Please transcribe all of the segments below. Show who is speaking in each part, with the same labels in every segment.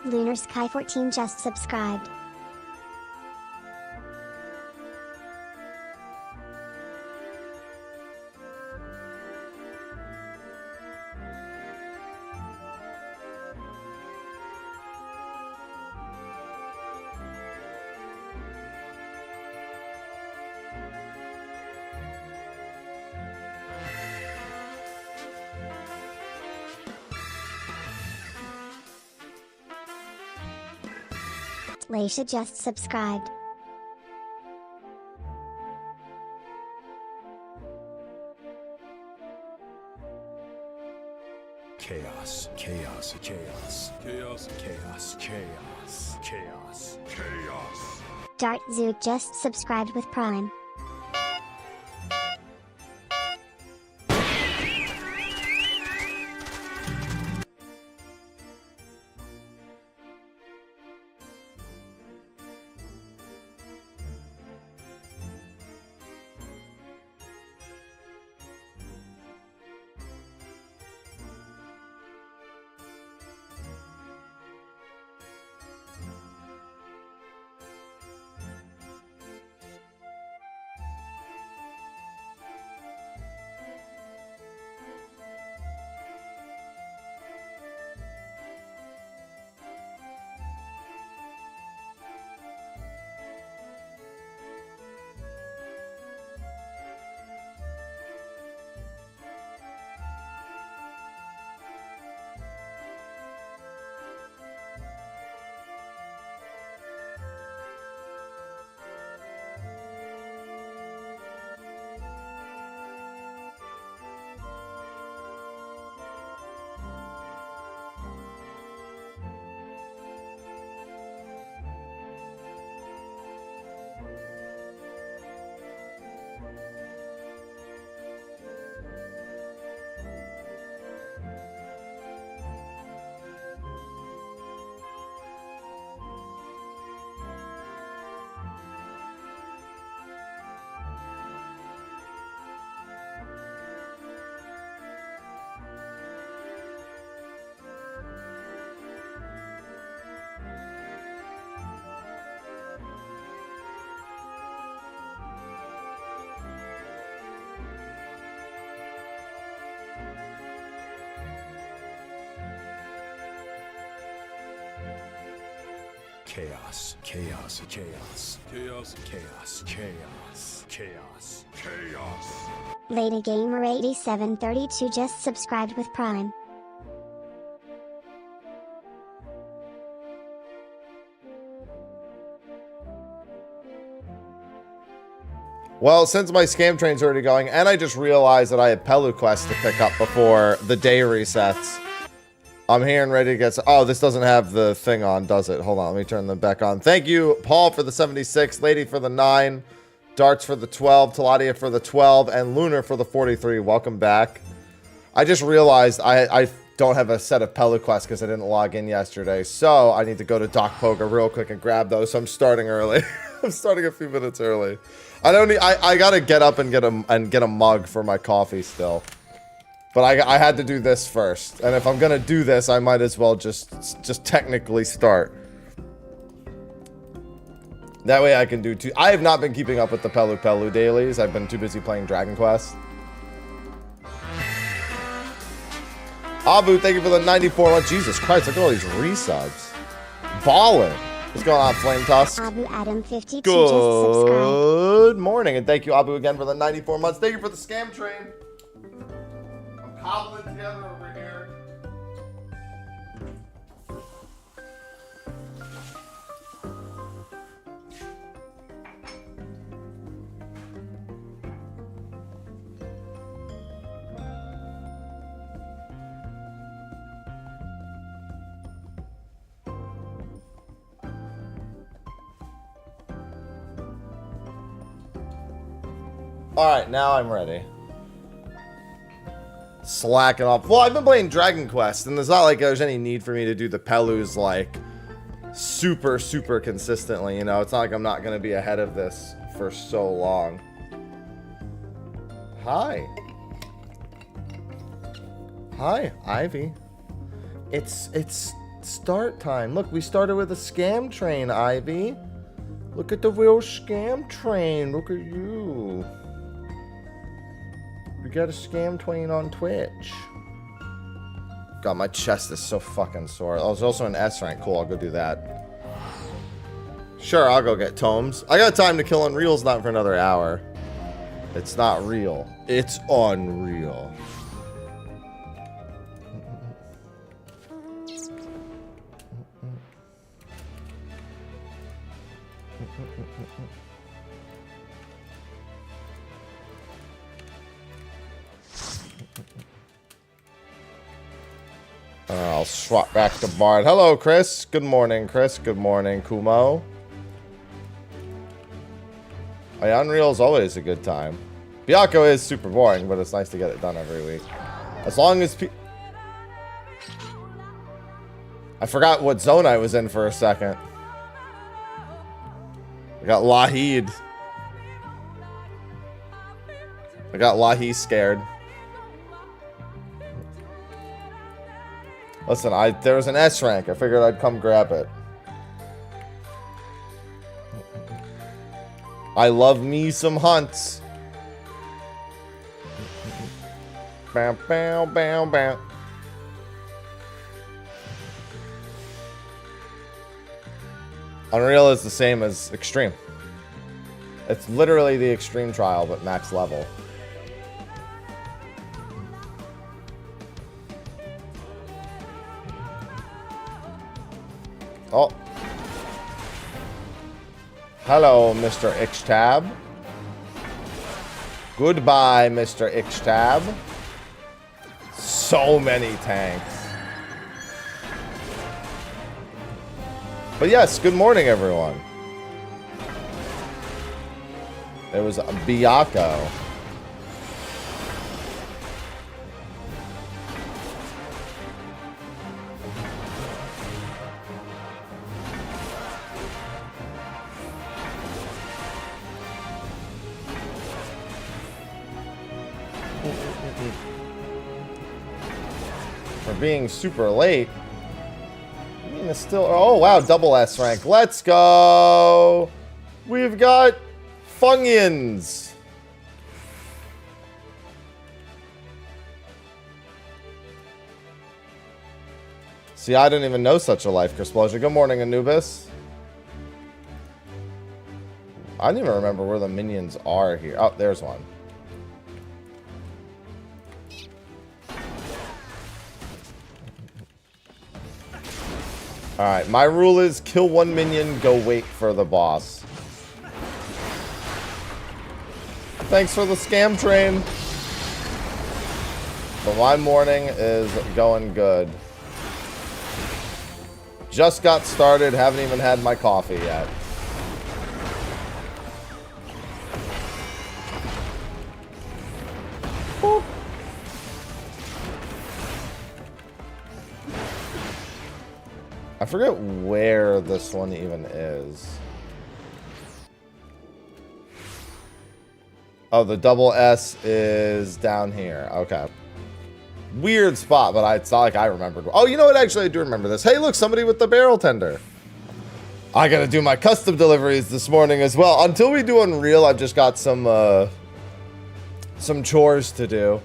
Speaker 1: Lunar Sky 14 just subscribed. Laisha just subscribed.
Speaker 2: Chaos, chaos, chaos, chaos, chaos, chaos, chaos, chaos.
Speaker 1: Dart Zook just subscribed with Prime.
Speaker 2: Chaos, chaos, chaos, chaos, chaos, chaos, chaos, chaos.
Speaker 1: Lady Gamer 8732 just subscribed with Prime.
Speaker 3: Well, since my scam train's already going, and I just realized that I had Pelu Quest to pick up before the day resets, I'm here and ready to get... Oh, this doesn't have the thing on, does it? Hold on, let me turn them back on. Thank you, Paul, for the 76, Lady for the 9, Darts for the 12, Taladia for the 12, and Lunar for the 43. Welcome back. I just realized I don't have a set of Pelu Quests because I didn't log in yesterday, so I need to go to Doc Poker real quick and grab those, so I'm starting early. I'm starting a few minutes early. I gotta get up and get a mug for my coffee still. But I had to do this first. And if I'm gonna do this, I might as well just technically start. That way I can do two. I have not been keeping up with the Pelu dailies. I've been too busy playing Dragon Quest. Abu, thank you for the 94 months. Jesus Christ, look at all these resubs. Ballin'. What's going on, Flame Tusk?
Speaker 1: Abu Adam 52 just subscribed.
Speaker 3: Good morning, and thank you, Abu, again for the 94 months. Thank you for the scam train. I'm cobbling together over here. Alright, now I'm ready. Slacking off. Well, I've been playing Dragon Quest, and there's not like there's any need for me to do the Pelus, like, super consistently, you know? It's not like I'm not going to be ahead of this for so long. Hi. Hi, Ivy. It's start time. Look, we started with a scam train, Ivy. Look at the real scam train. Look at you. We got a scam train on Twitch. God, my chest is so fucking sore. Oh, there's also an S rank. Cool, I'll go do that. Sure, I'll go get tomes. I got time to kill Unreal's not for another hour. It's not real. It's unreal. I'll swap back to Bard. Hello, Chris. Good morning, Chris. Good morning, Kumo. Oh, yeah, Unreal is always a good time. Byakko is super boring, but it's nice to get it done every week. As long as I forgot what zone I was in for a second. I got Lahid. I got Lahi scared. Listen, there was an S rank. I figured I'd come grab it. I love me some hunts. Bow, bow, bow, bow. Unreal is the same as Extreme. It's literally the Extreme trial, but max level. Oh. Hello, Mr. Ixtab. Goodbye, Mr. Ixtab. So many tanks. But yes, good morning, everyone. It was Byakko. For being super late. I mean, it's still... Oh, wow, double S rank. Let's go! We've got Fungians. See, I didn't even know such a life, Crisplosion. Good morning, Anubis. I don't even remember where the minions are here. Oh, there's one. Alright, my rule is kill one minion, go wait for the boss. Thanks for the scam train. But my morning is going good. Just got started, haven't even had my coffee yet. Boop. I forget where this one even is. Oh, the double S is down here. Okay. Weird spot, but it's not like I remembered. Oh, you know what? Actually, I do remember this. Hey, look, somebody with the barrel tender. I gotta do my custom deliveries this morning as well. Until we do Unreal, I've just got some chores to do.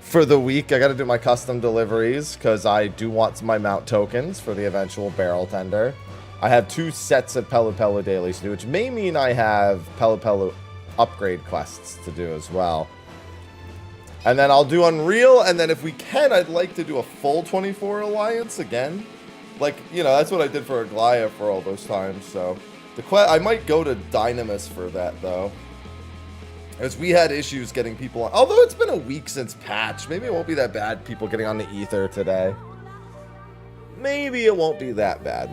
Speaker 3: For the week, I got to do my custom deliveries because I do want my mount tokens for the eventual barrel tender. I have 2 sets of Pelu Pelu dailies to do, which may mean I have Pelu Pelu upgrade quests to do as well. And then I'll do Unreal, and then if we can, I'd like to do a full 24 Alliance again. Like, you know, that's what I did for Aglaia for all those times, so... I might go to Dynamis for that, though. As we had issues getting people on. Although it's been a week since patch. Maybe it won't be that bad, people getting on the ether today. Maybe it won't be that bad.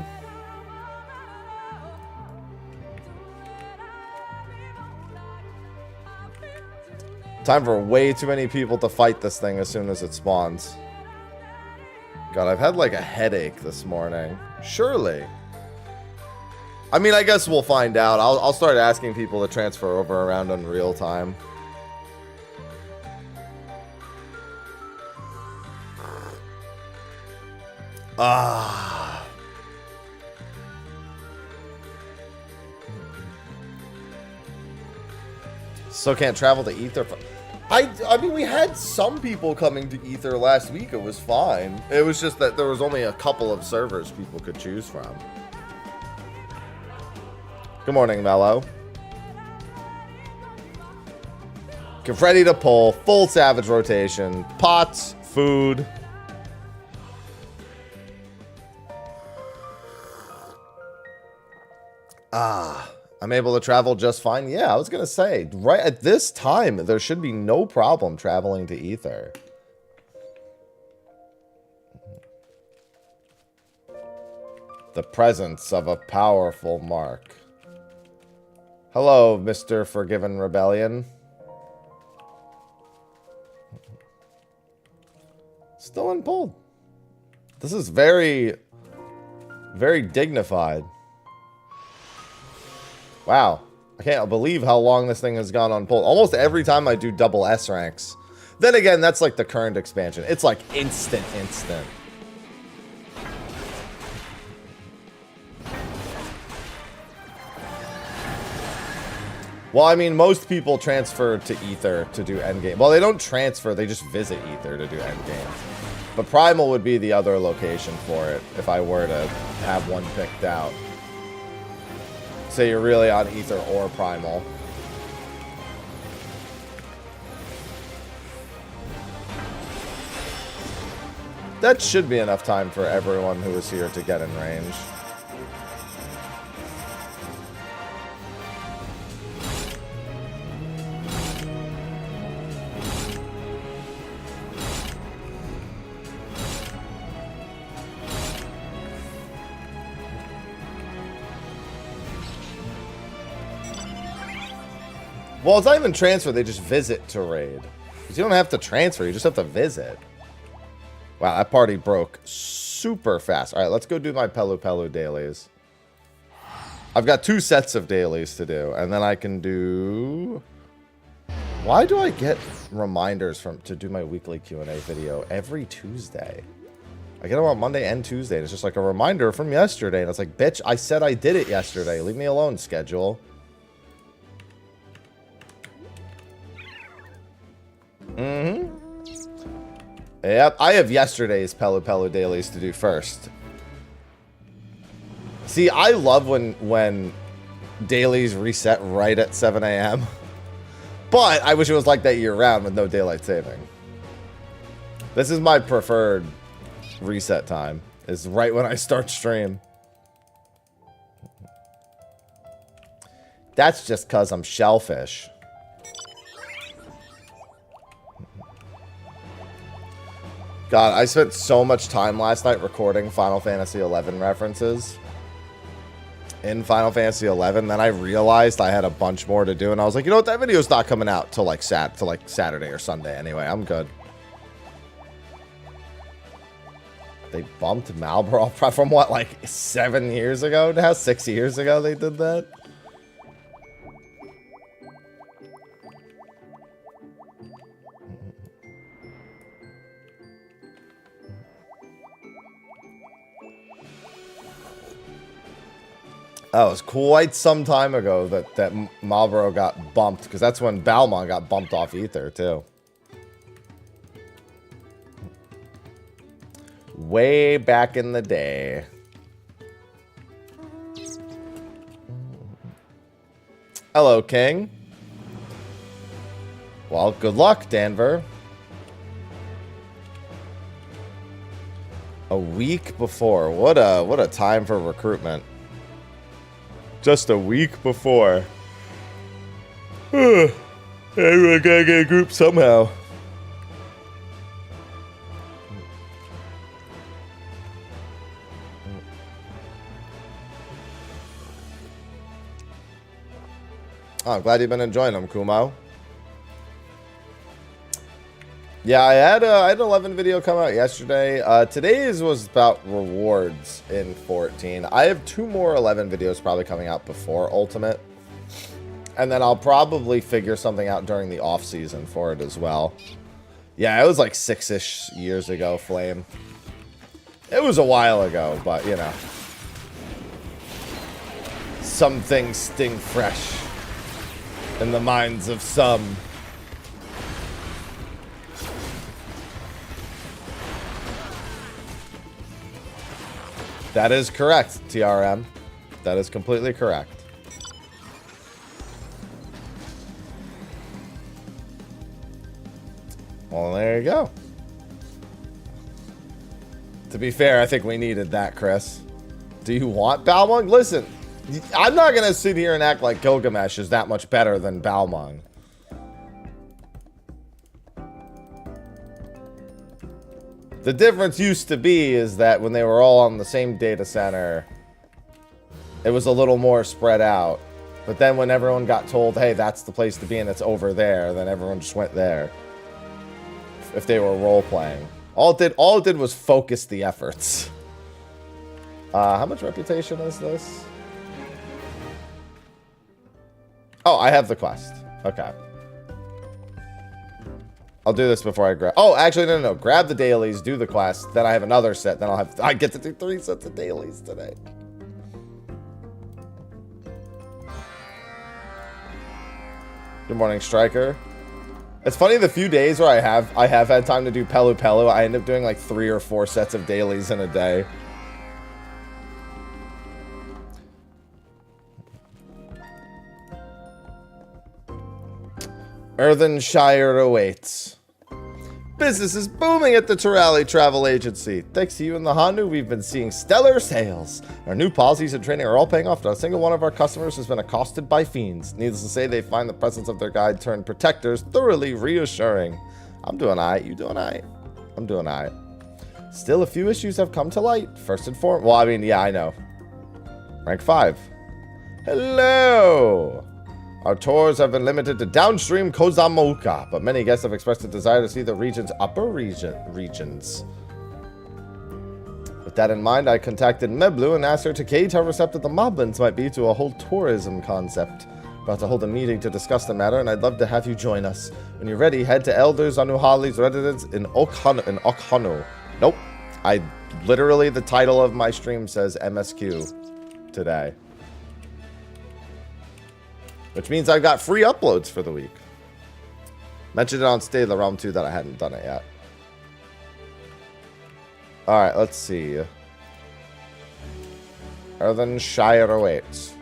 Speaker 3: Time for way too many people to fight this thing as soon as it spawns. God, I've had like a headache this morning. Surely. I mean, I guess we'll find out. I'll start asking people to transfer over around Unreal time. Ah. So can't travel to Ether. I mean, we had some people coming to Ether last week. It was fine. It was just that there was only a couple of servers people could choose from. Good morning, Mello. Get ready to pull. Full Savage rotation. Pots, food. I'm able to travel just fine. Yeah, I was going to say, right at this time, there should be no problem traveling to Ether. The presence of a powerful mark. Hello, Mr. Forgiven Rebellion. Still unpulled. This is very, very dignified. Wow. I can't believe how long this thing has gone unpulled. Almost every time I do double S ranks. Then again, that's like the current expansion. It's like instant. Well, I mean, most people transfer to Ether to do endgame. Well, they don't transfer, they just visit Ether to do endgame. But Primal would be the other location for it if I were to have one picked out. Say you're really on Ether or Primal. That should be enough time for everyone who is here to get in range. Well, it's not even transfer, they just visit to raid. Because you don't have to transfer, you just have to visit. Wow, that party broke super fast. Alright, let's go do my Pelu Pelu dailies. I've got 2 sets of dailies to do, and then I can do... Why do I get reminders to do my weekly Q&A video every Tuesday? I get them on Monday and Tuesday, and it's just like a reminder from yesterday, and it's like, bitch, I said I did it yesterday. Leave me alone, schedule. Yep, I have yesterday's Pelu Pelu dailies to do first. See, I love when dailies reset right at 7 a.m. But I wish it was like that year-round with no daylight saving. This is my preferred reset time, is right when I start stream. That's just because I'm shellfish. God, I spent so much time last night recording Final Fantasy XI references in Final Fantasy XI. Then I realized I had a bunch more to do, and I was like, you know what? That video's not coming out till like Saturday or Sunday anyway. I'm good. They bumped Malboro from what, like 7 years ago now? 6 years ago they did that? Oh, it was quite some time ago that Marlboro got bumped, because that's when Balmont got bumped off Ether, too. Way back in the day. Hello, King. Well, good luck, Danver. A week before. What a time for recruitment. Just a week before. Everyone gotta get a group somehow. Oh, I'm glad you've been enjoying them, Kumo. Yeah, I had an 11 video come out yesterday. Today's was about rewards in 14. I have 2 more 11 videos probably coming out before Ultimate. And then I'll probably figure something out during the off season for it as well. Yeah, it was like 6-ish years ago, Flame. It was a while ago, but you know. Some things sting fresh. in the minds of some. That is correct, TRM. That is completely correct. Well, there you go. To be fair, I think we needed that, Chris. Do you want Balmung? Listen, I'm not going to sit here and act like Gilgamesh is that much better than Balmung. The difference used to be is that when they were all on the same data center, it was a little more spread out. But then when everyone got told, hey, that's the place to be and it's over there, then everyone just went there. If they were role-playing. All it did was focus the efforts. How much reputation is this? Oh, I have the quest. Okay. I'll do this before I grab... Oh, actually, no. Grab the dailies, do the quest, then I have another set, then I get to do 3 sets of dailies today. Good morning, Striker. It's funny, the few days where I have had time to do Pelu Pelu, I end up doing like 3 or 4 sets of dailies in a day. Earthenshire awaits. Business is booming at the Turali Travel Agency. Thanks to you and the Hannu, we've been seeing stellar sales. Our new policies and training are all paying off. Not a single one of our customers has been accosted by fiends. Needless to say, they find the presence of their guide turned protectors thoroughly reassuring. I'm doing alright. You doing alright? I'm doing alright. Still, a few issues have come to light. First and foremost, well, I mean, yeah, I know. Rank 5. Hello! Our tours have been limited to downstream Kozamoka, but many guests have expressed a desire to see the region's upper regions. With that in mind, I contacted Meblu and asked her to gauge how receptive the Moblins might be to a whole tourism concept. About to hold a meeting to discuss the matter, and I'd love to have you join us. When you're ready, head to Elders Anuhali's residence in Okhanu. Nope. Literally, the title of my stream says MSQ today. Which means I've got free uploads for the week. Mentioned it on State of the Realm 2 that I hadn't done it yet. Alright, let's see. Earthenshire awaits.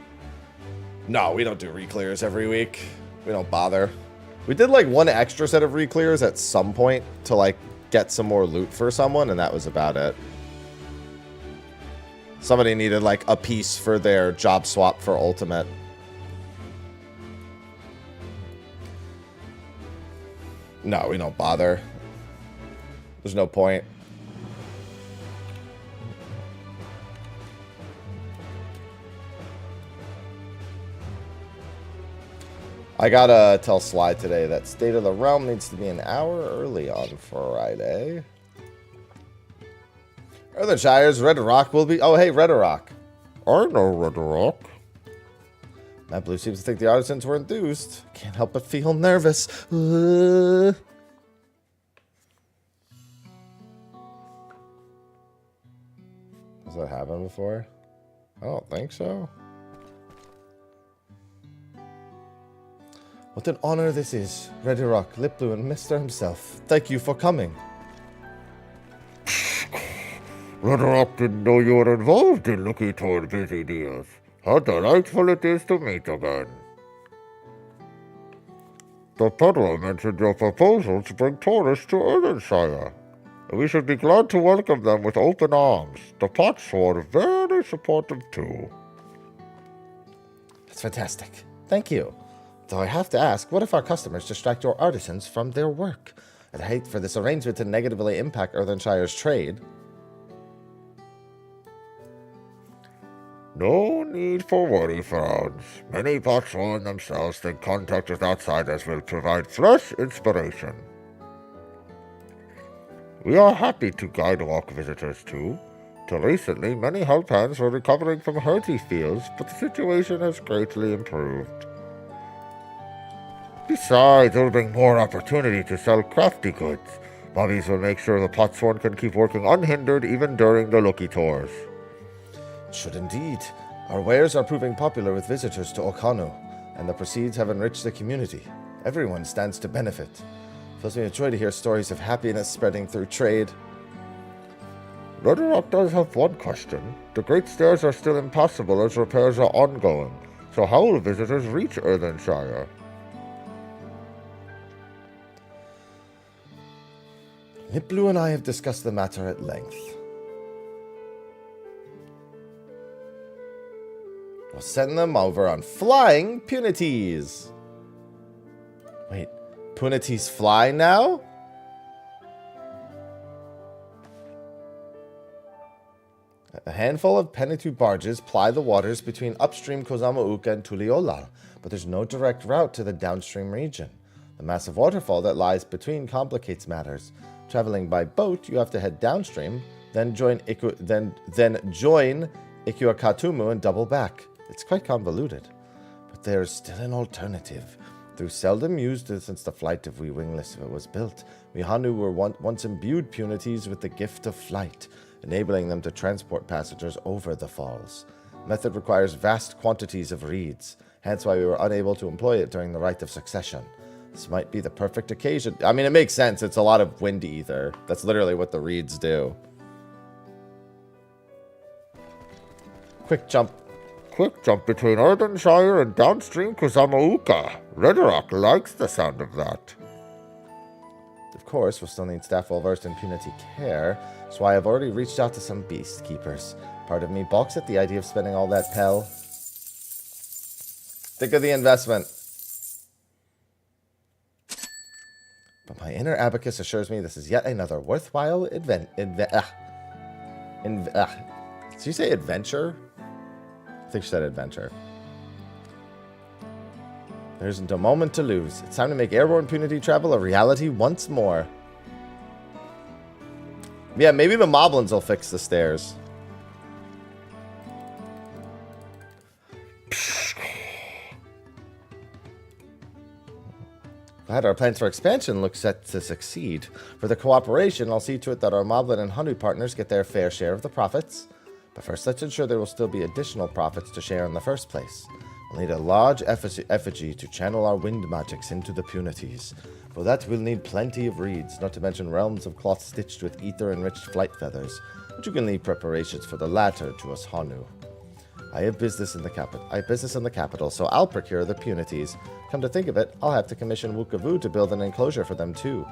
Speaker 3: No, we don't do re-clears every week. We don't bother. We did like 1 extra set of re-clears at some point to like get some more loot for someone, and that was about it. Somebody needed like a piece for their job swap for Ultimate. No, we don't bother. There's no point. I gotta tell Sly today that State of the Realm needs to be an hour early on Friday. Earthenshire's Red Rock will be... Oh, hey, Red Rock. I know Red Rock. Matt Blue seems to think the artisans were enthused. Can't help but feel nervous. Has that happened before? I don't think so. What an honor this is. Red Rock, Lip Blue, and Mr. himself. Thank you for coming.
Speaker 4: Red Rock didn't know you were involved in looking toward busy deals. How delightful it is to meet again. The peddler mentioned your proposal to bring tourists to Earthenshire. We should be glad to welcome them with open arms. The pots were very supportive too.
Speaker 3: That's fantastic. Thank you. Though I have to ask, what if our customers distract your artisans from their work? I'd hate for this arrangement to negatively impact Earthenshire's trade.
Speaker 4: No need for worry, friends. Many Botswana themselves think contact with outsiders will provide fresh inspiration. We are happy to guide walk visitors too. Till recently, many help hands were recovering from hurty feels, but the situation has greatly improved. Besides, it will bring more opportunity to sell crafty goods. Bobbies will make sure the Potsworn can keep working unhindered even during the Lucky Tours.
Speaker 3: Should indeed. Our wares are proving popular with visitors to Okhanu. and the proceeds have enriched the community. Everyone stands to benefit. Fills me with joy to hear stories of happiness spreading through trade.
Speaker 4: Redrock does have one question. The Great Stairs are still impassable as repairs are ongoing. So how will visitors reach Earthenshire?
Speaker 3: Niplu and I have discussed the matter at length. We'll send them over on flying Punutiys. Wait, Punutiys fly now? A handful of Penitu barges ply the waters between upstream Kozamauka and Tuliolal, but there's no direct route to the downstream region. The massive waterfall that lies between complicates matters. Traveling by boat, you have to head downstream, then join Ikiwakatumu and double back. It's quite convoluted, but there's still an alternative. Though seldom used since the flight of we wingless was built, we Hanu were once imbued Punutiys with the gift of flight, enabling them to transport passengers over the falls. The method requires vast quantities of reeds, hence why we were unable to employ it during the Rite of Succession. This might be the perfect occasion. I mean, it makes sense. It's a lot of wind ether. That's literally what the reeds do. Quick jump.
Speaker 4: Quick jump between Earthenshire and downstream Kozamauka. Redrock likes the sound of that.
Speaker 3: Of course, we'll still need staff well-versed in Punutiy care, so I have already reached out to some beast keepers. Part of me balks at the idea of spending all that pel. Think of the investment. But my inner abacus assures me this is yet another worthwhile Did you say adventure? I think she said adventure. There isn't a moment to lose. It's time to make airborne Punutiy travel a reality once more. Yeah, maybe the moblins will fix the stairs. Glad our plans for expansion look set to succeed. For the cooperation, I'll see to it that our moblin and Hanu partners get their fair share of the profits. But first, let's ensure there will still be additional profits to share in the first place. We'll need a large effigy to channel our wind magics into the Punutiys. For that, we'll need plenty of reeds, not to mention realms of cloth stitched with ether-enriched flight feathers, but you can leave preparations for the latter to us Hanu. I have business in the capital, so I'll procure the Punutiys. Come to think of it, I'll have to commission Wukavu to build an enclosure for them too,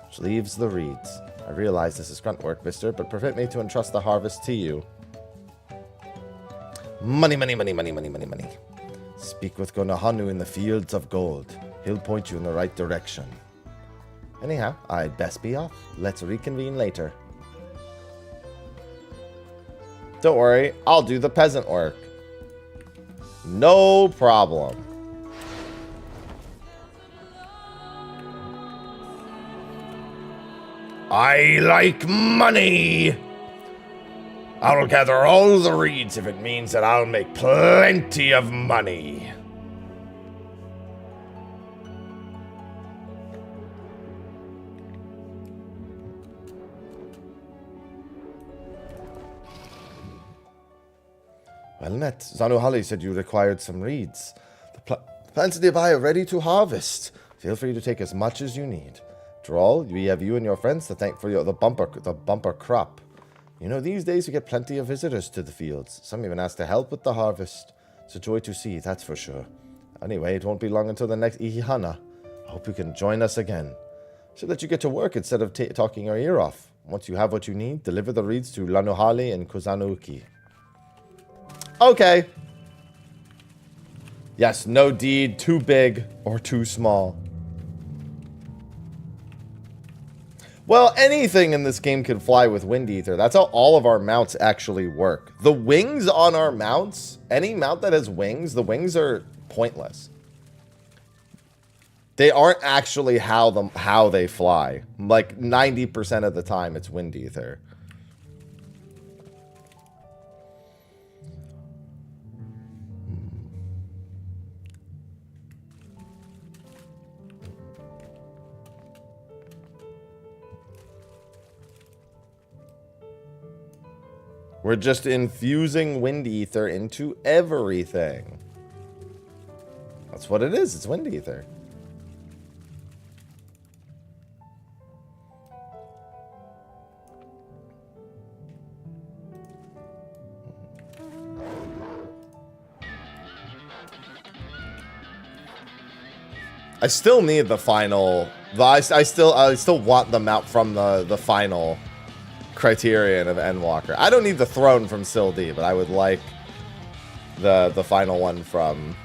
Speaker 3: which leaves the reeds. I realize this is grunt work, mister, but permit me to entrust the harvest to you. Money, money, money, money, money, money, money. Speak with Gonahanu in the fields of gold. He'll point you in the right direction. Anyhow, I'd best be off. Let's reconvene later. Don't worry, I'll do the peasant work. No problem.
Speaker 2: I like money. I'll gather all the reeds if it means that I'll make plenty of money.
Speaker 3: Well met. Zanuhali said you required some reeds. The plants nearby are ready to harvest. Feel free to take as much as you need. After all, we have you and your friends to thank for the bumper crop. You know, these days we get plenty of visitors to the fields. Some even ask to help with the harvest. It's a joy to see, that's for sure. Anyway, it won't be long until the next Ihihana. I hope you can join us again. So that you get to work instead of talking your ear off. Once you have what you need, deliver the reeds to Lanuhali and Kuzanuki. Okay. Yes, no deed too big or too small. Well, anything in this game can fly with wind ether. That's how all of our mounts actually work. The wings on our mounts, any mount that has wings, the wings are pointless. They aren't actually how they fly. Like 90% of the time, it's wind ether. We're just infusing wind ether into everything. That's what it is. It's wind ether. I still need the final. I still want them out from the final criterion of Endwalker. I don't need the throne from Sil D, but I would like the final one from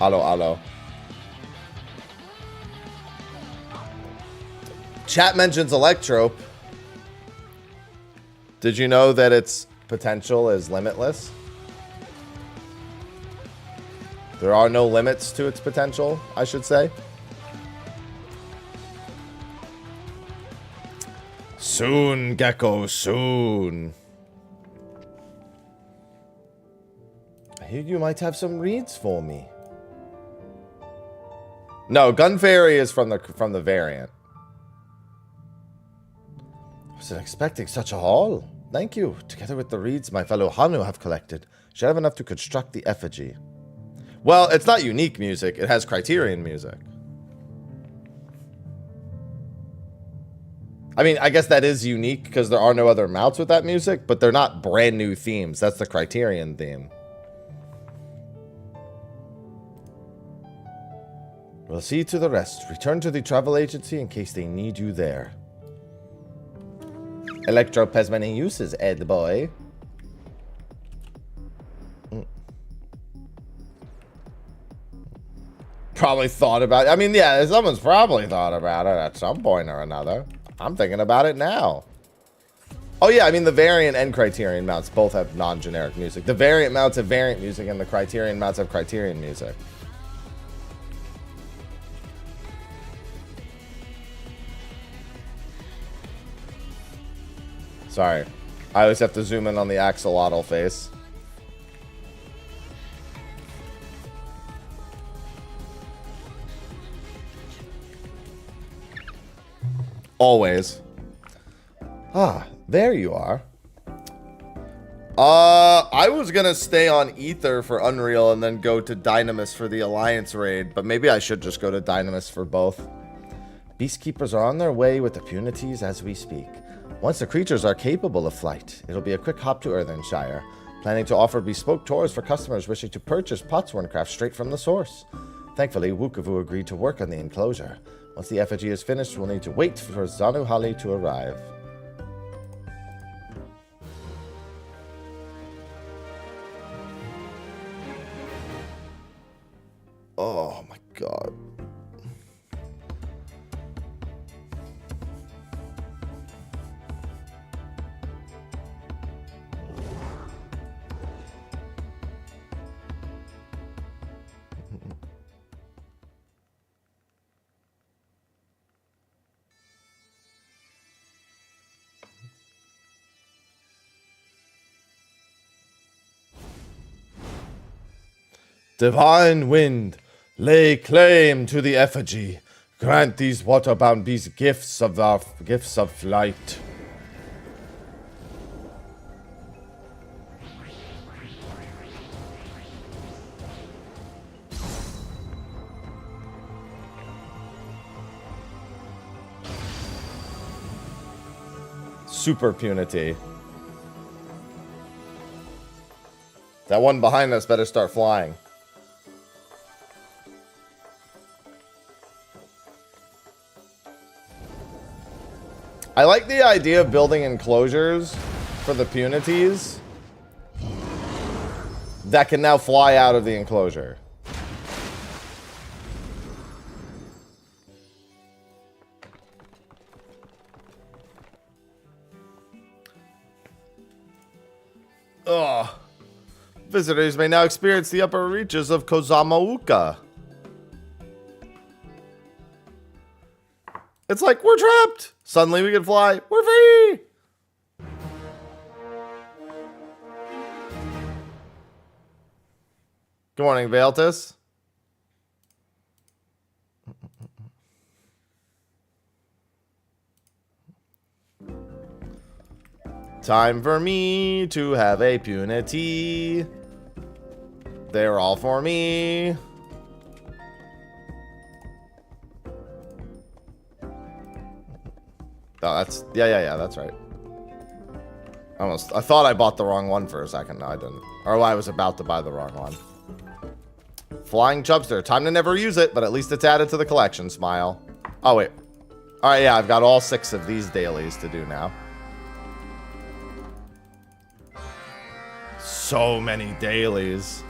Speaker 3: Alo Alo. Chat mentions Electrope. Did you know that its potential is limitless? There are no limits to its potential, I should say. Soon, Gecko, soon. I hear you might have some reads for me. No, Gun Fairy is from the variant. I wasn't expecting such a haul. Thank you. Together with the reeds my fellow Hanu have collected, should have enough to construct the effigy. Well, it's not unique music. It has Criterion music. I mean, I guess that is unique because there are no other mounts with that music, but they're not brand new themes. That's the Criterion theme. We'll see to the rest. Return to the travel agency in case they need you there. Electrope has many uses, Ed boy. Probably thought about it. I mean, yeah, someone's probably thought about it at some point or another. I'm thinking about it now. Oh yeah, I mean the variant and Criterion mounts both have non-generic music. The variant mounts have variant music and the Criterion mounts have Criterion music. Sorry. I always have to zoom in on the axolotl face. Always. Ah, there you are. I was gonna stay on Ether for Unreal and then go to Dynamis for the Alliance raid, but maybe I should just go to Dynamis for both. Beastkeepers are on their way with the Punities as we speak. Once the creatures are capable of flight, it'll be a quick hop to Earthenshire. Planning to offer bespoke tours for customers wishing to purchase Potsworn craft straight from the source. Thankfully, Wukavu agreed to work on the enclosure. Once the effigy is finished, we'll need to wait for Zanuhali to arrive. Oh my god. Divine wind, lay claim to the effigy. Grant these waterbound beasts gifts of flight. Super Punutiy. That one behind us better start flying. I like the idea of building enclosures for the Punitiys that can now fly out of the enclosure. Ugh. Visitors may now experience the upper reaches of Kozamauka. It's like, we're trapped. Suddenly we can fly. We're free. Good morning, Valtis. Time for me to have a Punutiy. They're all for me. Oh, that's... Yeah, that's right. I thought I bought the wrong one for a second. No, I didn't. Or I was about to buy the wrong one. Flying Chubster. Time to never use it, but at least it's added to the collection, smile. Oh, wait. Alright, yeah, I've got all 6 of these dailies to do now. So many dailies.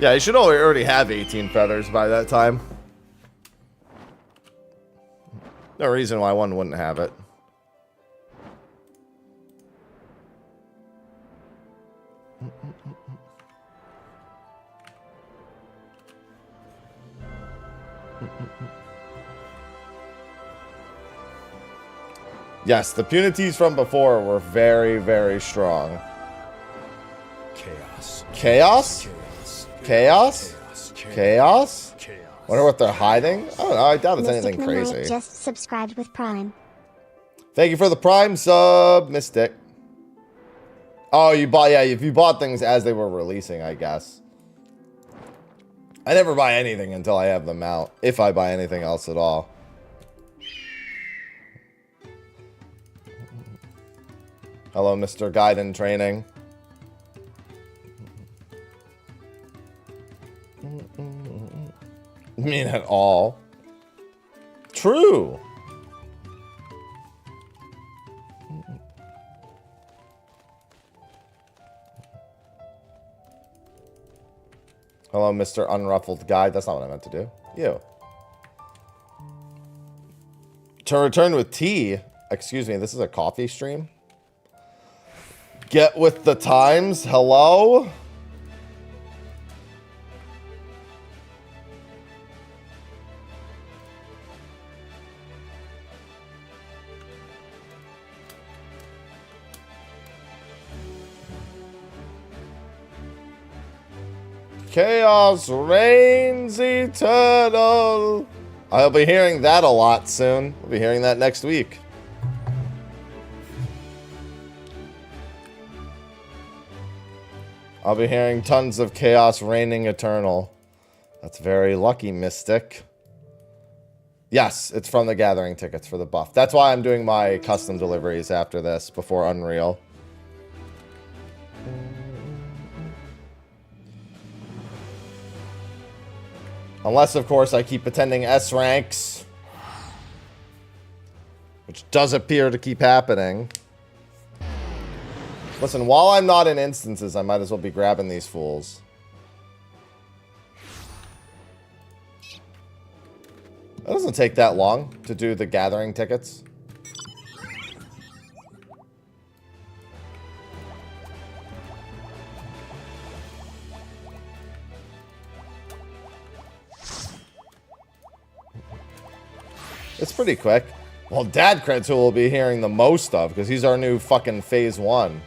Speaker 3: Yeah, you should already have 18 feathers by that time. No reason why one wouldn't have it. Yes, the Punutiys from before were very, very strong.
Speaker 2: Chaos.
Speaker 3: Chaos?
Speaker 2: Chaos.
Speaker 3: Chaos? Chaos?
Speaker 2: Chaos.
Speaker 3: Wonder what they're hiding? I don't know. I doubt it's
Speaker 1: Mystic
Speaker 3: anything
Speaker 1: Moonlight
Speaker 3: crazy.
Speaker 1: just subscribed with Prime.
Speaker 3: Thank you for the Prime sub, Mystic. Oh, you bought... Yeah, if you bought things as they were releasing, I guess. I never buy anything until I have them out. If I buy anything else at all. Hello, Mr. Guide in Training. Mean at all. True. Hello, Mr. Unruffled Guide. That's not what I meant to do. You. To return with tea. Excuse me, this is a coffee stream. Get with the times. Hello? Chaos reigns eternal. I'll be hearing that a lot soon. We'll be hearing that next week. I'll be hearing tons of chaos reigning eternal. That's very lucky, Mystic. Yes, it's from the gathering tickets for the buff. That's why I'm doing my custom deliveries after this, before Unreal. Unless, of course, I keep attending S ranks. Which does appear to keep happening. Listen, while I'm not in instances, I might as well be grabbing these fools. It doesn't take that long to do the gathering tickets. It's pretty quick. Well, Dad Creds who we'll be hearing the most of, because he's our new fucking phase 1.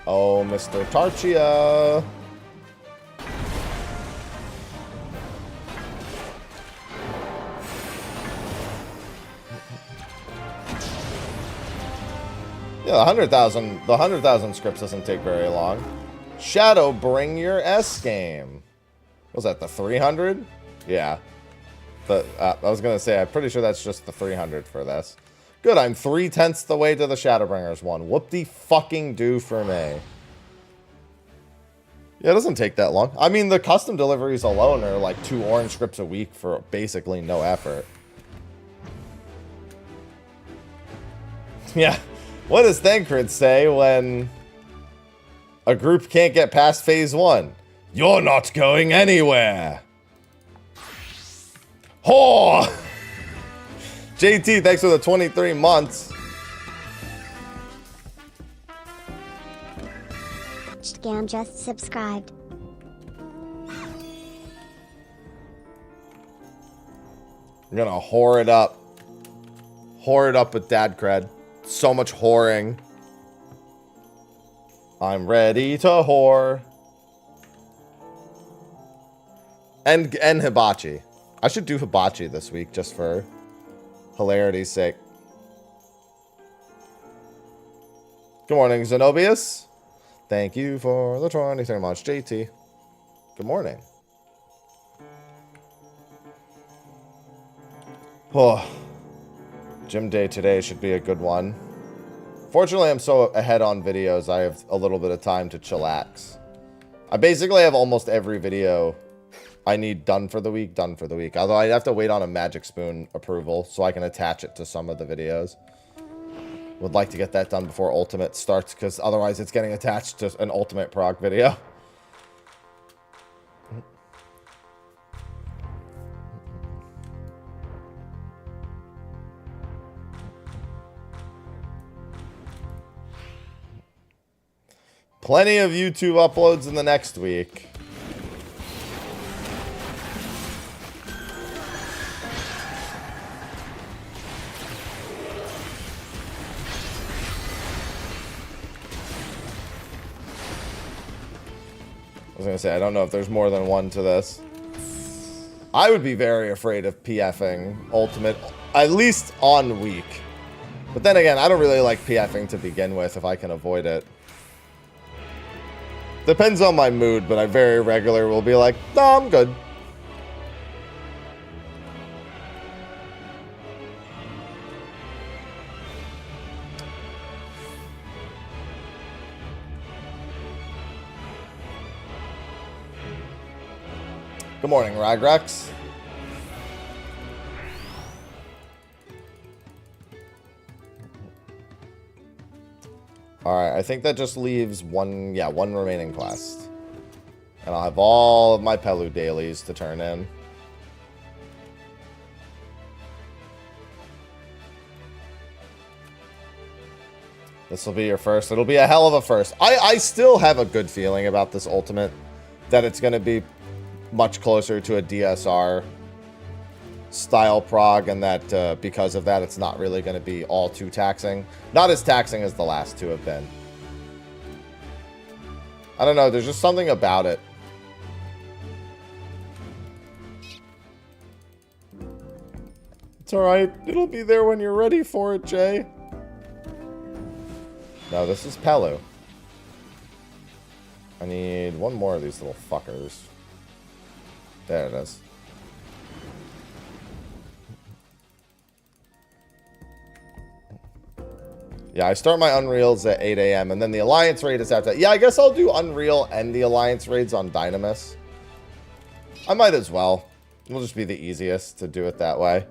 Speaker 3: Oh, Mr. Tarchia. Yeah, the 100,000 scripts doesn't take very long. Shadow, bring your S game. Was that the 300? Yeah. I was gonna say, I'm pretty sure that's just the 300 for this. Good, I'm 3/10 the way to the Shadowbringers one. Whoop-de-fucking-do for me. Yeah, it doesn't take that long. I mean, the custom deliveries alone are like 2 orange scripts a week for basically no effort. Yeah. What does Thancred say when a group can't get past phase 1? You're not going anywhere. Whore! JT, thanks for the 23 months.
Speaker 1: Scam just subscribed.
Speaker 3: I'm gonna whore it up. Whore it up with Dad Cred. So much whoring. I'm ready to whore. And hibachi. I should do hibachi this week just for hilarity's sake. Good morning, Zenobius. Thank you for the 23 months, JT. Good morning. Oh, gym day today should be a good one. Fortunately, I'm so ahead on videos, I have a little bit of time to chillax. I basically have almost every video I need done for the week. Although I'd have to wait on a Magic Spoon approval so I can attach it to some of the videos. Would like to get that done before Ultimate starts, because otherwise it's getting attached to an Ultimate prog video. Plenty of YouTube uploads in the next week. I was going to say, I don't know if there's more than one to this. I would be very afraid of PFing Ultimate, at least on week. But then again, I don't really like PFing to begin with if I can avoid it. Depends on my mood, but I very regularly will be like, no, I'm good. Good morning, Ragrax. Alright, I think that just leaves one remaining quest. And I'll have all of my Pelu dailies to turn in. This will be your first. It'll be a hell of a first. I still have a good feeling about this Ultimate. That it's going to be much closer to a DSR style prog, and that because of that, it's not really going to be all too taxing. Not as taxing as the last two have been. I don't know, there's just something about it. It's alright, it'll be there when you're ready for it, Jay. No, this is Pelu. I need one more of these little fuckers. There it is. Yeah, I start my Unreals at 8 a.m. and then the Alliance raid is after that. Yeah, I guess I'll do Unreal and the Alliance raids on Dynamis. I might as well. It'll just be the easiest to do it that way.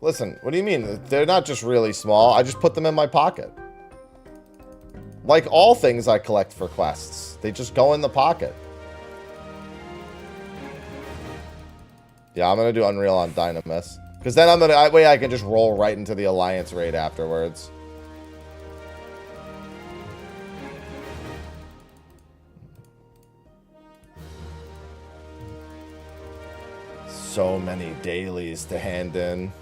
Speaker 3: Listen, what do you mean? They're not just really small. I just put them in my pocket. Like all things I collect for quests. They just go in the pocket. Yeah, I'm going to do Unreal on Dynamis. Because then that way I can just roll right into the Alliance raid afterwards. So many dailies to hand in.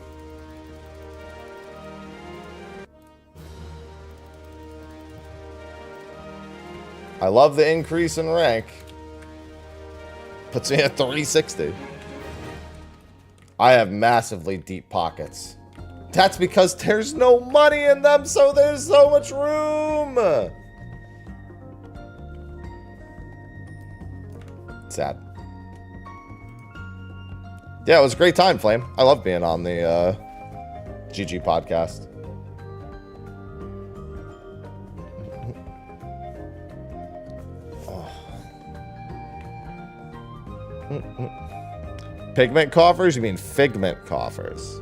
Speaker 3: I love the increase in rank. Puts me at 360. I have massively deep pockets. That's because there's no money in them, so there's so much room. Sad. Yeah, it was a great time, Flame. I love being on the GG podcast. Pigment coffers? You mean figment coffers?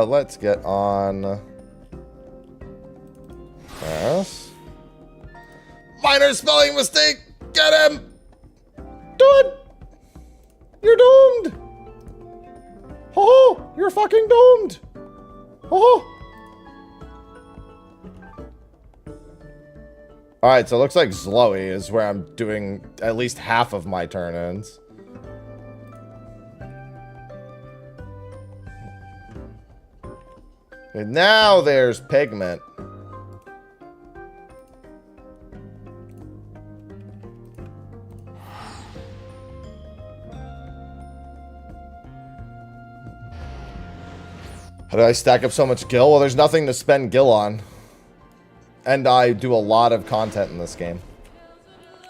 Speaker 3: Let's get on. Yes. Minor spelling mistake. Get him. Do it. You're doomed. Oh, you're fucking doomed. Oh. Alright, so it looks like Zloey is where I'm doing at least half of my turn-ins. And now there's Pigment. How do I stack up so much gil? Well, there's nothing to spend gil on. And I do a lot of content in this game.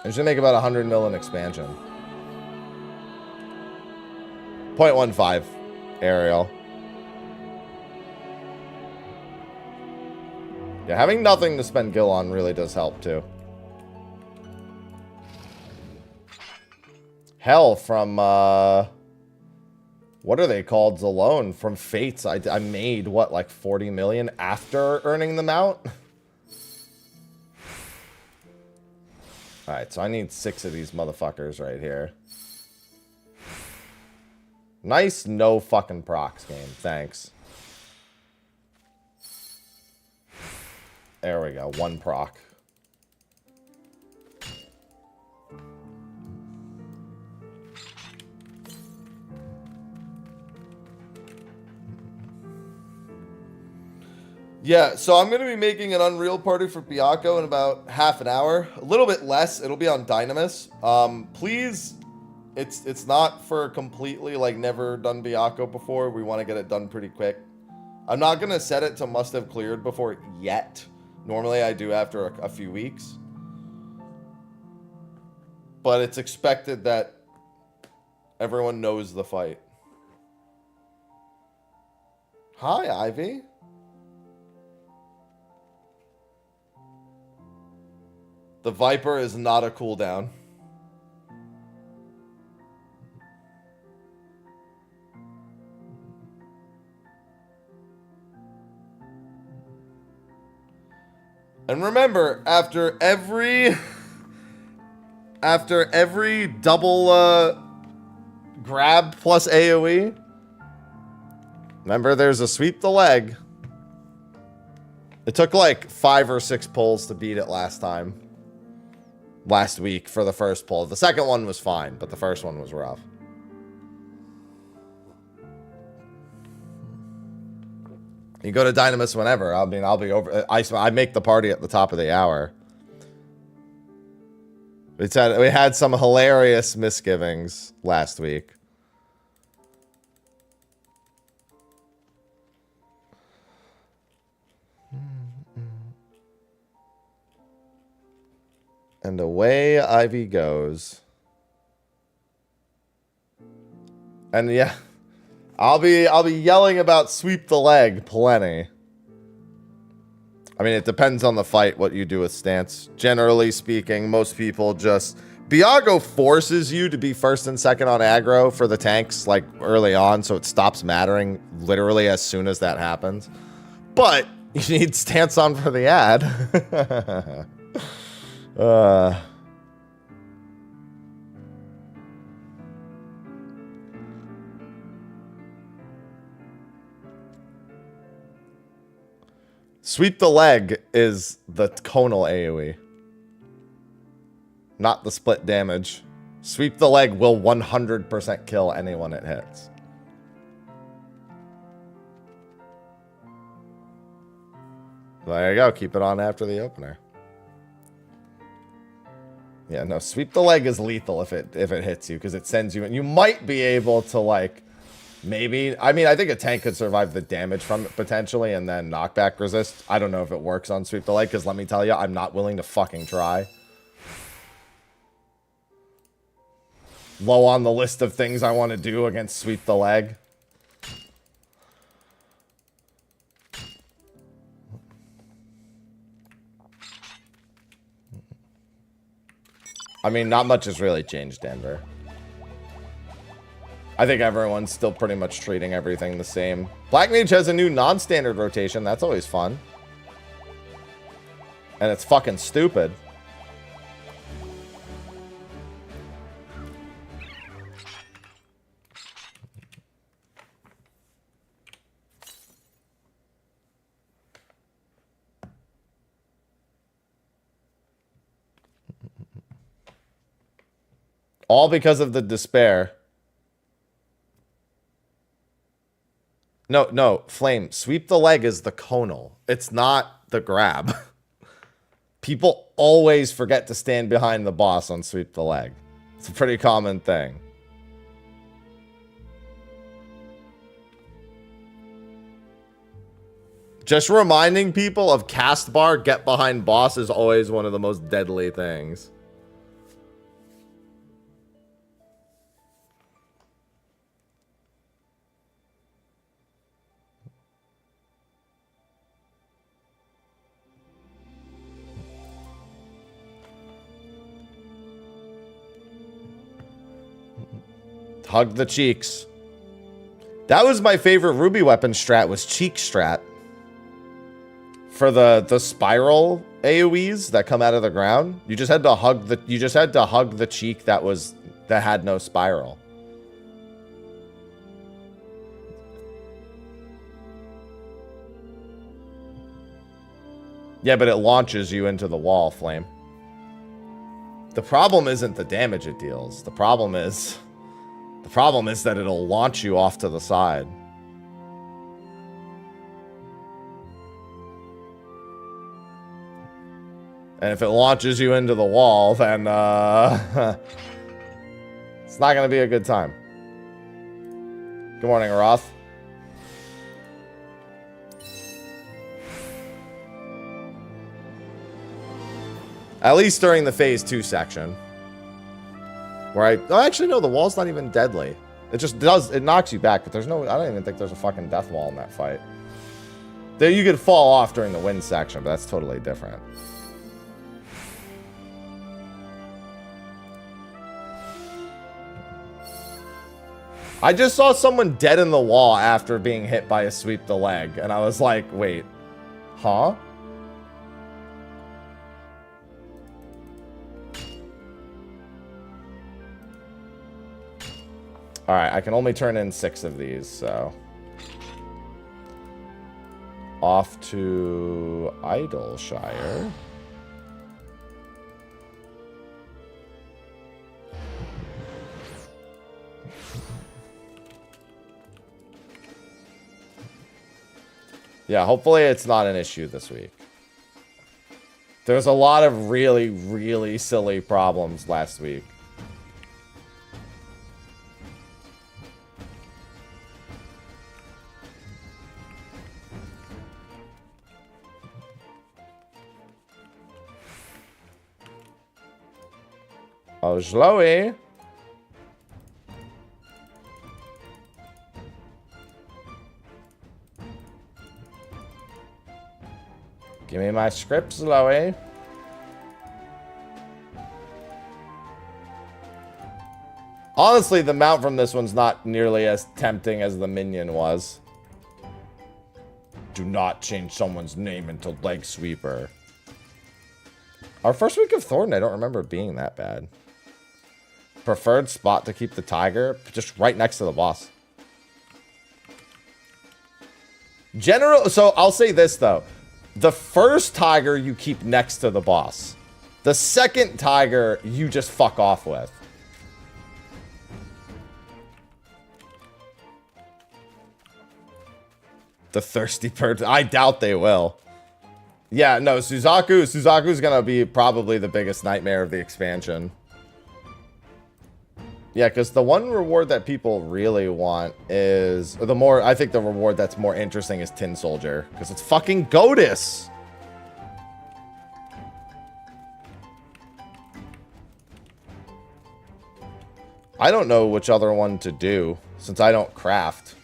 Speaker 3: I should make about 100 mil in expansion. 0.15 Ariel. Yeah, having nothing to spend gil on really does help too. Hell, from what are they called? Zalone from Fates. I made what, like 40 million after earning them out? Alright, so I need 6 of these motherfuckers right here. Nice no fucking procs game. Thanks. There we go. 1 proc. Yeah, so I'm going to be making an Unreal party for Biako in about half an hour. A little bit less. It'll be on Dynamis. Please, it's not for completely, like, never done Biako before. We want to get it done pretty quick. I'm not going to set it to must have cleared before yet. Normally I do after a few weeks. But it's expected that everyone knows the fight. Hi, Ivy. The Viper is not a cooldown. And remember, after every double grab plus AoE, remember there's a sweep the leg. It took like 5 or 6 pulls to beat it last week for the first pull. The second one was fine, but the first one was rough. You go to Dynamis whenever. I mean, I'll be over. I make the party at the top of the hour. We had some hilarious misgivings last week. And away Ivy goes. And yeah, I'll be yelling about sweep the leg plenty. I mean, it depends on the fight what you do with stance. Generally speaking, most people just Biago forces you to be first and second on aggro for the tanks like early on, so it stops mattering literally as soon as that happens. But you need stance on for the ad. Sweep the leg is the tonal AoE, not the split damage. Sweep the leg will 100% kill anyone it hits. There you go. Keep it on after the opener. Yeah, no, sweep the leg is lethal if it hits you because it sends you, and you might be able to like maybe. I mean, I think a tank could survive the damage from it potentially, and then knockback resist. I don't know if it works on sweep the leg because let me tell you, I'm not willing to fucking try. Low on the list of things I want to do against sweep the leg. I mean, not much has really changed, Denver. I think everyone's still pretty much treating everything the same. Black Mage has a new non-standard rotation. That's always fun. And it's fucking stupid. All because of the despair. No, Flame. Sweep the leg is the conal. It's not the grab. People always forget to stand behind the boss on sweep the leg. It's a pretty common thing. Just reminding people of cast bar, get behind boss is always one of the most deadly things. Hug the cheeks. That was my favorite Ruby weapon strat, was cheek strat. For the spiral AoEs that come out of the ground, you just had to hug the cheek that had no spiral. Yeah, but it launches you into the wall, Flame. The problem isn't the damage it deals. The problem is that it'll launch you off to the side. And if it launches you into the wall, then it's not going to be a good time. Good morning, Roth. At least during the phase 2 section. Where actually, no, the wall's not even deadly. It just it knocks you back, but I don't even think there's a fucking death wall in that fight. There, you could fall off during the wind section, but that's totally different. I just saw someone dead in the wall after being hit by a sweep the leg, and I was like, wait, huh? Alright, I can only turn in 6 of these, so. Off to Idleshire. Yeah, hopefully it's not an issue this week. There's a lot of really, really silly problems last week. Oh, Chloe. Give me my scripts, Chloe. Honestly, the mount from this one's not nearly as tempting as the minion was. Do not change someone's name into Leg Sweeper. Our first week of Thornton, I don't remember it being that bad. Preferred spot to keep the tiger, just right next to the boss. So I'll say this though. The first tiger you keep next to the boss. The second tiger you just fuck off with. The thirsty bird. I doubt they will. Yeah, no, Suzaku's gonna be probably the biggest nightmare of the expansion. Yeah, because the one reward that people really want is... I think the reward that's more interesting is Tin Soldier. Because it's fucking Godus! I don't know which other one to do, since I don't craft.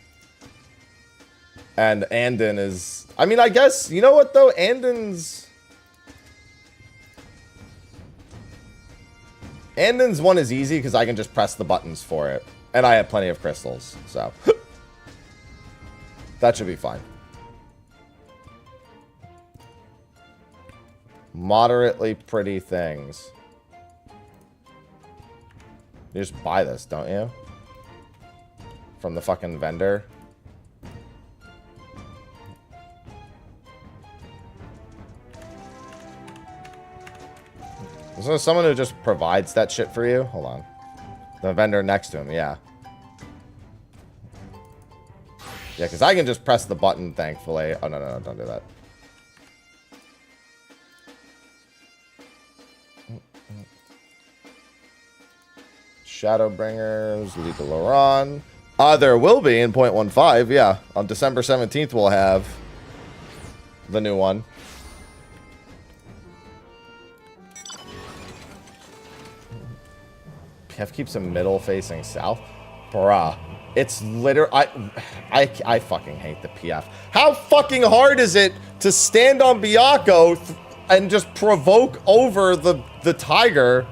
Speaker 3: And Andon is... I mean, I guess... You know what, though? Andon's one is easy because I can just press the buttons for it. And I have plenty of crystals, so. That should be fine. Moderately pretty things. You just buy this, don't you? From the fucking vendor. Is there someone who just provides that shit for you? Hold on. The vendor next to him, yeah. Yeah, because I can just press the button, thankfully. Oh, no, don't do that. Shadowbringers, Lee de Laurent. There will be in 0.15, yeah. On December 17th, we'll have the new one. PF keeps him middle facing south. Bruh. It's literally... I fucking hate the PF. How fucking hard is it to stand on Byakuo and just provoke over the tiger,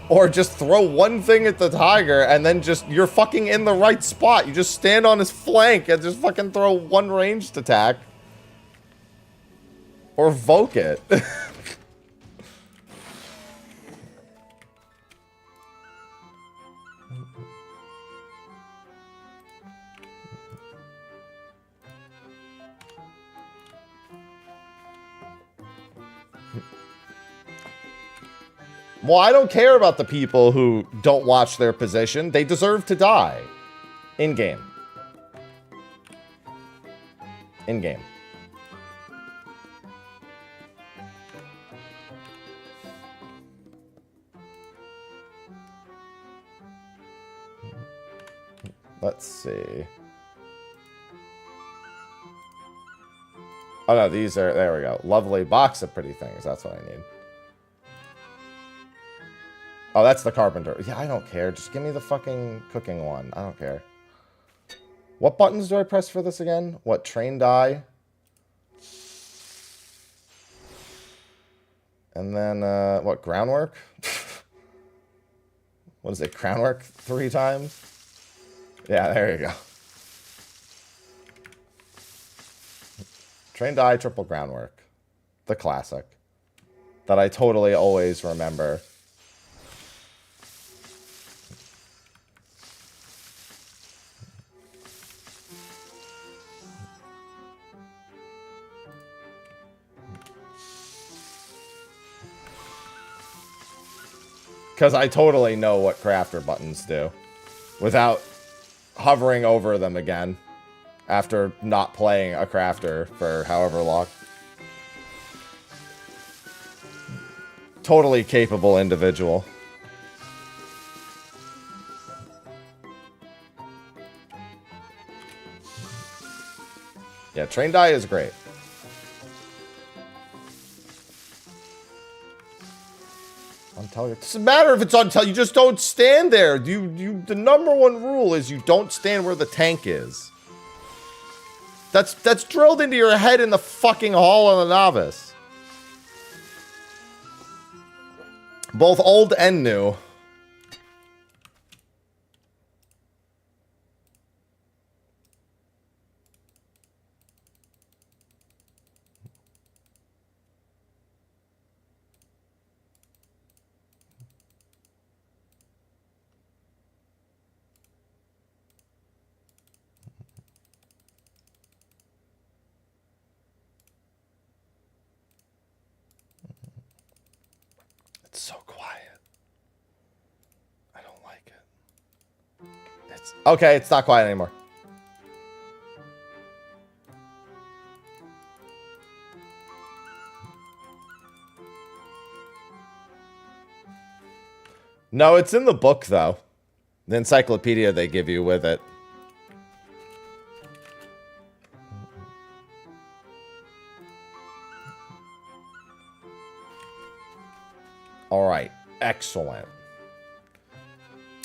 Speaker 3: or just throw one thing at the tiger and then just... You're fucking in the right spot. You just stand on his flank and just fucking throw one ranged attack. Or voke it. Well, I don't care about the people who don't watch their position. They deserve to die. In-game. In-game. Let's see. Oh, no, these are... There we go. Lovely box of pretty things. That's what I need. Oh, that's the carpenter. Yeah, I don't care. Just give me the fucking cooking one. I don't care. What buttons do I press for this again? What, train die? And then, what, groundwork? What is it, groundwork 3 times? Yeah, there you go. Train die, triple groundwork. The classic. That I totally always remember. Because I totally know what crafter buttons do. Without hovering over them again. After not playing a crafter for however long. Totally capable individual. Yeah, train die is great. It doesn't matter if it's on tell. You just don't stand there. The number one rule is you don't stand where the tank is. That's drilled into your head in the fucking Hall of the Novice. Both old and new. So quiet. I don't like it. It's okay, it's not quiet anymore. No, it's in the book though. The encyclopedia they give you with it. All right, excellent.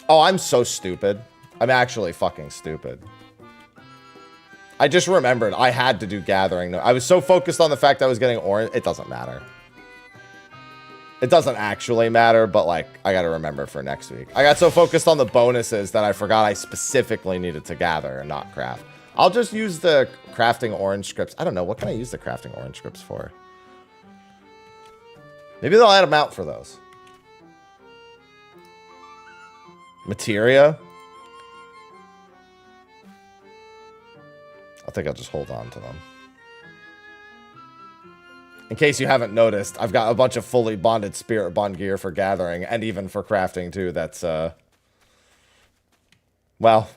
Speaker 3: Oh, I'm so stupid. I'm actually fucking stupid. I just remembered I had to do gathering. I was so focused on the fact I was getting orange. It doesn't matter. It doesn't actually matter, but like, I gotta remember for next week. I got so focused on the bonuses that I forgot I specifically needed to gather and not craft. I'll just use the crafting orange scripts. I don't know, what can I use the crafting orange scripts for? Maybe they'll add them out for those. Materia. I think I'll just hold on to them. In case you haven't noticed, I've got a bunch of fully bonded spirit bond gear for gathering and even for crafting too. That's Well,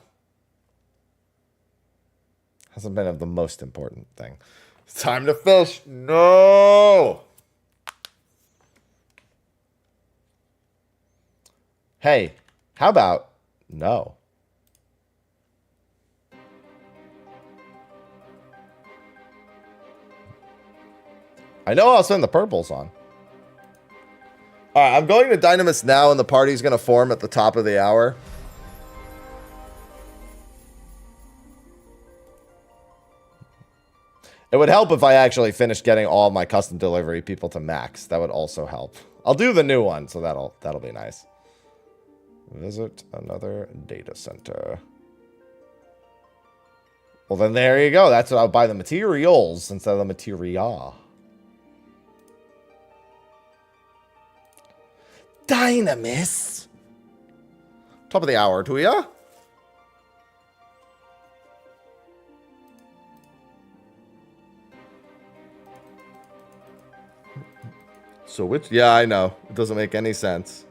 Speaker 3: hasn't been of the most important thing. It's time to fish. No! Hey, how about no? I know I'll send the purples on. All right, I'm going to Dynamis now, and the party's going to form at the top of the hour. It would help if I actually finished getting all my custom delivery people to max. That would also help. I'll do the new one, so that'll be nice. Visit another data center. Well, then there you go. That's what I'll buy the materials instead of the materia. Dynamis. Top of the hour, do ya? So which? Yeah, I know. It doesn't make any sense.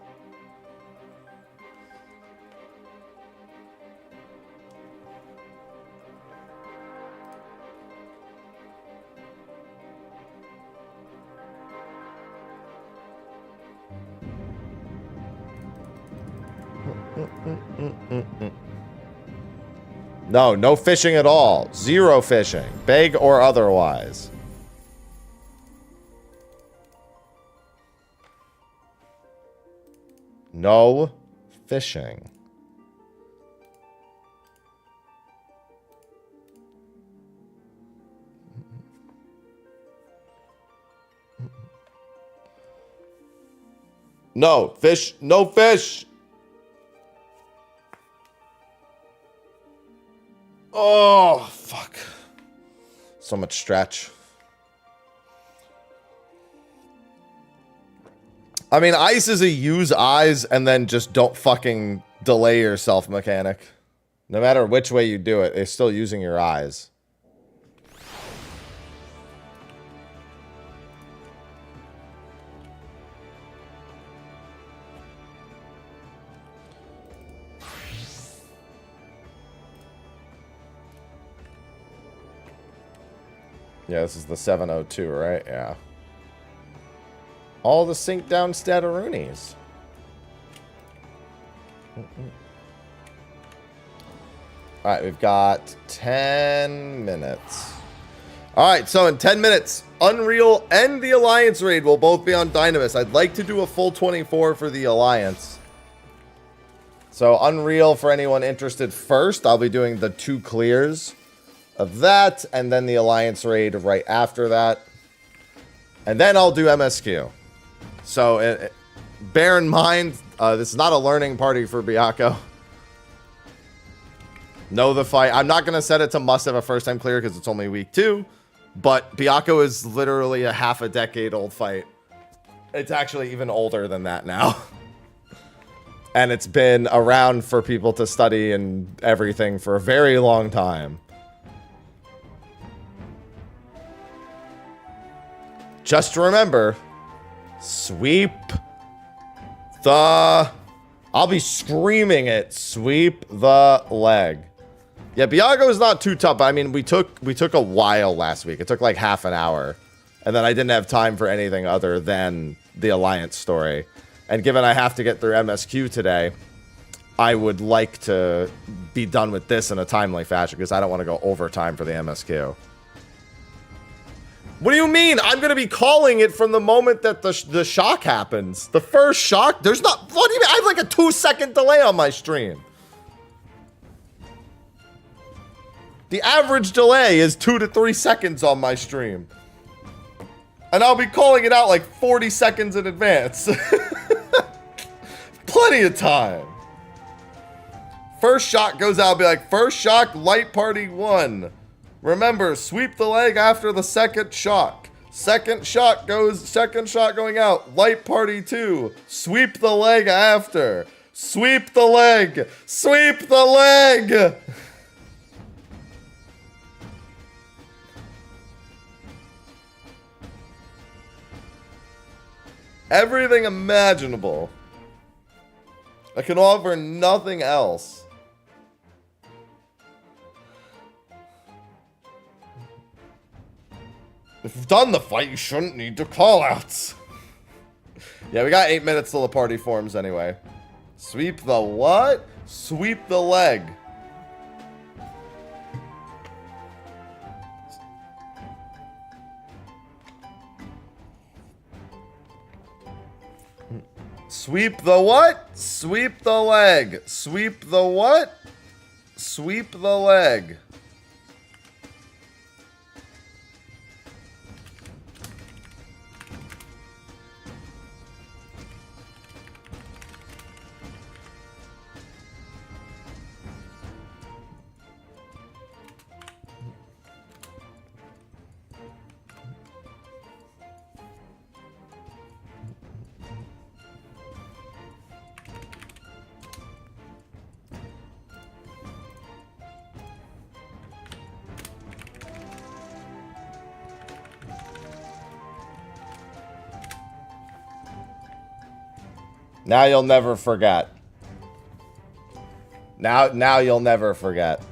Speaker 3: No, no fishing at all. Zero fishing, big or otherwise. No fishing. No fish, no fish. Oh, fuck. So much stretch. I mean, ice is a use eyes and then just don't fucking delay yourself mechanic. No matter which way you do it, it's still using your eyes. Yeah, this is the 702, right? Yeah. All the sink down stataroonies. Alright, we've got 10 minutes. Alright, so in 10 minutes, Unreal and the Alliance raid will both be on Dynamis. I'd like to do a full 24 for the Alliance. So Unreal, for anyone interested first, I'll be doing the 2 clears of that, and then the Alliance raid right after that. And then I'll do MSQ. So bear in mind, this is not a learning party for Byakko. Know the fight. I'm not going to set it to must have a first time clear because it's only week 2. But Byakko is literally a half a decade old fight. It's actually even older than that now. And it's been around for people to study and everything for a very long time. Just remember, sweep the... I'll be screaming it. Sweep the leg. Yeah, Byakko is not too tough. I mean, we took a while last week. It took like half an hour. And then I didn't have time for anything other than the Alliance story. And given I have to get through MSQ today, I would like to be done with this in a timely fashion because I don't want to go overtime for the MSQ. What do you mean? I'm going to be calling it from the moment that the shock happens. The first shock? There's not... What do you mean? I have like a 2-second delay on my stream. The average delay is 2 to 3 seconds on my stream. And I'll be calling it out like 40 seconds in advance. Plenty of time. First shock goes out. I'll be like, first shock, light party 1. Remember, sweep the leg after the second shock. Second shock going out. Light party 2. Sweep the leg after. Sweep the leg. Sweep the leg. Everything imaginable. I can offer nothing else. If you've done the fight, you shouldn't need to call-outs. Yeah, we got 8 minutes till the party forms anyway. Sweep the what? Sweep the leg. Sweep the what? Sweep the leg. Sweep the what? Sweep the leg. Now you'll never forget. Now you'll never forget.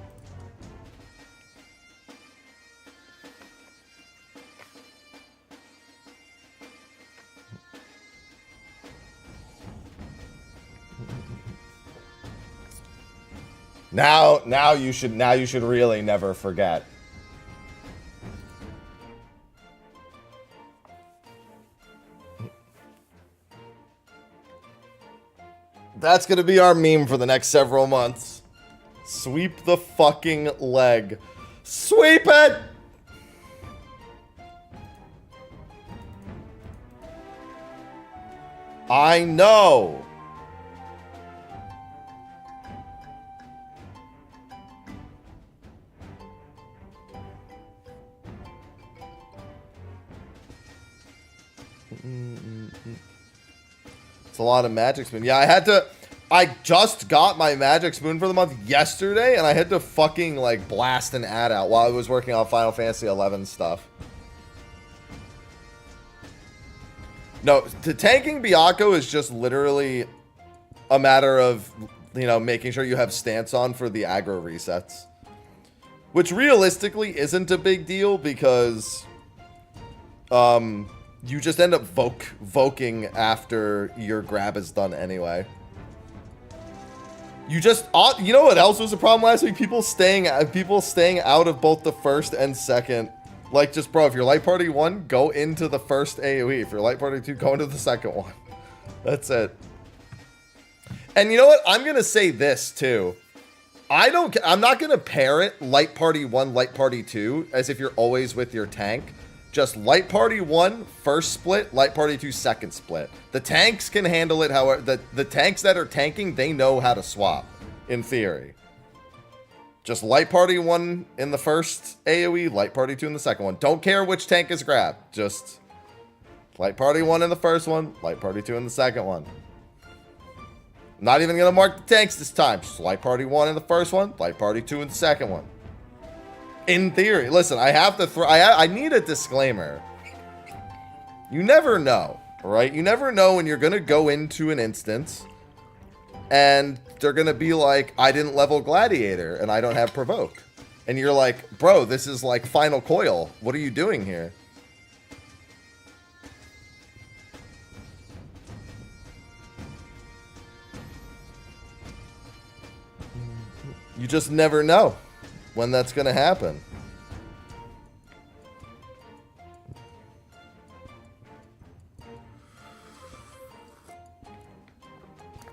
Speaker 3: Now you should really never forget. That's gonna be our meme for the next several months. Sweep the fucking leg. Sweep it! I know. It's a lot of magic spoon. Yeah, I just got my magic spoon for the month yesterday, and I had to fucking, like, blast an ad out while I was working on Final Fantasy XI stuff. No, tanking Byakko is just literally a matter of, you know, making sure you have stance on for the aggro resets. Which realistically isn't a big deal because, you just end up voking after your grab is done anyway. You know what else was a problem last week? People staying out of both the first and second. Like, just, bro, if you're light party 1, go into the first AoE. If you're light party 2, go into the second one. That's it. And you know what? I'm gonna say this too. I'm not gonna parrot light party 1, light party 2 as if you're always with your tank. Just light party 1, first split, light party 2, second split. The tanks can handle it however, the tanks that are tanking, they know how to swap, in theory. Just light party 1 in the first AoE, light party 2 in the second one. Don't care which tank is grabbed. Just light party 1 in the first one, light party 2 in the second one. I'm not even going to mark the tanks this time. Just light party 1 in the first one, light party 2 in the second one. In theory, listen, I have to I need a disclaimer. You never know, right? You never know when you're going to go into an instance and they're going to be like, I didn't level Gladiator and I don't have Provoke. And you're like, bro, this is like Final Coil. What are you doing here? You just never know when that's going to happen.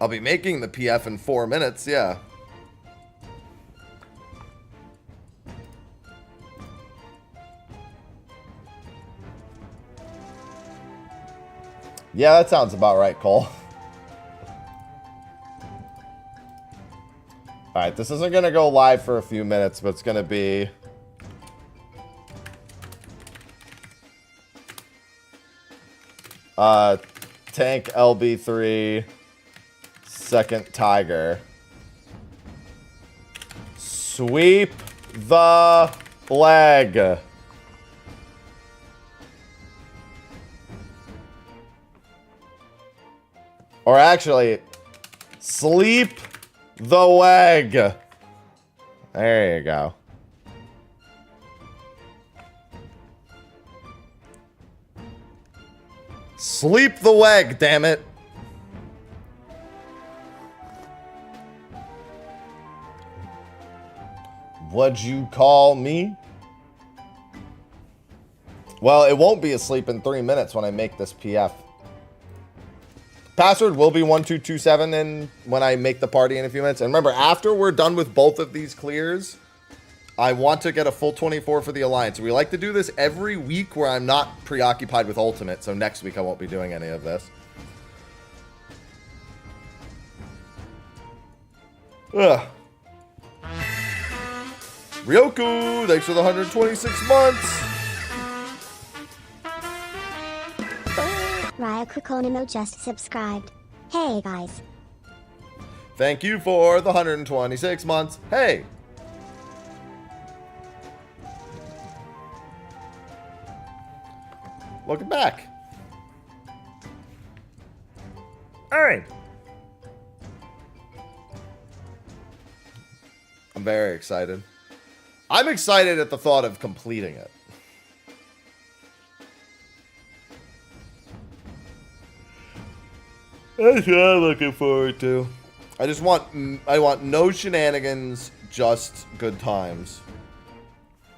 Speaker 3: I'll be making the PF in 4 minutes, yeah. Yeah, that sounds about right, Cole. Alright, this isn't going to go live for a few minutes, but it's going to be... Tank LB3, second Tiger. Sweep the leg. Or actually, sleep the leg. There you go. Sleep the weg, damn it. What'd you call me? Well, it won't be asleep in 3 minutes when I make this PF. Password will be 1227 and when I make the party in a few minutes. And remember, after we're done with both of these clears, I want to get a full 24 for the Alliance. We like to do this every week where I'm not preoccupied with Ultimate, so next week I won't be doing any of this. Ugh. Ryoku, thanks for the 126 months.
Speaker 1: Raya Kukonimo just subscribed. Hey guys.
Speaker 3: Thank you for the 126 months. Hey. Welcome back. All right. I'm very excited. I'm excited at the thought of completing it. That's what I'm looking forward to. I want no shenanigans, just good times.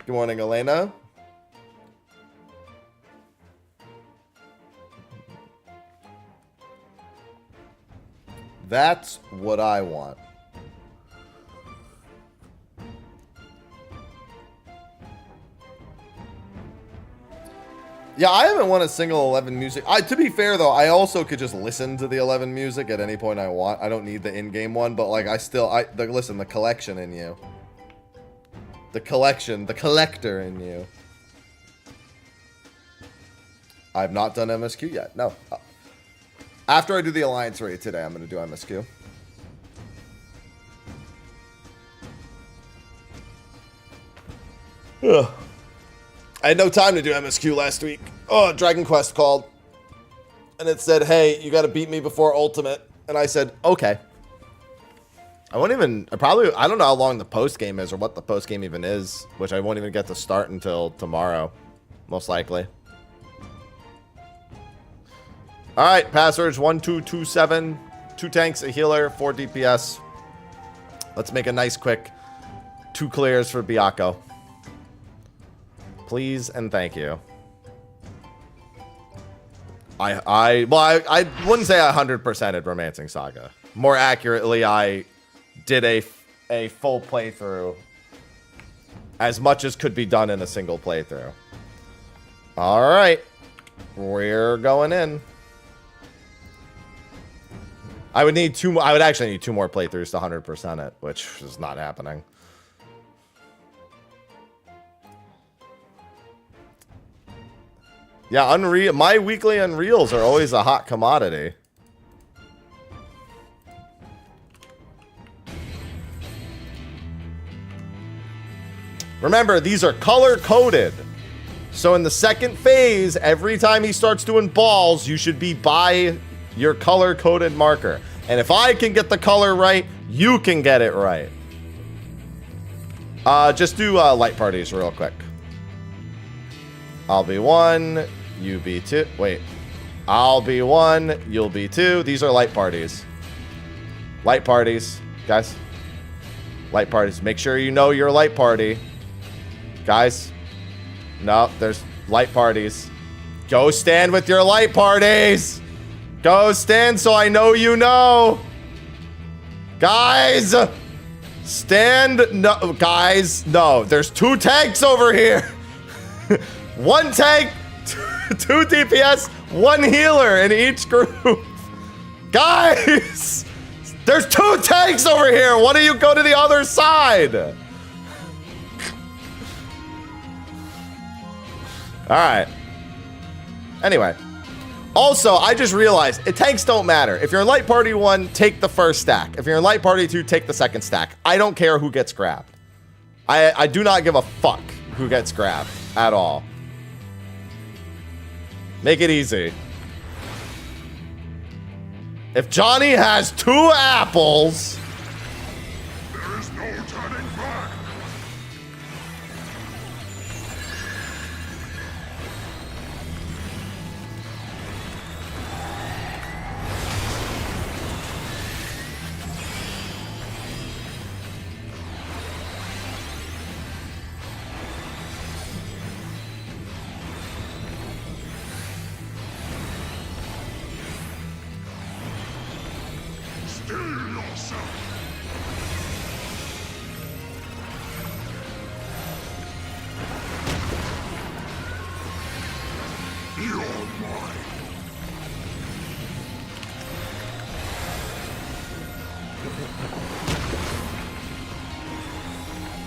Speaker 3: Good morning, Elena. That's what I want. Yeah, I haven't won a single 11 music. To be fair, though, I also could just listen to the 11 music at any point I want. I don't need the in-game one, but, like, listen, the collection in you. The collector in you. I've not done MSQ yet. No. After I do the Alliance raid today, I'm going to do MSQ. Ugh. I had no time to do MSQ last week. Oh, Dragon Quest called. And it said, hey, you got to beat me before Ultimate. And I said, okay. I don't know how long the post game is or what the post game even is, which I won't even get to start until tomorrow, most likely. All right, passwords 1227, 2 tanks, a healer, 4 DPS. Let's make a nice quick 2 clears for Byakko. Please and thank you. I wouldn't say I 100%ed Romancing Saga. More accurately, I did a full playthrough as much as could be done in a single playthrough. All right, we're going in. I would actually need 2 more playthroughs to 100% it, which is not happening. Yeah, my weekly Unreals are always a hot commodity. Remember, these are color-coded. So in the second phase, every time he starts doing balls, you should be by your color-coded marker. And if I can get the color right, you can get it right. Just do light parties real quick. I'll be 1, you be 2. Wait. I'll be 1, you'll be 2. These are light parties. Light parties, guys. Light parties. Make sure you know your light party. Guys. No, there's light parties. Go stand with your light parties. Go stand so I know you know. Guys. Stand. No, guys. No, there's 2 tanks over here. 1 tank, 2 DPS, 1 healer in each group. Guys, there's 2 tanks over here. Why don't you go to the other side? All right. Anyway. Also, I just realized, tanks don't matter. If you're in Light Party 1, take the first stack. If you're in Light Party 2, take the second stack. I don't care who gets grabbed. I do not give a fuck who gets grabbed at all. Make it easy. If Johnny has 2 apples...
Speaker 4: There is no turning back.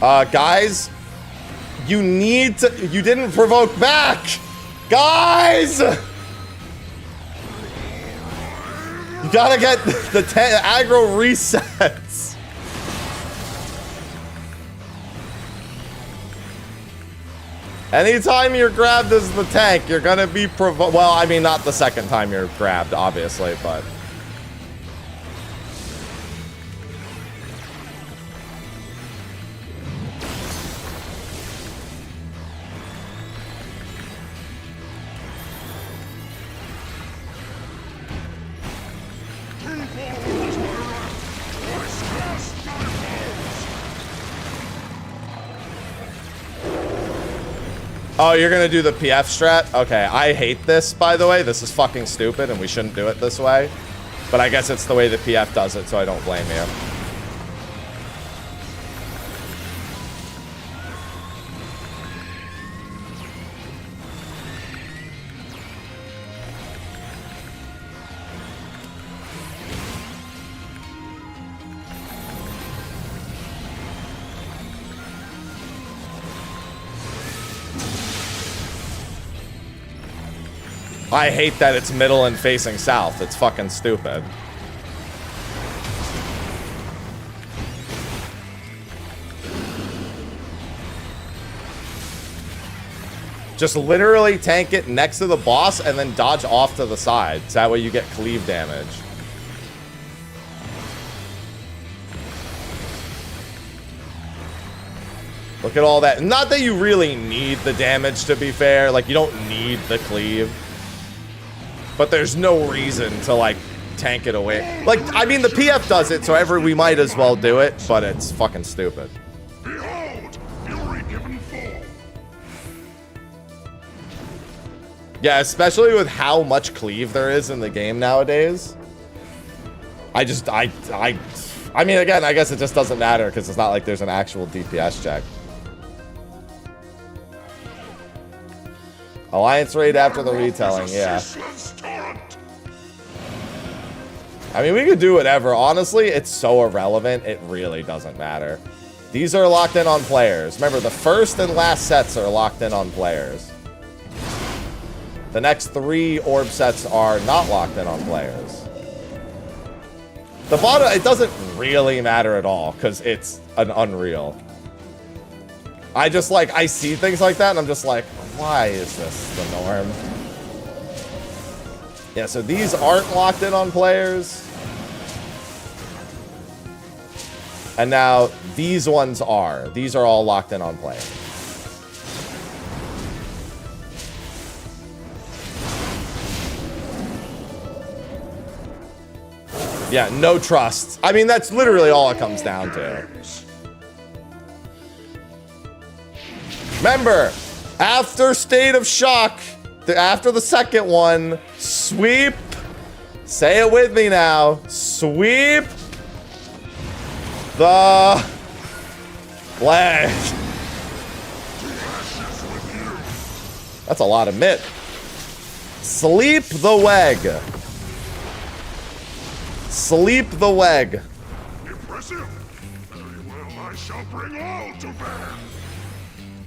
Speaker 3: Guys, you need to... You didn't provoke back! Guys! You gotta get the aggro resets. Anytime you're grabbed as the tank, you're gonna be provoked. Well, I mean, not the second time you're grabbed, obviously, but... Oh, you're gonna do the PF strat? Okay, I hate this, by the way. This is fucking stupid, and we shouldn't do it this way. But I guess it's the way the PF does it, so I don't blame you. I hate that it's middle and facing south. It's fucking stupid. Just literally tank it next to the boss and then dodge off to the side. So that way you get cleave damage. Look at all that. Not that you really need the damage, to be fair. Like, you don't need the cleave. But there's no reason to, like, tank it away. Like, I mean, the PF does it, so we might as well do it, but it's fucking stupid.
Speaker 5: Behold, fury given full.
Speaker 3: Yeah, especially with how much cleave there is in the game nowadays. I mean, again, I guess it just doesn't matter because it's not like there's an actual DPS check. Alliance raid after the retelling, yeah. I mean, we could do whatever. Honestly, it's so irrelevant, it really doesn't matter. These are locked in on players. Remember, the first and last sets are locked in on players. The next 3 orb sets are not locked in on players. The bottom, it doesn't really matter at all, because it's an Unreal. I just, like, I see things like that, and I'm just like, why is this the norm? Yeah, so these aren't locked in on players. And now, these ones are. These are all locked in on players. Yeah, no trust. I mean, that's literally all it comes down to. Remember, after State of Shock, after the second one, sweep, say it with me now, sweep the leg. That's a lot of mitt. Sleep the weg. Sleep the weg.
Speaker 5: Impressive. Very well, I shall bring all to bear.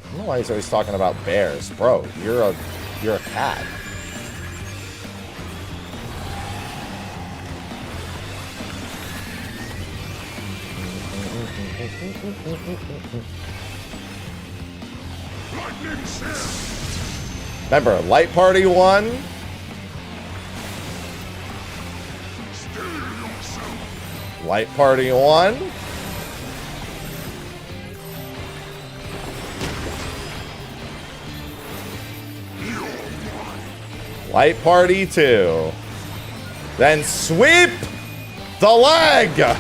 Speaker 3: I don't know why he's always talking about bears. Bro, you're a cat.
Speaker 5: Lightning Sim.
Speaker 3: Remember, Light Party 1.
Speaker 5: Still yourself.
Speaker 3: Light Party 1. Light Party 2. Then sweep the leg.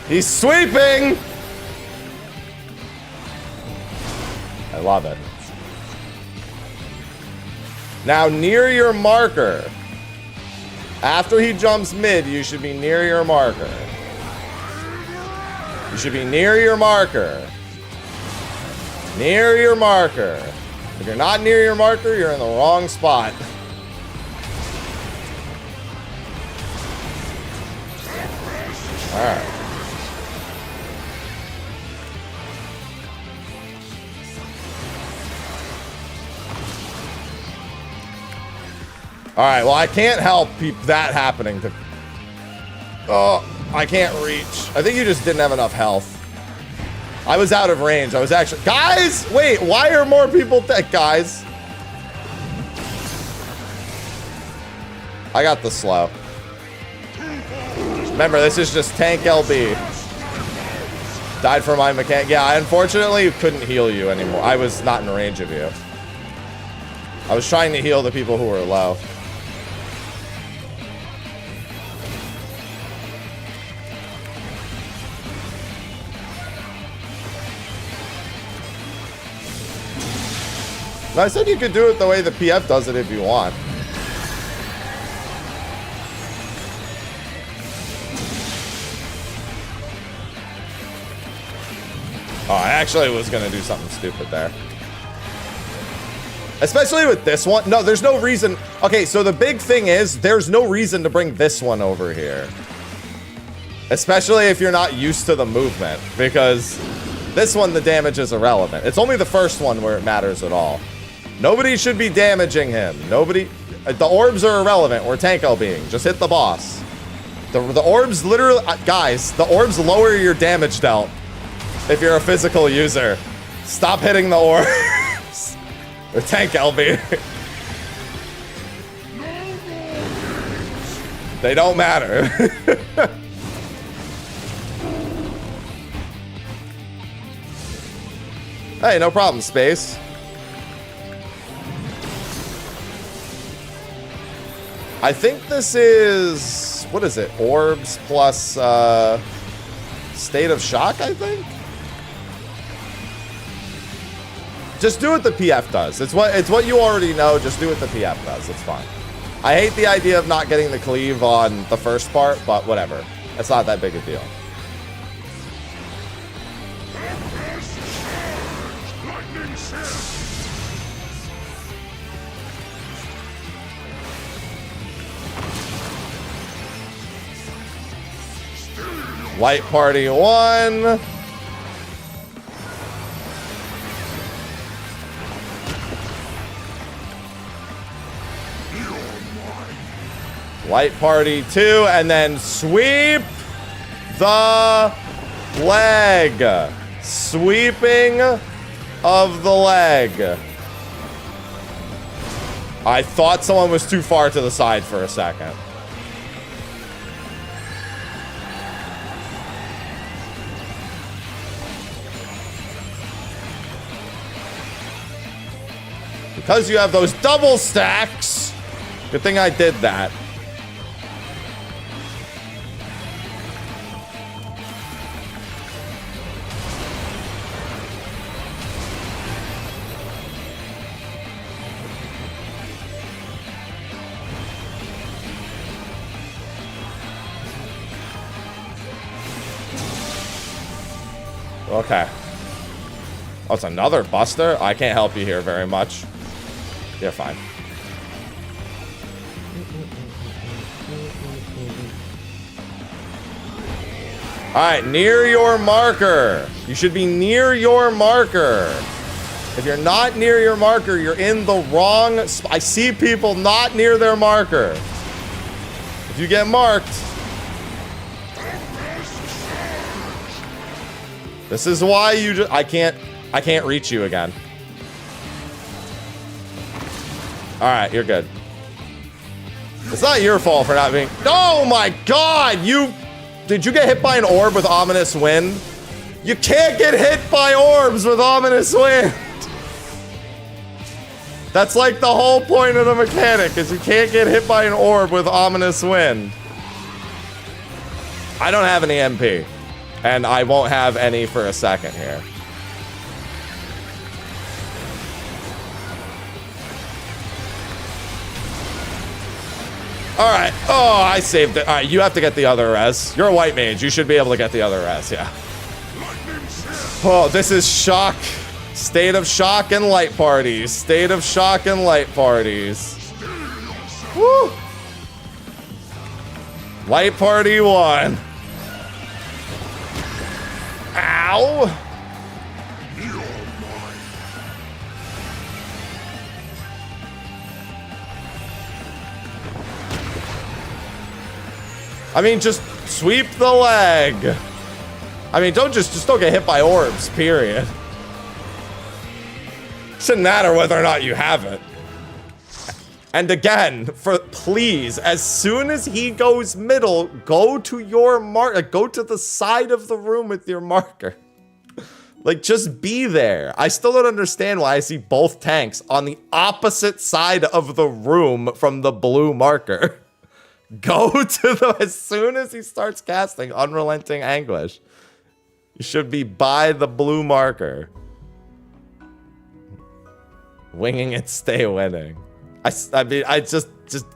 Speaker 3: He's sweeping. I love it. Now near your marker. After he jumps mid, you should be near your marker. You should be near your marker. Near your marker. If you're not near your marker, you're in the wrong spot. Alright. Alright, well, I can't help that happening to... Oh, I can't reach. I think you just didn't have enough health. I was out of range. I was actually... Guys! Wait, why are more people dead, guys? I got the slow. Remember, this is just tank LB. Died for my mechanic. Yeah, I unfortunately couldn't heal you anymore. I was not in range of you. I was trying to heal the people who were low. I said you could do it the way the PF does it if you want. Oh, I actually was gonna do something stupid there. Especially with this one. No, there's no reason. Okay, so the big thing is there's no reason to bring this one over here. Especially if you're not used to the movement, because this one, the damage is irrelevant. It's only the first one where it matters at all. Nobody should be damaging him. Nobody. The orbs are irrelevant. We're tank LBing. Just hit the boss. The orbs literally, guys, the orbs lower your damage dealt. If you're a physical user, stop hitting the orbs. Or tank LB. They don't matter. Hey, no problem, Space. I think this is, what is it? Orbs plus State of Shock, I think? Just do what the PF does. It's what you already know. Just do what the PF does. It's fine. I hate the idea of not getting the cleave on the first part, but whatever. It's not that big a deal. Light Party 1. Light Party 2, and then sweep the leg. Sweeping of the leg. I thought someone was too far to the side for a second. Because you have those double stacks. Good thing I did that. Okay. Oh, it's another Buster? I can't help you here very much. You're fine. Alright, near your marker. You should be near your marker. If you're not near your marker, you're in the wrong spot. I see people not near their marker. If you get marked, this is why you just... I can't reach you again. Alright, you're good. It's not your fault for not being... Oh my god! Did you get hit by an orb with Ominous Wind? You can't get hit by orbs with Ominous Wind! That's like the whole point of the mechanic, is you can't get hit by an orb with Ominous Wind. I don't have any MP. And I won't have any for a second here. Alright. Oh, I saved it. Alright, you have to get the other res. You're a white mage. You should be able to get the other res, yeah. Oh, this is shock. State of shock and light parties. State of shock and light parties. Woo! Light party 1. Ow! I mean, just sweep the leg. I mean, just don't get hit by orbs, period. Shouldn't matter whether or not you have it. And again, please, as soon as he goes middle, go to your mark, go to the side of the room with your marker. Like, just be there. I still don't understand why I see both tanks on the opposite side of the room from the blue marker. Go to the, as soon as he starts casting Unrelenting Anguish, you should be by the blue marker. Winging it, stay winning. I mean, I just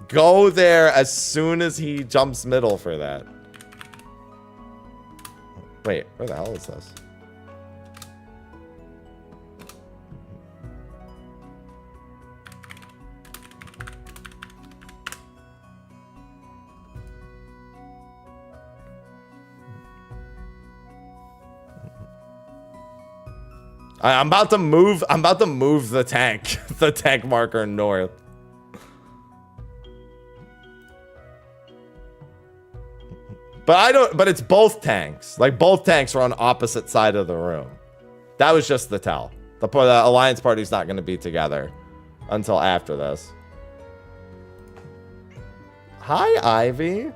Speaker 3: go there as soon as he jumps middle for that. Wait, where the hell is this? I'm about to move the tank, the tank marker north. But it's both tanks. Like, both tanks are on opposite side of the room. That was just the tell. The Alliance party's not going to be together until after this. Hi, Ivy.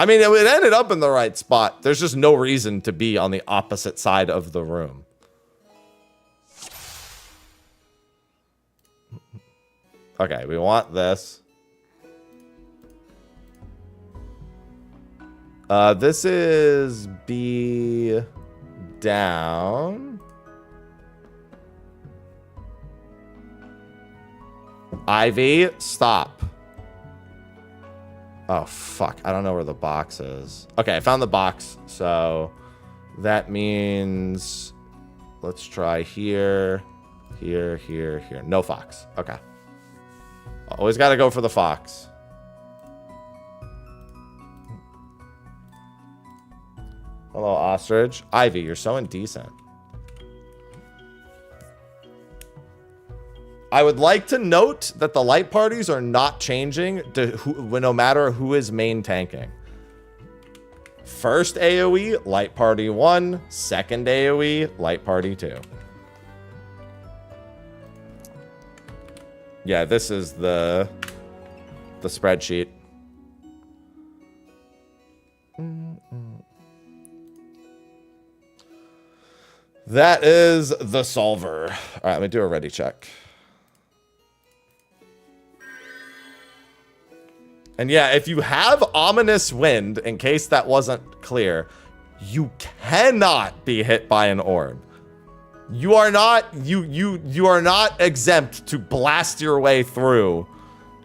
Speaker 3: I mean, it ended up in the right spot. There's just no reason to be on the opposite side of the room. Okay, we want this. This is B down. Ivy, stop. Oh, fuck. I don't know where the box is. Okay, I found the box. So that means let's try here, here, here, here. No fox. Okay. Always got to go for the fox. Hello, ostrich. Ivy, you're so indecent. I would like to note that the light parties are not changing no matter who is main tanking. First AoE, light party 1. Second AoE, light party 2. Yeah, this is the spreadsheet. That is the solver. All right, let me do a ready check. And yeah, if you have Ominous Wind, in case that wasn't clear, you cannot be hit by an orb. You are not you are not exempt to blast your way through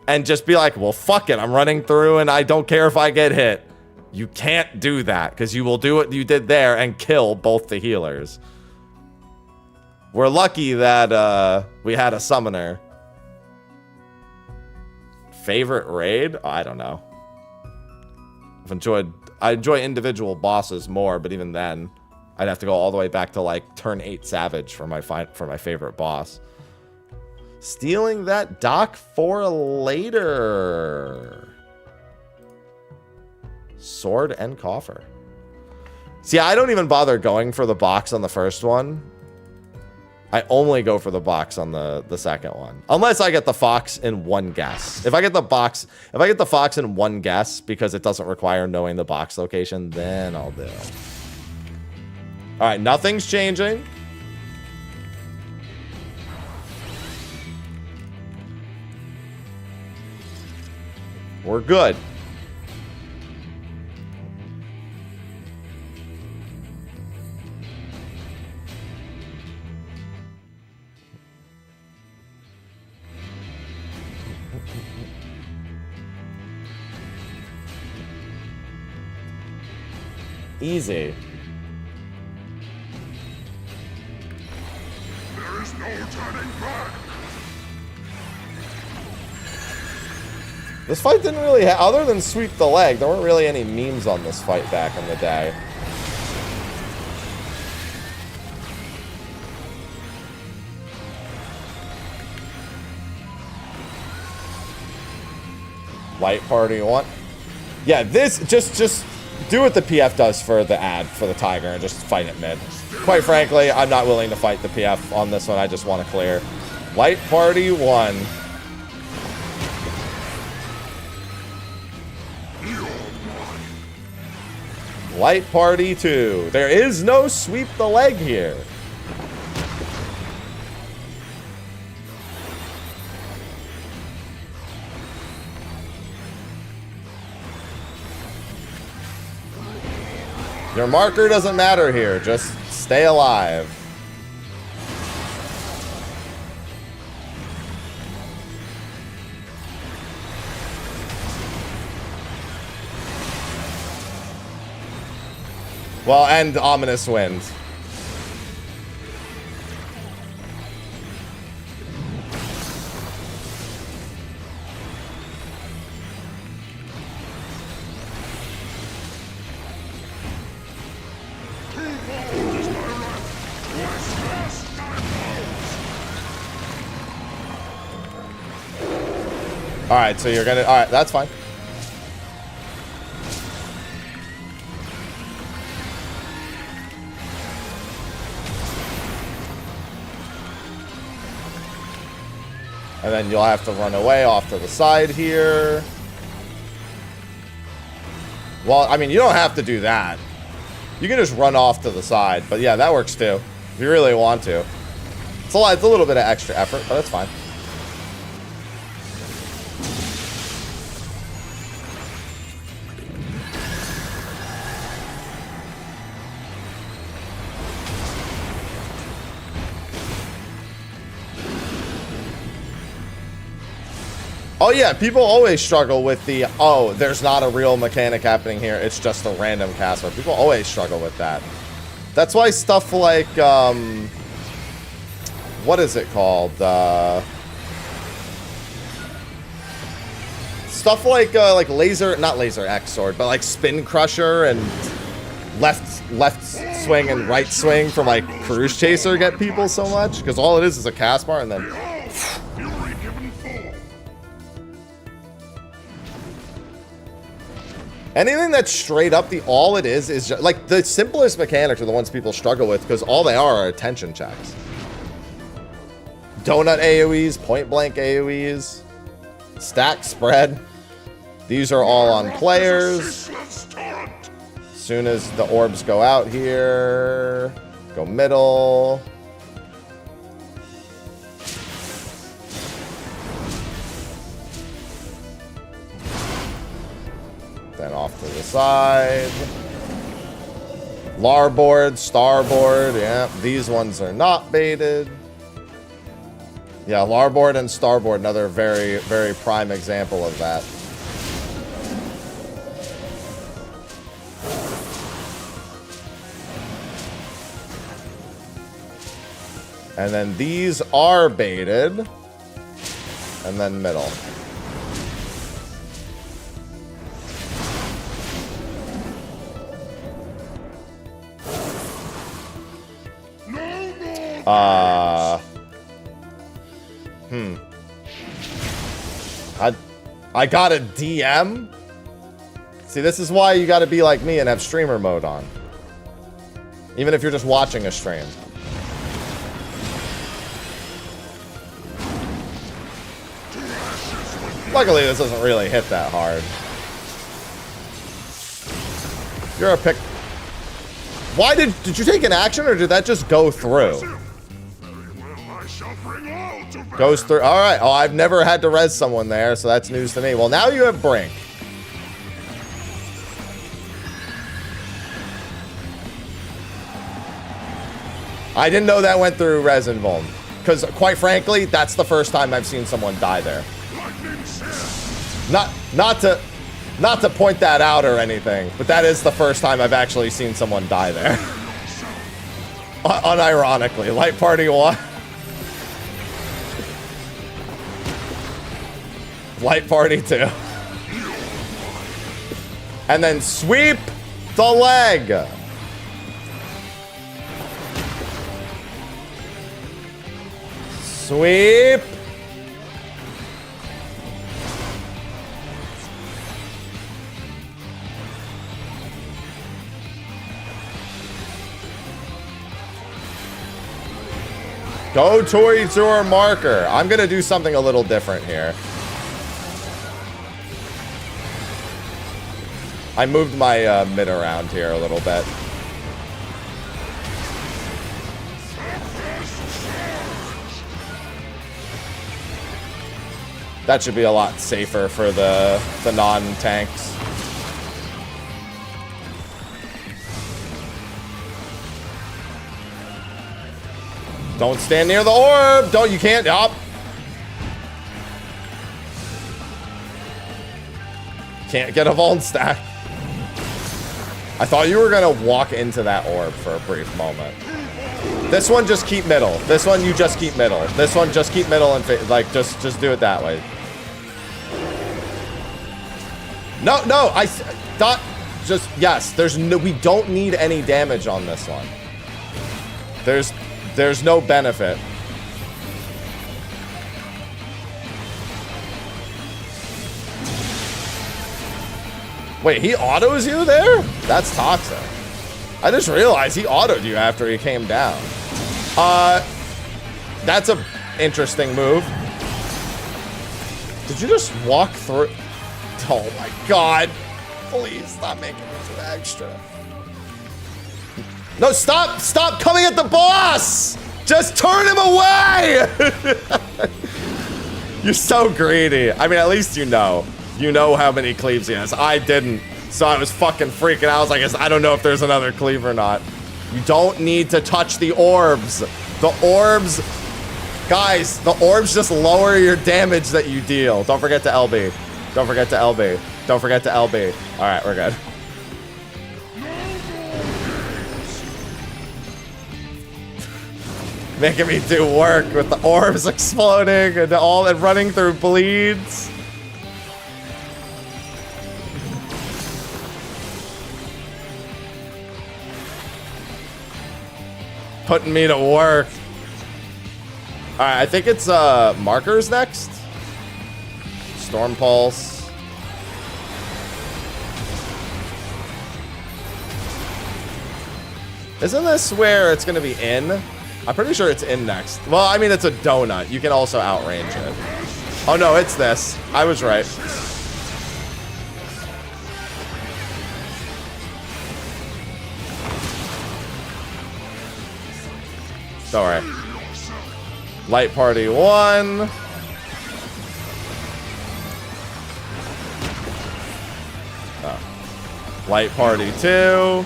Speaker 3: and just be like, well, fuck it, I'm running through and I don't care if I get hit. You can't do that because you will do what you did there and kill both the healers. We're lucky that we had a summoner. Favorite raid? Oh, I don't know. I enjoy individual bosses more, but even then, I'd have to go all the way back to like turn 8 Savage for my favorite boss. Stealing that dock for later. Sword and coffer. See, I don't even bother going for the box on the first one. I only go for the box on the second one. Unless I get the fox in one guess. If I get the fox in one guess because it doesn't require knowing the box location, then I'll do it. All right, nothing's changing. We're good. Easy.
Speaker 5: There is no turning back.
Speaker 3: This fight didn't really have, other than sweep the leg, there weren't really any memes on this fight back in the day. Light party 1. Yeah, this, just do what the PF does for the ad, for the Tiger, and just fight it mid. Quite frankly, I'm not willing to fight the PF on this one. I just want to clear. Light party 1. Light party 2. There is no sweep the leg here. Your marker doesn't matter here. Just stay alive. Well, and ominous wind. Alright, so you're gonna... Alright, that's fine. And then you'll have to run away off to the side here. Well, I mean, you don't have to do that. You can just run off to the side. But yeah, that works too. If you really want to. It's a little bit of extra effort, but that's fine. Oh yeah, people always struggle with the, oh, there's not a real mechanic happening here, it's just a random caster. People always struggle with that. That's why stuff like, what is it called? Stuff like laser, not laser X sword, but like spin crusher and left swing and right swing from like cruise chaser get people so much, because all it is a cast bar and then... Anything that's straight up, all it is just, like, the simplest mechanics are the ones people struggle with because all they are attention checks. Donut AoEs, point blank AoEs, stack spread. These are all on players. As soon as the orbs go out here, go middle. Then off to the side. Larboard, starboard, yeah. These ones are not baited. Yeah, larboard and starboard, another very, very prime example of that. And then these are baited. And then middle. I got a DM? See, this is why you gotta be like me and have streamer mode on. Even if you're just watching a stream. Luckily, this doesn't really hit that hard. You're a pick. Why did you take an action or did that just go through? Goes through. All right. Oh, I've never had to res someone there, so that's news to me. Well, now you have Brink. I didn't know that went through res and vuln. Because, quite frankly, that's the first time I've seen someone die there. Not to point that out or anything, but that is the first time I've actually seen someone die there. Unironically. Light party 1. Light party 2. And then sweep the leg. Sweep. Go to our marker. I'm gonna do something a little different here. I moved my mid around here a little bit. That should be a lot safer for the non-tanks. Don't stand near the orb. Don't, you can't. Up. Can't get a Vuln stack. I thought you were gonna walk into that orb for a brief moment. This one, just keep middle. This one, you just keep middle. This one, just keep middle and like just do it that way. No, I thought just yes. There's no. We don't need any damage on this one. There's no benefit. Wait, he autos you there? That's toxic. I just realized he autoed you after he came down. That's a interesting move. Did you just walk through? Oh my god. Please stop making this an extra. No, stop coming at the boss! Just turn him away! You're so greedy. I mean, at least you know. You know how many cleaves he has. I didn't. So I was fucking freaking out. I was like, I don't know if there's another cleave or not. You don't need to touch the orbs. The orbs... Guys, the orbs just lower your damage that you deal. Don't forget to LB. Don't forget to LB. Don't forget to LB. Alright, we're good. Making me do work with the orbs exploding and all and running through bleeds. Putting me to work. Alright, I think it's markers next. Storm Pulse. Isn't this where it's gonna be in? I'm pretty sure it's in next. Well, I mean, it's a donut. You can also outrange it. Oh no, it's this. I was right. Don't worry. Light Party 1. Oh. Light Party 2.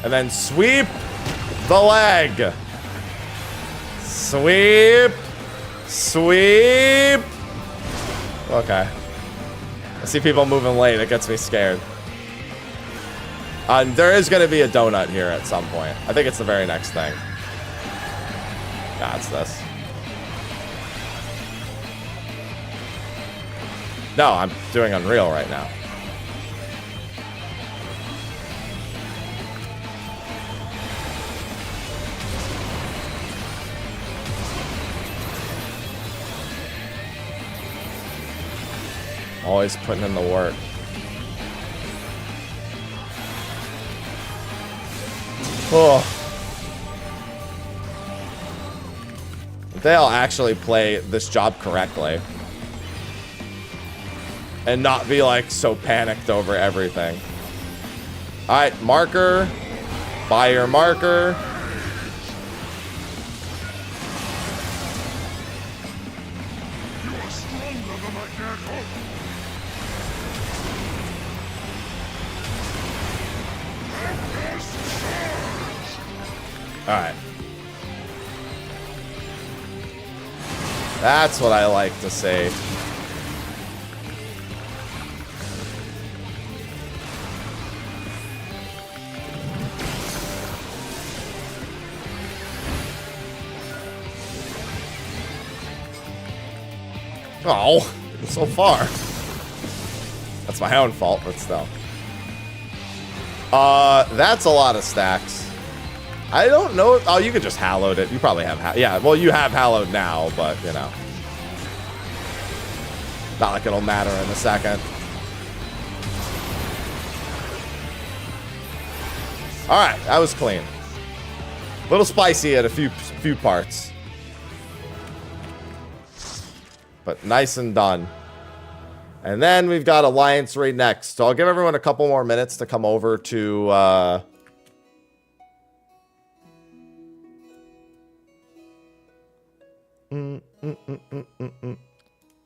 Speaker 3: And then sweep the leg. Sweep. Sweep. Okay. I see people moving late. It gets me scared. There is going to be a donut here at some point. I think it's the very next thing. Nah, it's this. No, I'm doing Unreal right now. Always putting in the work. Oh. If they'll actually play this job correctly. And not be like so panicked over everything. Alright, marker. Buy your marker. Alright. That's what I like to see. Oh, so far. That's my own fault, but still. That's a lot of stacks. I don't know. Oh, you could just hallowed it. You probably have, yeah, well, you have hallowed now, but, you know. Not like it'll matter in a second. All right, that was clean. A little spicy at a few parts. But nice and done. And then we've got Alliance Raid next. So I'll give everyone a couple more minutes to come over to...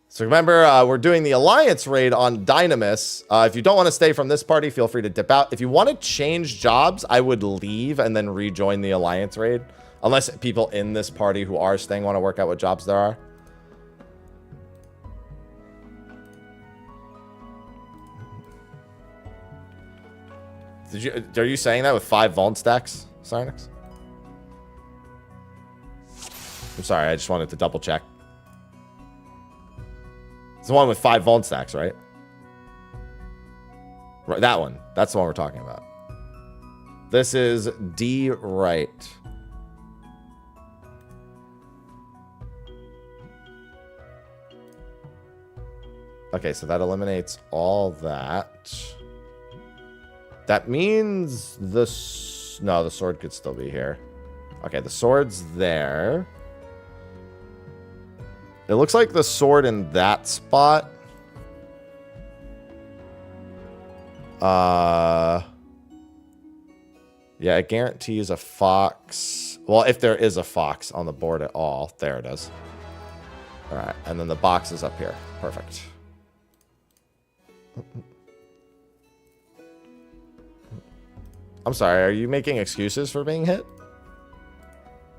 Speaker 3: So remember, we're doing the Alliance Raid on Dynamis. If you don't want to stay from this party, feel free to dip out. If you want to change jobs, I would leave and then rejoin the Alliance Raid. Unless people in this party who are staying want to work out what jobs there are. Are you saying that with 5 Vuln stacks, Sarnix? I'm sorry, I just wanted to double check. It's the one with 5 Vuln stacks, right? Right, that one. That's the one we're talking about. This is D right. Okay, so that eliminates all that. That means no, the sword could still be here. Okay, the sword's there. It looks like the sword in that spot. Yeah, it guarantees a fox. Well, if there is a fox on the board at all. There it is. All right, and then the box is up here. Perfect. I'm sorry, are you making excuses for being hit?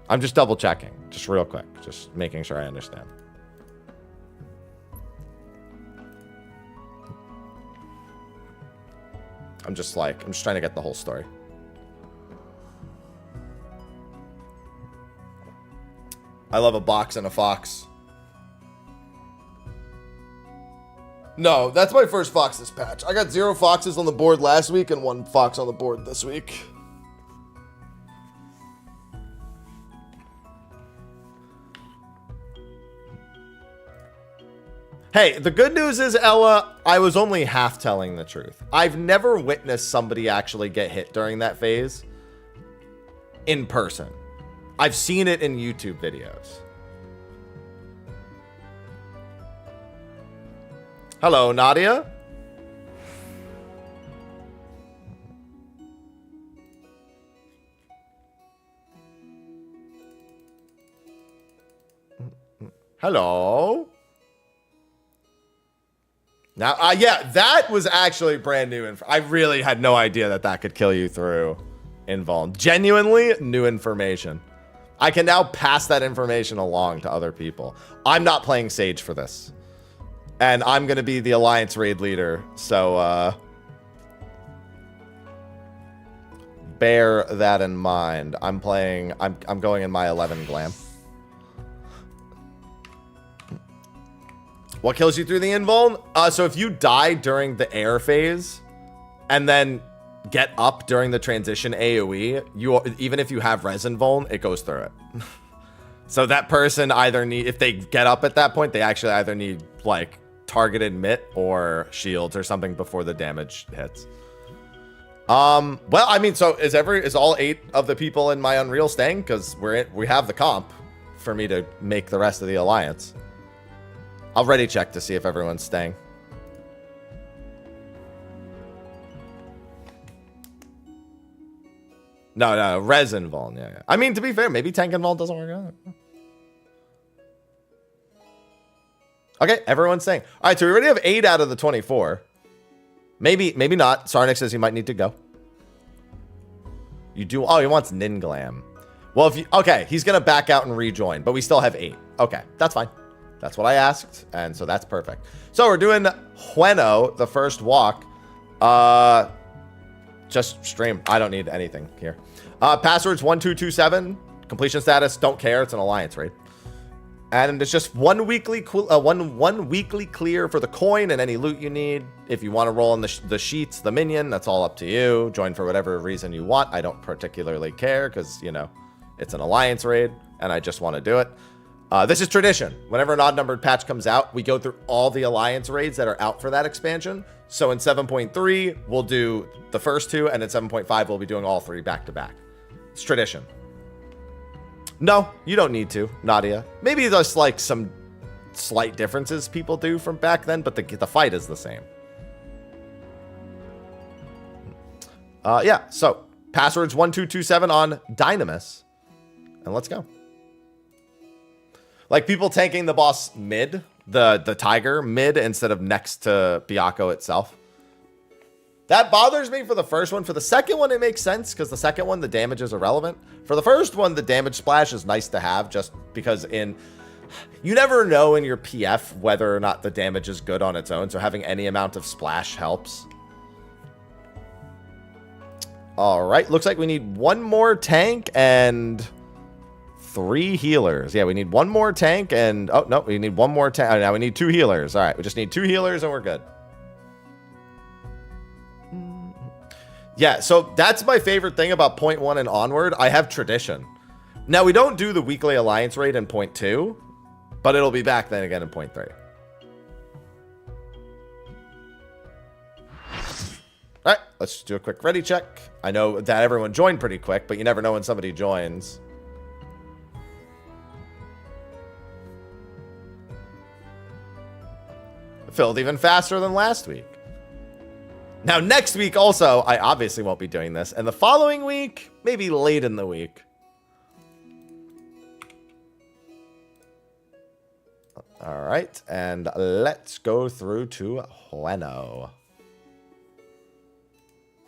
Speaker 3: I'm just double checking, just real quick, just making sure I understand. I'm just trying to get the whole story. I love a box and a fox. No, that's my first fox this patch. I got 0 foxes on the board last week and 1 fox on the board this week. Hey, the good news is, Ella, I was only half telling the truth. I've never witnessed somebody actually get hit during that phase in person. I've seen it in YouTube videos. Hello, Nadia. Hello. Now, yeah, that was actually brand new. I really had no idea that that could kill you through invuln. Genuinely new information. I can now pass that information along to other people. I'm not playing Sage for this. And I'm going to be the Alliance Raid leader. So, bear that in mind. I'm going in my 11 glam. What kills you through the invuln? So if you die during the air phase and then get up during the transition AoE, even if you have res invuln, it goes through it. So that person either if they get up at that point, they actually either need like targeted mitt or shields or something before the damage hits. Well, I mean, so is all 8 of the people in my Unreal staying? Because we have the comp for me to make the rest of the alliance. I'll ready check to see if everyone's staying. No, res invuln, yeah. I mean, to be fair, maybe tank invuln doesn't work out. Okay, everyone's staying. All right, so we already have 8 out of the 24. Maybe not. Sarnik says he might need to go. You do. Oh, he wants Ninglam. Well, okay, he's gonna back out and rejoin, but we still have 8. Okay, that's fine. That's what I asked, and so that's perfect. So we're doing Hueno, the first walk. Just stream. I don't need anything here. Password's 1227. Completion status, don't care. It's an alliance raid. And it's just one weekly clear for the coin and any loot you need. If you want to roll in the sheets, the minion, that's all up to you. Join for whatever reason you want. I don't particularly care because, you know, it's an alliance raid and I just want to do it. This is tradition. Whenever an odd-numbered patch comes out, we go through all the Alliance raids that are out for that expansion. So in 7.3, we'll do the first 2, and in 7.5, we'll be doing all 3 back-to-back. It's tradition. No, you don't need to, Nadia. Maybe there's like some slight differences people do from back then, but the fight is the same. Yeah, so password's 1227 on Dynamis, and let's go. Like people tanking the boss mid, the tiger mid instead of next to Byakko itself. That bothers me for the first one. For the second one, it makes sense because the second one, the damage is irrelevant. For the first one, the damage splash is nice to have just because you never know in your PF whether or not the damage is good on its own. So having any amount of splash helps. All right. Looks like we need 1 more tank and 3 healers. Yeah, we need 1 more tank and... Oh, no, we need 1 more tank. Oh, now we need 2 healers. All right, we just need 2 healers and we're good. Yeah, so that's my favorite thing about point 1 and onward. I have tradition. Now, we don't do the weekly alliance raid in point 2, but it'll be back then again in point 3. All right, let's just do a quick ready check. I know that everyone joined pretty quick, but you never know when somebody joins. Filled even faster than last week. Now, next week also, I obviously won't be doing this. And the following week, maybe late in the week. All right, and let's go through to Hueno.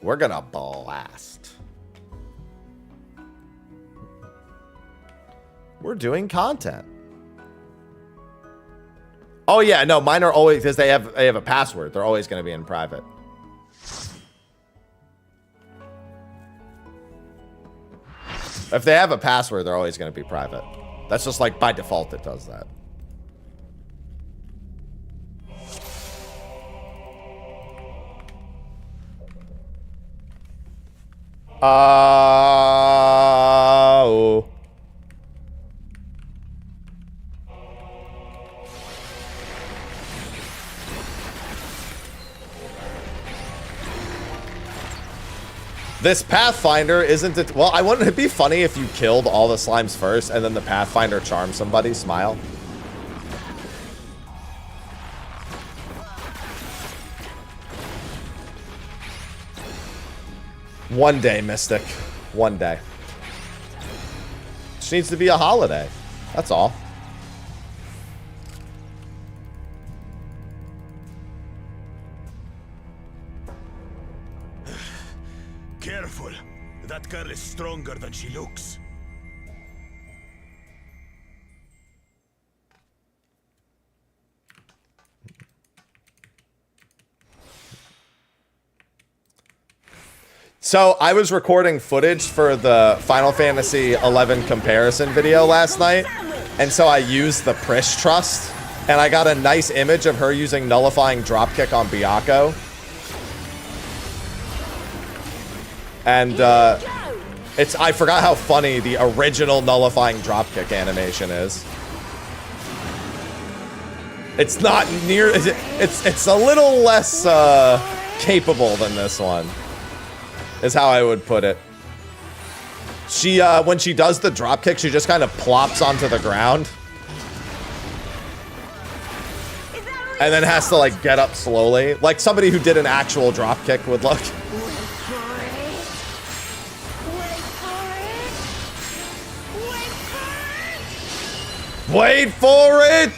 Speaker 3: We're gonna blast. We're doing content. Oh yeah, no, mine are always, because they have a password. They're always going to be in private. If they have a password, they're always going to be private. That's just like by default it does that. Oh. This Pathfinder isn't it? Well, wouldn't it be funny if you killed all the slimes first and then the Pathfinder charmed somebody? Smile. One day, Mystic. One day. Just needs to be a holiday. That's all.
Speaker 5: Careful. That girl is stronger than she looks.
Speaker 3: So I was recording footage for the Final Fantasy XI comparison video last night, and so I used the Prish Trust, and I got a nice image of her using nullifying dropkick on Byakko. And I forgot how funny the original nullifying dropkick animation is. It's not near, it's a little less capable than this one, is how I would put it. She, when she does the dropkick, she just kind of plops onto the ground. And then has to like get up slowly, like somebody who did an actual dropkick would look. Wait for it!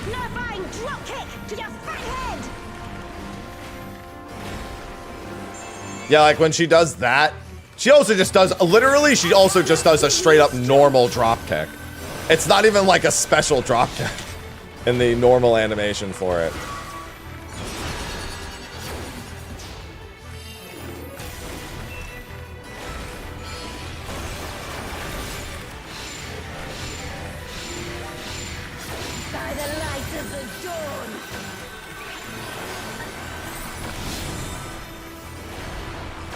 Speaker 6: Nerfing drop kick to your fat head!
Speaker 3: Yeah, like when she does that, she also just does, literally, she also just does a straight up normal drop kick. It's not even like a special drop kick in the normal animation for it.
Speaker 6: By the light of the dawn!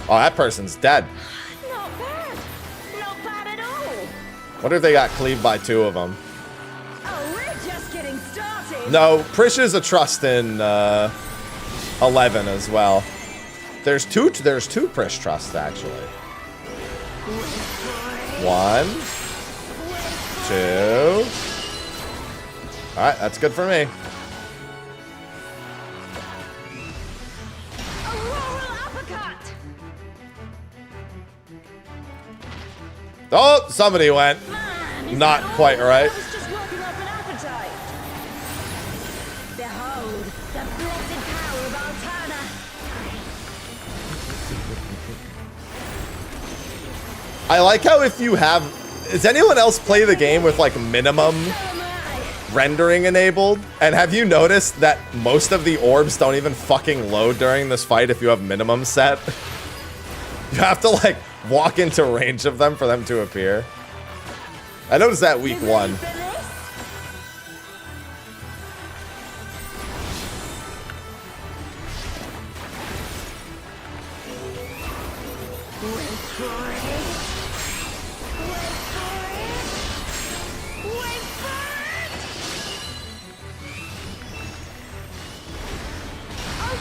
Speaker 3: Oh, that person's dead.
Speaker 6: Not bad. Not bad at all.
Speaker 3: What if they got cleaved by 2 of them?
Speaker 6: Oh, we're just getting started.
Speaker 3: No, Prish is a trust in 11 as well. There's two Prish trusts actually. 1, 2. All right, that's good for me. Oh, somebody went. Not quite right.
Speaker 6: Just working up an appetite. Behold, the blessed power of Altana.
Speaker 3: I like how if you have... Does anyone else play the game with, like, minimum rendering enabled? And have you noticed that most of the orbs don't even fucking load during this fight if you have minimum set? You have to, like, walk into range of them for them to appear. I noticed that week 1.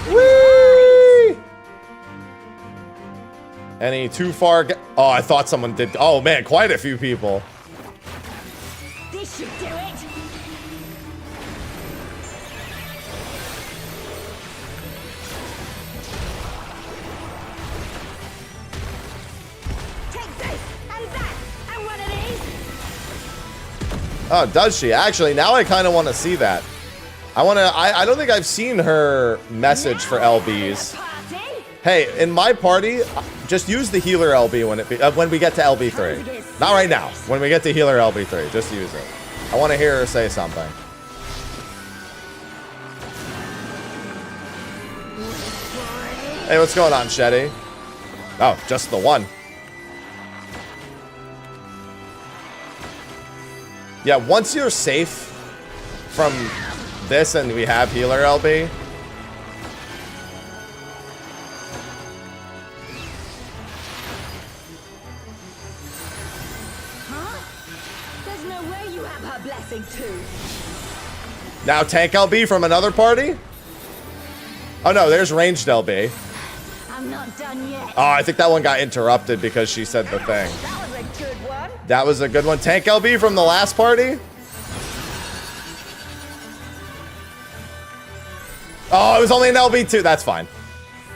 Speaker 3: Whee! Any too far? Oh, I thought someone did. Oh man, quite a few people.
Speaker 6: This should do it. Take this and that and one of these.
Speaker 3: Oh, does she? Actually, now I kind of want to see that. I don't think I've seen her message for LBs. Hey, in my party, just use the healer LB when we get to LB3. Not right now. When we get to healer LB3, just use it. I want to hear her say something. Hey, what's going on, Shetty? Oh, just the one. Yeah, once you're safe from this and we have healer LB.
Speaker 6: Huh? There's no way you have her blessing too.
Speaker 3: Now tank LB from another party? Oh no, there's ranged LB.
Speaker 6: I'm not done yet.
Speaker 3: Oh, I think that one got interrupted because she said the thing.
Speaker 6: That was a good one.
Speaker 3: That was a good one. Tank LB from the last party? Oh, it was only an LB too. That's fine.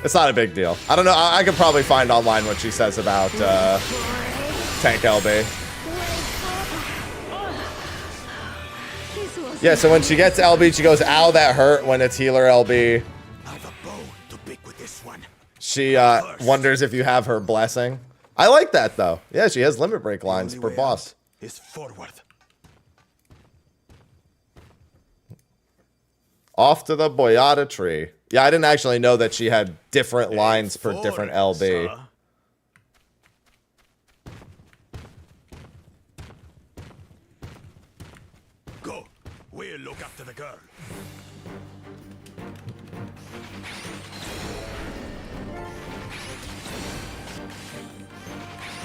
Speaker 3: It's not a big deal. I don't know. I could probably find online what she says about tank LB. Yeah, so when she gets LB, she goes, ow, that hurt when it's healer LB.
Speaker 5: I have a bone to pick with this one.
Speaker 3: She wonders if you have her blessing. I like that, though. Yeah, she has limit break lines per boss.
Speaker 5: Is forward.
Speaker 3: Off to the Boyata tree. Yeah, I didn't actually know that she had different lines per different LB.
Speaker 5: Go. We'll look after the girl.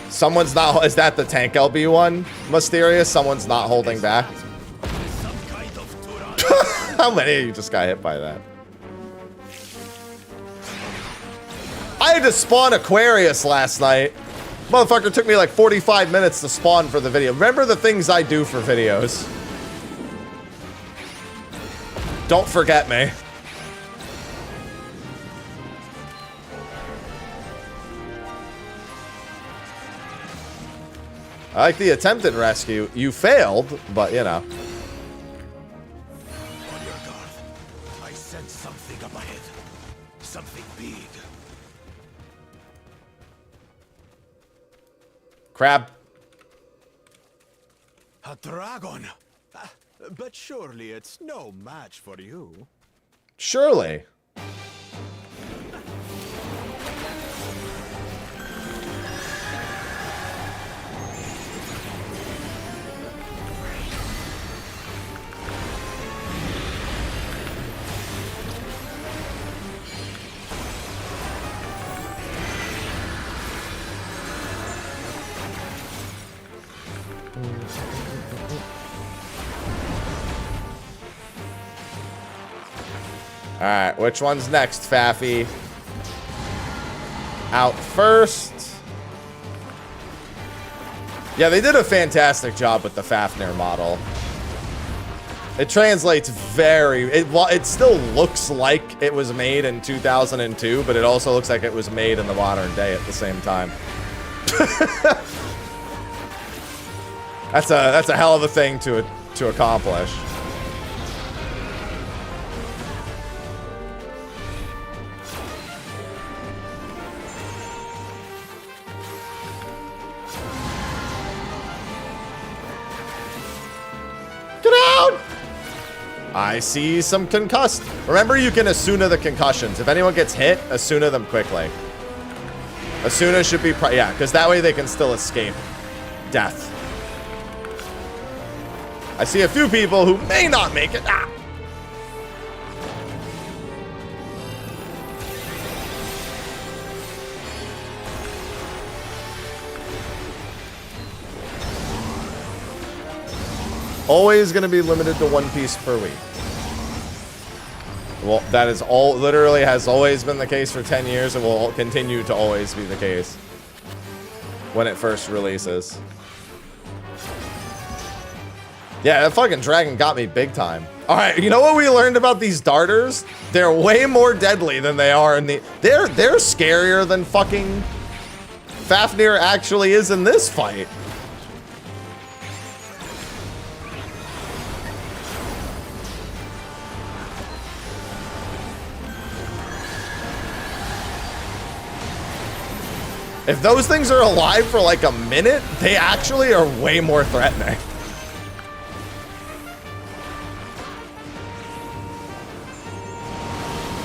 Speaker 3: Someone's not... Is that the tank LB one? Mysterious? Someone's not holding back?
Speaker 5: Some kind of Turan.
Speaker 3: How many of you just got hit by that? I had to spawn Aquarius last night. Motherfucker took me like 45 minutes to spawn for the video. Remember the things I do for videos. Don't forget me. I like the attempted rescue. You failed, but you know.
Speaker 5: On your guard. I sense something up ahead. Something big.
Speaker 3: Crab.
Speaker 5: A dragon. But surely it's no match for you.
Speaker 3: Surely. Alright, which one's next, Faffy? Out first. Yeah, they did a fantastic job with the Fafnir model. It translates it still looks like it was made in 2002, but it also looks like it was made in the modern day at the same time. That's a hell of a thing to accomplish. Get out! I see some concussed. Remember, you can Asuna the concussions. If anyone gets hit, Asuna them quickly. Asuna should be, yeah, because that way they can still escape death. I see a few people who may not make it. Ah! Always going to be limited to 1 piece per week. Well, that is all, literally has always been the case for 10 years and will continue to always be the case when it first releases. Yeah, that fucking dragon got me big time. All right, you know what we learned about these darters? They're way more deadly than they are in the... They're scarier than fucking Fafnir actually is in this fight. If those things are alive for like a minute, they actually are way more threatening.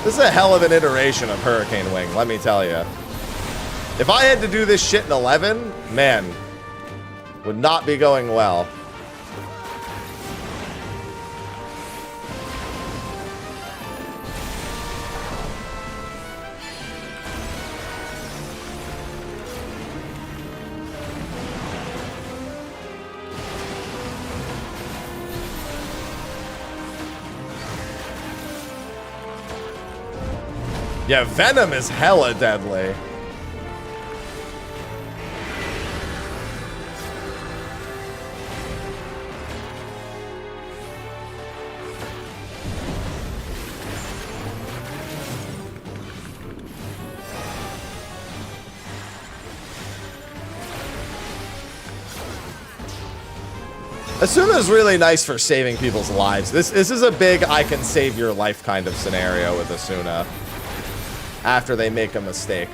Speaker 3: This is a hell of an iteration of Hurricane Wing, let me tell you. If I had to do this shit in 11, man, would not be going well. Yeah, Venom is hella deadly. Asuna is really nice for saving people's lives. This is a big I can save your life kind of scenario with Asuna. After they make a mistake.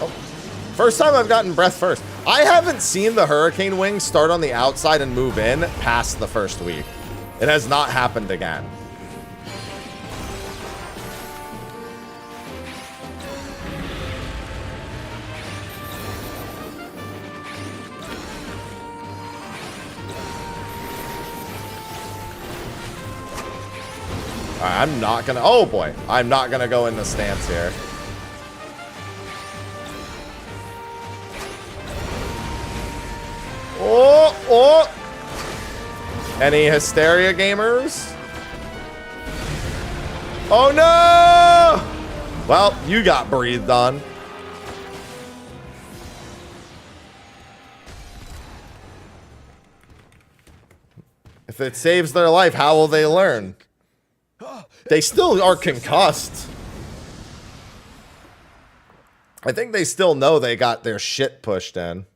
Speaker 3: Oh, first time I've gotten breath first. I haven't seen the Hurricane Wing start on the outside and move in past the first week. It has not happened again. I'm not gonna, oh boy, I'm not gonna go in the stance here. Oh, oh! Any Hysteria gamers? Oh no! Well, you got breathed on. If it saves their life, how will they learn? They still are concussed. I think they still know they got their shit pushed in.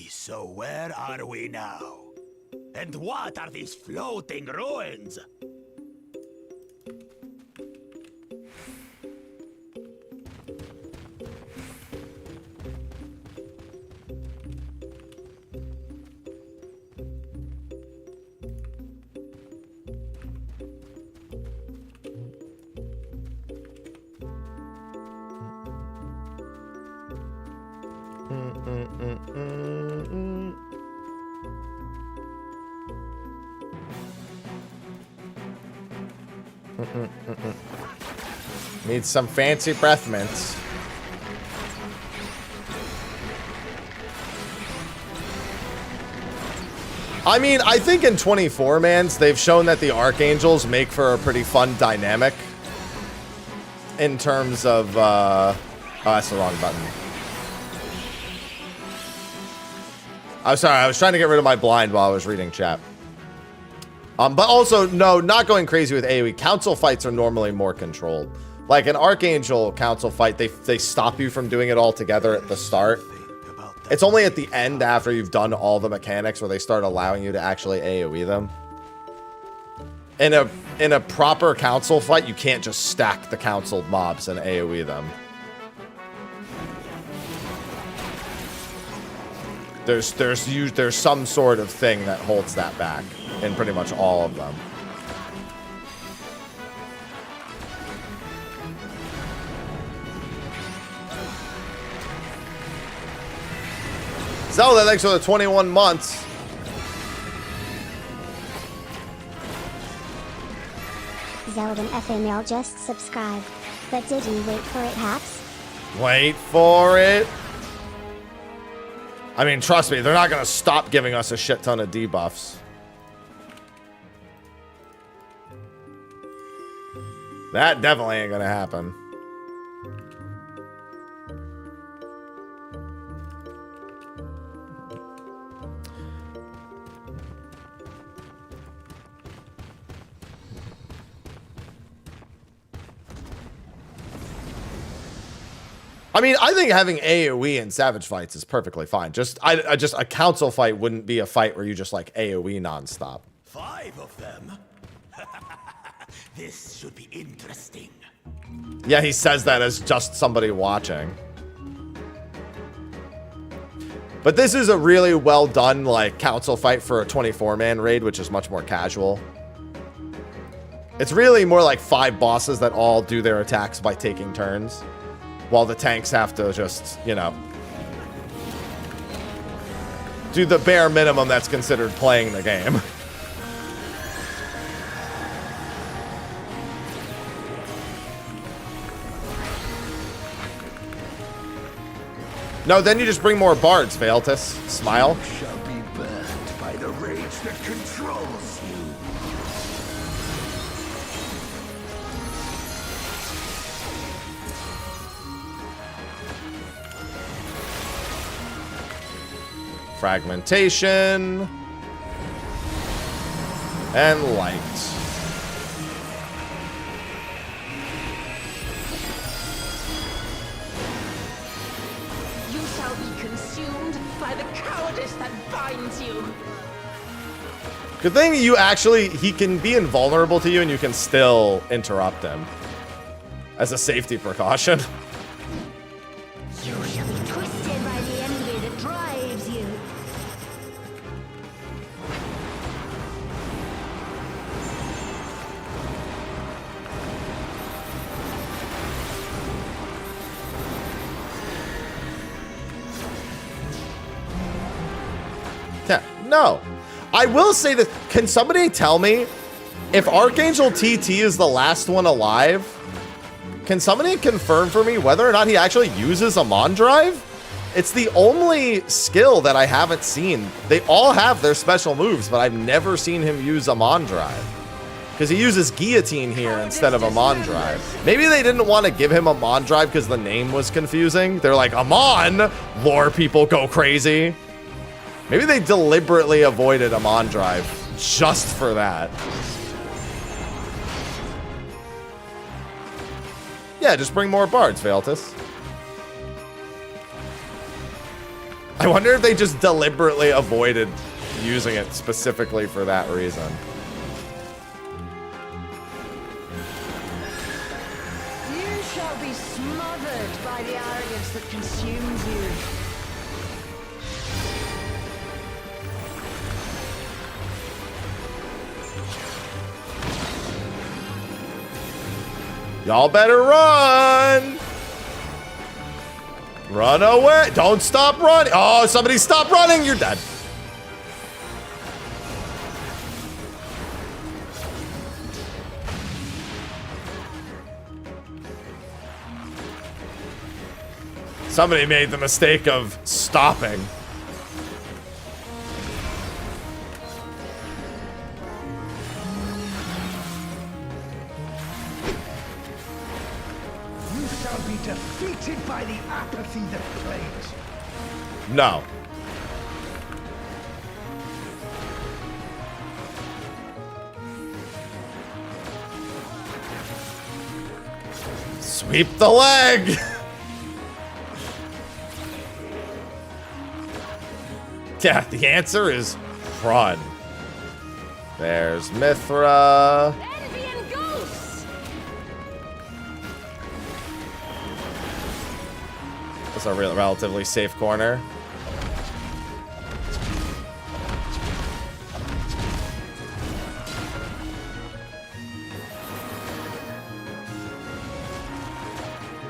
Speaker 7: So where are we now? And what are these floating ruins?
Speaker 3: Need some fancy breath mints. I mean, I think in 24-mans, they've shown that the Archangels make for a pretty fun dynamic. In terms of, oh, that's the wrong button. I'm sorry, I was trying to get rid of my blind while I was reading chat. But also, no, not going crazy with AoE. Council fights are normally more controlled. Like an Archangel council fight, they stop you from doing it all together at the start. It's only at the end after you've done all the mechanics where they start allowing you to actually AoE them. In a proper council fight, you can't just stack the council mobs and AoE them. There's some sort of thing that holds that back in pretty much all of them. Zelda, thanks for the 21 months.
Speaker 1: Zeldin FML just subscribed. But did you wait for it, Haps?
Speaker 3: Wait for it. I mean, trust me, they're not going to stop giving us a shit ton of debuffs. That definitely ain't going to happen. I mean, I think having AoE in Savage fights is perfectly fine. Just a council fight wouldn't be a fight where you just like AoE nonstop.
Speaker 7: 5 of them? This should be interesting.
Speaker 3: Yeah, he says that as just somebody watching. But this is a really well done like council fight for a 24-man raid, which is much more casual. It's really more like 5 bosses that all do their attacks by taking turns. While the tanks have to just, you know, do the bare minimum that's considered playing the game. No, then you just bring more bards, Veiltus. Smile.
Speaker 7: You shall be burned by the rage that controls you.
Speaker 3: Fragmentation. And light.
Speaker 6: You shall be consumed by the cowardice that binds you.
Speaker 3: Good thing he can be invulnerable to you and you can still interrupt him. As a safety precaution.
Speaker 6: You shall be twisted by the envy that drives you.
Speaker 3: Yeah, no. I will say that, can somebody tell me if Archangel TT is the last one alive? Can somebody confirm for me whether or not he actually uses a Mon Drive? It's the only skill that I haven't seen. They all have their special moves, but I've never seen him use a Mon Drive. Because he uses Guillotine here instead of a Mon Drive. Maybe they didn't want to give him a Mon Drive because the name was confusing. They're like, Amon! Lore people go crazy. Maybe they deliberately avoided a Mon Drive just for that. Yeah, just bring more bards, Veiltus. I wonder if they just deliberately avoided using it specifically for that reason.
Speaker 6: You shall be smothered by the arrogance that consumes you.
Speaker 3: Y'all better run! Run away! Don't stop running! Oh, somebody stop running! You're dead.
Speaker 2: Somebody made the mistake of stopping.
Speaker 8: You shall be defeated by the apathy that plagues.
Speaker 2: No. Sweep the leg! Yeah, the answer is run. There's Mithra.
Speaker 6: Envy and ghosts!
Speaker 2: That's a relatively safe corner.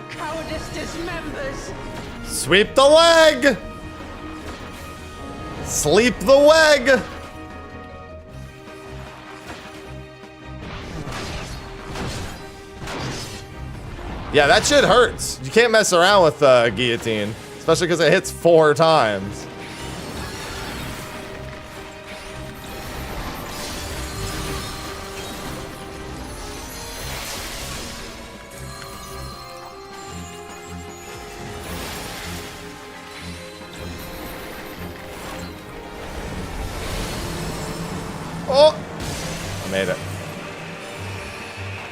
Speaker 6: Cowardice dismembers!
Speaker 2: Sweep the leg! Sleep the weg! Yeah, that shit hurts. You can't mess around with guillotine, especially because it hits 4 times. Oh! I made it.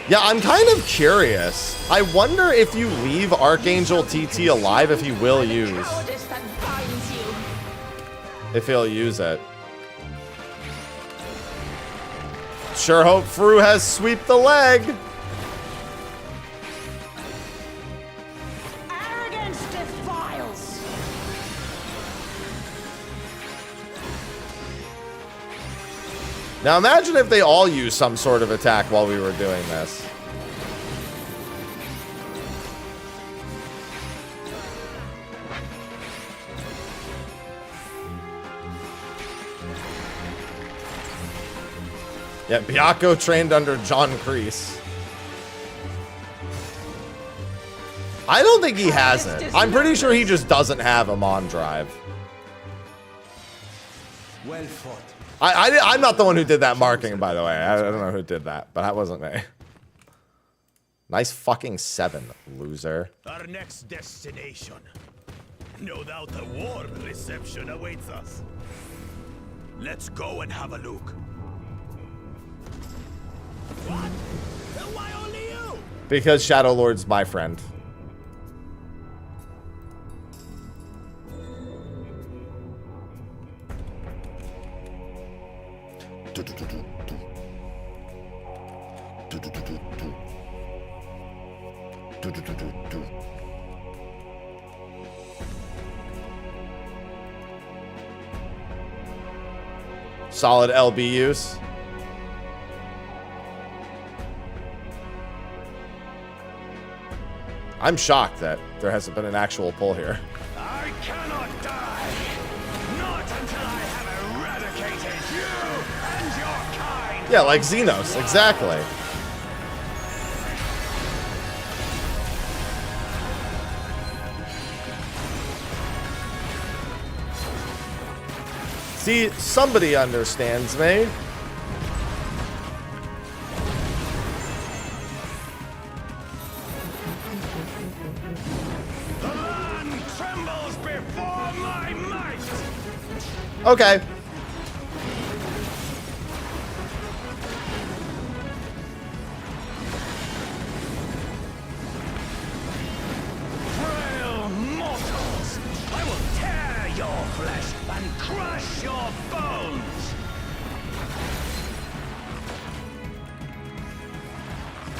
Speaker 2: Yeah, I'm kind of curious. I wonder if you leave Archangel TT alive, if he will use.
Speaker 6: Cowardice that binds you!
Speaker 2: If he'll use it. Sure hope Fru has sweep the leg.
Speaker 6: Arrogance defiles!
Speaker 2: Now imagine if they all used some sort of attack while we were doing this. Yeah, Byakko trained under John Kreese. I don't think he has it. I'm pretty sure he just doesn't have him on drive.
Speaker 7: Well fought.
Speaker 2: I'm not the one who did that marking, by the way. I don't know who did that, but that wasn't me. Nice fucking 7, loser.
Speaker 7: Our next destination. No doubt a warm reception awaits us. Let's go and have a look. What? Why only you?
Speaker 2: Because Shadow Lord's my friend. Solid LB use. I'm shocked that there hasn't been an actual pull here.
Speaker 8: I cannot die. Not until I have eradicated you and your kind.
Speaker 2: Yeah, like Xenos, exactly. See, somebody understands me.
Speaker 8: The land trembles before my might.
Speaker 2: Okay.
Speaker 8: Frail mortals, I will tear your flesh and crush your bones.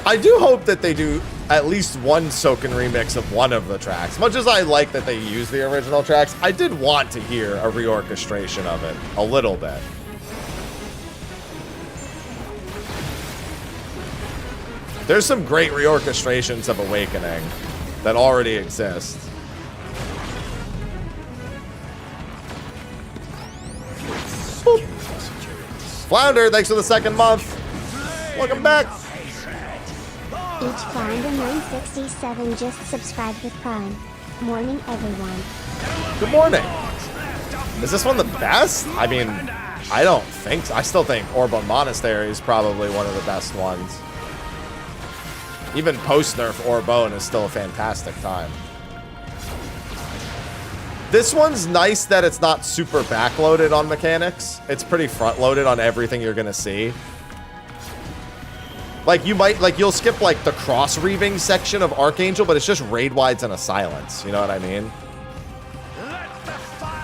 Speaker 2: I do hope that they do at least one Soken remix of one of the tracks. Much as I like that they use the original tracks, I did want to hear a reorchestration of it a little bit. There's some great reorchestrations of Awakening that already exist. Boop. Flounder, thanks for the 2nd month. Welcome back.
Speaker 1: Each Flounder 967 just subscribed with Prime. Morning, everyone.
Speaker 2: Good morning. Is this one the best? I mean, I don't think so. I still think Orbon Monastery is probably one of the best ones. Even post-nerf Orbon is still a fantastic time. This one's nice that it's not super backloaded on mechanics. It's pretty front-loaded on everything you're gonna see. Like, you'll skip, like, the cross-reaving section of Archangel, but it's just raid-wides and a silence. You know what I mean?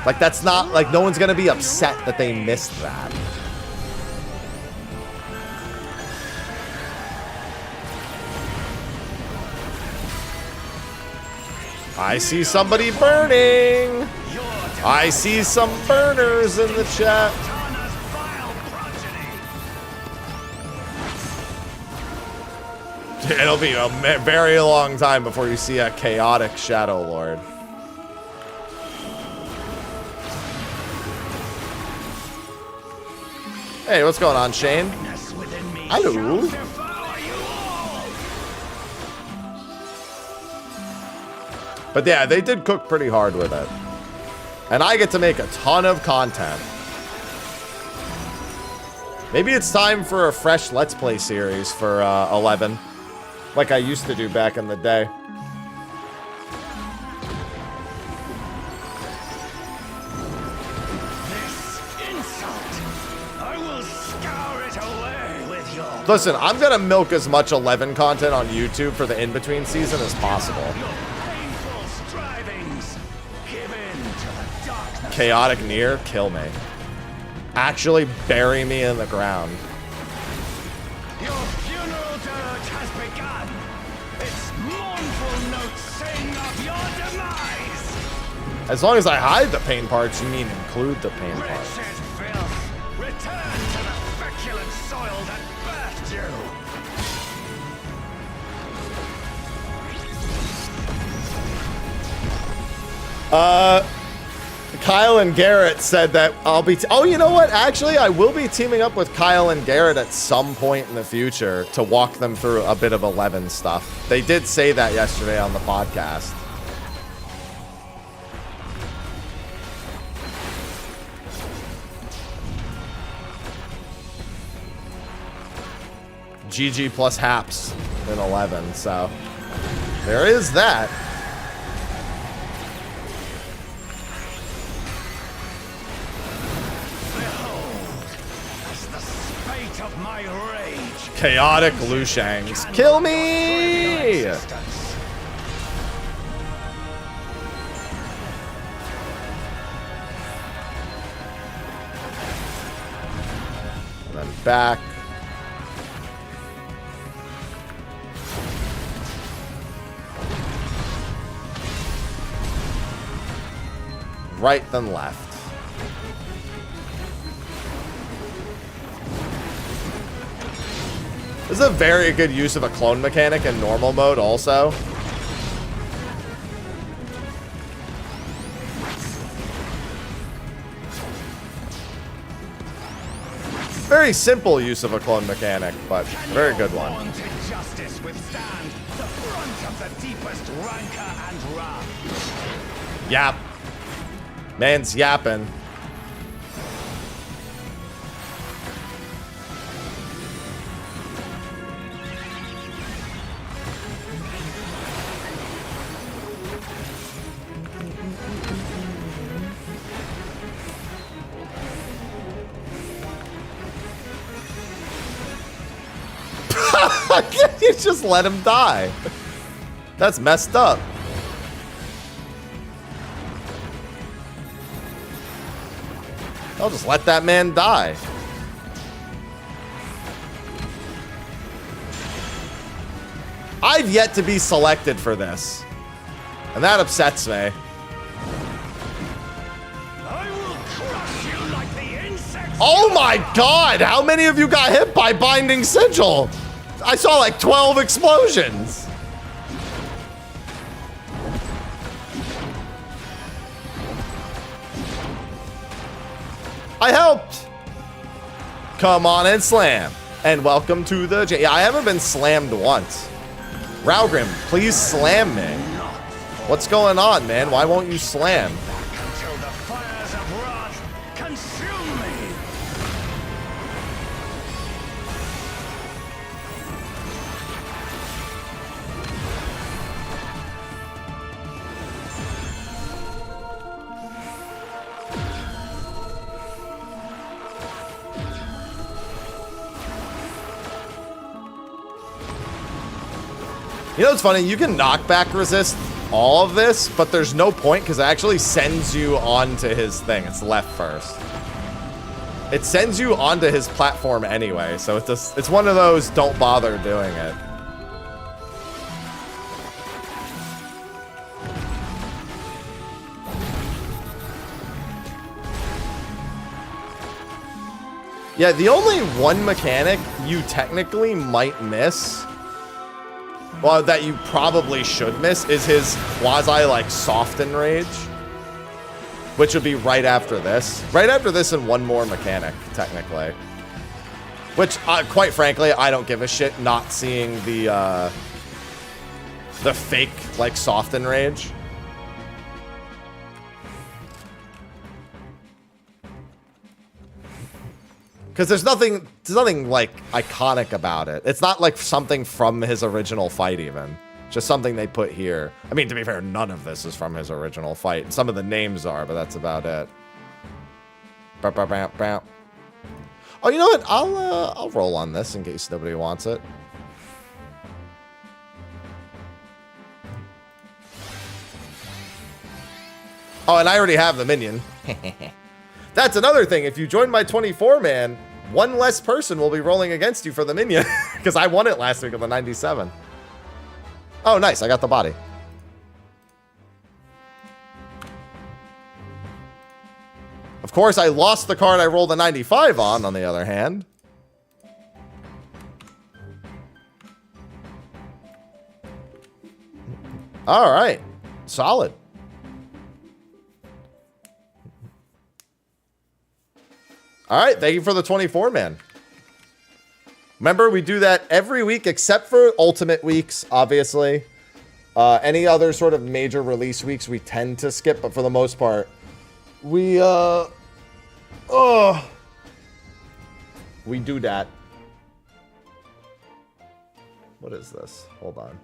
Speaker 2: Like, that's not, like, no one's gonna be upset that they missed that. I see somebody burning. I see some burners in the chat. It'll be a very long time before you see a chaotic Shadow Lord. Hey, what's going on, Shane? Hello. But yeah, they did cook pretty hard with it. And I get to make a ton of content. Maybe it's time for a fresh Let's Play series for 11. Like I used to do back in the day. Listen, I'm gonna milk as much 11 content on YouTube for the in-between season as possible. Chaotic Near, kill me. Actually bury me in the ground.
Speaker 8: Your funeral dirge has begun. Its mournful notes sing of your demise.
Speaker 2: As long as I hide the pain parts, you mean include the pain parts.
Speaker 8: Wretched filth, return to the feculent soil that birthed you.
Speaker 2: Kyle and Garrett said that I'll be... oh, you know what? Actually, I will be teaming up with Kyle and Garrett at some point in the future to walk them through a bit of 11 stuff. They did say that yesterday on the podcast. GG plus Haps in 11, so there is that.
Speaker 8: Of my rage.
Speaker 2: Chaotic Lushangs. Kill me! And then back. Right, then left. This is a very good use of a clone mechanic in normal mode also. Very simple use of a clone mechanic, but very good one.
Speaker 8: Justice withstand the brunt of the deepest rancor and wrath.
Speaker 2: Yap. Man's yapping. You just let him die. That's messed up. I'll just let that man die. I've yet to be selected for this, and that upsets me.
Speaker 8: I will crush you like the insects.
Speaker 2: Oh my god, how many of you got hit by Binding Sigil? I saw like 12 explosions. I helped. Come on and slam. And welcome to the... yeah, I haven't been slammed once. Raugrim, please slam me. What's going on, man? Why won't you slam?
Speaker 8: Until the fires of wrath consume me.
Speaker 2: You know what's funny? You can knockback resist all of this, but there's no point because it actually sends you onto his thing. It's left first. It sends you onto his platform anyway, so it's one of those don't bother doing it. Yeah, the only one mechanic you technically might miss, well, that you probably should miss, is his quasi, like, soften rage. Which would be right after this. Right after this and one more mechanic, technically. Which, quite frankly, I don't give a shit not seeing the fake, like, soften rage. Because there's nothing, like, iconic about it. It's not, like, something from his original fight, even. Just something they put here. I mean, to be fair, none of this is from his original fight. Some of the names are, but that's about it. Oh, you know what? I'll roll on this in case nobody wants it. Oh, and I already have the minion. That's another thing. If you join my 24-man, one less person will be rolling against you for the minion. Because I won it last week on the 97. Oh, nice. I got the body. Of course, I lost the card I rolled a 95 on the other hand. All right. Solid. All right, thank you for the 24-man. Remember, we do that every week except for Ultimate weeks, obviously. Any other sort of major release weeks we tend to skip, but for the most part, we do that. What is this? Hold on.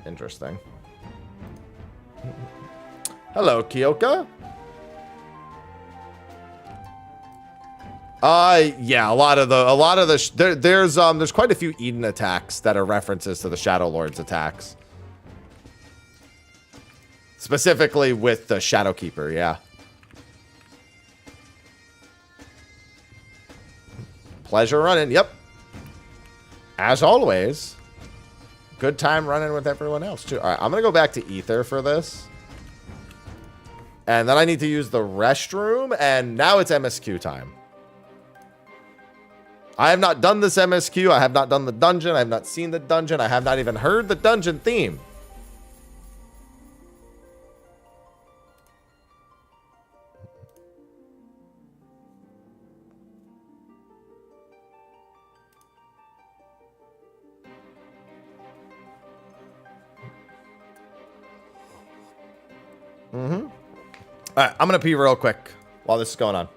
Speaker 2: Interesting. Hello, Kyoka. Yeah, a lot of the there's quite a few Eden attacks that are references to the Shadow Lord's attacks. Specifically with the Shadowkeeper, yeah. Pleasure running, yep. As always. Good time running with everyone else, too. All right, I'm going to go back to Ether for this. And then I need to use the restroom, and now it's MSQ time. I have not done this MSQ. I have not done the dungeon. I have not seen the dungeon. I have not even heard the dungeon theme. Mm-hmm. All right, I'm going to pee real quick while this is going on.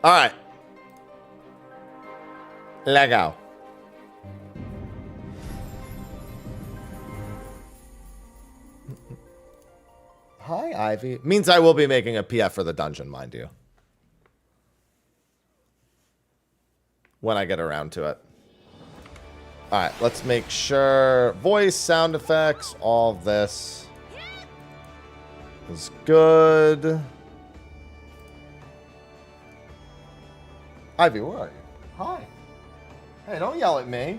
Speaker 2: All right. Lego. Hi, Ivy. Means I will be making a PF for the dungeon, mind you. When I get around to it. All right, let's make sure. Voice, sound effects, all of this is good. Ivy, where are you? Hi. Hey, don't yell at me.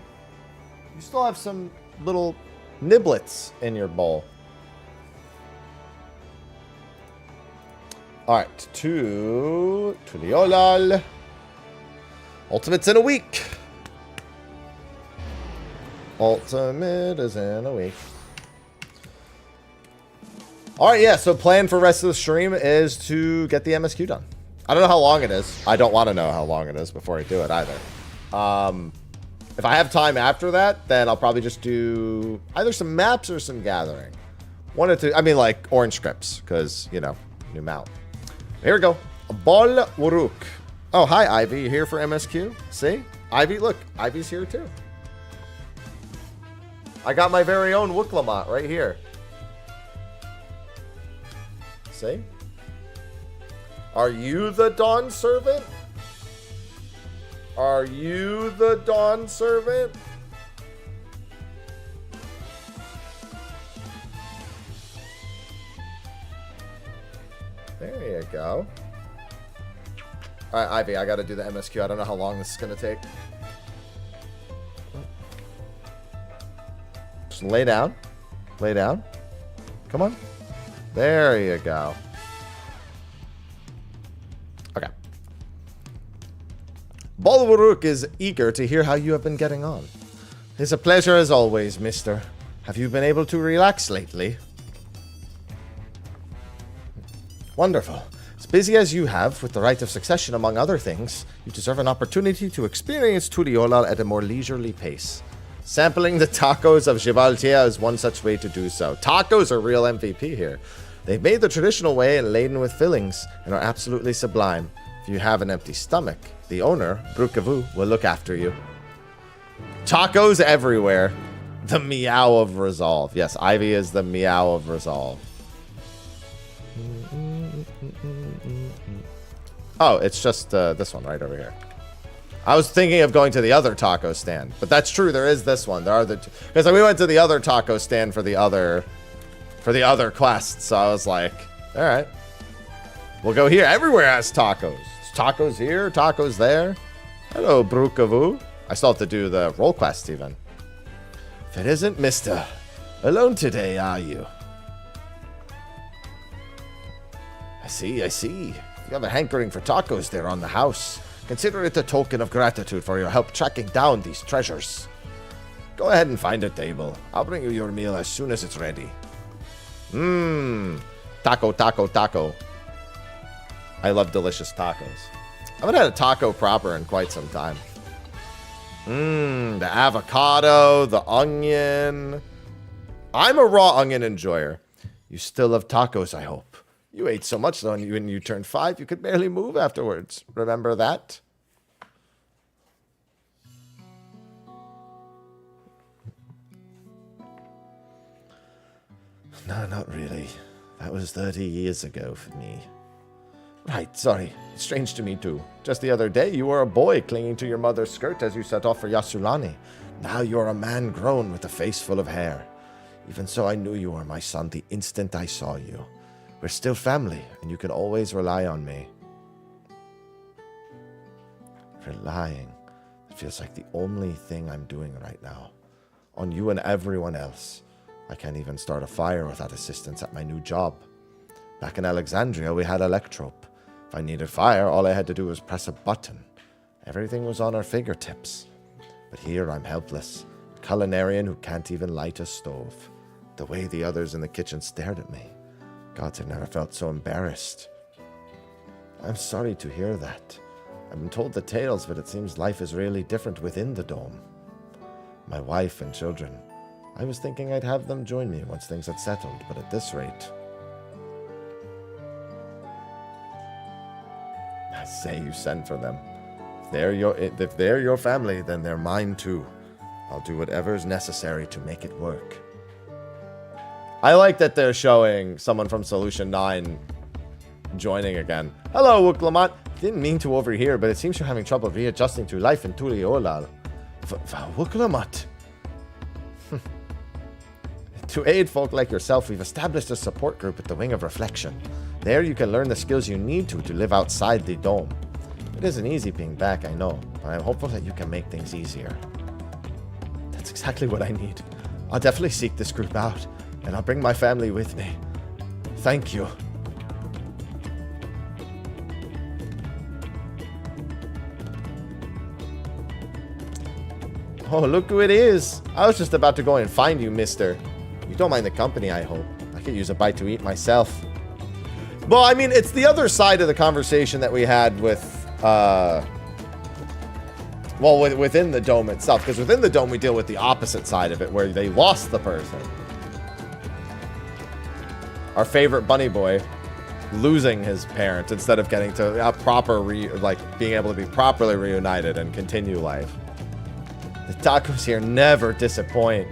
Speaker 2: You still have some little niblets in your bowl. All right, to Tuliolal. Ultimate's in a week. Ultimate is in a week. All right, yeah, so plan for rest of the stream is to get the MSQ done. I don't know how long it is. I don't want to know how long it is before I do it either. If I have time after that, then I'll probably just do either some maps or some gathering. One or two, I mean like orange scripts, because, you know, new mount. Here we go. Bol Wuruk. Oh, hi, Ivy. You here for MSQ? See? Ivy, look. Ivy's here, too. I got my very own Wooklamat right here. See? Are you the Dawn Servant? Are you the Dawn Servant? There you go. All right, Ivy, I got to do the MSQ. I don't know how long this is going to take. Just lay down. Lay down. Come on. There you go. Okay. Bolwaruk is eager to hear how you have been getting on. It's a pleasure as always, mister. Have you been able to relax lately? Wonderful. As busy as you have with the right of succession among other things, you deserve an opportunity to experience Tuliolal at a more leisurely pace. Sampling the tacos of Givaltia is one such way to do so. Tacos are real MVP here. They've made the traditional way and laden with fillings and are absolutely sublime. If you have an empty stomach, the owner, Brukavu, will look after you. Tacos everywhere. The meow of resolve. Yes, Ivy is the meow of resolve. Oh, it's just this one right over here. I was thinking of going to the other taco stand, but that's true. There is this one. There are the because we went to the other taco stand for the other quests. So I was like, all right, we'll go here. Everywhere has tacos. It's tacos here, tacos there. Hello, Brukavu. I still have to do the role quest even. If it isn't Mister, alone today, are you? I see. You have a hankering for tacos there on the house. Consider it a token of gratitude for your help tracking down these treasures. Go ahead and find a table. I'll bring you your meal as soon as it's ready. Taco, taco, taco. I love delicious tacos. I haven't had a taco proper in quite some time. The avocado, the onion. I'm a raw onion enjoyer. You still love tacos, I hope. You ate so much when you turned 5, you could barely move afterwards. Remember that? No, not really. That was 30 years ago for me. Right, sorry. It's strange to me too. Just the other day, you were a boy clinging to your mother's skirt as you set off for Yasulani. Now you're a man grown with a face full of hair. Even so, I knew you were my son the instant I saw you. We're still family, and you can always rely on me. Relying. It feels like the only thing I'm doing right now. On you and everyone else. I can't even start a fire without assistance at my new job. Back in Alexandria, we had Electrope. If I needed fire, all I had to do was press a button. Everything was on our fingertips. But here I'm helpless. A culinarian who can't even light a stove. The way the others in the kitchen stared at me. Gods, I've never felt so embarrassed. I'm sorry to hear that. I've been told the tales, but it seems life is really different within the dome. My wife and children. I was thinking I'd have them join me once things had settled, but at this rate...
Speaker 3: I say you send for them. If they're your family, then they're mine too. I'll do whatever is necessary to make it work. I like that they're showing someone from Solution 9 joining again. Hello, Wuklamat. Didn't mean to overhear, but it seems you're having trouble readjusting to life in Tuliolal. Wuklamat. To aid folk like yourself, we've established a support group at the Wing of Reflection. There you can learn the skills you need to live outside the dome. It isn't easy being back, I know, but I'm hopeful that you can make things easier. That's exactly what I need. I'll definitely seek this group out, and I'll bring my family with me. Thank you. Oh, look who it is. I was just about to go and find you, mister. You don't mind the company, I hope. I could use a bite to eat myself. Well, I mean, it's the other side of the conversation that we had with, within the dome itself. Because within the dome, we deal with the opposite side of it, where they lost the person. Our favorite bunny boy losing his parent instead of getting to being able to be properly reunited and continue life. The tacos here never disappoint.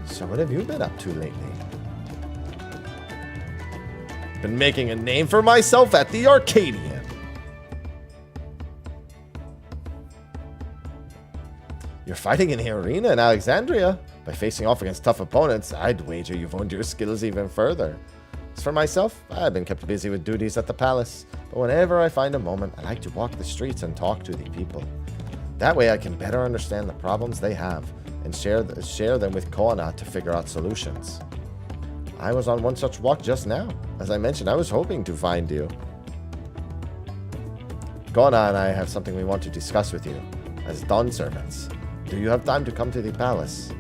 Speaker 3: So what have you been up to lately? Been making a name for myself at the Arcadian. You're fighting in the arena in Alexandria. By facing off against tough opponents, I'd wager you've honed your skills even further. As for myself, I've been kept busy with duties at the palace. But whenever I find a moment, I like to walk the streets and talk to the people. That way I can better understand the problems they have and share them with Koana to figure out solutions. I was on one such walk just now. As I mentioned, I was hoping to find you. Koana and I have something we want to discuss with you, as Dawn servants. Do you have time to come to the palace?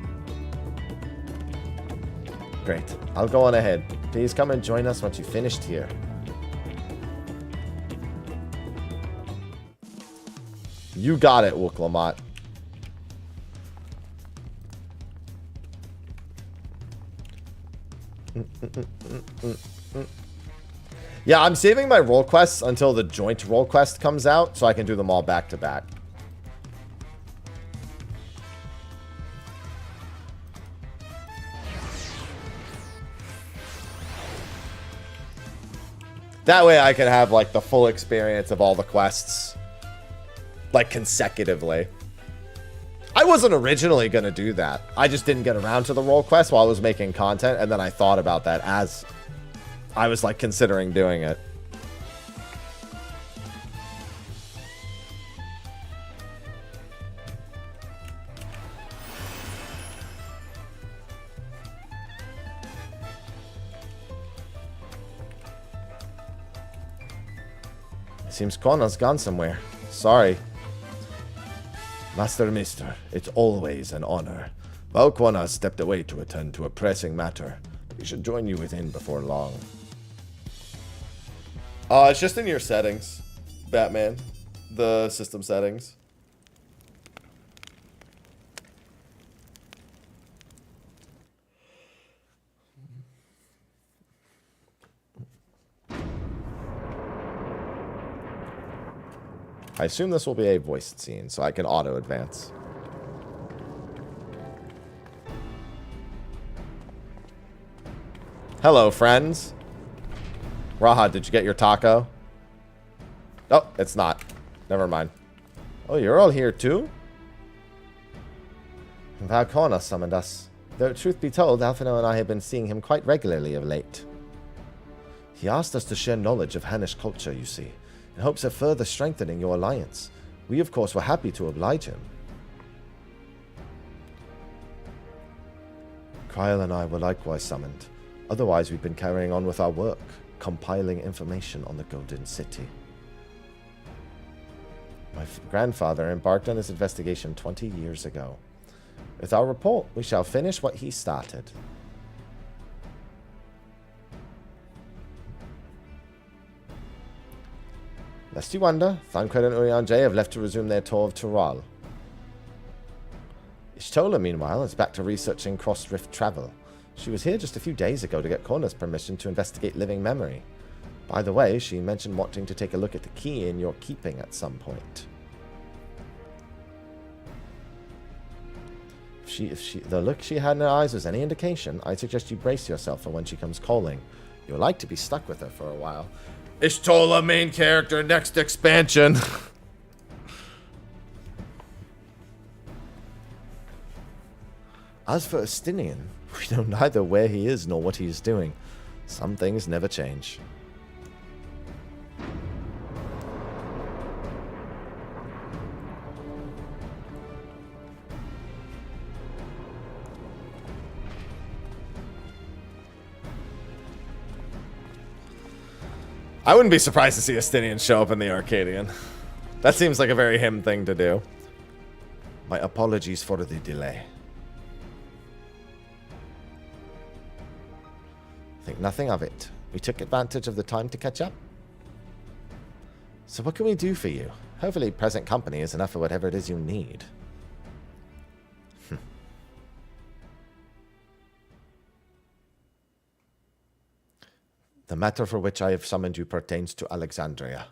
Speaker 3: Great. I'll go on ahead. Please come and join us once you've finished here. You got it, Wuklamat. Yeah, I'm saving my role quests until the joint role quest comes out, so I can do them all back to back. That way I can have, like, the full experience of all the quests, like, consecutively. I wasn't originally going to do that. I just didn't get around to the role quest while I was making content, and then I thought about that as I was, like, considering doing it. It seems Kona's gone somewhere. Sorry. Master Mister, it's always an honor. While Kwana has stepped away to attend to a pressing matter, we should join you within before long. It's just in your settings, Batman. The system settings. I assume this will be a voiced scene, so I can auto-advance. Hello, friends. Raha, did you get your taco? Oh, it's not. Never mind. Oh, you're all here too? Valkona summoned us. Though, truth be told, Alphino and I have been seeing him quite regularly of late. He asked us to share knowledge of Hanish culture, you see, in hopes of further strengthening your alliance. We, of course, were happy to oblige him. Kyle and I were likewise summoned. Otherwise, we've been carrying on with our work, compiling information on the Golden City. My grandfather embarked on his investigation 20 years ago. With our report, we shall finish what he started. Lest you wonder, Thancred and Urianger have left to resume their tour of Tural. Ishtola, meanwhile, is back to researching cross-rift travel. She was here just a few days ago to get Kona's permission to investigate living memory. By the way, she mentioned wanting to take a look at the key in your keeping at some point. If the look she had in her eyes was any indication, I'd suggest you brace yourself for when she comes calling. You'll like to be stuck with her for a while. Ishtola, main character, next expansion. As for Estinian, we know neither where he is nor what he is doing. Some things never change. I wouldn't be surprised to see Estinian show up in the Arcadian. That seems like a very him thing to do. My apologies for the delay. Think nothing of it. We took advantage of the time to catch up. So what can we do for you? Hopefully present company is enough for whatever it is you need. The matter for which I have summoned you pertains to Alexandria.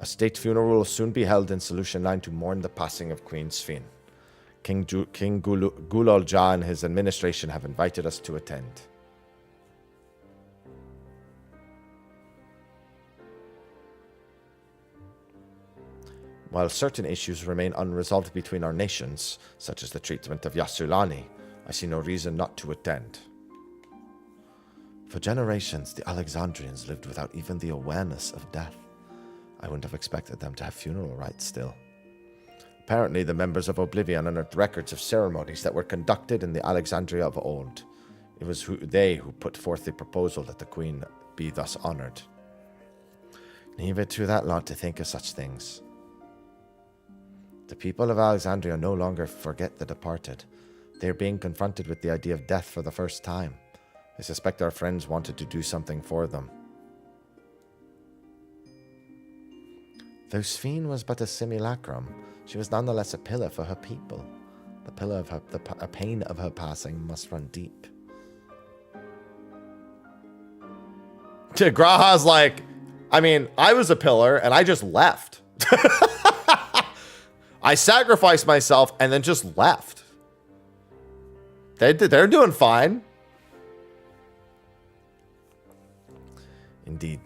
Speaker 3: A state funeral will soon be held in Solution 9 to mourn the passing of Queen Sphene. King Gulol Jah and his administration have invited us to attend. While certain issues remain unresolved between our nations, such as the treatment of Yasulani, I see no reason not to attend. For generations, the Alexandrians lived without even the awareness of death. I wouldn't have expected them to have funeral rites still. Apparently, the members of Oblivion unearthed records of ceremonies that were conducted in the Alexandria of old. It was they who put forth the proposal that the queen be thus honored. Leave it to that lot to think of such things. The people of Alexandria no longer forget the departed. They are being confronted with the idea of death for the first time. I suspect our friends wanted to do something for them. Though Sphene was but a simulacrum, she was nonetheless a pillar for her people. The pillar of the pain of her passing must run deep. Graha's like, I mean, I was a pillar and I just left. I sacrificed myself and then just left. They're doing fine. Indeed.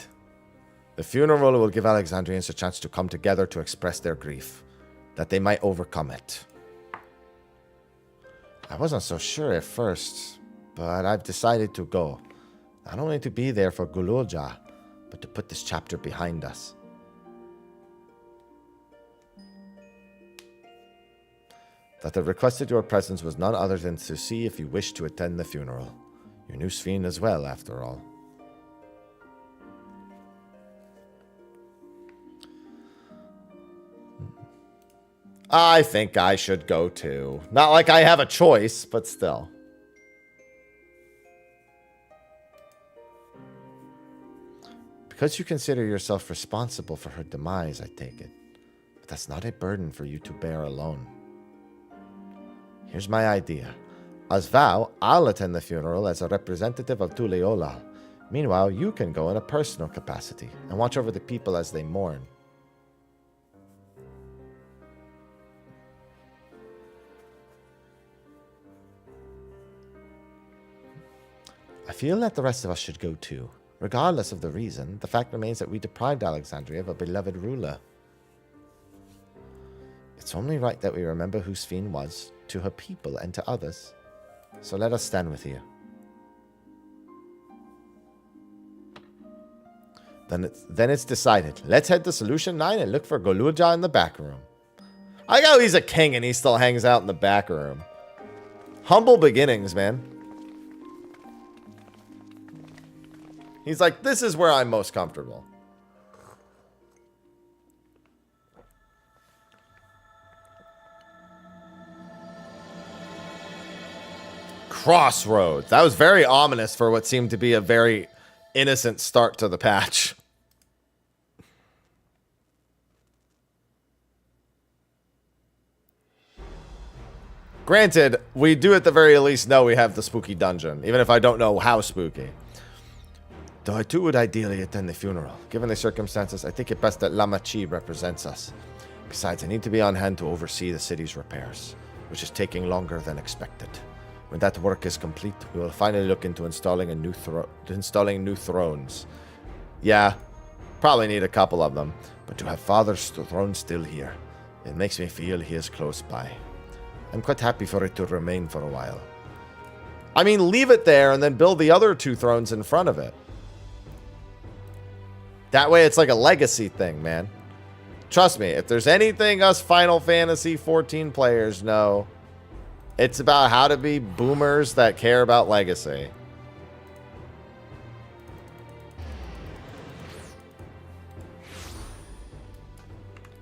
Speaker 3: The funeral will give Alexandrians a chance to come together to express their grief, that they might overcome it. I wasn't so sure at first, but I've decided to go. Not only to be there for Gulolja, but to put this chapter behind us. That I requested your presence was none other than to see if you wished to attend the funeral. You knew Sphene as well, after all. I think I should go too. Not like I have a choice, but still. Because you consider yourself responsible for her demise, I take it. But that's not a burden for you to bear alone. Here's my idea. As vow, I'll attend the funeral as a representative of Tuleolal. Meanwhile, you can go in a personal capacity and watch over the people as they mourn. I feel that the rest of us should go too. Regardless of the reason, the fact remains that we deprived Alexandria of a beloved ruler. It's only right that we remember who Sphene was, to her people and to others. So let us stand with you. Then it's decided. Let's head to Solution 9 and look for Gulolja in the back room. I know he's a king and he still hangs out in the back room. Humble beginnings, man. He's like, this is where I'm most comfortable. Crossroads. That was very ominous for what seemed to be a very innocent start to the patch. Granted, we do at the very least know we have the spooky dungeon, even if I don't know how spooky. Though I too would ideally attend the funeral. Given the circumstances, I think it best that Lama Chi represents us. Besides, I need to be on hand to oversee the city's repairs, which is taking longer than expected. When that work is complete, we will finally look into installing new thrones. Yeah, probably need a couple of them, but to have Father's throne still here, it makes me feel he is close by. I'm quite happy for it to remain for a while. I mean, leave it there and then build the other 2 thrones in front of it. That way it's like a legacy thing, man. Trust me, if there's anything us Final Fantasy 14 players know, it's about how to be boomers that care about legacy.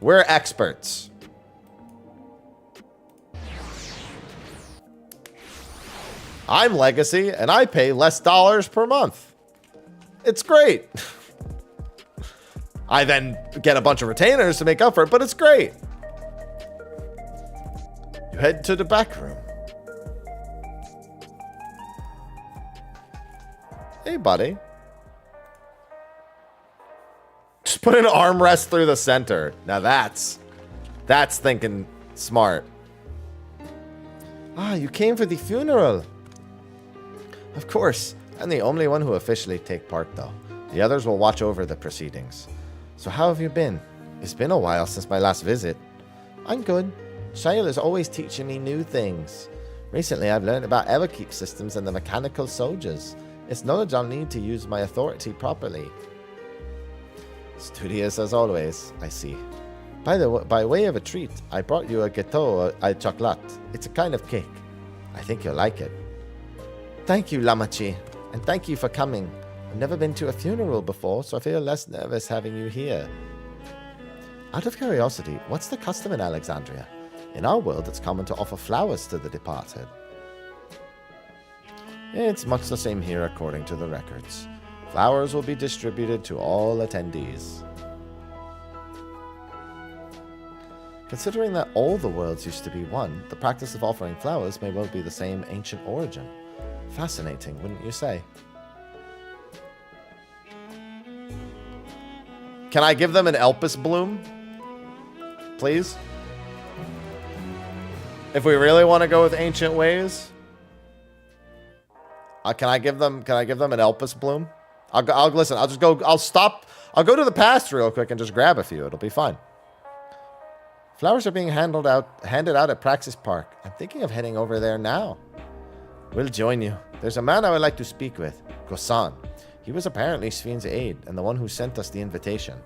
Speaker 3: We're experts. I'm legacy, and I pay less dollars per month. It's great. I then get a bunch of retainers to make up for it, but it's great. You head to the back room. Hey, buddy. Just put an armrest through the center. Now that's thinking smart. Ah, you came for the funeral. Of course. I'm the only one who officially take part, though. The others will watch over the proceedings. So how have you been? It's been a while since my last visit. I'm good. Shale is always teaching me new things. Recently, I've learned about Everkeep systems and the mechanical soldiers. It's knowledge I'll need to use my authority properly. Studious as always, I see. By way of a treat, I brought you a gâteau au chocolat. It's a kind of cake. I think you'll like it. Thank you, Lamachi, and thank you for coming. I've never been to a funeral before, so I feel less nervous having you here. Out of curiosity, what's the custom in Alexandria? In our world, it's common to offer flowers to the departed. It's much the same here according to the records. Flowers will be distributed to all attendees. Considering that all the worlds used to be one, the practice of offering flowers may well be the same ancient origin. Fascinating, wouldn't you say? Can I give them an Elpis bloom? Please? If we really want to go with ancient ways? Can I give them an Elpis bloom? I'll listen, I'll go to the past real quick and just grab a few. It'll be fine. Flowers are being handed out at Praxis Park. I'm thinking of heading over there now. We'll join you. There's a man I would like to speak with, Gosan. He was apparently Sven's aide and the one who sent us the invitation.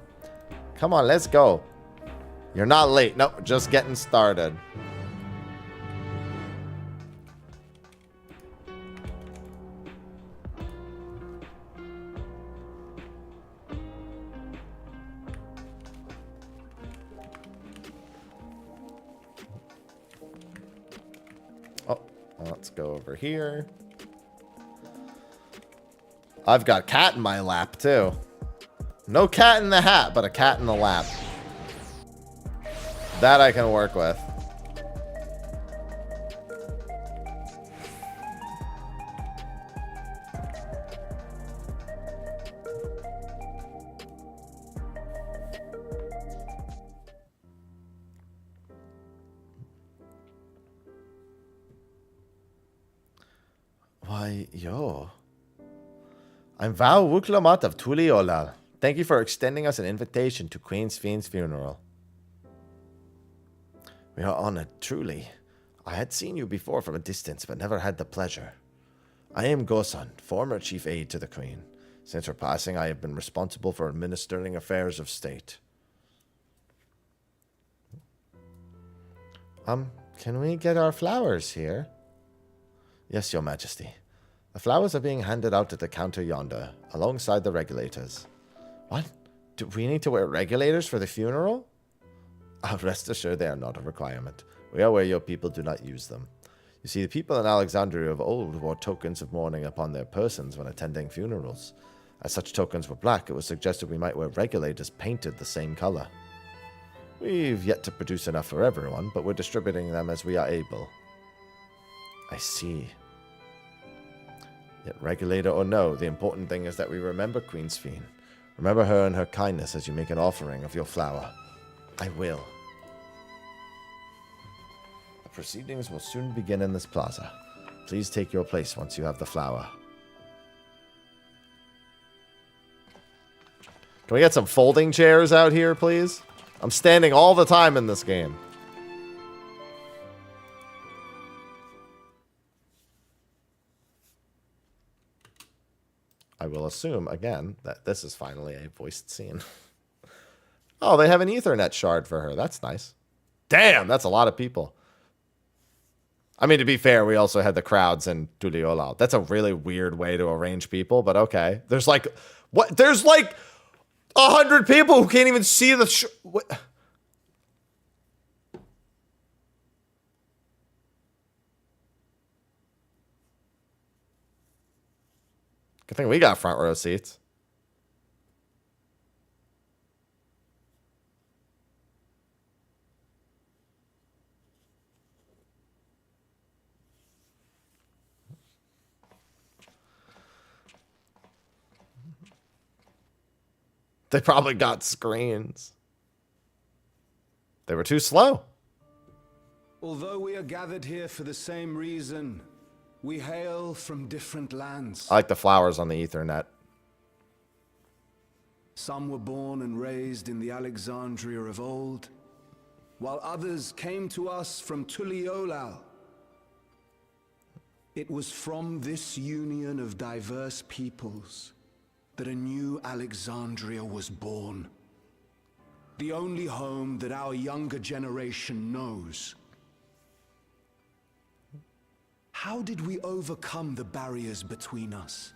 Speaker 3: Come on, let's go. You're not late. Nope, just getting started. Let's go over here. I've got cat in my lap, too. No cat in the hat, but a cat in the lap. That I can work with. Why, yo. I'm Val Wuklamat of Tuliolal. Thank you for extending us an invitation to Queen Sven's funeral. We are honored, truly. I had seen you before from a distance, but never had the pleasure. I am Gosan, former chief aide to the Queen. Since her passing, I have been responsible for administering affairs of state. Can we get our flowers here? Yes, Your Majesty. The flowers are being handed out at the counter yonder, alongside the regulators. What? Do we need to wear regulators for the funeral? Rest assured they are not a requirement. We are where your people do not use them. You see, the people in Alexandria of old wore tokens of mourning upon their persons when attending funerals. As such tokens were black, it was suggested we might wear regulators painted the same color. We've yet to produce enough for everyone, but we're distributing them as we are able. I see. Yet regulator or no, the important thing is that we remember Queen Sphene. Remember her and her kindness as you make an offering of your flower. I will. The proceedings will soon begin in this plaza. Please take your place once you have the flower. Can we get some folding chairs out here, please? I'm standing all the time in this game. I will assume, again, that this is finally a voiced scene. Oh, they have an Ethernet shard for her. That's nice. Damn, that's a lot of people. I mean, to be fair, we also had the crowds in Tuliolao. That's a really weird way to arrange people, but okay. There's like, what? There's like 100 people who can't even see the... What? Good thing we got front row seats. They probably got screens. They were too slow.
Speaker 9: Although we are gathered here for the same reason, we hail from different lands.
Speaker 3: I like the flowers on the Ethernet.
Speaker 9: Some were born and raised in the Alexandria of old, while others came to us from Tuliolao. It was from this union of diverse peoples that a new Alexandria was born. The only home that our younger generation knows. How did we overcome the barriers between us?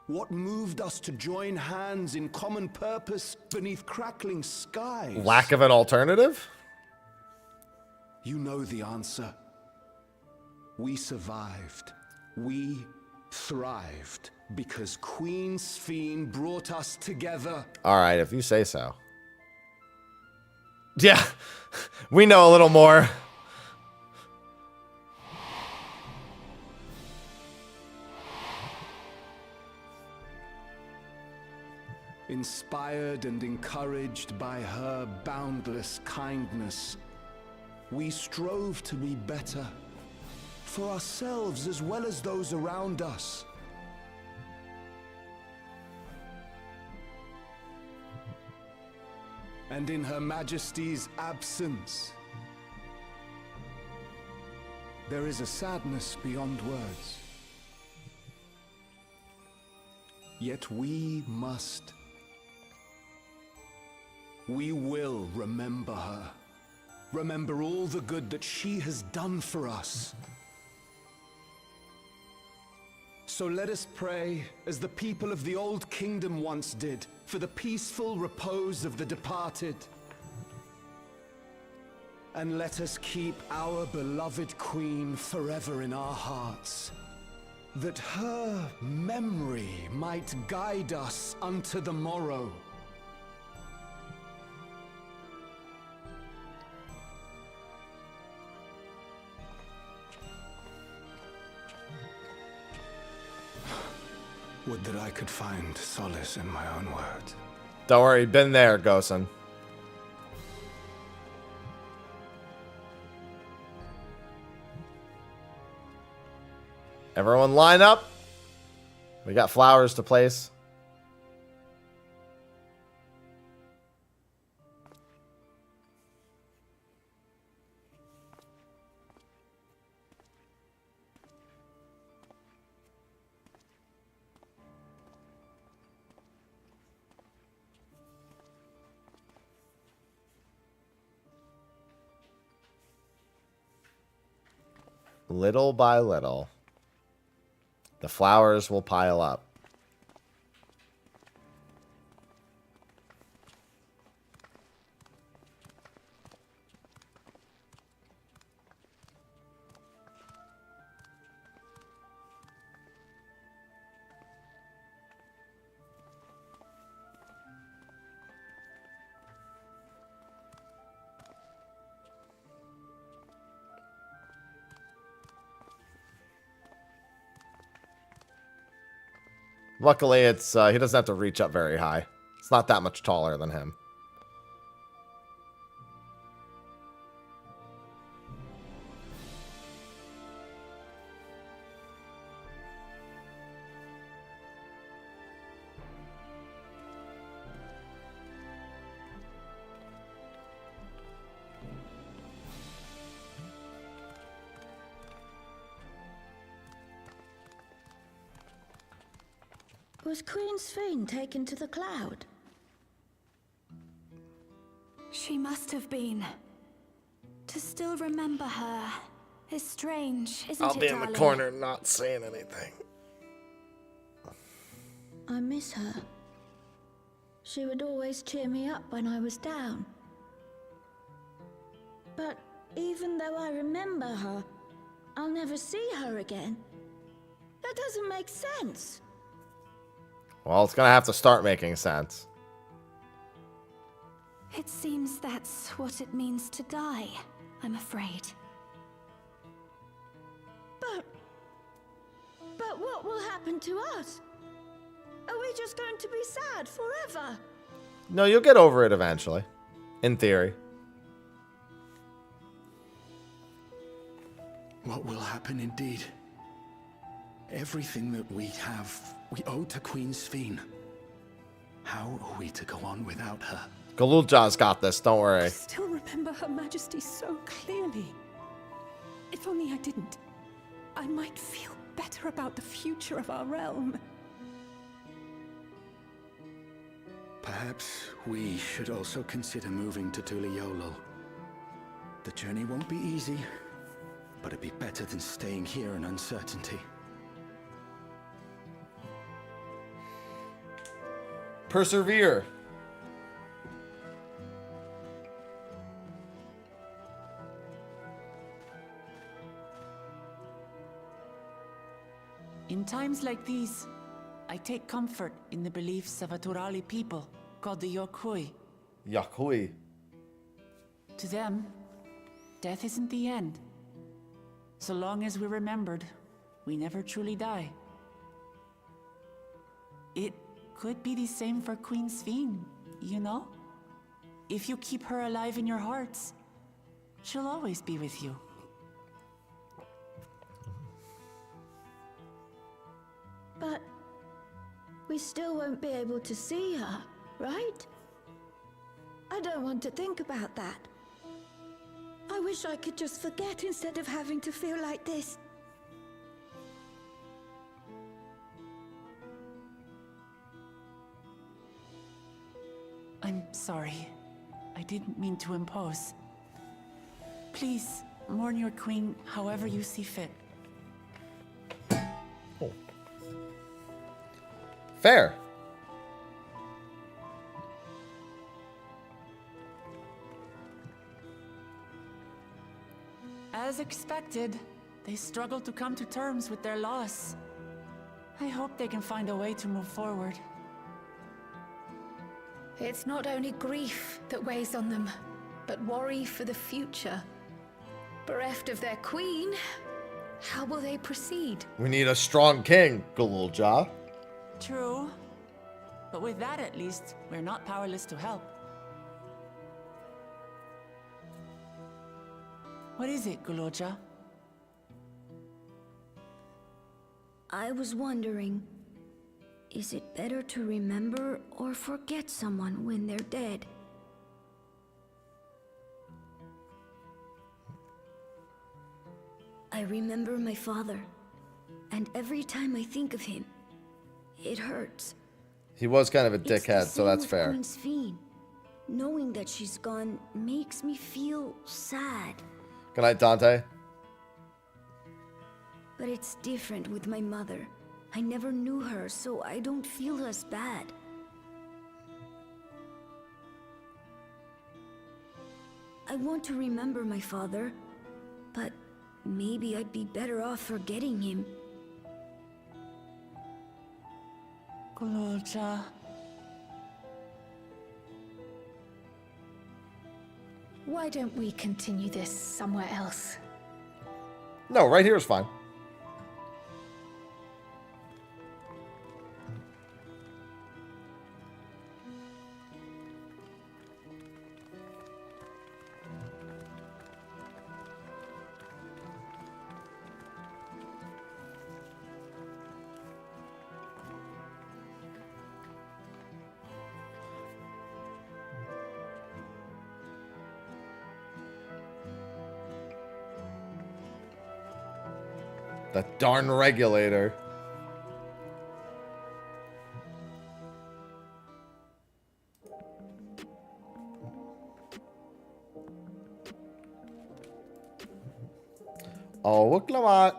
Speaker 9: What moved us to join hands in common purpose beneath crackling skies?
Speaker 3: Lack of an alternative?
Speaker 9: You know the answer. We survived. We thrived because Queen Sphene brought us together.
Speaker 3: All right, if you say so. Yeah, we know a little more.
Speaker 9: Inspired and encouraged by her boundless kindness, we strove to be better for ourselves as well as those around us. And in Her Majesty's absence, there is a sadness beyond words. Yet we will remember her. Remember all the good that she has done for us. So let us pray, as the people of the Old Kingdom once did, for the peaceful repose of the departed. And let us keep our beloved Queen forever in our hearts, that her memory might guide us unto the morrow. Would that I could find solace in my own words.
Speaker 3: Don't worry, been there, Gosen. Everyone line up. We got flowers to place. Little by little, the flowers will pile up.
Speaker 2: Luckily, it's he doesn't have to reach up very high. It's not that much taller than him.
Speaker 10: Was Queen Sphene taken to the cloud?
Speaker 11: She must have been. To still remember her is strange, isn't it,
Speaker 2: I'll be in
Speaker 11: darling?
Speaker 2: the corner not saying anything.
Speaker 10: I miss her. She would always cheer me up when I was down. But even though I remember her, I'll never see her again. That doesn't make sense.
Speaker 2: Well, it's gonna have to start making sense.
Speaker 11: It seems that's what it means to die, I'm afraid.
Speaker 10: But what will happen to us? Are we just going to be sad forever?
Speaker 2: No, you'll get over it eventually. In theory.
Speaker 9: What will happen indeed? Everything that we have, we owe to Queen Sphene. How are we to go on without her?
Speaker 2: Galulja's got this, don't worry.
Speaker 12: I still remember Her Majesty so clearly. If only I didn't, I might feel better about the future of our realm.
Speaker 9: Perhaps we should also consider moving to Tuliolol. The journey won't be easy, but it'd be better than staying here in uncertainty.
Speaker 2: Persevere.
Speaker 13: In times like these, I take comfort in the beliefs of a Turali people called the Yokui.
Speaker 2: Yakui.
Speaker 13: To them, death isn't the end. So long as we're remembered, we never truly die. It could be the same for Queen Sphene, you know? If you keep her alive in your hearts, she'll always be with you.
Speaker 10: But we still won't be able to see her, right? I don't want to think about that. I wish I could just forget instead of having to feel like this.
Speaker 13: I'm sorry. I didn't mean to impose. Please, mourn your queen however you see fit.
Speaker 2: Oh. Fair.
Speaker 13: As expected, they struggle to come to terms with their loss. I hope they can find a way to move forward.
Speaker 11: It's not only grief that weighs on them, but worry for the future. Bereft of their queen, how will they proceed?
Speaker 2: We need a strong king, Galulja.
Speaker 13: True. But with that at least, we're not powerless to help. What is it, Galulja?
Speaker 10: I was wondering, is it better to remember or forget someone when they're dead? I remember my father, and every time I think of him, it hurts.
Speaker 2: He was kind of a
Speaker 10: It's the
Speaker 2: dickhead, so
Speaker 10: same
Speaker 2: that's
Speaker 10: with
Speaker 2: fair.
Speaker 10: Queen Sphene. Knowing that she's gone makes me feel sad.
Speaker 2: Good night, Dante.
Speaker 10: But it's different with my mother. I never knew her, so I don't feel as bad. I want to remember my father, but maybe I'd be better off forgetting him.
Speaker 13: Galulja.
Speaker 11: Why don't we continue this somewhere else?
Speaker 2: No, right here is fine.
Speaker 3: That darn regulator. Oh, Wuklamat.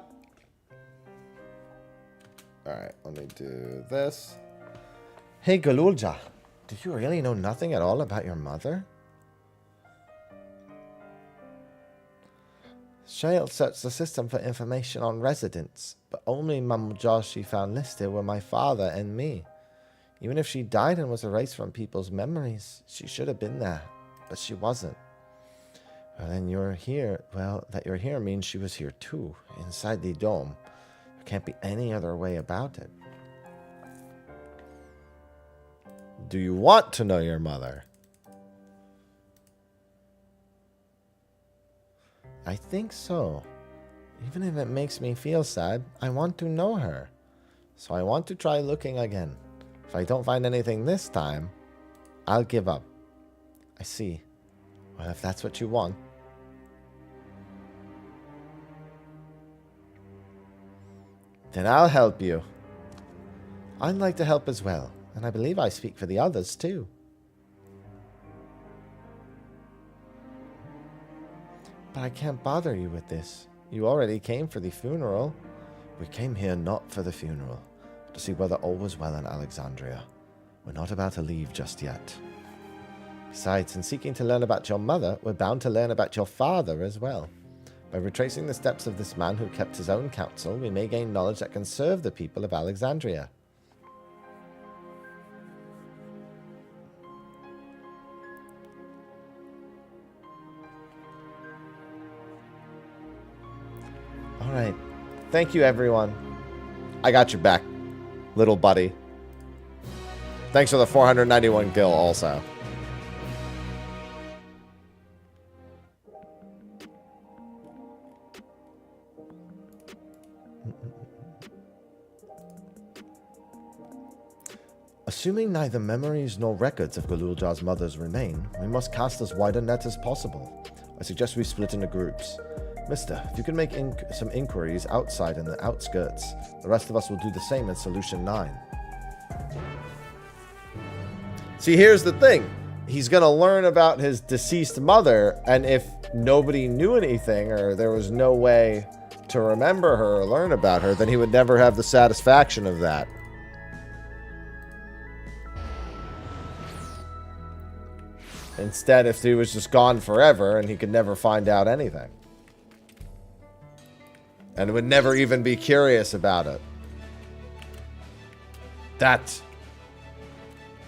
Speaker 3: Alright, let me do this. Hey, Galulja. Do you really know nothing at all about your mother? Shale searched the system for information on residents, but only Mamujah she found listed were my father and me. Even if she died and was erased from people's memories, she should have been there, but she wasn't. Well, then you're here. Well, that you're here means she was here too, inside the dome. There can't be any other way about it. Do you want to know your mother? I think so. Even if it makes me feel sad, I want to know her. So I want to try looking again. If I don't find anything this time, I'll give up. I see. Well, if that's what you want. Then I'll help you. I'd like to help as well, and I believe I speak for the others too. But I can't bother you with this. You already came for the funeral. We came here not for the funeral, to see whether all was well in Alexandria. We're not about to leave just yet. Besides, in seeking to learn about your mother, we're bound to learn about your father as well. By retracing the steps of this man who kept his own counsel, we may gain knowledge that can serve the people of Alexandria. Alright. Thank you, everyone. I got your back, little buddy. Thanks for the 491 gil also. Assuming neither memories nor records of Galuljah's mothers remain, we must cast as wide a net as possible. I suggest we split into groups. Mister, if you can make some inquiries outside in the outskirts, the rest of us will do the same in Solution 9. See, here's the thing. He's going to learn about his deceased mother, and if nobody knew anything, or there was no way to remember her or learn about her, then he would never have the satisfaction of that. Instead, if he was just gone forever and he could never find out anything. And would never even be curious about it. That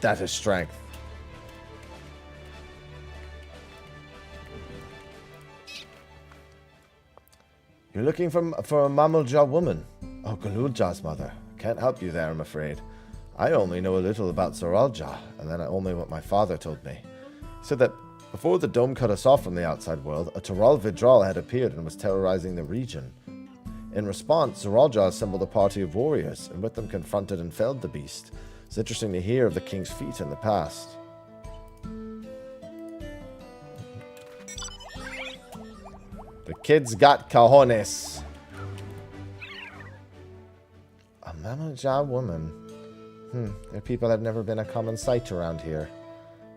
Speaker 3: is strength. You're looking for a Mamujah woman. Oh, Galuljah's mother. Can't help you there, I'm afraid. I only know a little about Zoraljah, and then only what my father told me. He said that before the dome cut us off from the outside world, a Tural Vidral had appeared and was terrorizing the region. In response, Zoraljah assembled a party of warriors, and with them confronted and felled the beast. It's interesting to hear of the king's feat in the past. The kid's got cojones. A Mamujah woman. Their people have never been a common sight around here.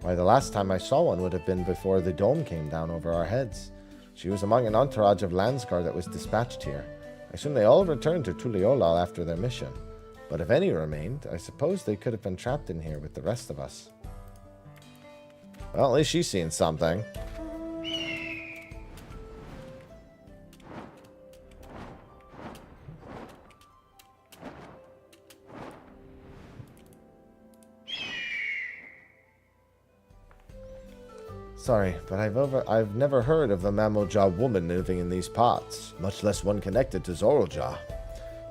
Speaker 3: Why, the last time I saw one would have been before the dome came down over our heads. She was among an entourage of Landsguard that was dispatched here. I assume they all returned to Tuliolal after their mission. But if any remained, I suppose they could have been trapped in here with the rest of us. Well, at least she's seen something. Sorry, but I've never heard of the Mamujah woman living in these parts, much less one connected to Zoraljah.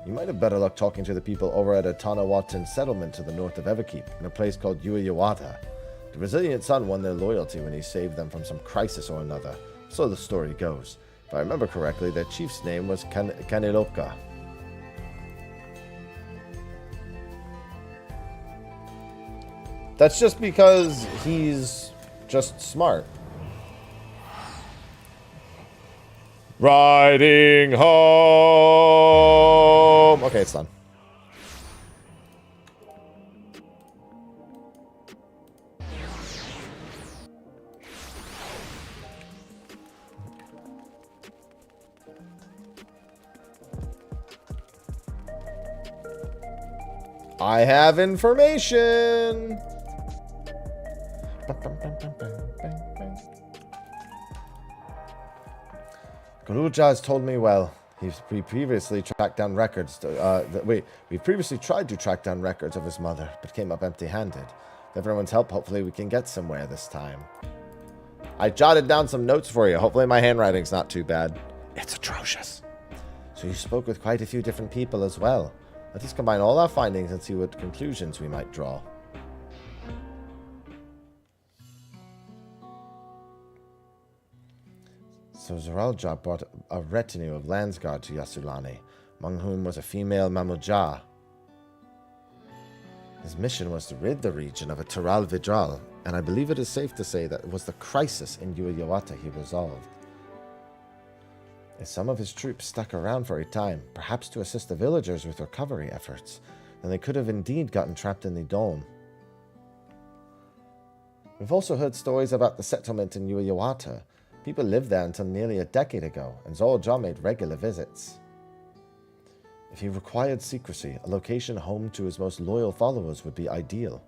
Speaker 3: You might have better luck talking to the people over at a Tanawatan settlement to the north of Everkeep, in a place called Uiawata. The resilient son won their loyalty when he saved them from some crisis or another, so the story goes. If I remember correctly, their chief's name was Kaniloka. That's just because he's just smart. Riding home. home? Okay, it's done. I have information. Galuja has told me well. We previously tracked down records. We previously tried to track down records of his mother, but came up empty-handed. With everyone's help, hopefully we can get somewhere this time. I jotted down some notes for you. Hopefully my handwriting's not too bad. It's atrocious. So you spoke with quite a few different people as well. Let us combine all our findings and see what conclusions we might draw. So Zoralja brought a retinue of Landsguard to Yasulani, among whom was a female Mamuja. His mission was to rid the region of a Taral Vidral, and I believe it is safe to say that it was the crisis in Yueyawata he resolved. If some of his troops stuck around for a time, perhaps to assist the villagers with recovery efforts, then they could have indeed gotten trapped in the dome. We've also heard stories about the settlement in Yueyawata. People lived there until nearly a decade ago, and Zoralja made regular visits. If he required secrecy, a location home to his most loyal followers would be ideal.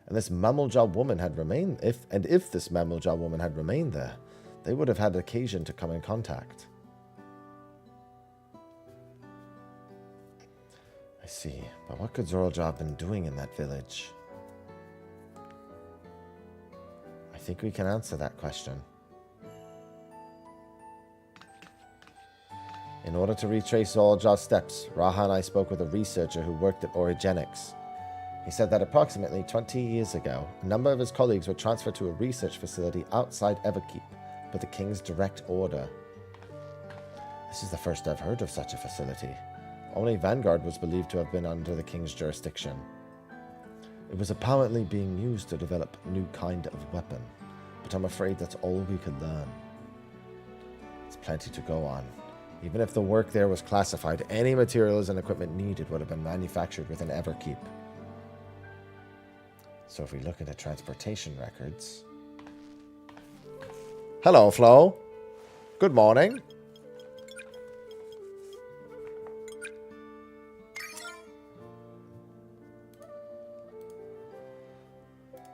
Speaker 3: And this Mamuja woman had remained, if this Mamuja woman had remained there, they would have had occasion to come in contact. I see, but what could Zoralja have been doing in that village? I think we can answer that question. In order to retrace Zoralja's steps, Raha and I spoke with a researcher who worked at Origenics. He said that approximately 20 years ago, a number of his colleagues were transferred to a research facility outside Everkeep, by the king's direct order. This is the first I've heard of such a facility. Only Vanguard was believed to have been under the king's jurisdiction. It was apparently being used to develop a new kind of weapon, but I'm afraid that's all we could learn. There's plenty to go on. Even if the work there was classified, any materials and equipment needed would have been manufactured within Everkeep. So if we look into transportation records... Hello, Flo. Good morning.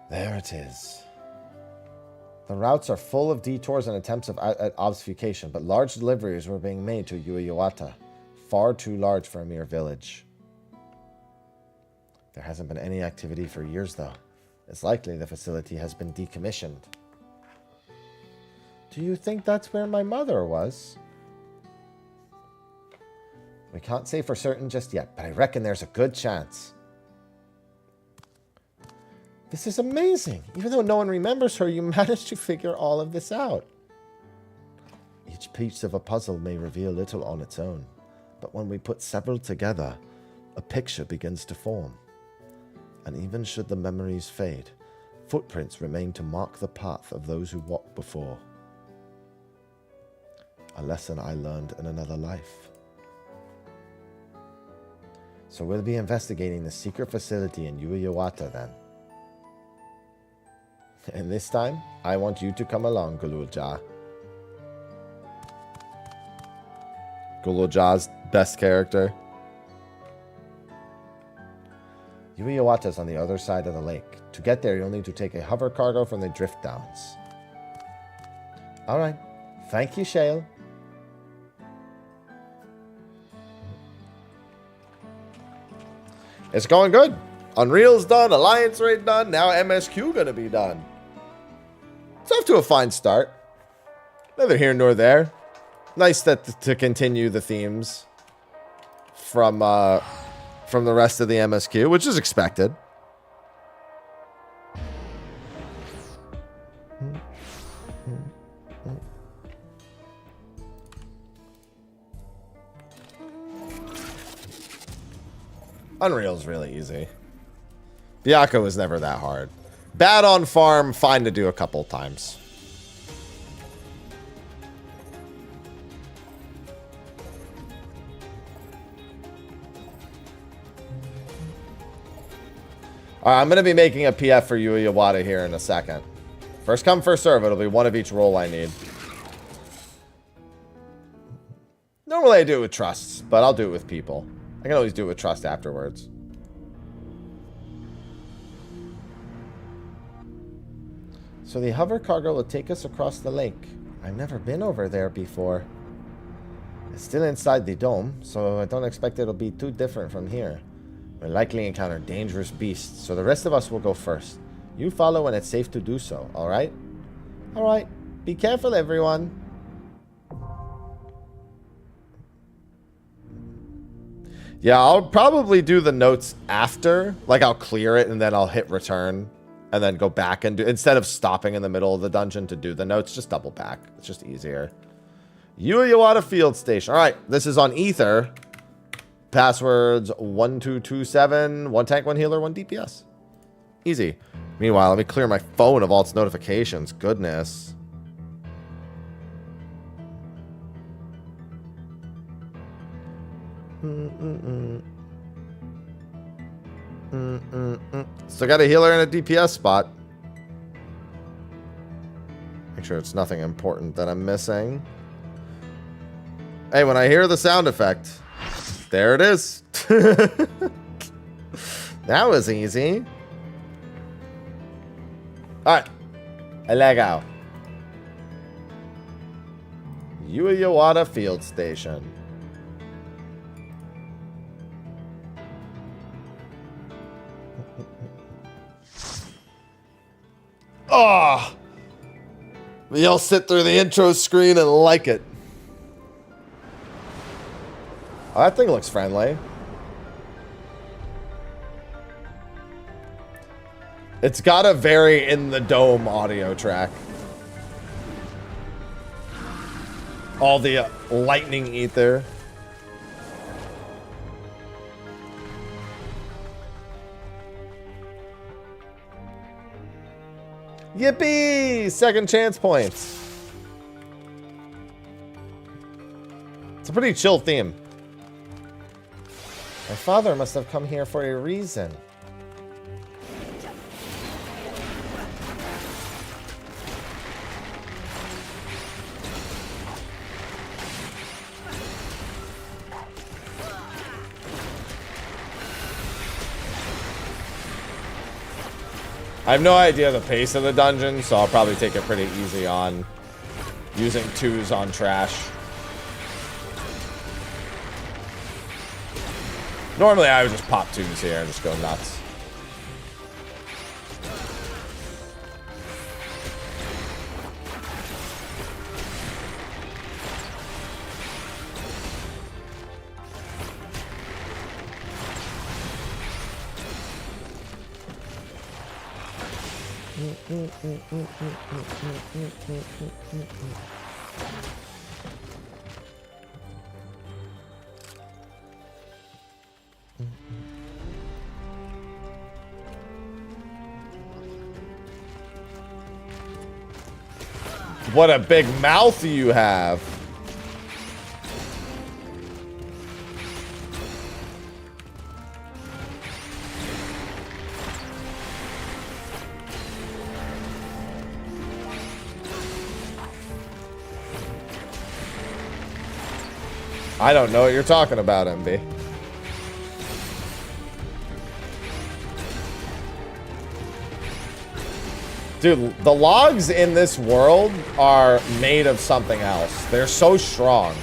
Speaker 3: There it is. The routes are full of detours and attempts at obfuscation, but large deliveries were being made to Yueyawata, far too large for a mere village. There hasn't been any activity for years, though. It's likely the facility has been decommissioned. Do you think that's where my mother was? We can't say for certain just yet, but I reckon there's a good chance. This is amazing. Even though no one remembers her, you managed to figure all of this out. Each piece of a puzzle may reveal little on its own, but when we put several together, a picture begins to form. And even should the memories fade, footprints remain to mark the path of those who walked before. A lesson I learned in another life. So we'll be investigating the secret facility in Yueyawata then. And this time, I want you to come along, Galuja. Galuja's best character. Yueyawata's on the other side of the lake. To get there, you'll need to take a hover cargo from the drift downs. Alright. Thank you, Shale. It's going good. Unreal's done. Alliance raid done. Now MSQ gonna be done. It's off to a fine start. Neither here nor there. Nice that to continue the themes from the rest of the MSQ, which is expected. Unreal's really easy. Byakko was never that hard. Bad on farm, fine to do a couple times. All right, I'm going to be making a PF for Yui Iwata here in a second. First come, first serve. It'll be one of each role I need. Normally I do it with trusts, but I'll do it with people. I can always do it with trust afterwards. So the hover cargo will take us across the lake. I've never been over there before. It's still inside the dome, so I don't expect it'll be too different from here. We'll likely encounter dangerous beasts, so the rest of us will go first. You follow when it's safe to do so, alright? Alright. Be careful, everyone. Yeah, I'll probably do the notes after. Like, I'll clear it, and then I'll hit return. And then go back and do... Instead of stopping in the middle of the dungeon to do the notes, just double back. It's just easier. Yui Iwata Field Station. Alright, this is on Ether. Passwords 1227. 1 tank, 1 healer, 1 DPS. Easy. Meanwhile, let me clear my phone of all its notifications. Goodness. Still got a healer and a DPS spot. Make sure it's nothing important that I'm missing. Hey, when I hear the sound effect, there it is. That was easy. Alright. Legal. Yui Iwata Field Station. Oh! You'll sit through the intro screen and like it. Oh, that thing looks friendly. It's got a very in the dome audio track. All the lightning ether. Yippee! Second chance points. It's a pretty chill theme. My father must have come here for a reason. I have no idea the pace of the dungeon, so I'll probably take it pretty easy on using 2s on trash. Normally I would just pop 2s here and just go nuts. What a big mouth you have. I don't know what you're talking about, MB. Dude, the logs in this world are made of something else. They're so strong.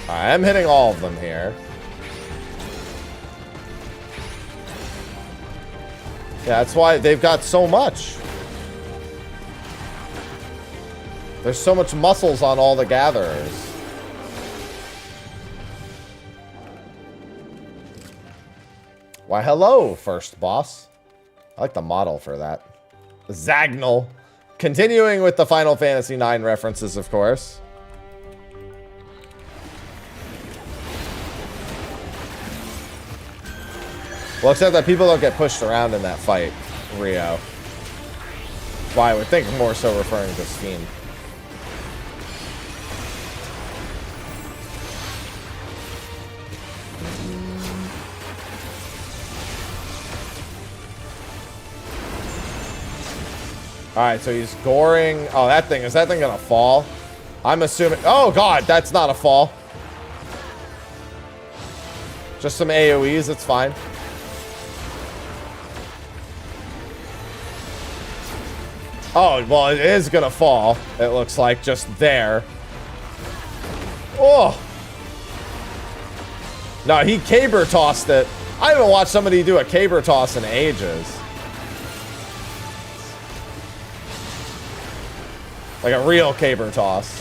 Speaker 3: I am hitting all of them here. Yeah, that's why they've got so much. There's so much muscles on all the gatherers. Why, hello, first boss. I like the model for that. Zagnal. Continuing with the Final Fantasy IX references, of course. Well, except that people don't get pushed around in that fight, Rio. Why, I would think more so referring to Fiend. Alright, so he's goring. Oh, is that thing gonna fall? I'm assuming. Oh, God, that's not a fall. Just some AoEs, it's fine. Oh, well, it is gonna fall. It looks like just there. Oh. No, he caber tossed it. I haven't watched somebody do a caber toss in ages. Like a real caber toss.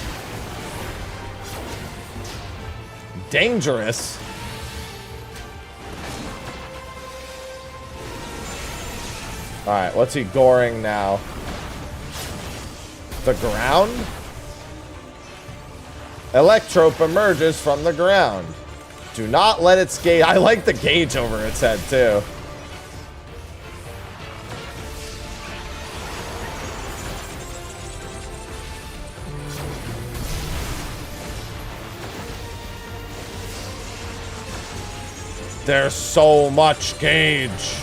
Speaker 3: Dangerous. Alright, what's he goring now? The ground? Electrope emerges from the ground. Do not let its gauge. I like the gauge over its head, too. There's so much gauge.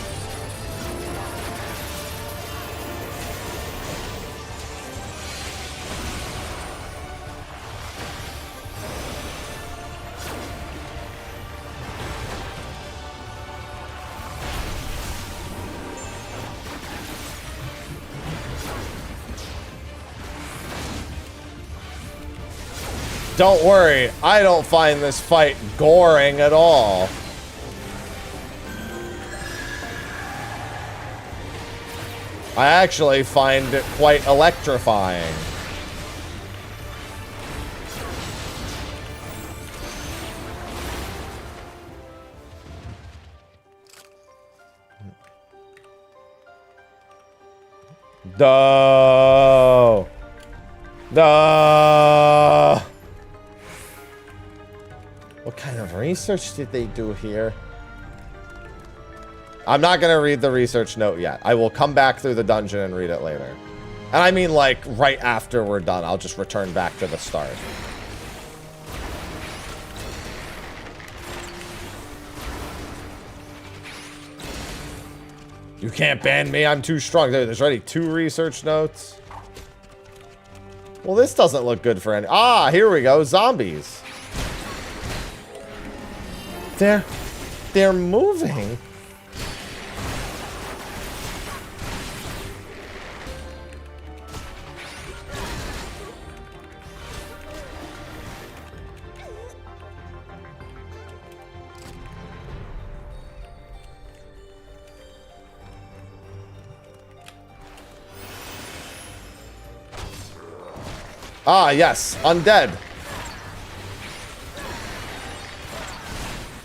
Speaker 3: Don't worry, I don't find this fight goring at all. I actually find it quite electrifying. No. No. What kind of research did they do here? I'm not going to read the research note yet. I will come back through the dungeon and read it later. And I mean, like, right after we're done. I'll just return back to the start. You can't ban me. I'm too strong. There's already 2 research notes. Well, this doesn't look good for any... Ah, here we go. Zombies. They're moving. Ah, yes. Undead.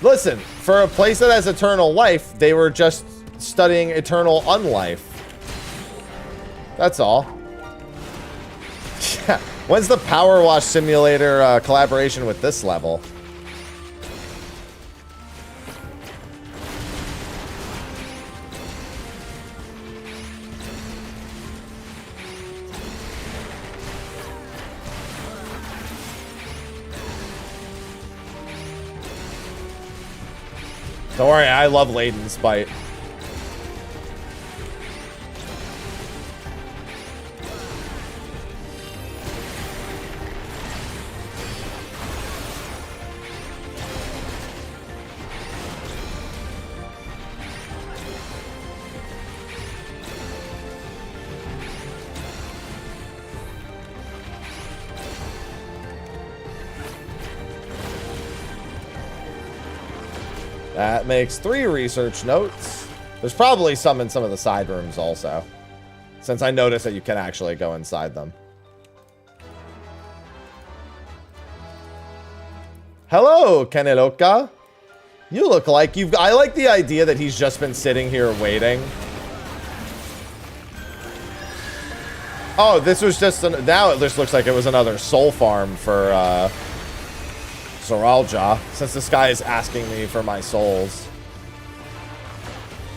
Speaker 3: Listen, for a place that has eternal life, they were just studying eternal unlife. That's all. Yeah. When's the Power Wash Simulator collaboration with this level? Don't worry, I love Layden's bite. That makes 3 research notes. There's probably some in some of the side rooms also, since I noticed that you can actually go inside them. Hello, Kaneloka. You look like you've... I like the idea that he's just been sitting here waiting. Oh, this was just... now it just looks like it was another soul farm for... Zoralja, since this guy is asking me for my souls.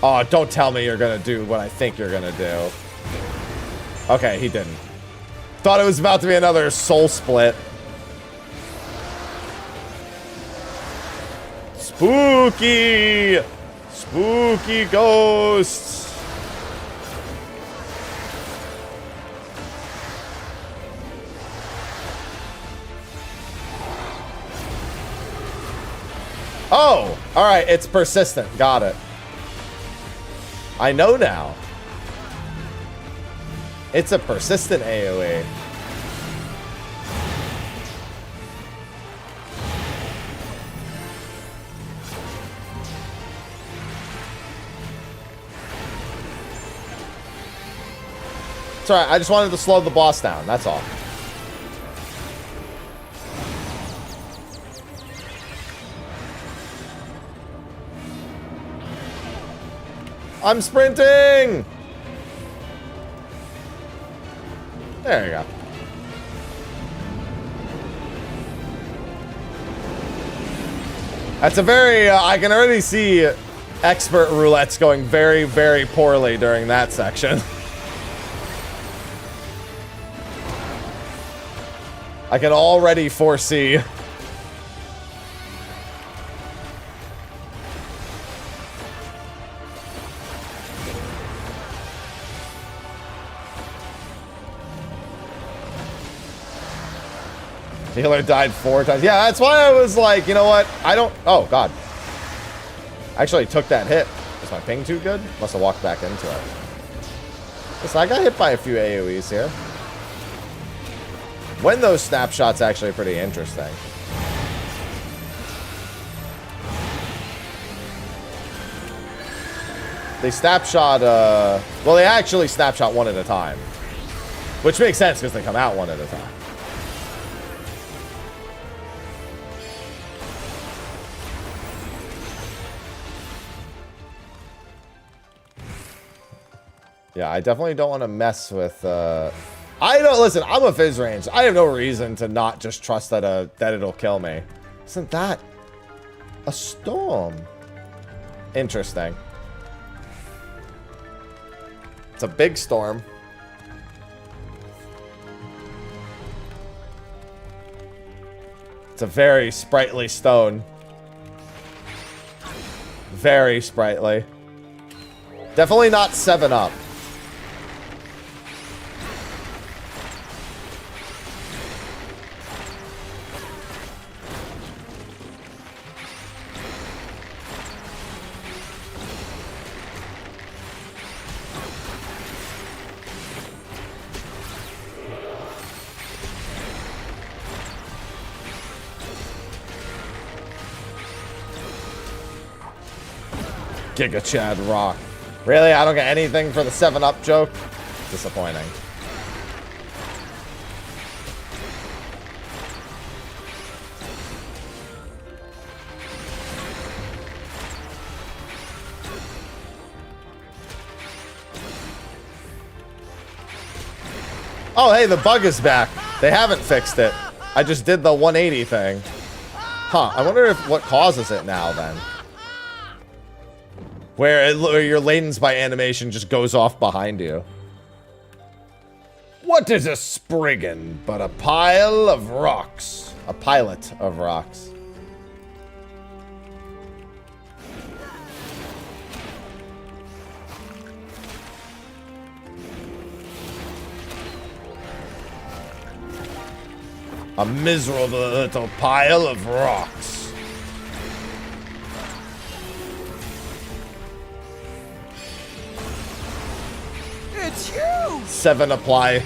Speaker 3: Oh, don't tell me you're gonna do what I think you're gonna do. Okay, he didn't. Thought it was about to be another soul split. Spooky! Spooky ghosts! Oh, all right. It's persistent. Got it. I know now. It's a persistent AoE. It's alright, I just wanted to slow the boss down, that's all. I'm sprinting! There you go. That's a very, I can already see expert roulettes going very, very poorly during that section. I can already foresee. The healer died 4 times. Yeah, that's why I was like, you know what? I don't... Oh, God. I actually took that hit. Was my ping too good? Must have walked back into it. Listen, I got hit by a few AoEs here. When those snapshots actually pretty interesting. They snapshot, well, they actually snapshot one at a time. Which makes sense because they come out one at a time. Yeah, I definitely don't want to mess with, I don't, listen, I'm a Fizz range. I have no reason to not just trust that, that it'll kill me. Isn't that a storm? Interesting. It's a big storm. It's a very sprightly stone. Very sprightly. Definitely not 7-Up. Giga Chad Rock. Really? I don't get anything for the 7-Up joke? Disappointing. Oh, hey, the bug is back. They haven't fixed it. I just did the 180 thing. Huh, I wonder if what causes it now, then. Where your latence by animation just goes off behind you. What is a spriggan but a pile of rocks? A pilot of rocks. A miserable little pile of rocks.
Speaker 8: It's you!
Speaker 3: 7 apply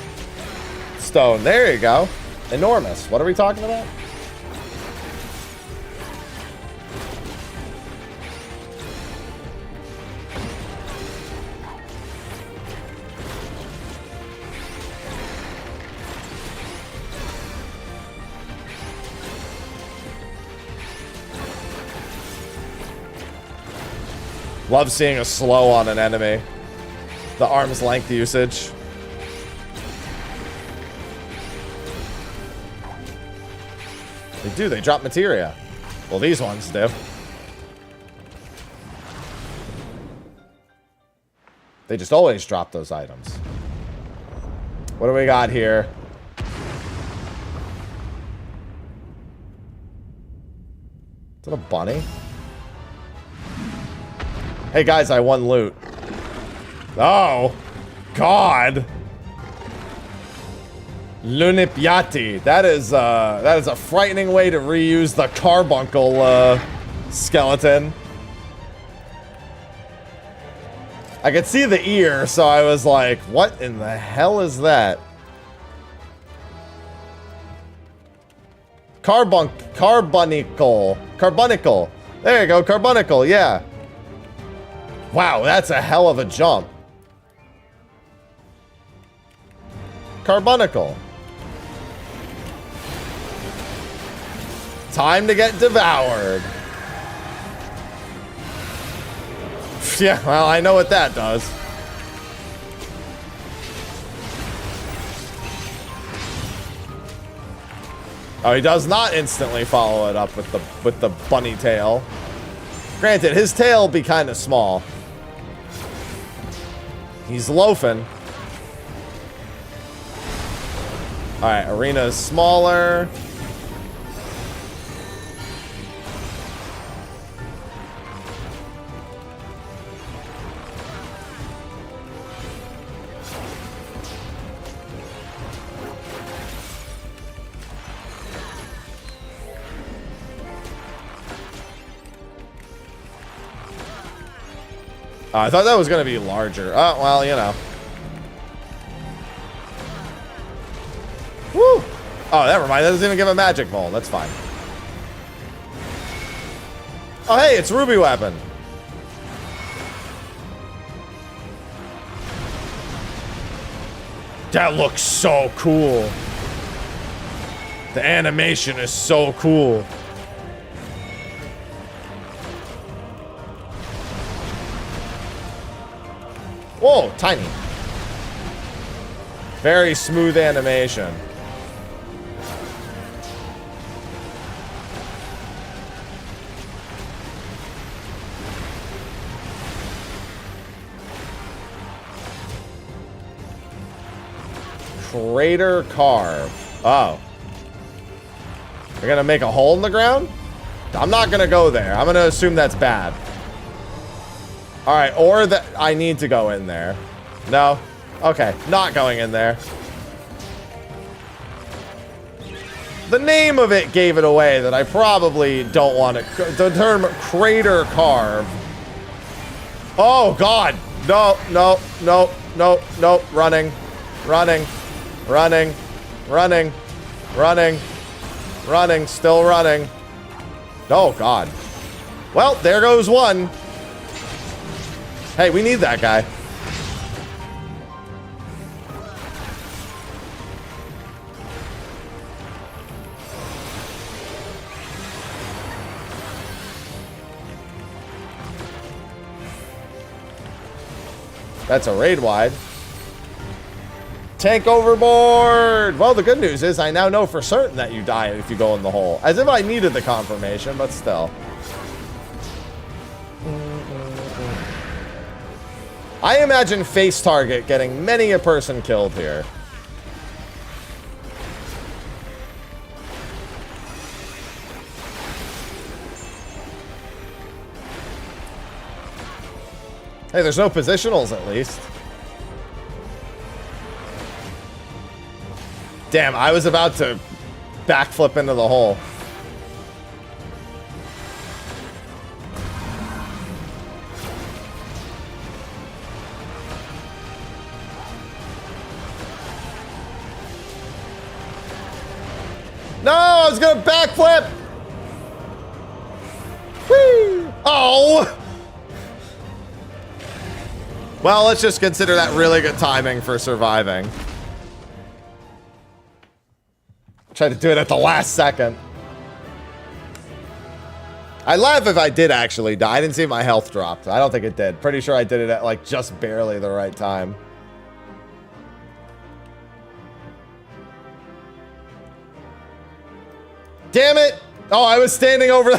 Speaker 3: stone. There you go. Enormous. What are we talking about? Love seeing a slow on an enemy. The arm's length usage. They do, they drop materia. Well, these ones do. They just always drop those items. What do we got here? Is that a bunny? Hey guys, I won loot. Oh, God. Lunipiati. That is a frightening way to reuse the carbuncle
Speaker 2: skeleton. I could see the ear, so I was like, what in the hell is that? Carbonicle. There you go, carbonicle, yeah. Wow, that's a hell of a jump. Carbonicle. Time to get devoured. Yeah, well, I know what that does. Oh, he does not instantly follow it up with the bunny tail. Granted, his tail will be kind of small. He's loafing. All right, arena is smaller. I thought that was going to be larger. Oh, well, you know. Woo! Oh, never mind. That doesn't even give a magic mold. That's fine. Oh, hey, it's Ruby Weapon. That looks so cool. The animation is so cool. Whoa, tiny. Very smooth animation. Crater carve. Oh. We're gonna make a hole in the ground? I'm not gonna go there. I'm gonna assume that's bad. Alright, or that I need to go in there. No? Okay, not going in there. The name of it gave it away that I probably don't want to. The term crater carve. Oh, God. No, no, no, no, no. Running. Running. Running. Running. Running. Running. Still running. Oh, God. Well, there goes one. Hey, we need that guy. That's a raid wide. Tank overboard! Well, the good news is I now know for certain that you die if you go in the hole. As if I needed the confirmation, but still. I imagine face target getting many a person killed here. Hey, there's no positionals at least. Damn, I was about to backflip into the hole. No, I was gonna backflip. Whee! Oh! Well, let's just consider that really good timing for surviving. Tried to do it at the last second. I'd laugh if I did actually die. I didn't see my health dropped. I don't think it did. Pretty sure I did it at like just barely the right time. Damn it! Oh, I was standing over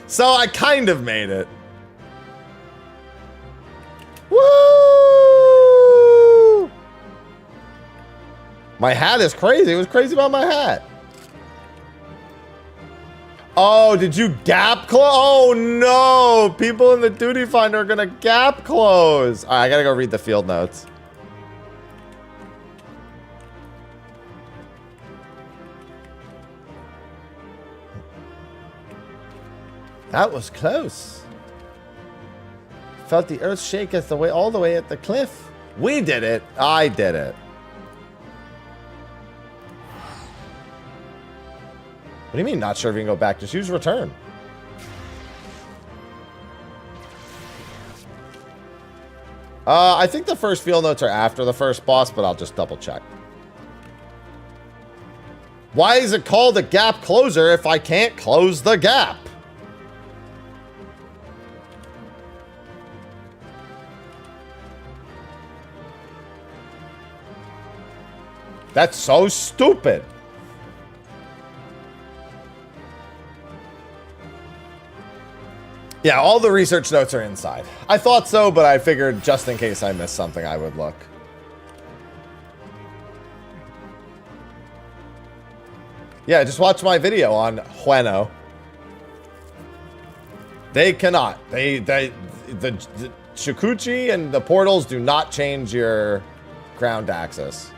Speaker 2: so I kind of made it. Woo! My hat is crazy. It was crazy about my hat. Oh, did you gap close? Oh no! People in the duty finder are gonna gap close. All right, I gotta go read the field notes.
Speaker 3: That was close. Felt the earth shake as the way all the way at the cliff. We did it. I did it. What do you mean not sure if you can go back? Just use return. I think the first field notes are after the first boss, but I'll just double check. Why is it called a gap closer if I can't close the gap? That's so stupid. Yeah, all the research notes are inside. I thought so, but I figured just in case I missed something, I would look. Yeah, just watch my video on Hueno. They cannot. The Shikuchi and the portals do not change your ground access.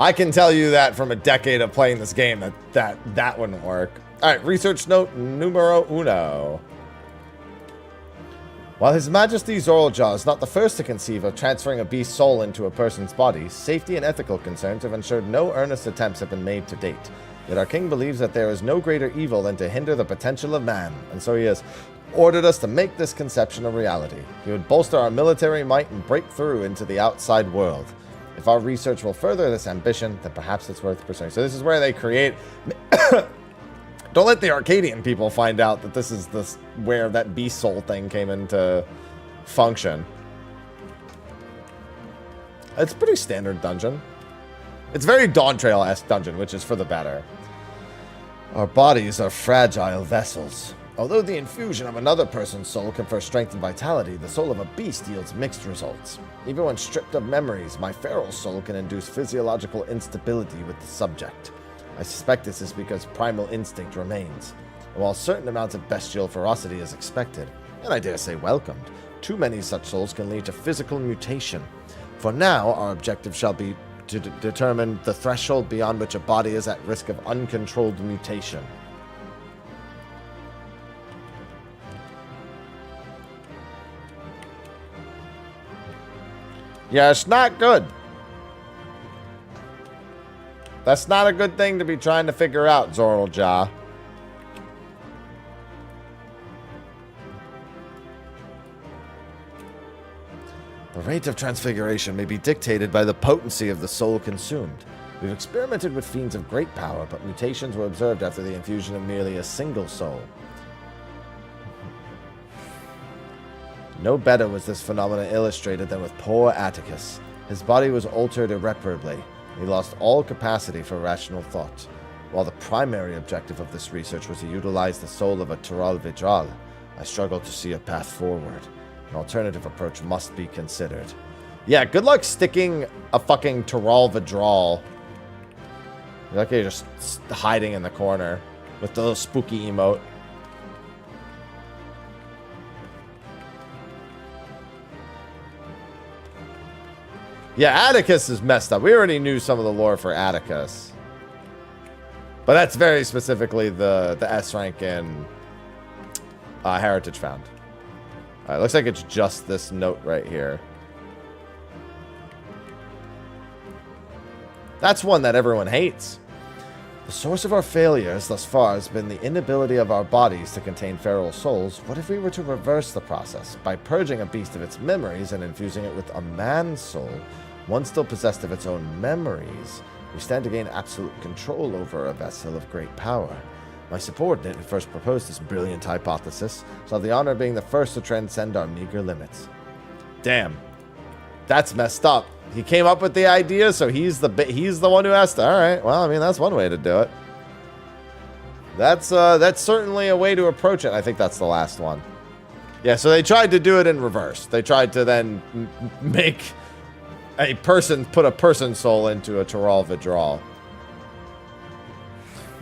Speaker 3: I can tell you that from a decade of playing this game that wouldn't work. All right, research note numero uno. While His Majesty Zorljaw is not the first to conceive of transferring a beast's soul into a person's body, safety and ethical concerns have ensured no earnest attempts have been made to date. Yet our king believes that there is no greater evil than to hinder the potential of man, and so he has ordered us to make this conception a reality. He would bolster our military might and break through into the outside world. If our research will further this ambition, then perhaps it's worth pursuing. So this is where they create... Don't let the Arcadian people find out that this is where that beast soul thing came into function. It's a pretty standard dungeon. It's very Dawn Trail-esque dungeon, which is for the better. Our bodies are fragile vessels. Although the infusion of another person's soul confers strength and vitality, the soul of a beast yields mixed results. Even when stripped of memories, my feral soul can induce physiological instability with the subject. I suspect this is because primal instinct remains. And while certain amounts of bestial ferocity is expected, and I dare say welcomed, too many such souls can lead to physical mutation. For now, our objective shall be to determine the threshold beyond which a body is at risk of uncontrolled mutation. Yeah, it's not good. That's not a good thing to be trying to figure out, Zorljaw. The rate of transfiguration may be dictated by the potency of the soul consumed. We've experimented with fiends of great power, but mutations were observed after the infusion of merely a single soul. No better was this phenomenon illustrated than with poor Atticus. His body was altered irreparably. He lost all capacity for rational thought. While the primary objective of this research was to utilize the soul of a Tural Vidral, I struggle to see a path forward. An alternative approach must be considered. Yeah, good luck sticking a fucking Tural Vidral. You're like you're just hiding in the corner with the little spooky emote. Yeah, Atticus is messed up. We already knew some of the lore for Atticus. But that's very specifically the S rank in Heritage Found. Alright, looks like it's just this note right here. That's one that everyone hates. The source of our failures thus far has been the inability of our bodies to contain feral souls. What if we were to reverse the process by purging a beast of its memories and infusing it with a man's soul, one still possessed of its own memories? We stand to gain absolute control over a vessel of great power. My subordinate who first proposed this brilliant hypothesis shall have the honor of being the first to transcend our meager limits. Damn. That's messed up. He came up with the idea, so he's the one who has to. All right. Well, I mean, that's one way to do it. That's certainly a way to approach it. I think that's the last one. Yeah, so they tried to do it in reverse. They tried to then make put a person soul into a Tural Vidral.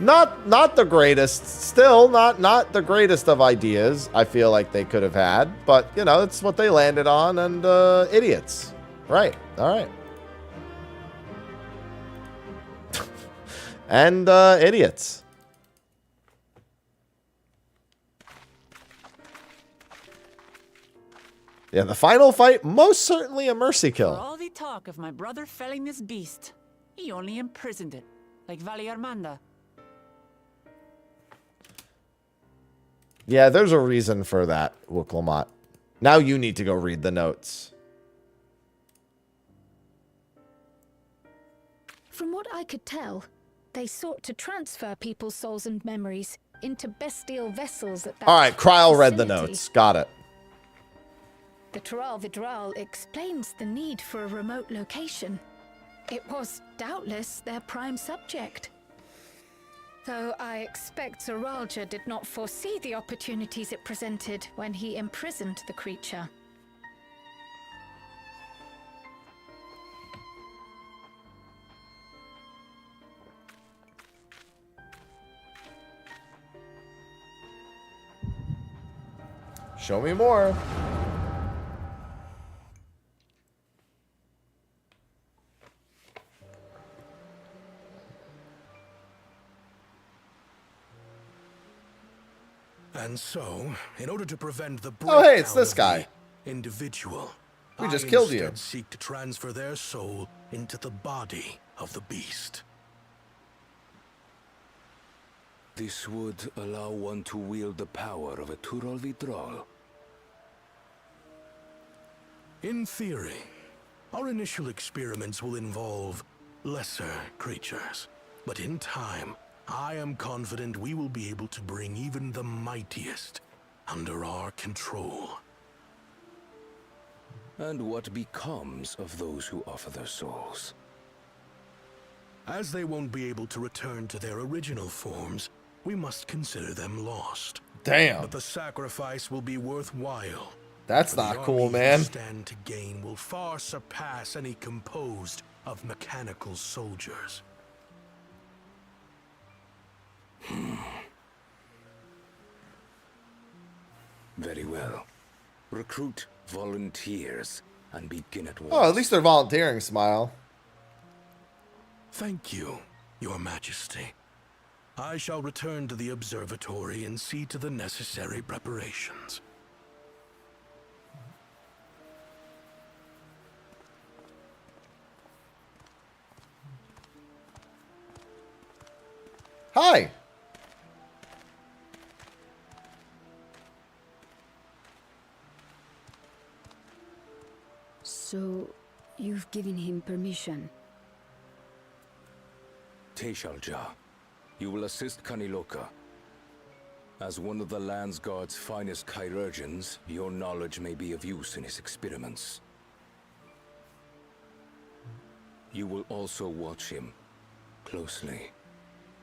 Speaker 3: Not the greatest. Still not the greatest of ideas I feel like they could have had. But, you know, it's what they landed on, and idiots. Right. All right. And idiots. Yeah, the final fight, most certainly a mercy
Speaker 13: For
Speaker 3: kill.
Speaker 13: all the talk of my brother felling this beast, he only imprisoned it, like Vali Armanda.
Speaker 3: Yeah, there's a reason for that, Wuklamot. Now you need to go read the notes.
Speaker 11: From what I could tell, they sought to transfer people's souls and memories into bestial vessels at that
Speaker 3: All right, Kryl read the
Speaker 11: facility.
Speaker 3: notes. Got it.
Speaker 11: The Tural Vidral explains the need for a remote location. It was doubtless their prime subject. Though I expect Zoralja did not foresee the opportunities it presented when he imprisoned the creature.
Speaker 3: Show me more.
Speaker 7: And so, in order to prevent the
Speaker 3: Oh, hey, it's
Speaker 7: breakdown
Speaker 3: this
Speaker 7: of
Speaker 3: guy.
Speaker 7: the individual,
Speaker 3: We just
Speaker 7: I
Speaker 3: killed you.
Speaker 7: instead seek to transfer their soul into the body of the beast.
Speaker 14: This would allow one to wield the power of a Tural Vidral.
Speaker 7: In theory, our initial experiments will involve lesser creatures, but in time, I am confident we will be able to bring even the mightiest under our control.
Speaker 14: And what becomes of those who offer their souls?
Speaker 7: As they won't be able to return to their original forms, we must consider them lost.
Speaker 3: Damn.
Speaker 7: But the sacrifice will be worthwhile.
Speaker 3: That's
Speaker 7: For the
Speaker 3: not cool,
Speaker 7: armies we
Speaker 3: man.
Speaker 7: stand to gain will far surpass any composed of mechanical soldiers.
Speaker 14: Very well. Recruit volunteers and begin at once.
Speaker 3: Oh, at least they're volunteering, Smile.
Speaker 7: Thank you, Your Majesty. I shall return to the observatory and see to the necessary preparations.
Speaker 3: Hi.
Speaker 15: So, you've given him permission?
Speaker 14: Teshalja, you will assist Kaniloka. As one of the Land's Guard's finest chirurgeons, your knowledge may be of use in his experiments. You will also watch him closely.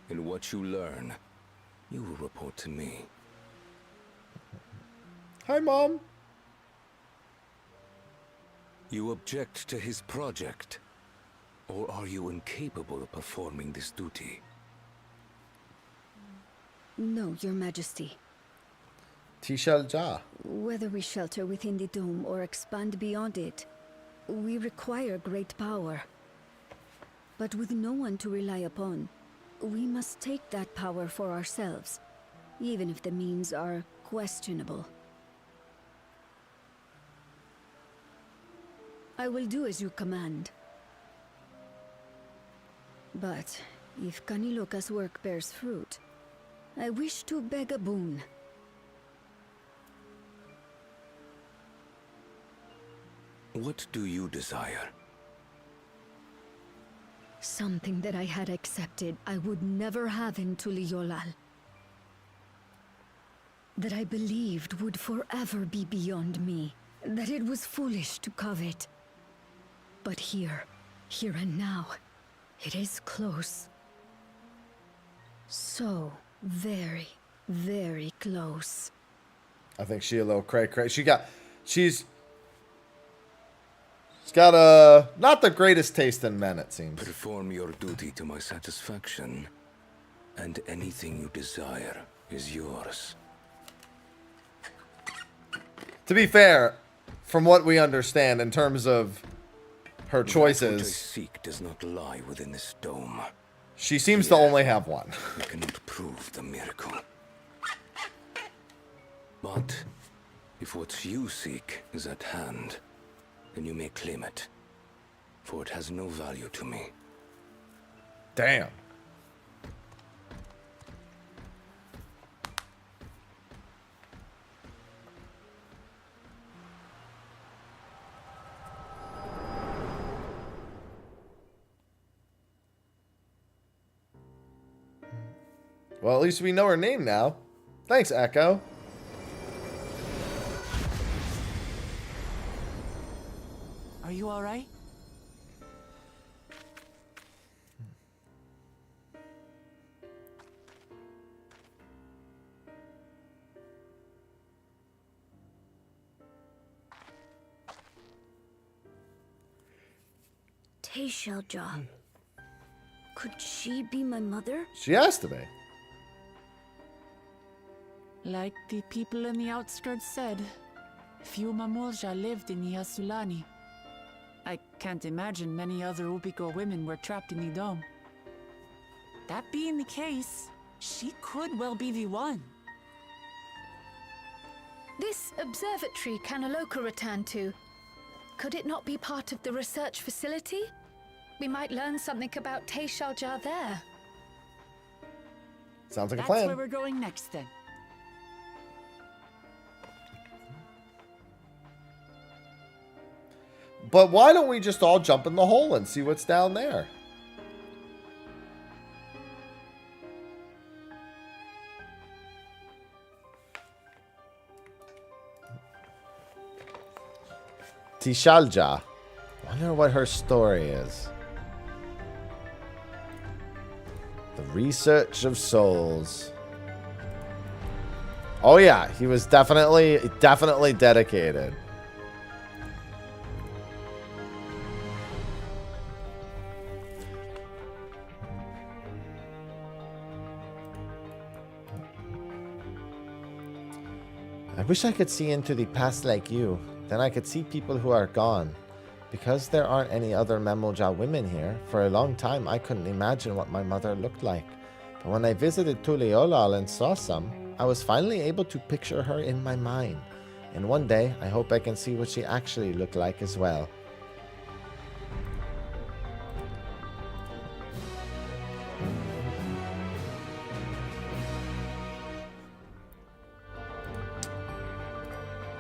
Speaker 14: In what you learn, you will report to me.
Speaker 3: Hi, Mom.
Speaker 14: You object to his project? Or are you incapable of performing this duty?
Speaker 15: No, Your Majesty.
Speaker 3: Tishalja.
Speaker 15: Whether we shelter within the dome or expand beyond it, we require great power. But with no one to rely upon, we must take that power for ourselves, even if the means are questionable. I will do as you command. But if Kaniloka's work bears fruit, I wish to beg a boon.
Speaker 14: What do you desire?
Speaker 15: Something that I had accepted I would never have in Tuliolal. That I believed would forever be beyond me. That it was foolish to covet. But here and now, it is close. So very, very close.
Speaker 3: I think she a little cray. She's got a not the greatest taste in men, it seems.
Speaker 14: Perform your duty to my satisfaction. and anything you desire is yours.
Speaker 2: To be fair, from what we understand in terms of her choices,
Speaker 14: What I seek does not lie within this dome.
Speaker 2: she seems to only have one.
Speaker 14: We cannot prove the miracle. But if what you seek is at hand, then you may claim it, for it has no value to me.
Speaker 2: Damn. Well, at least we know her name now. Thanks, Echo.
Speaker 13: Are you all right?
Speaker 15: Teishalja. Could she be my mother?
Speaker 2: She has to be.
Speaker 13: Like the people in the outskirts said, few Mamulja lived in Yasulani. I can't imagine many other Ubico women were trapped in the dome. That being the case, she could well be the one.
Speaker 11: This observatory Kanaloka returned to, could it not be part of the research facility? We might learn something about Teishalja there.
Speaker 2: Sounds like a
Speaker 13: That's
Speaker 2: plan.
Speaker 13: where we're going next then.
Speaker 2: But why don't we just all jump in the hole and see what's down there? Teishalja. I wonder what her story is. The research of souls. Oh yeah, he was definitely dedicated. I wish I could see into the past like you. Then I could see people who are gone. Because there aren't any other Memulja women here, for a long time I couldn't imagine what my mother looked like. But when I visited Tuliolal and saw some, I was finally able to picture her in my mind. And one day, I hope I can see what she actually looked like as well.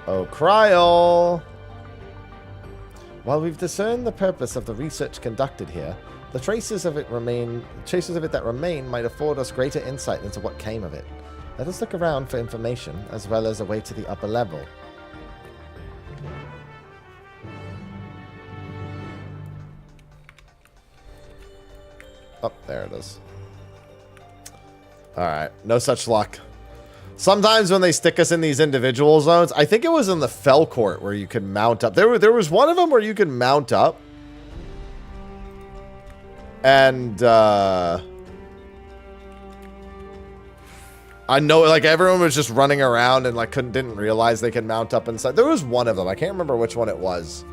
Speaker 2: Oh, Kryol! While we've discerned the purpose of the research conducted here, the traces of it that remain might afford us greater insight into what came of it. Let us look around for information, as well as a way to the upper level. Oh, there it is. Alright, no such luck. Sometimes when they stick us in these individual zones, I think it was in the Fell Court where you could mount up. There was one of them where you could mount up. And, I know, like, everyone was just running around and, like, didn't realize they could mount up inside. There was one of them. I can't remember which one it was.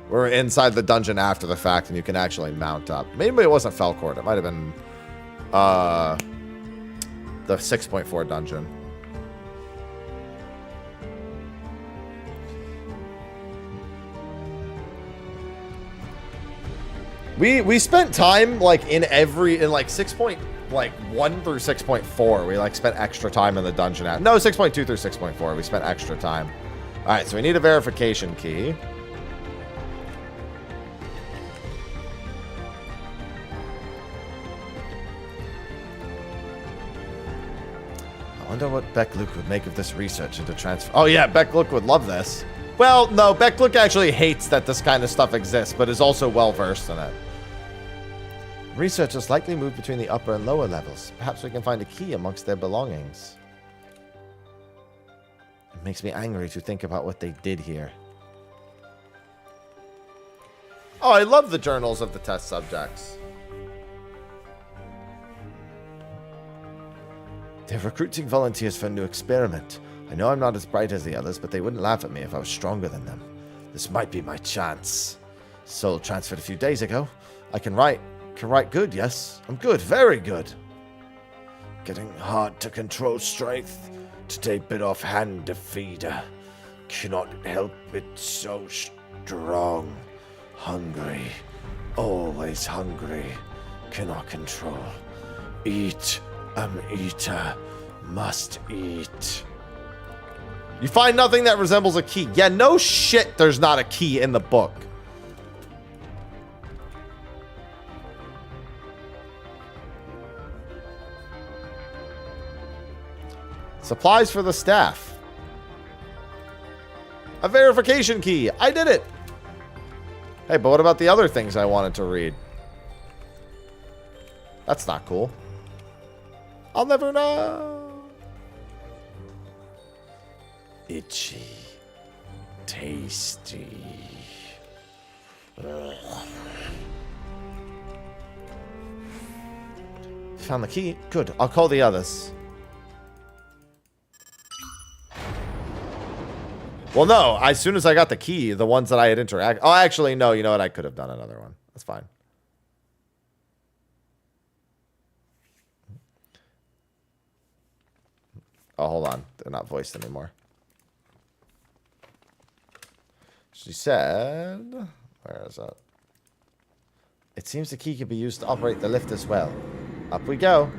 Speaker 2: We're inside the dungeon after the fact and you can actually mount up. Maybe it wasn't Fell Court. It might have been, the 6.4 dungeon. We spent time like in like 6.1 through 6.4. We like spent extra time in the dungeon. No, 6.2 through 6.4. We spent extra time. All right, so we need a verification key. I wonder what Bekluk would make of this research into transfer. Oh yeah, Bekluk would love this. Well, no, Bekluk actually hates that this kind of stuff exists, but is also well versed in it. Researchers likely moved between the upper and lower levels. Perhaps we can find a key amongst their belongings. It makes me angry to think about what they did here. Oh, I love the journals of the test subjects.
Speaker 3: They're recruiting volunteers for a new experiment. I know I'm not as bright as the others, but they wouldn't laugh at me if I was stronger than them. This might be my chance. Soul transferred a few days ago. I can write good, yes. I'm good, very good. Getting hard to control strength. Today bit off hand to feeder. Cannot help it, so strong. Hungry. Always hungry. Cannot control. Eat. I'm eater. Must eat. You find nothing that resembles a key. Yeah, no shit there's not a key in the book. Supplies for the staff. A verification key. I did it. Hey, but what about the other things I wanted to read? That's not cool. I'll never know. Itchy. Tasty. Ugh. Found the key. Good. I'll call the others. Well, no. As soon as I got the key, the ones that I had interacted... Oh, actually, no. You know what? I could have done another one. That's fine. Oh, hold on. They're not voiced anymore. She said... Where is that? It seems the key can be used to operate the lift as well. Up we go.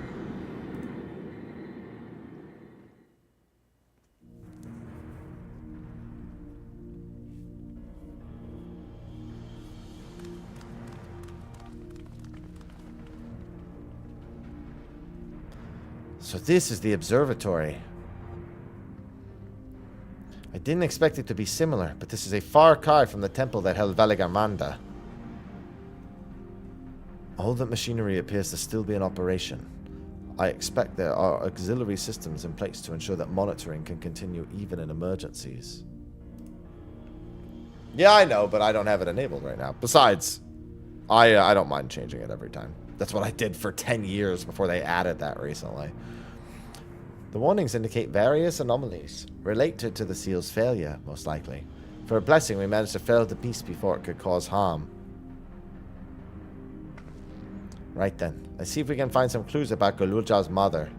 Speaker 3: So this is the observatory. I didn't expect it to be similar, but this is a far cry from the temple that held Valigarmanda. All that machinery appears to still be in operation. I expect there are auxiliary systems in place to ensure that monitoring can continue even in emergencies. Yeah, I know, but I don't have it enabled right now. Besides, I don't mind changing it every time. That's what I did for 10 years before they added that recently. The warnings indicate various anomalies related to the seal's failure, most likely. For a blessing, we managed to fell the beast before it could cause harm. Right then, let's see if we can find some clues about Golulja's mother.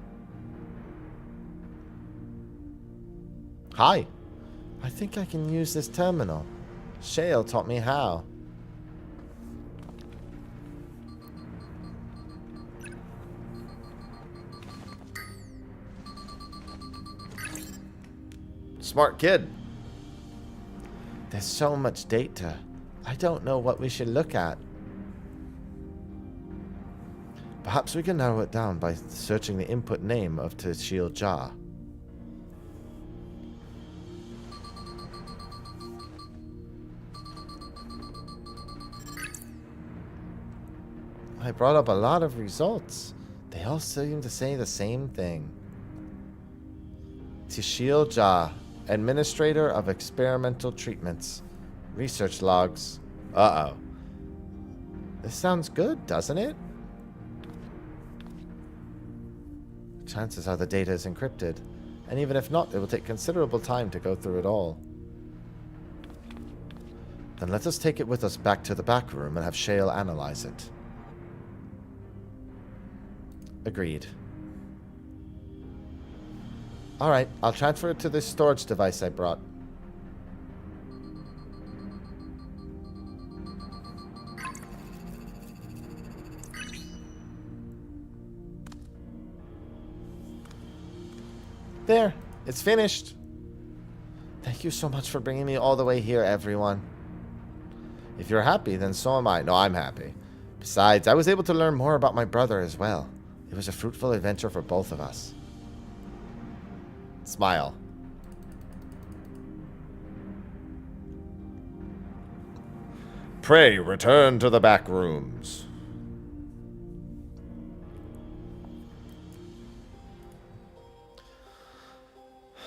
Speaker 3: Hi. I think I can use this terminal. Shale taught me how. Smart kid. There's so much data. I don't know what we should look at. Perhaps we can narrow it down by searching the input name of Tashil Jah. I brought up a lot of results. They all seem to say the same thing. Tashil Jah, Administrator of Experimental Treatments. Research logs. Uh-oh. This sounds good, doesn't it? Chances are the data is encrypted. And even if not, it will take considerable time to go through it all. Then let us take it with us back to the back room and have Shale analyze it. Agreed. Alright, I'll transfer it to this storage device I brought. There, it's finished. Thank you so much for bringing me all the way here, everyone. If you're happy, then so am I. No, I'm happy. Besides, I was able to learn more about my brother as well. It was a fruitful adventure for both of us. Smile. Pray return to the back rooms.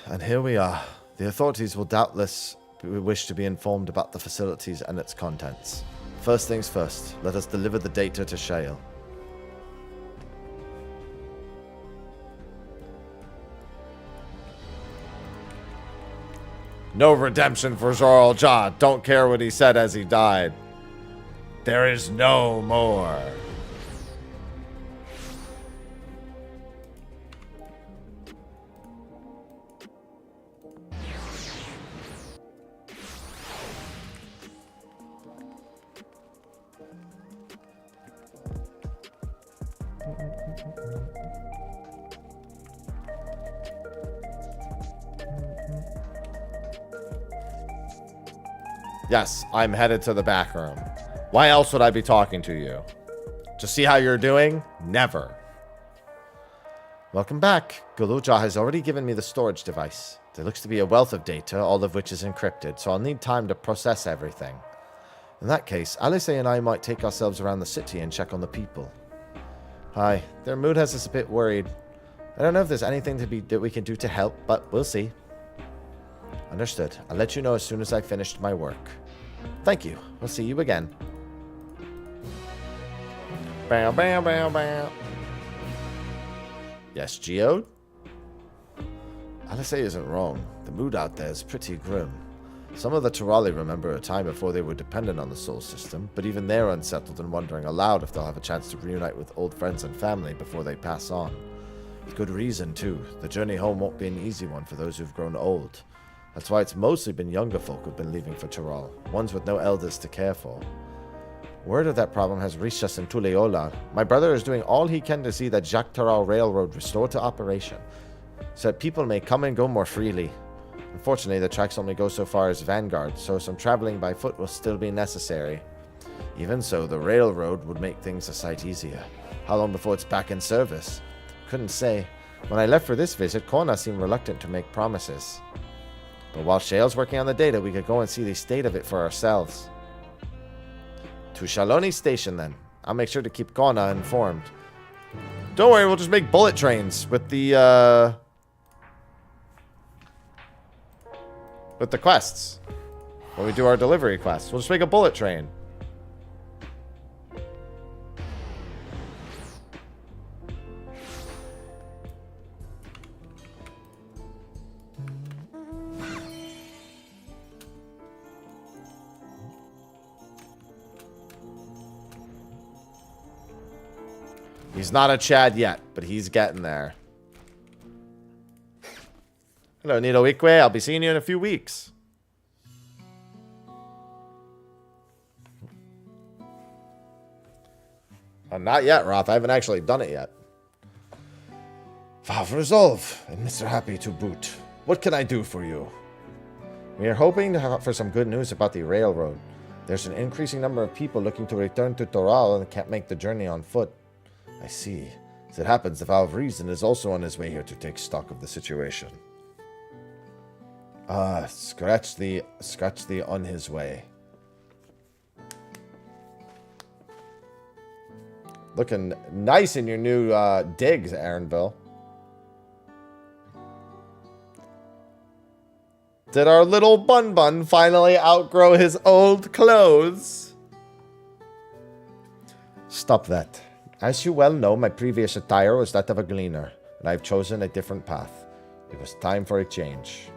Speaker 3: And here we are. The authorities will doubtless wish to be informed about the facilities and its contents. First things first, let us deliver the data to Shale. No redemption for Zoral Ja. Don't care what he said as he died. There is no more. Yes, I'm headed to the back room. Why else would I be talking to you? To see how you're doing? Never. Welcome back. Guluja has already given me the storage device. There looks to be a wealth of data, all of which is encrypted, so I'll need time to process everything. In that case, Alice and I might take ourselves around the city and check on the people. Hi, their mood has us a bit worried. I don't know if there's anything that we can do to help, but we'll see. Understood. I'll let you know as soon as I've finished my work. Thank you. We'll see you again. Bow, bow, bow, bow. Yes, Geode? Alice isn't wrong. The mood out there is pretty grim. Some of the Turali remember a time before they were dependent on the Sol system, but even they're unsettled and wondering aloud if they'll have a chance to reunite with old friends and family before they pass on. With good reason, too. The journey home won't be an easy one for those who've grown old. That's why it's mostly been younger folk who've been leaving for Tural, ones with no elders to care for. Word of that problem has reached us in Tuleola. My brother is doing all he can to see that Jacques Tural Railroad restored to operation, so that people may come and go more freely. Unfortunately, the tracks only go so far as Vanguard, so some traveling by foot will still be necessary. Even so, the railroad would make things a sight easier. How long before it's back in service? Couldn't say. When I left for this visit, Kona seemed reluctant to make promises. But while Shale's working on the data, we could go and see the state of it for ourselves. To Shaloni Station, then. I'll make sure to keep Kona informed. Don't worry, we'll just make bullet trains with the quests. When we do our delivery quests. We'll just make a bullet train. He's not a Chad yet, but he's getting there. Hello, Nito Ikwe. I'll be seeing you in a few weeks. Not yet, Roth. I haven't actually done it yet. Valve Resolve and Mr. Happy to boot. What can I do for you? We are hoping for some good news about the railroad. There's an increasing number of people looking to return to Toral and can't make the journey on foot. I see. As it happens, the Valve Reason is also on his way here to take stock of the situation. Scratch the on his way. Looking nice in your new digs, Aaronville. Did our little Bun Bun finally outgrow his old clothes? Stop that. As you well know, my previous attire was that of a gleaner, and I've chosen a different path. It was time for a change.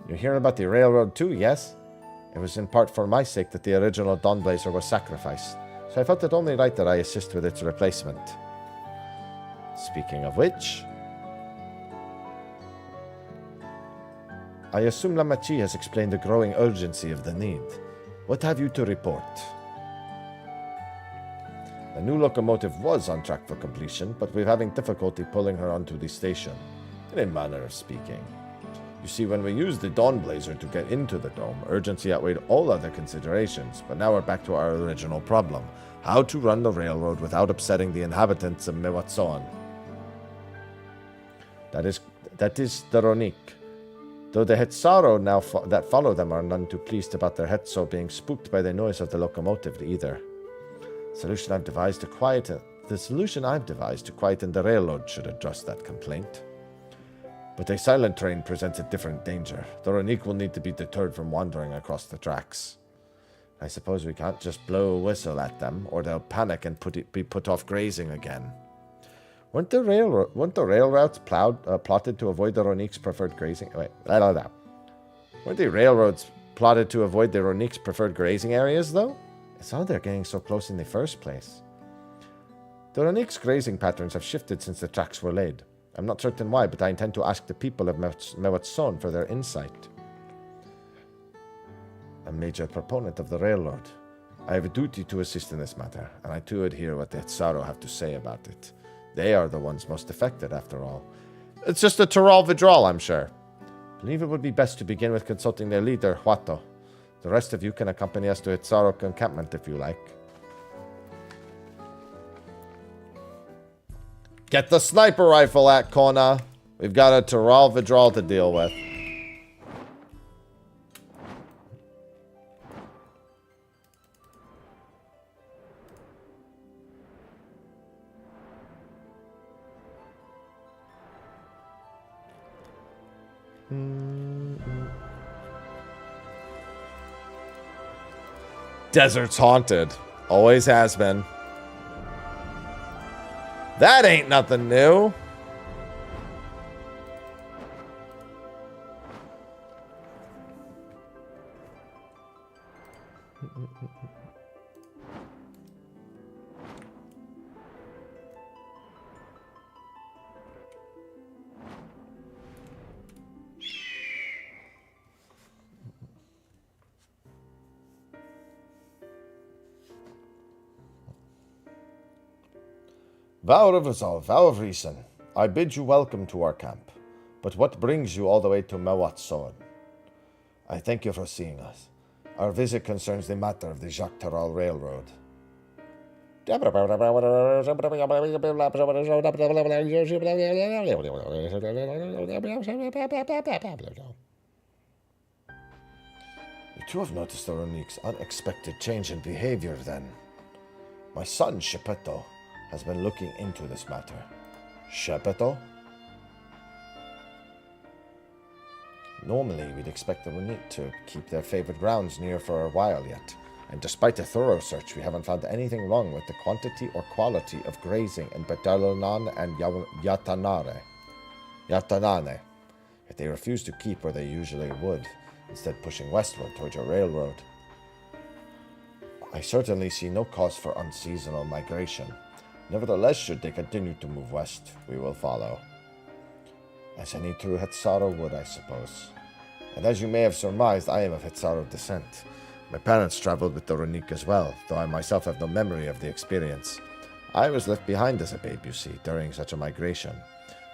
Speaker 3: You're hearing about the railroad too, yes? It was in part for my sake that the original Dawnblazer was sacrificed, so I felt it only right that I assist with its replacement. Speaking of which, I assume Lamachi has explained the growing urgency of the need. What have you to report? The new locomotive was on track for completion, but we're having difficulty pulling her onto the station, in a manner of speaking. You see, when we used the Dawnblazer to get into the dome, urgency outweighed all other considerations, but now we're back to our original problem. How to run the railroad without upsetting the inhabitants of Mewatson. That is the Ronik. Though the Hetsaro now that follow them are none too pleased about their Hetso being spooked by the noise of the locomotive either. The solution I've devised to quieten the railroad should address that complaint. But a silent train presents a different danger. The Ronik will need to be deterred from wandering across the tracks. I suppose we can't just blow a whistle at them, or they'll panic and be put off grazing again. Weren't the rail routes plotted to avoid the Ronique's preferred grazing? Wait, I don't know. Weren't the railroads plotted to avoid the Ronique's preferred grazing areas, though? It's how they're getting so close in the first place. The Ronique's grazing patterns have shifted since the tracks were laid. I'm not certain why, but I intend to ask the people of Mewatson for their insight. A major proponent of the railroad. I have a duty to assist in this matter, and I too would hear what the Hetsaro have to say about it. They are the ones most affected, after all. It's just a Tyrol withdrawal, I'm sure. I believe it would be best to begin with consulting their leader, Huato. The rest of you can accompany us to Hetsaro encampment if you like. Get the sniper rifle at Kona. We've got a Tyrol withdrawal to deal with. Desert's haunted. Always has been. That ain't nothing new. Vow of resolve, vow of reason. I bid you welcome to our camp. But what brings you all the way to Mewatson? I thank you for seeing us. Our visit concerns the matter of the Jacques Tarral Railroad. You too have noticed the Ronique's unexpected change in behavior, then. My son, Shepeto, has been looking into this matter. Shepeto? Normally, we'd expect the Ronique to keep their favorite grounds near for a while yet, and despite a thorough search, we haven't found anything wrong with the quantity or quality of grazing in Betalonan and Yatanane. Yet they refuse to keep where they usually would, instead pushing westward towards a railroad. I certainly see no cause for unseasonal migration. Nevertheless, should they continue to move west, we will follow. As any true Hetsaro would, I suppose. And as you may have surmised, I am of Hetsaro descent. My parents traveled with the Ronique as well, though I myself have no memory of the experience. I was left behind as a babe, you see, during such a migration.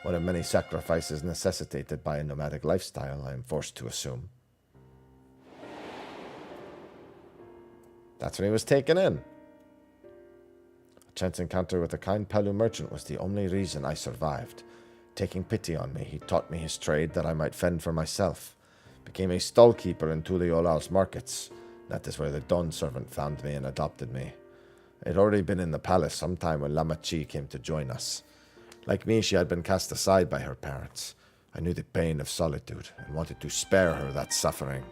Speaker 3: One of many sacrifices necessitated by a nomadic lifestyle, I am forced to assume. That's when he was taken in. A chance encounter with a kind Palu merchant was the only reason I survived. Taking pity on me, he taught me his trade that I might fend for myself. Became a stall-keeper in Tuliolal's markets. That is where the Don servant found me and adopted me. I had already been in the palace some time when Lamachi came to join us. Like me, she had been cast aside by her parents. I knew the pain of solitude and wanted to spare her that suffering.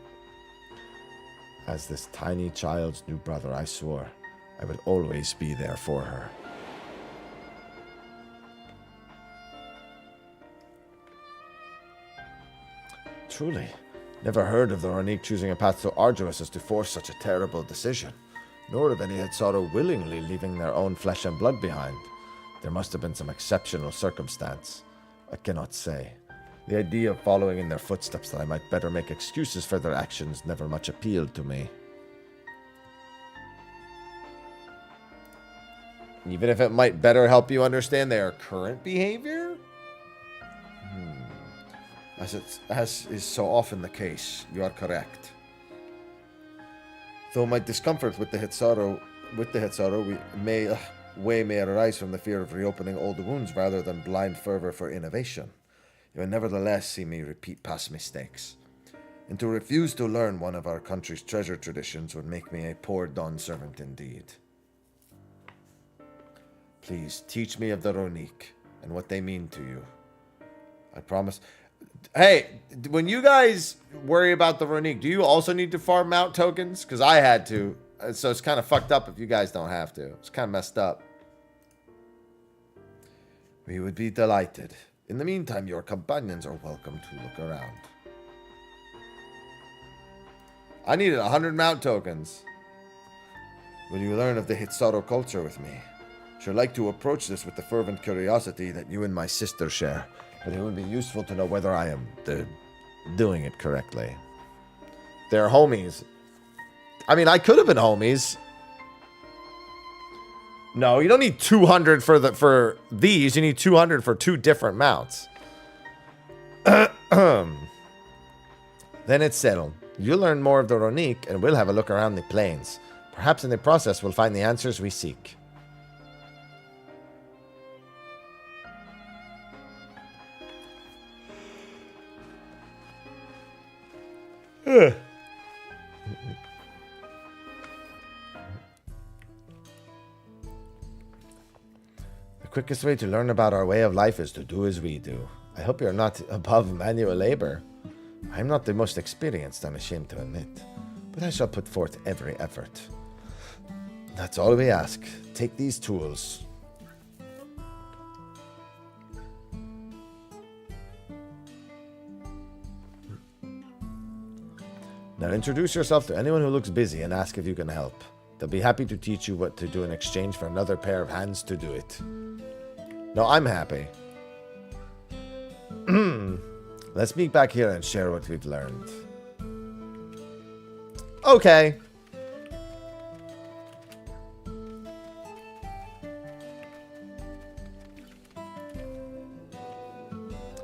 Speaker 3: As this tiny child's new brother, I swore I would always be there for her. Truly, never heard of the Ronique choosing a path so arduous as to force such a terrible decision, nor of any Hetsaro willingly leaving their own flesh and blood behind. There must have been some exceptional circumstance. I cannot say. The idea of following in their footsteps that I might better make excuses for their actions never much appealed to me. Even if it might better help you understand their current behavior? As is so often the case, you are correct. Though my discomfort with the Hetsaro may arise from the fear of reopening old wounds rather than blind fervor for innovation, you will nevertheless see me repeat past mistakes. And to refuse to learn one of our country's treasure traditions would make me a poor Don servant indeed. Please, teach me of the Ronique and what they mean to you. I promise. Hey, when you guys worry about the Ronique, do you also need to farm mount tokens? Because I had to. So it's kind of fucked up if you guys don't have to. It's kind of messed up. We would be delighted. In the meantime, your companions are welcome to look around. I needed 100 mount tokens. Will you learn of the Hitsaro culture with me? Should like to approach this with the fervent curiosity that you and my sister share, but it would be useful to know whether I am doing it correctly.
Speaker 2: They're homies. I mean, I could have been homies. No, you don't need 200 for these. You need 200 for 2 different mounts.
Speaker 3: Then it's settled. You'll learn more of the Ronique, and we'll have a look around the plains. Perhaps in the process, we'll find the answers we seek.
Speaker 2: Ugh.
Speaker 3: The quickest way to learn about our way of life is to do as we do. I hope you're not above manual labor. I'm not the most experienced, I'm ashamed to admit, but I shall put forth every effort. That's all we ask. Take these tools. Now introduce yourself to anyone who looks busy and ask if you can help. They'll be happy to teach you what to do in exchange for another pair of hands to do it.
Speaker 2: No, I'm happy.
Speaker 3: Let's meet back here and share what we've learned.
Speaker 2: Okay.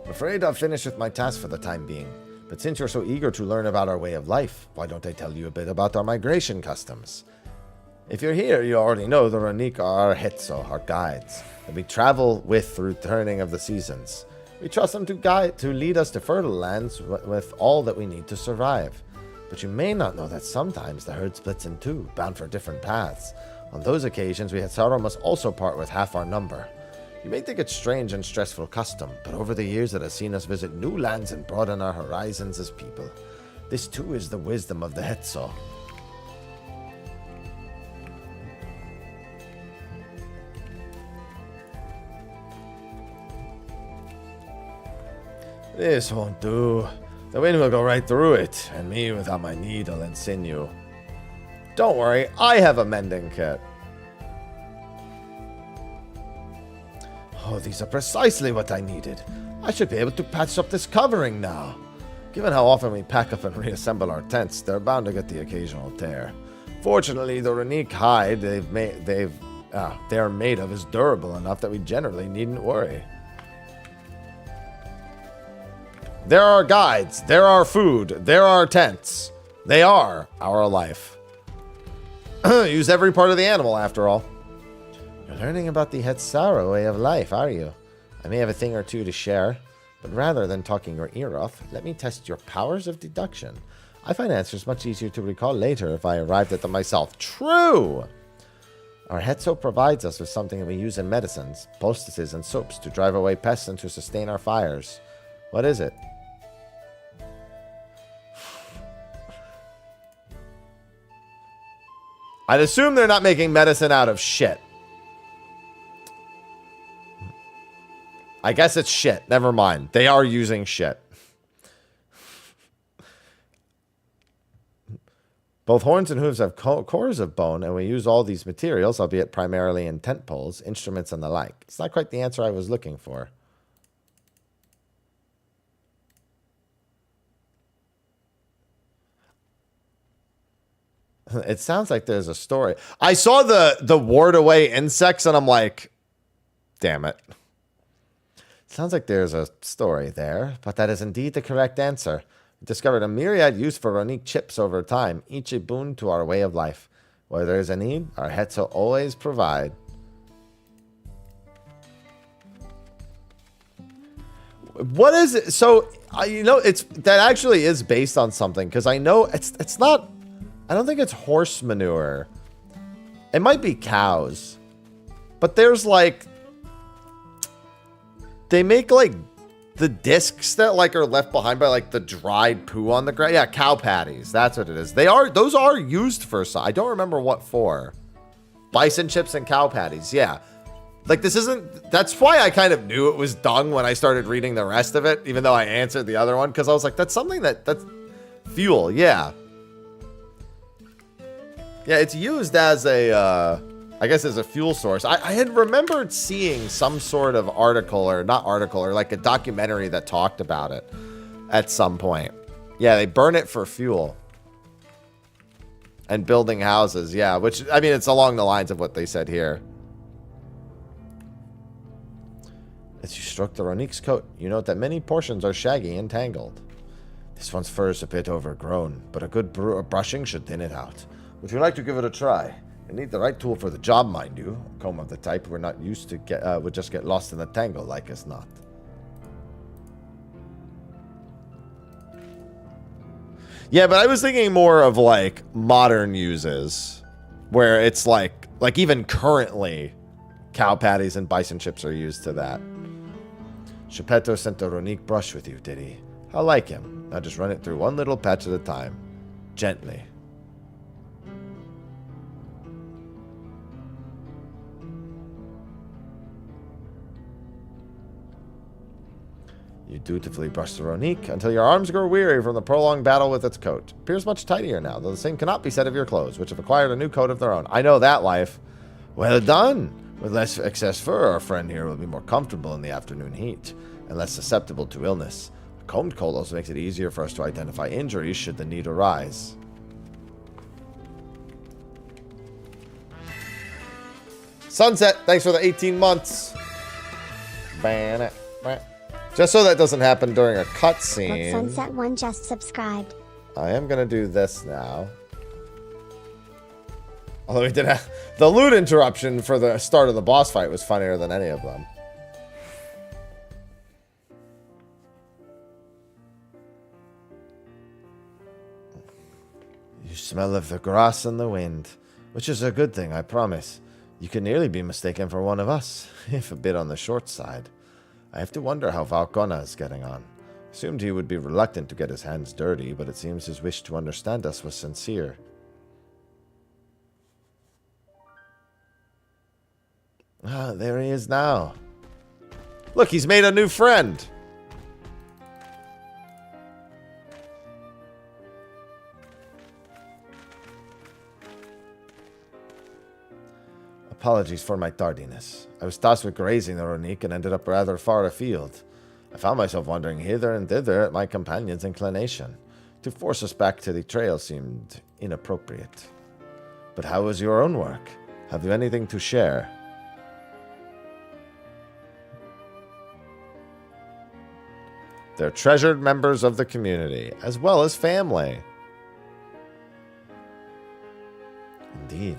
Speaker 3: I'm afraid I've finished with my task for the time being. But since you're so eager to learn about our way of life, why don't I tell you a bit about our migration customs? If you're here, you already know the Ronique are our Hetzo, our guides, that we travel with through turning of the seasons. We trust them to lead us to fertile lands with all that we need to survive. But you may not know that sometimes the herd splits in two, bound for different paths. On those occasions, we Hetzo must also part with half our number. You may think it's strange and stressful custom, but over the years it has seen us visit new lands and broaden our horizons as people. This too is the wisdom of the Hetzo.
Speaker 2: This won't do. The wind will go right through it, and me without my needle and sinew. Don't worry, I have a mending kit.
Speaker 3: Oh, these are precisely what I needed. I should be able to patch up this covering now. Given how often we pack up and reassemble our tents, they're bound to get the occasional tear. Fortunately, the Ronique hide they're made of is durable enough that we generally needn't worry.
Speaker 2: There are guides, there are food, there are tents. They are our life. Use every part of the animal, after all.
Speaker 3: You're learning about the Hetsaro way of life, are you? I may have a thing or two to share, but rather than talking your ear off, let me test your powers of deduction. I find answers much easier to recall later if I arrived at them myself. True! Our Hetzo provides us with something that we use in medicines, poultices, and soaps to drive away pests and to sustain our fires. What is it?
Speaker 2: I'd assume they're not making medicine out of shit. I guess it's shit. Never mind. They are using shit.
Speaker 3: Both horns and hooves have cores of bone, and we use all these materials, albeit primarily in tent poles, instruments, and the like. It's not quite the answer I was looking for.
Speaker 2: It sounds like there's a story. I saw the ward away insects, and I'm like, damn it.
Speaker 3: Sounds like there's a story there, but that is indeed the correct answer. We discovered a myriad use for Ronique chips over time, each a boon to our way of life. Where there is a need, our Hetzo always provide.
Speaker 2: What is it? So, you know, that actually is based on something, because I know it's not, I don't think it's horse manure. It might be cows. But there's like, they make like the discs that like are left behind by like the dried poo on the ground. Yeah, cow patties. That's what it is. Those are used for some. I don't remember what for. Bison chips and cow patties. Yeah. Like, this isn't... That's why I kind of knew it was dung when I started reading the rest of it, even though I answered the other one, because I was like, that's something that's... Fuel, yeah. Yeah, it's used as a, I guess as a fuel source. I had remembered seeing some sort of article, or not article, or like a documentary that talked about it at some point. Yeah, they burn it for fuel. And building houses, yeah, which, I mean, it's along the lines of what they said here. As you stroke the Ronique's coat, you note that many portions are shaggy and tangled. This one's fur is a bit overgrown, but a good brushing should thin it out. Would you like to give it a try? You need the right tool for the job, mind you. A comb of the type we're not used to would just get lost in the tangle like as not. Yeah, but I was thinking more of like modern uses, where it's like even currently, cow patties and bison chips are used to that. Geppetto sent a Ronique brush with you, did he? I like him. Now just run it through one little patch at a time. Gently. You dutifully brush the Ronique until your arms grow weary from the prolonged battle with its coat. Appears much tidier now, though the same cannot be said of your clothes, which have acquired a new coat of their own. I know that life. Well done. With less excess fur, our friend here will be more comfortable in the afternoon heat, and less susceptible to illness. A combed coat also makes it easier for us to identify injuries should the need arise. Sunset, thanks for the 18 months. Just so that doesn't happen during a cutscene.
Speaker 1: Sunset 1 just subscribed.
Speaker 2: I am going to do this now. Although we did have... The loot interruption for the start of the boss fight was funnier than any of them. You smell of the grass and the wind, which is a good thing, I promise. You can nearly be mistaken for one of us, if a bit on the short side. I have to wonder how Valcona is getting on. Assumed he would be reluctant to get his hands dirty, but it seems his wish to understand us was sincere. Ah, there he is now. Look, he's made a new friend. Apologies for my tardiness. I was tasked with grazing the Ronique and ended up rather far afield. I found myself wandering hither and thither at my companion's inclination. To force us back to the trail seemed inappropriate. But how was your own work? Have you anything to share? They're treasured members of the community, as well as family. Indeed.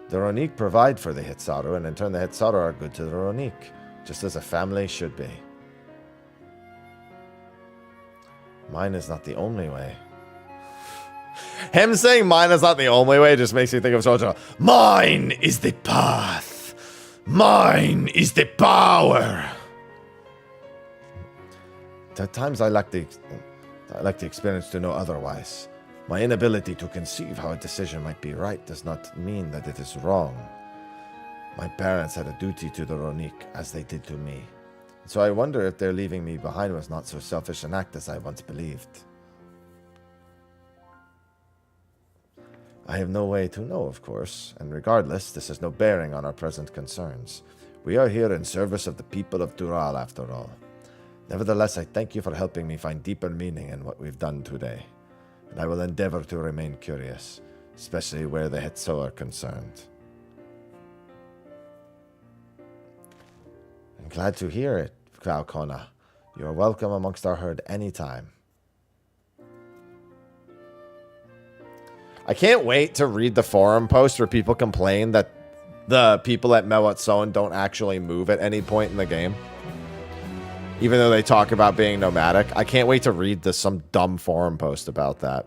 Speaker 2: The Ronique provide for the Hitsaru, and in turn the Hitsaru are good to the Ronique, just as a family should be. Mine is not the only way. Him saying mine is not the only way just makes me think of Jojo. Mine is the path. Mine is the power. At times I lack the experience to know otherwise. My inability to conceive how a decision might be right does not mean that it is wrong. My parents had a duty to the Ronique, as they did to me. So I wonder if their leaving me behind was not so selfish an act as I once believed. I have no way to know, of course, and regardless, this has no bearing on our present concerns. We are here in service of the people of Dural, after all. Nevertheless, I thank you for helping me find deeper meaning in what we've done today. And I will endeavor to remain curious, especially where the Hetso are concerned. I'm glad to hear it, Valcona. You are welcome amongst our herd anytime. I can't wait to read the forum post where people complain that the people at Mewatson don't actually move at any point in the game. Even though they talk about being nomadic. I can't wait to read some dumb forum post about that.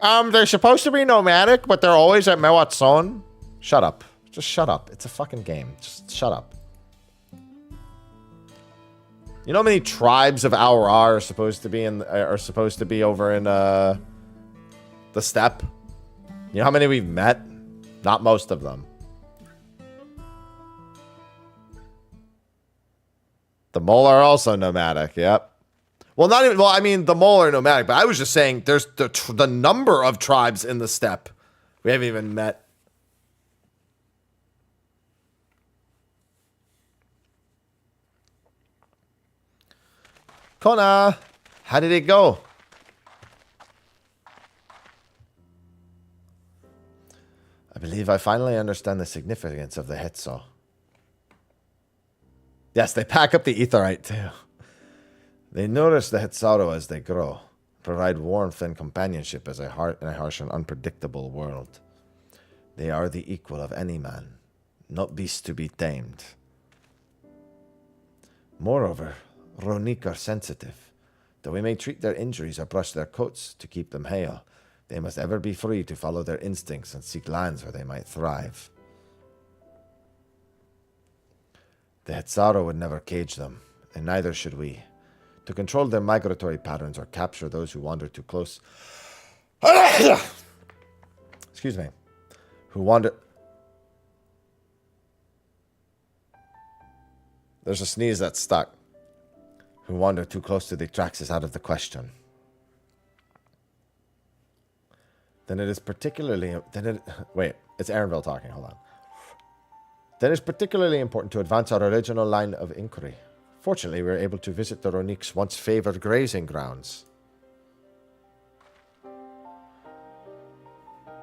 Speaker 2: They're supposed to be nomadic, but they're always at Mewatson. Shut up. Just shut up. It's a fucking game. Just shut up. You know how many tribes of Aura are supposed to be over in the steppe? You know how many we've met? Not most of them.
Speaker 3: The mole are also nomadic, yep. Well, not even, well, I mean, the mole are nomadic, but I was just saying there's the number of tribes in the steppe. We haven't even met. Kona, how did it go? I believe I finally understand the significance of the Hetzo. Yes, they pack up the Aetheryte too. They nourish the Hetzaru as they grow, provide warmth and companionship in a harsh and unpredictable world. They are the equal of any man, not beasts to be tamed. Moreover, Ronique are sensitive. Though we may treat their injuries or brush their coats to keep them hale, they must ever be free to follow their instincts and seek lands where they might thrive. The Hetzaru would never cage them, and neither should we. To control their migratory patterns or capture those who wander too close... Excuse me. Who wander... There's a sneeze that's stuck. Who wander too close to the tracks is out of the question. Then it is particularly... Wait, it's Aaronville talking, hold on. Then it's particularly important to advance our original line of inquiry. Fortunately, we were able to visit the Ronique's once favored grazing grounds.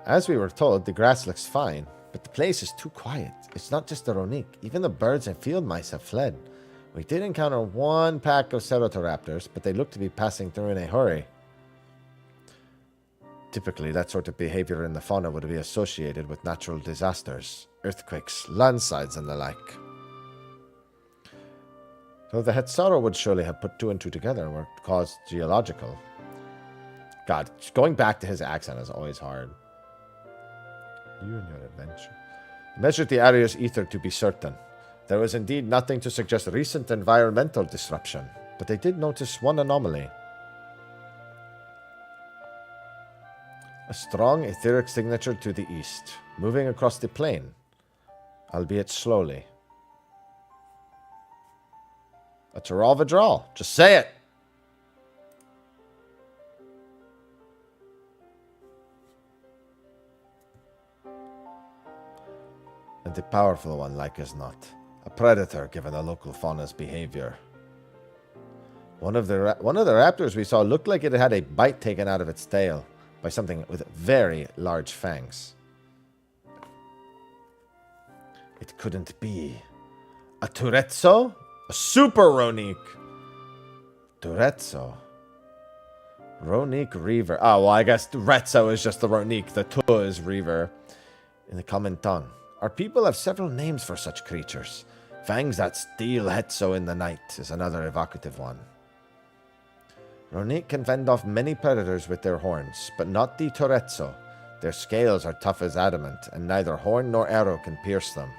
Speaker 3: As we were told, the grass looks fine, but the place is too quiet. It's not just the Ronique. Even the birds and field mice have fled. We did encounter one pack of Cerotoraptors, but they looked to be passing through in a hurry. Typically, that sort of behavior in the fauna would be associated with natural disasters, earthquakes, landslides, and the like. Though the Hetzaru would surely have put two and two together and were caused geological. God, going back to his accent is always hard. You and your adventure. Measured the area's ether to be certain. There was indeed nothing to suggest recent environmental disruption, but they did notice one anomaly. A strong etheric signature to the east, moving across the plain, albeit slowly. A Taral Vidral. Just say it. And a powerful one like as not. A predator given the local fauna's behavior. One of the raptors we saw looked like it had a bite taken out of its tail by something with very large fangs. It couldn't be. A Turezzo? A super Ronique. Turezzo. Ronique Reaver. Oh, well, I guess Turezzo is just the Ronique. The Tu is Reaver. In the common tongue. Our people have several names for such creatures. Fangs that steal Hetzo in the night is another evocative one. Ronique can fend off many predators with their horns, but not the Turezzo. Their scales are tough as adamant, and neither horn nor arrow can pierce them.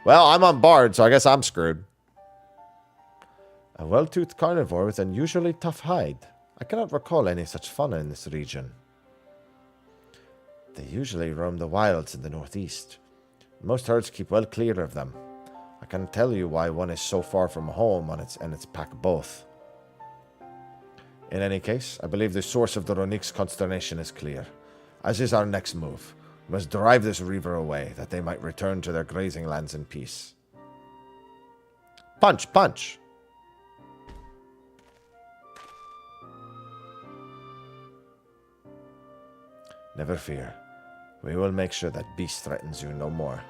Speaker 3: Well, I'm on Bard, so I guess I'm screwed. A well-toothed carnivore with unusually tough hide. I cannot recall any such fauna in this region. They usually roam the wilds in the northeast. Most herds keep well clear of them. I can't tell you why one is so far from home and its pack both. In any case, I believe the source of the Ronique's consternation is clear, as is our next move. We must drive this Reaver away, that they might return to their grazing lands in peace. Punch, punch! Never fear. We will make sure that beast threatens you no more.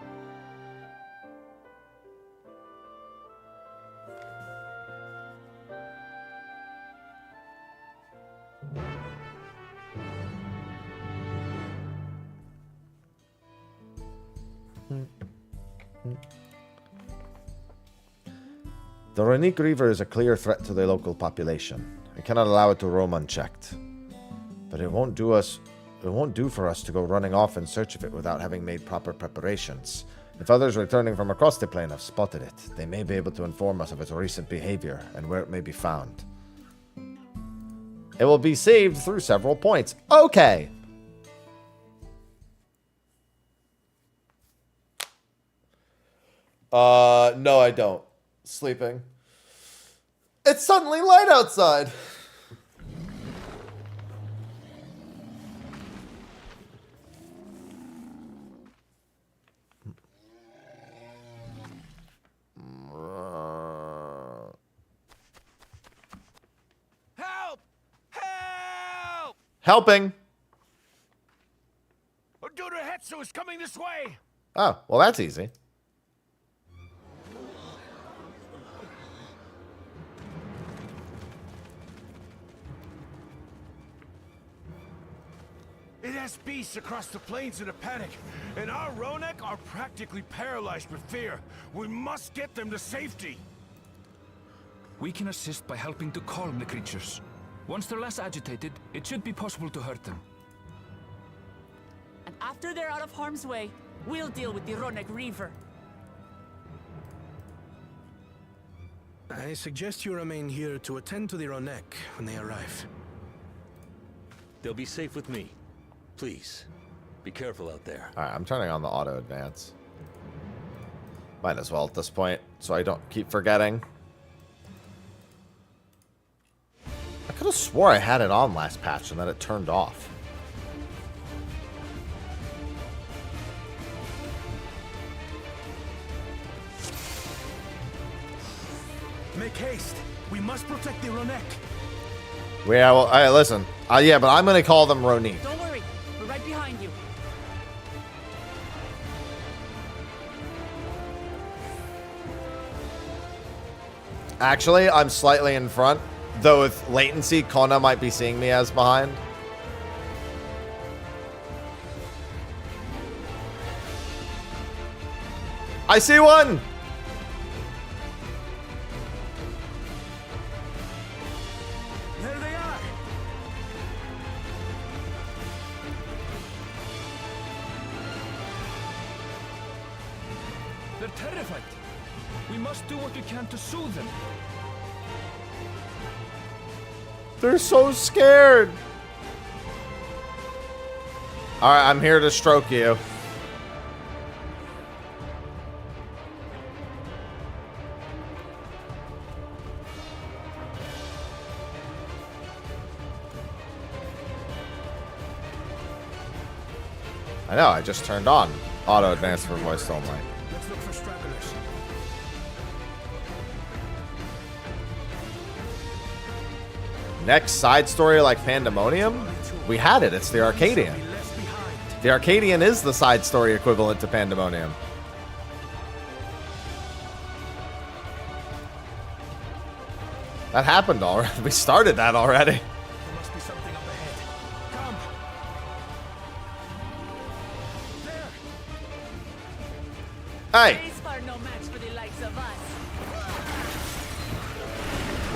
Speaker 3: The Ronique Reaver is a clear threat to the local population. We cannot allow it to roam unchecked. But it won't do for us to go running off in search of it without having made proper preparations. If others returning from across the plain have spotted it, they may be able to inform us of its recent behavior and where it may be found. It will be saved through several points. Okay! No, I don't. Sleeping. It's suddenly light outside.
Speaker 8: Help! Help!
Speaker 3: Helping.
Speaker 8: Odorahetsu is coming this way!
Speaker 3: Oh, well, that's easy.
Speaker 8: It has beasts across the plains in a panic, and our Ronek are practically paralyzed with fear. We must get them to safety.
Speaker 16: We can assist by helping to calm the creatures. Once they're less agitated, it should be possible to hurt them.
Speaker 13: And after they're out of harm's way, we'll deal with the Ronek Reaver.
Speaker 7: I suggest you remain here to attend to the Ronek when they arrive.
Speaker 17: They'll be safe with me. Please, be careful out there.
Speaker 3: All right, I'm turning on the auto advance. Might as well at this point, so I don't keep forgetting. I could have swore I had it on last patch and then it turned off.
Speaker 7: Make haste. We must protect the Ronek.
Speaker 3: Yeah, well, hey, listen. Yeah, but I'm going to call them Ronique.
Speaker 13: Don't worry, we're right behind you.
Speaker 3: Actually, I'm slightly in front. Though with latency, Kona might be seeing me as behind. I see one!
Speaker 8: There they are!
Speaker 16: They're terrified. We must do what we can to soothe them.
Speaker 3: They're so scared. All right, I'm here to stroke you. I know, I just turned on auto advance for voice only.
Speaker 7: Let's look for stragglers.
Speaker 3: Next side story like Pandemonium? We had it, it's the Arcadian. The Arcadian is the side story equivalent to Pandemonium. That happened already. We started that already.
Speaker 7: There must be something up ahead. Come.
Speaker 3: Hey!
Speaker 13: These are no match for the likes of us.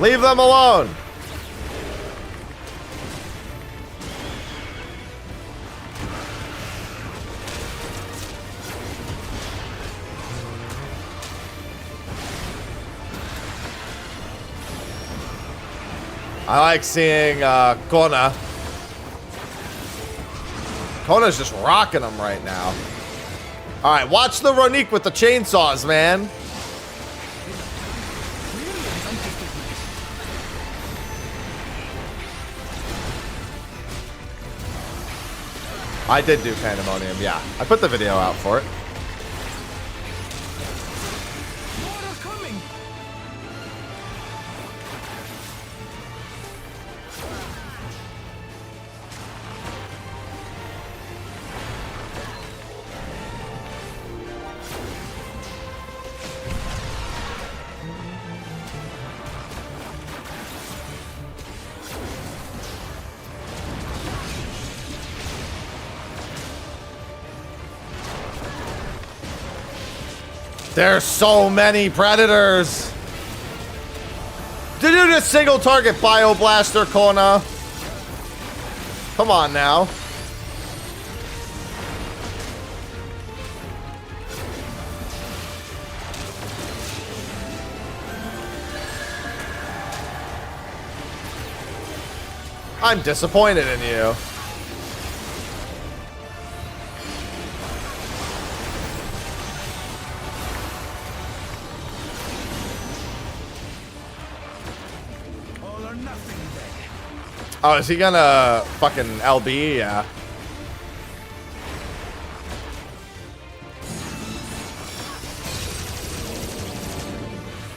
Speaker 3: Leave them alone! I like seeing Kona. Kona's just rocking them right now. Alright, watch the Ronique with the chainsaws, man. I did do Pandemonium, yeah. I put the video out for it. There's so many predators. Did you just single target Bioblaster, Kona? Come on now. I'm disappointed in you.
Speaker 2: Oh, is he gonna fucking LB? Yeah.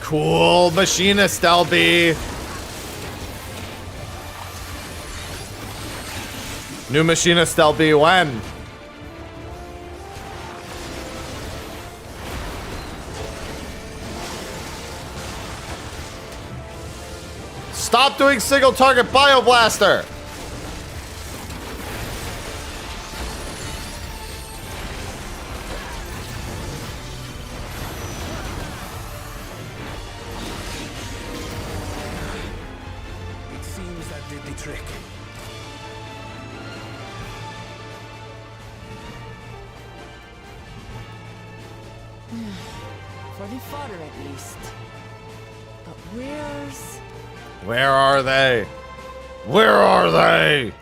Speaker 2: Cool. Machinist LB. New Machinist LB when? Stop doing single target Bioblaster!
Speaker 7: It seems that did the trick.
Speaker 13: For the fodder, at least. But where's...
Speaker 2: Where are they? Where are they?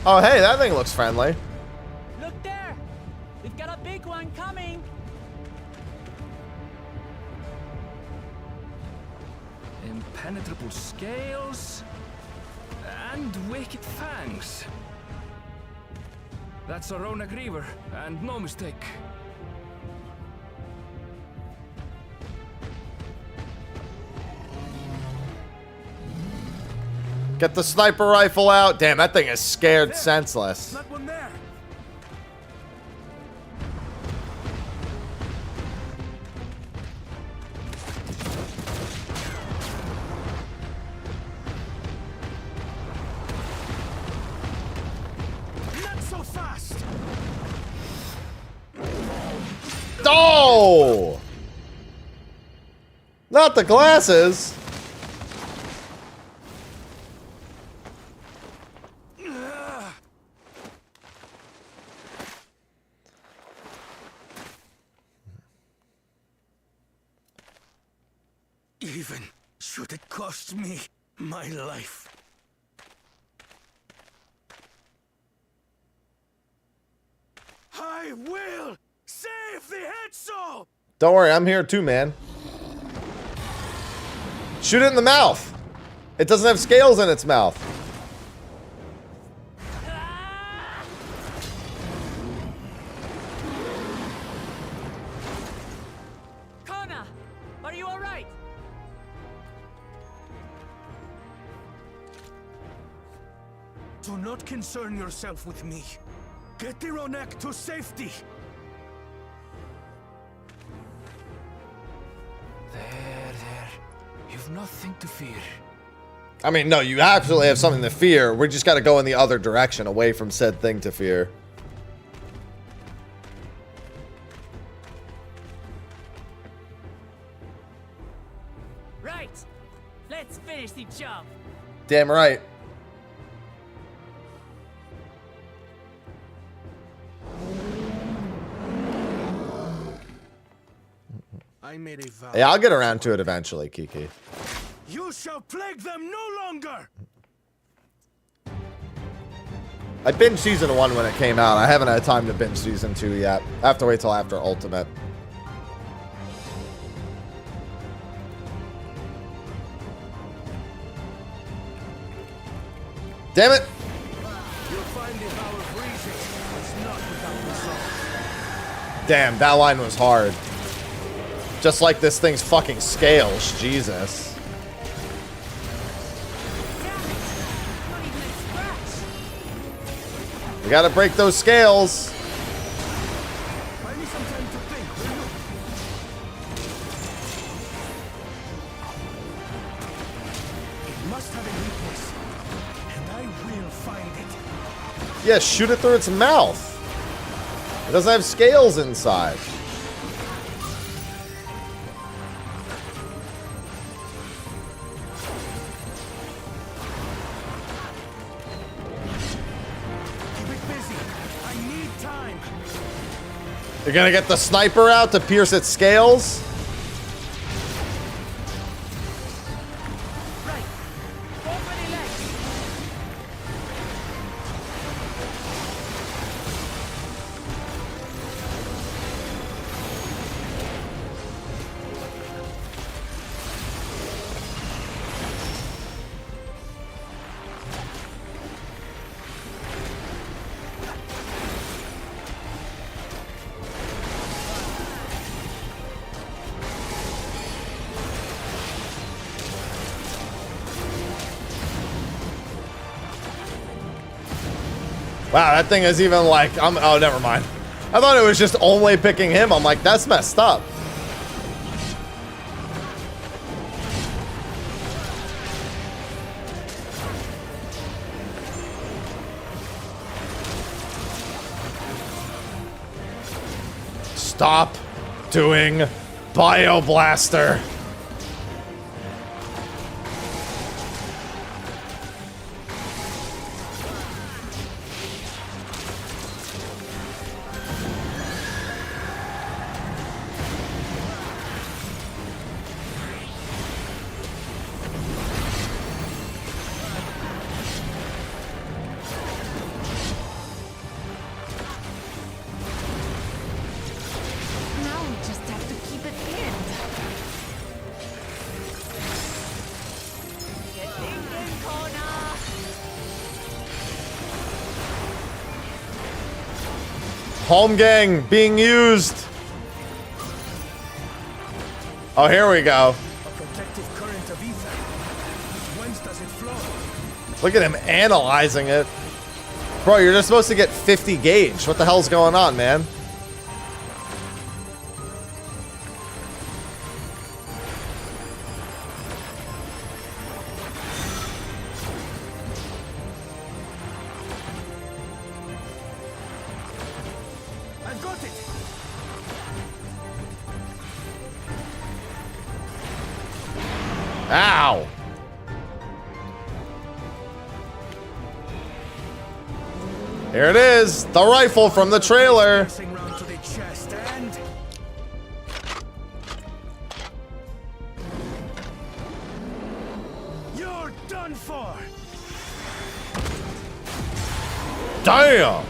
Speaker 2: Oh, hey, that thing looks friendly.
Speaker 18: Look there! We've got a big one coming!
Speaker 16: Impenetrable scales and wicked fangs. That's a Ronak Reaver, and no mistake.
Speaker 2: Get the sniper rifle out. Damn, that thing is scared senseless.
Speaker 7: Not one there. Not so fast.
Speaker 2: Oh! Not the glasses.
Speaker 7: Even should it cost me my life. I will save the head soul!
Speaker 2: Don't worry, I'm here too, man. Shoot it in the mouth. It doesn't have scales in its mouth.
Speaker 18: Kona! Are you alright?
Speaker 7: Do not concern yourself with me. Get the Ronak to safety.
Speaker 16: There. You've nothing to fear.
Speaker 2: I mean, no, you absolutely have something to fear. We just got to go in the other direction, away from said thing to fear.
Speaker 18: Right! Let's finish the job!
Speaker 2: Damn right.
Speaker 7: I made a vow.
Speaker 2: Yeah, I'll get around to it eventually, Kiki.
Speaker 7: You shall plague them no longer!
Speaker 2: I binged season 1 when it came out. I haven't had time to binge season 2 yet. I have to wait till after Ultimate. Damn it!
Speaker 7: You'll find the vow of reason is not without result.
Speaker 2: Damn, that line was hard. Just like this thing's fucking scales. Jesus. We gotta break those scales.
Speaker 7: Find me some time to think, will you? It must have a weakness, and I will find it.
Speaker 2: Yeah, shoot it through its mouth. It doesn't have scales inside. You're gonna get the sniper out to pierce its scales?
Speaker 3: Wow, that thing is even like, oh, never mind. I thought it was just only picking him. I'm like, that's messed up. Stop doing Bioblaster.
Speaker 11: Now we just have to keep it pinned. Get thinking, Kona.
Speaker 3: Home gang being used. Oh, here we go.
Speaker 7: A protective current of ether. Whence does it flow?
Speaker 3: Look at him analyzing it. Bro, you're just supposed to get 50 gauge. What the hell's going on, man?
Speaker 7: I've got it.
Speaker 3: Ow. Here it is. The rifle from the trailer.
Speaker 7: Passing round to the chest and you're done for.
Speaker 3: Damn.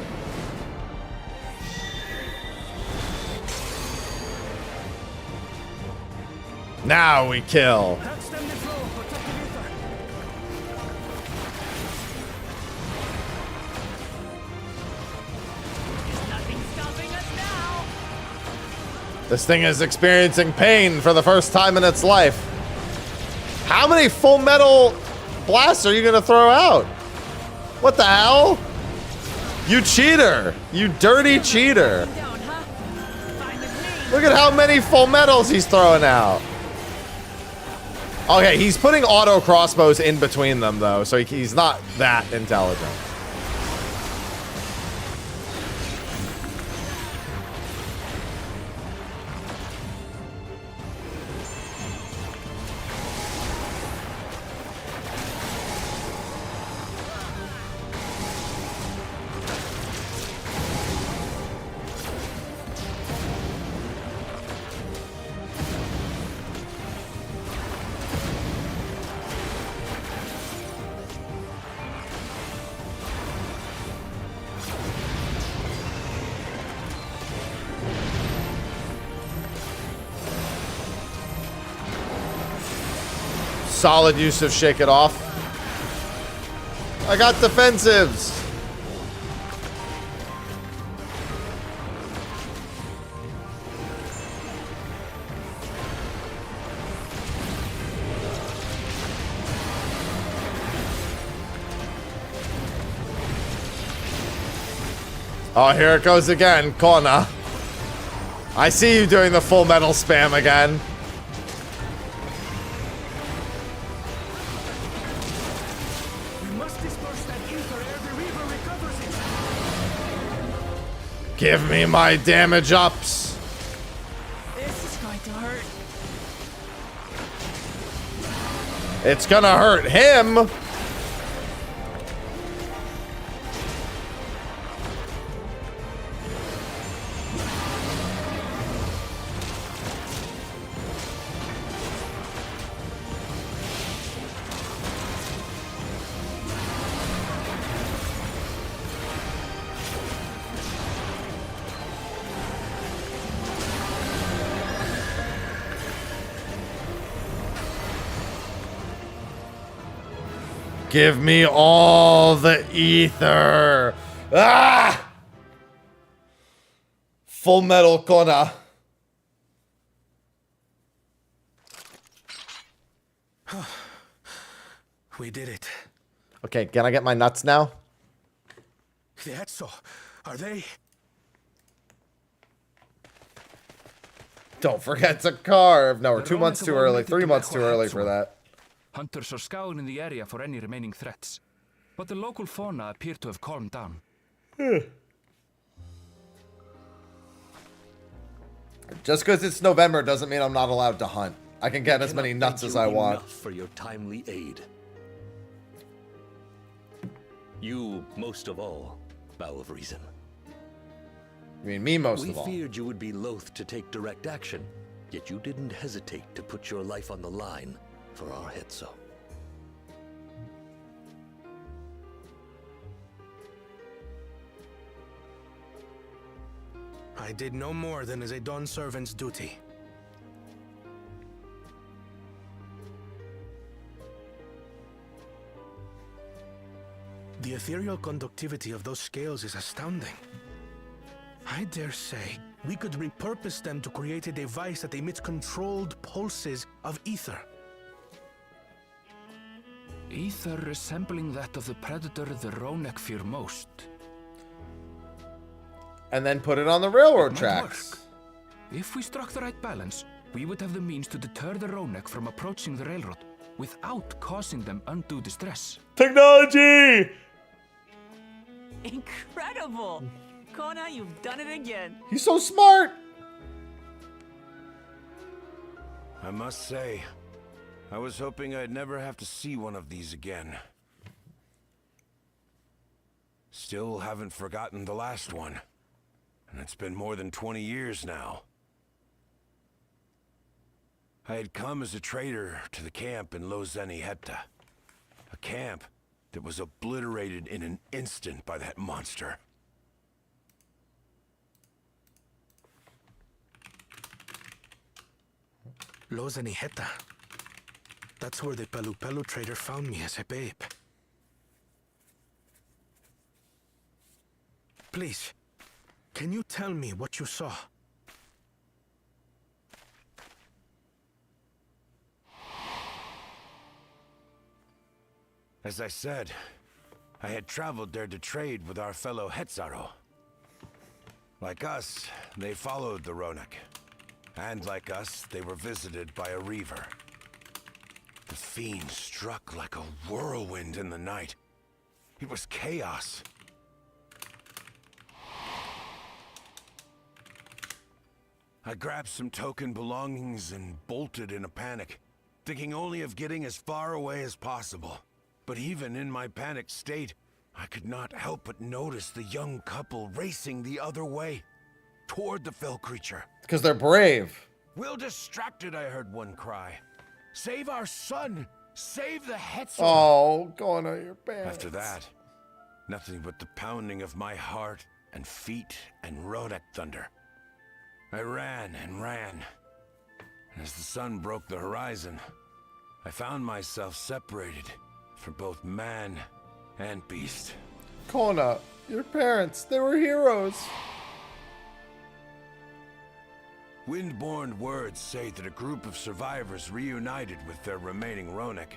Speaker 3: Now we kill.
Speaker 7: That's them the flow. Protective ether. There's nothing stopping us now.
Speaker 3: This thing is experiencing pain for the first time in its life. How many full metal blasts are you gonna throw out? What the hell? You cheater. You dirty cheater. Look at how many full metals he's throwing out. Okay, he's putting auto crossbows in between them though, so he's not that intelligent. Solid use of Shake It Off. I got defensives. Oh, here it goes again, Kona. I see you doing the full metal spam again. Give me my damage ups.
Speaker 13: This is going to hurt.
Speaker 3: It's gonna hurt him. Give me all the ether. Ah! Full metal Kona.
Speaker 7: We did it.
Speaker 3: Okay, can I get my nuts now?
Speaker 7: The Etzo, are they?
Speaker 2: Don't forget to carve. No, we're
Speaker 16: The
Speaker 2: 2 months
Speaker 16: Ronak
Speaker 2: too
Speaker 16: have
Speaker 2: early.
Speaker 16: already
Speaker 2: 3
Speaker 16: to
Speaker 2: months too early for
Speaker 16: Behuatso.
Speaker 2: that.
Speaker 16: Hunters are scouring the area for any remaining threats. But the local fauna appear to have calmed down.
Speaker 2: Just because it's November doesn't mean I'm not allowed to hunt. I can get as many nuts as I want.
Speaker 17: Enough for your timely aid. You, most of all, Bow of Reason.
Speaker 2: You mean me most
Speaker 17: We
Speaker 2: of all?
Speaker 17: feared you would be loath to take direct action, yet you didn't hesitate to put your life on the line for our Hetzo.
Speaker 7: I did no more than is a Dawn servant's duty. The ethereal conductivity of those scales is astounding. I dare say we could repurpose them to create a device that emits controlled pulses of ether.
Speaker 16: Ether resembling that of the predator the Ronek fear most.
Speaker 2: And then put it on the railroad
Speaker 16: Might
Speaker 2: tracks.
Speaker 16: work. If we struck the right balance, we would have the means to deter the Ronek from approaching the railroad without causing them undue distress.
Speaker 2: Technology!
Speaker 18: Incredible! Kona, you've done it again.
Speaker 2: He's so smart!
Speaker 19: I must say, I was hoping I'd never have to see one of these again. Still haven't forgotten the last one. And it's been more than 20 years now. I had come as a trader to the camp in Lozeni Hepta. A camp that was obliterated in an instant by that monster.
Speaker 7: Lozeni Heta. That's where the Pelu Pelu trader found me as a babe. Please, can you tell me what you saw?
Speaker 19: As I said, I had traveled there to trade with our fellow Hetzaro. Like us, they followed the Ronek. And like us, they were visited by a reaver. The fiend struck like a whirlwind in the night. It was chaos. I grabbed some token belongings and bolted in a panic, thinking only of getting as far away as possible. But even in my panicked state, I could not help but notice the young couple racing the other way, toward the fell creature.
Speaker 2: Because they're brave.
Speaker 19: Will distracted, I heard one cry. Save our son! Save the Hetzo!
Speaker 2: Oh, going on your pants.
Speaker 19: After that, nothing but the pounding of my heart and feet and Ronek thunder. I ran and ran. And as the sun broke the horizon, I found myself separated from both man and beast.
Speaker 2: Kona, your parents, they were heroes.
Speaker 19: Windborne words say that a group of survivors reunited with their remaining Ronek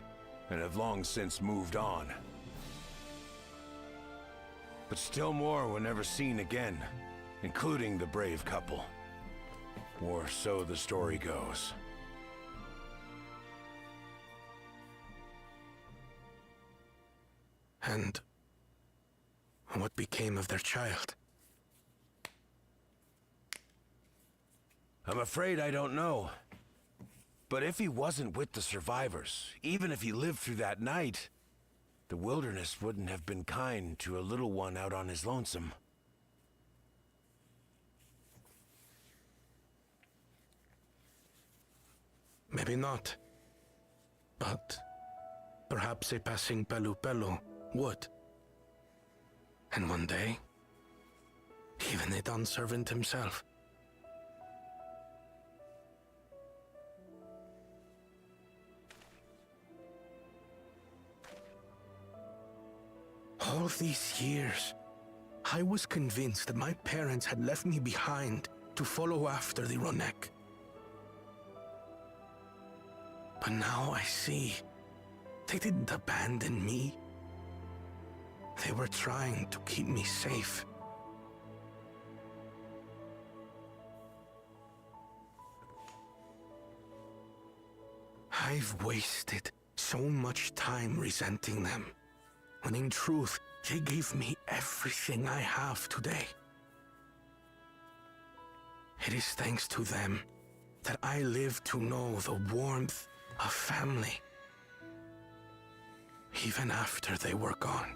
Speaker 19: and have long since moved on. But still more were never seen again, including the brave couple. Or so the story goes.
Speaker 7: And what became of their child?
Speaker 19: I'm afraid I don't know. But if he wasn't with the survivors, even if he lived through that night, the wilderness wouldn't have been kind to a little one out on his lonesome.
Speaker 7: Maybe not. But perhaps a passing Pelu Pelu would. And one day, even a Dawn servant himself. All these years, I was convinced that my parents had left me behind to follow after the Ronek. But now I see they didn't abandon me. They were trying to keep me safe. I've wasted so much time resenting them, when in truth, they gave me everything I have today. It is thanks to them that I live to know the warmth of family, even after they were gone.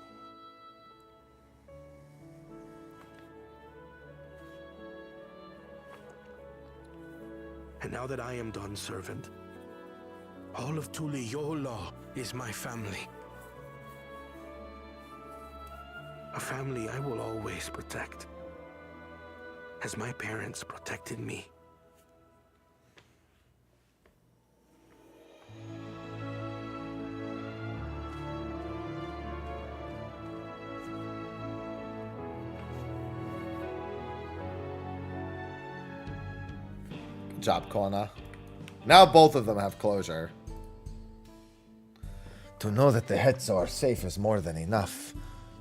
Speaker 7: And now that I am done, servant, all of Tuliyola is my family. A family I will always protect, as my parents protected me.
Speaker 3: Good job, Kona. Now both of them have closure. To know that the Hetzo are safe is more than enough.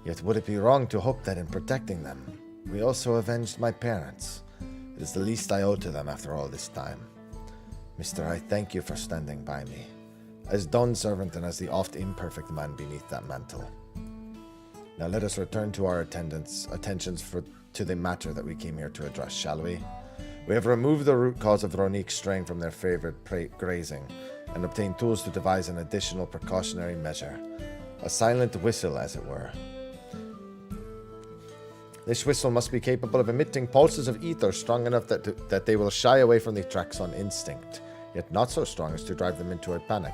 Speaker 3: Yet would it be wrong to hope that in protecting them, we also avenged my parents? It is the least I owe to them after all this time. Mister, I thank you for standing by me, as Dawn's servant and as the oft imperfect man beneath that mantle. Now let us return to our attentions to the matter that we came here to address, shall we? We have removed the root cause of Ronique's straying from their favored grazing, and obtained tools to devise an additional precautionary measure. A silent whistle, as it were. This whistle must be capable of emitting pulses of ether strong enough that they will shy away from the tracks on instinct, yet not so strong as to drive them into a panic.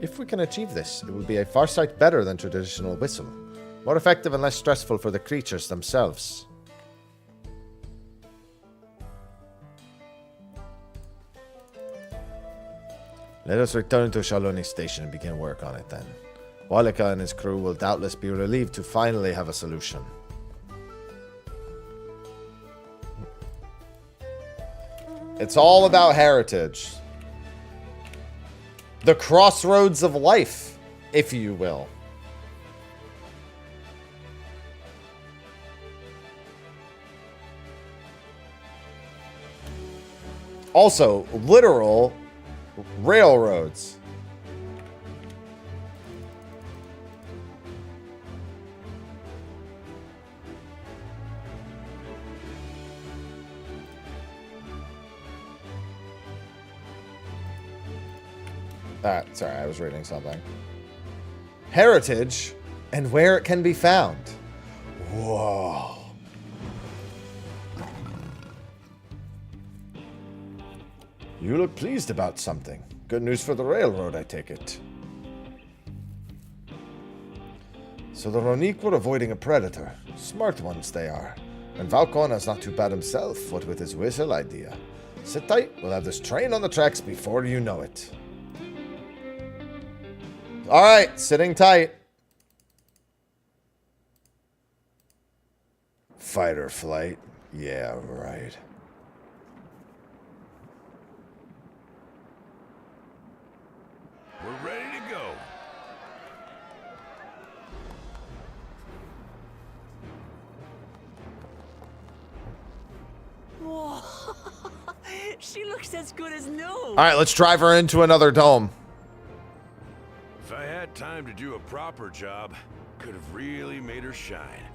Speaker 3: If we can achieve this, it will be a far sight better than traditional whistle, more effective and less stressful for the creatures themselves. Let us return to Shaloni Station and begin work on it then. Walika and his crew will doubtless be relieved to finally have a solution. It's all about heritage. The crossroads of life, if you will. Also, literal railroads. Sorry, I was reading something. Heritage and where it can be found. Whoa. You look pleased about something. Good news for the railroad, I take it. So the Ronique were avoiding a predator. Smart ones they are. And Valkona's not too bad himself, what with his whistle idea. Sit tight, we'll have this train on the tracks before you know it. Alright, sitting tight. Fight or flight? Yeah, right.
Speaker 19: We're ready to go.
Speaker 18: Whoa. She looks as good as new.
Speaker 3: Alright, let's drive her into another dome.
Speaker 19: If I had time to do a proper job, could have really made her shine.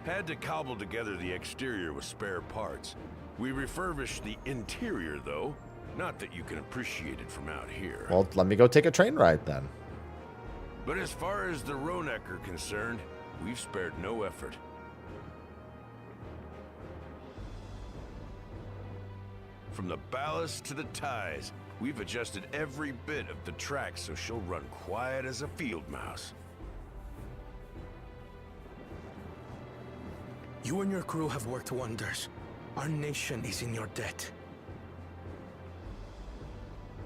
Speaker 19: Had to cobble together the exterior with spare parts. We refurbished the interior, though. Not that you can appreciate it from out here.
Speaker 3: Well, let me go take a train ride then.
Speaker 19: But as far as the Ronek are concerned, we've spared no effort. From the ballast to the ties, we've adjusted every bit of the track so she'll run quiet as a field mouse.
Speaker 7: You and your crew have worked wonders. Our nation is in your debt.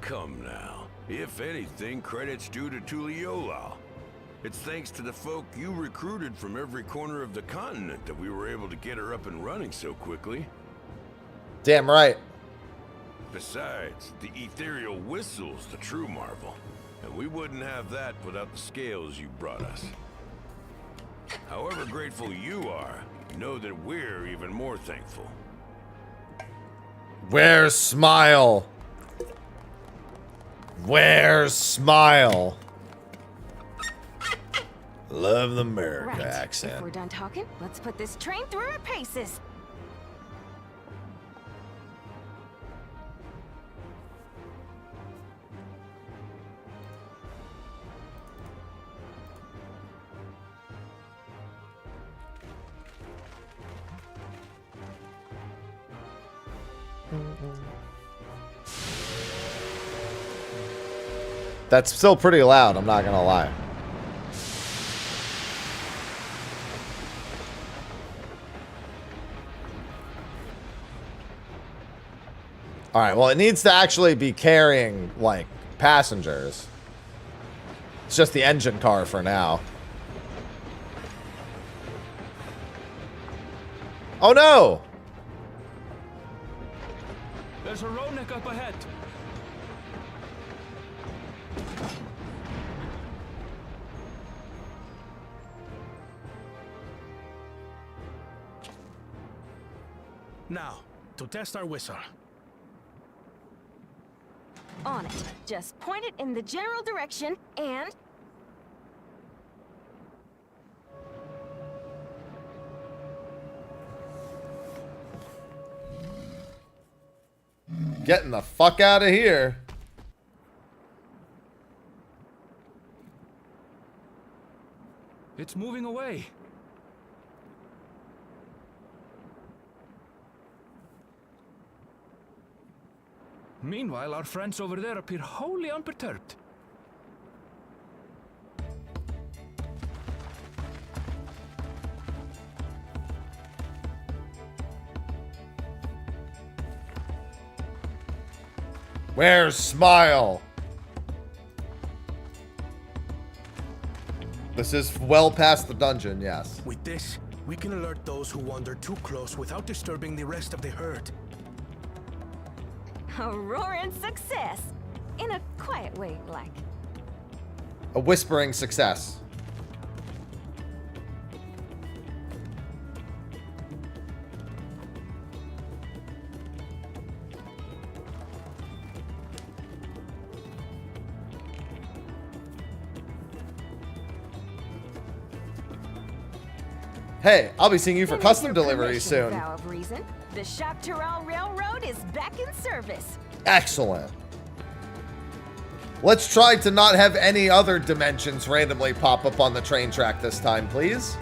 Speaker 19: Come now. If anything, credit's due to Tuliyola. It's thanks to the folk you recruited from every corner of the continent that we were able to get her up and running so quickly.
Speaker 3: Damn right.
Speaker 19: Besides, the ethereal whistle's the true marvel. And we wouldn't have that without the scales you brought us. However grateful you are, know that we're even more thankful.
Speaker 2: Where's Smile? Where's Smile? Love the America accent.
Speaker 20: If we're done talking, let's put this train through our paces.
Speaker 2: That's still pretty loud, I'm not gonna lie. Alright, well, it needs to actually be carrying, like, passengers. It's just the engine car for now. Oh no!
Speaker 16: There's a Ronek up ahead.
Speaker 7: Now, to test our whistle.
Speaker 20: On it. Just point it in the general direction and...
Speaker 2: Getting the fuck out of here.
Speaker 16: It's moving away. Meanwhile, our friends over there appear wholly unperturbed.
Speaker 2: Where's Smile? This is well past the dungeon, yes.
Speaker 7: With this, we can alert those who wander too close without disturbing the rest of the herd.
Speaker 20: A roaring success! In a quiet way, like.
Speaker 2: A whispering success. Hey, I'll be seeing you for custom deliveries soon.
Speaker 20: Vow of reason, the Chaparral Railroad is back in service.
Speaker 2: Excellent. Let's try to not have any other dimensions randomly pop up on the train track this time, please.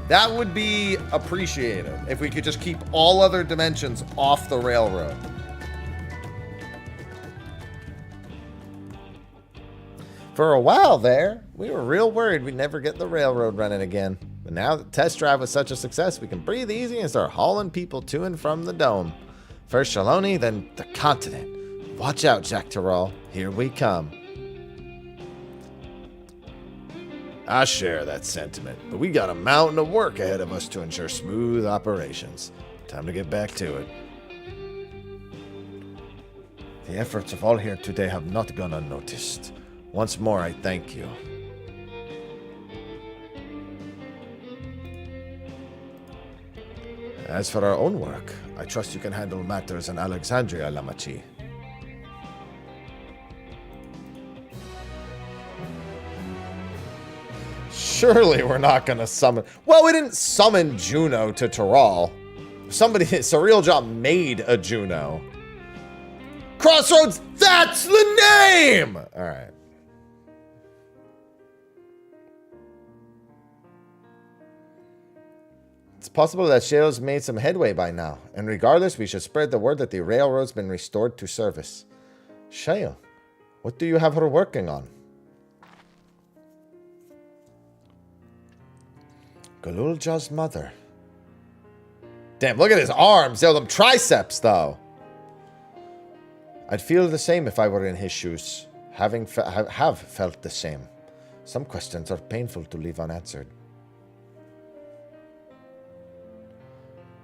Speaker 2: That would be appreciated if we could just keep all other dimensions off the railroad. For a while there, we were real worried we'd never get the railroad running again. But now that the test drive was such a success, we can breathe easy and start hauling people to and from the dome. First Shaloni, then the continent. Watch out, Jack Tyrrell. Here we come. I share that sentiment, but we got a mountain of work ahead of us to ensure smooth operations. Time to get back to it. The efforts of all here today have not gone unnoticed. Once more, I thank you. As for our own work, I trust you can handle matters in Alexandria, Lamachi. Surely we're not gonna summon... Well, we didn't summon Juno to Tyrrell. Somebody, Surreal Job made a Juno. Crossroads, that's the name! Alright. It's possible that Shadow's made some headway by now, and regardless, we should spread the word that the railroad's been restored to service. Shayo, what do you have her working on? Galulja's mother. Damn, look at his arms. Yo, them triceps, though. I'd feel the same if I were in his shoes. Have felt the same. Some questions are painful to leave unanswered.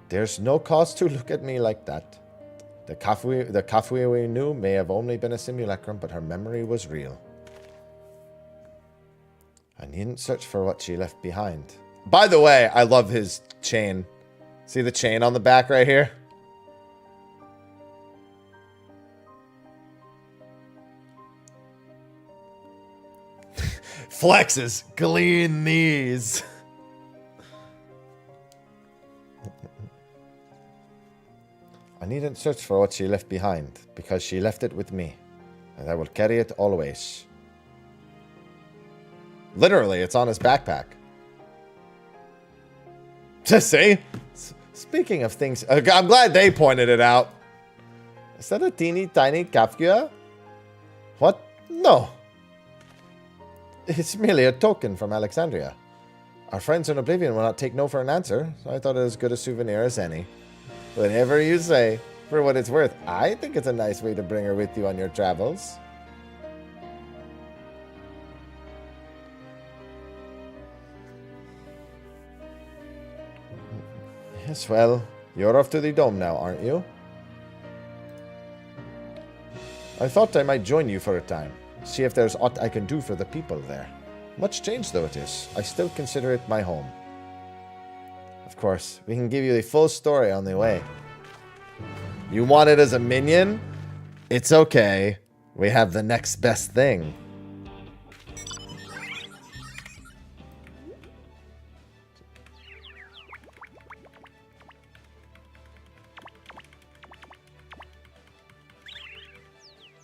Speaker 2: There's no cause to look at me like that.
Speaker 3: The Kafui we knew may have only been a simulacrum, but her memory was real. I needn't search for what she left behind. By the way, I love his chain. See the chain on the back right here? Flexes. Clean knees. I needn't search for what she left behind, because she left it with me, and I will carry it always. Literally, it's on his backpack. Just see? Speaking of things, I'm glad they pointed it out. Is that a teeny tiny Kafka? What? No. It's merely a token from Alexandria. Our friends in Oblivion will not take no for an answer, so I thought it as good a souvenir as any. Whatever you say. For what it's worth, I think it's a nice way to bring her with you on your travels. Yes, well, you're off to the dome now, aren't you? I thought I might join you for a time. See if there's aught I can do for the people there. Much changed though it is, I still consider it my home. Of course, we can give you the full story on the way. You want it as a minion? It's okay. We have the next best thing.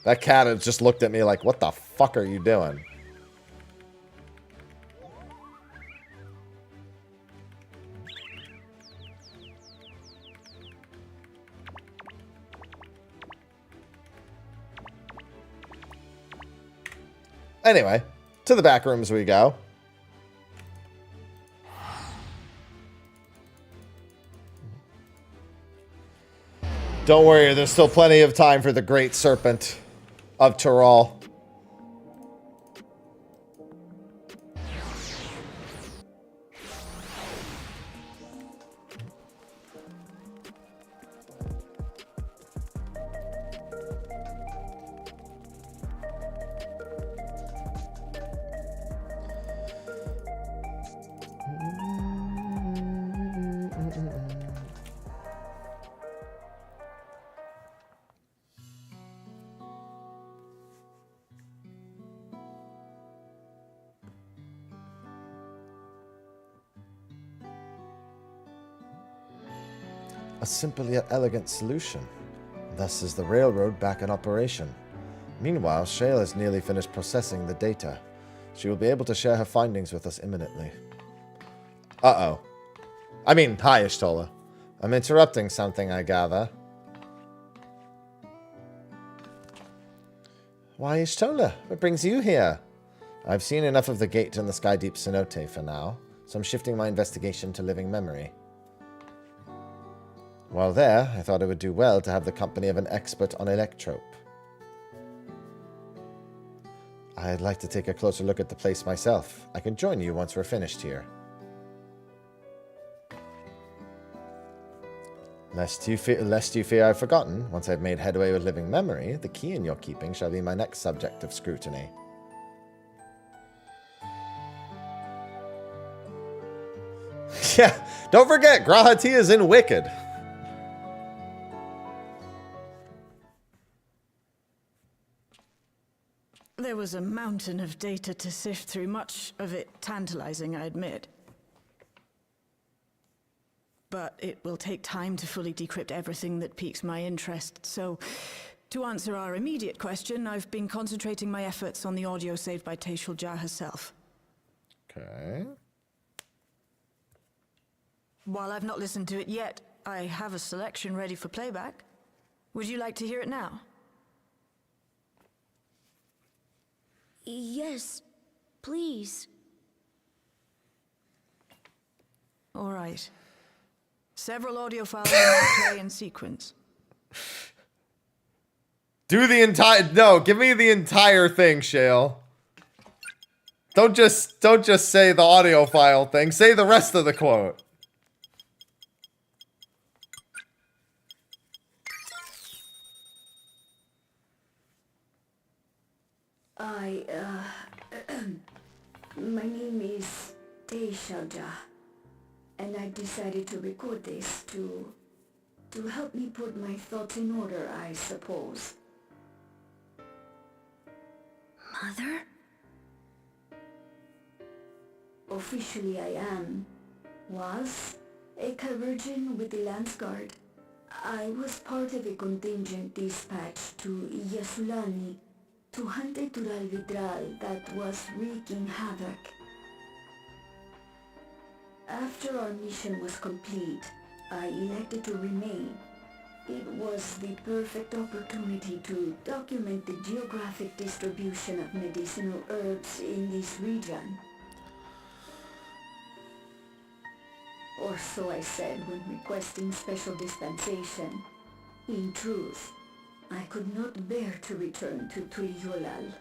Speaker 3: That cat had just looked at me like, what the fuck are you doing? Anyway, to the back rooms we go. Don't worry, there's still plenty of time for the Great Serpent of Tyrol. A simple yet elegant solution. Thus is the railroad back in operation. Meanwhile, Shale has nearly finished processing the data. She will be able to share her findings with us imminently. Uh-oh. I mean, hi, Ishtola. I'm interrupting something, I gather. Why, Ishtola? What brings you here? I've seen enough of the gate in the Sky Deep Cenote for now, so I'm shifting my investigation to living memory. While there, I thought it would do well to have the company of an expert on electrope. I'd like to take a closer look at the place myself. I can join you once we're finished here. Lest you fear I've forgotten, once I've made headway with living memory, the key in your keeping shall be my next subject of scrutiny. Yeah, don't forget, Grahati is in Wicked.
Speaker 6: There was a mountain of data to sift through, much of it tantalizing, I admit. But it will take time to fully decrypt everything that piques my interest, so to answer our immediate question, I've been concentrating my efforts on the audio saved by Tashul Jah herself.
Speaker 3: Okay.
Speaker 6: While I've not listened to it yet, I have a selection ready for playback. Would you like to hear it now?
Speaker 10: Yes, please.
Speaker 6: All right. Several audio files will play in sequence.
Speaker 3: Do the entire... No, give me the entire thing, Shale. Don't just say the audio file thing. Say the rest of the quote.
Speaker 15: My name is Teishalja, and I decided to record this to help me put my thoughts in order, I suppose. Mother? Officially I was a chirurgeon with the Lance Guard. I was part of a contingent dispatched to Yasulani to hunt a Tural Vidral that was wreaking havoc. After our mission was complete, I elected to remain. It was the perfect opportunity to document the geographic distribution of medicinal herbs in this region. Or so I said when requesting special dispensation. In truth, I could not bear to return to Tuliolal.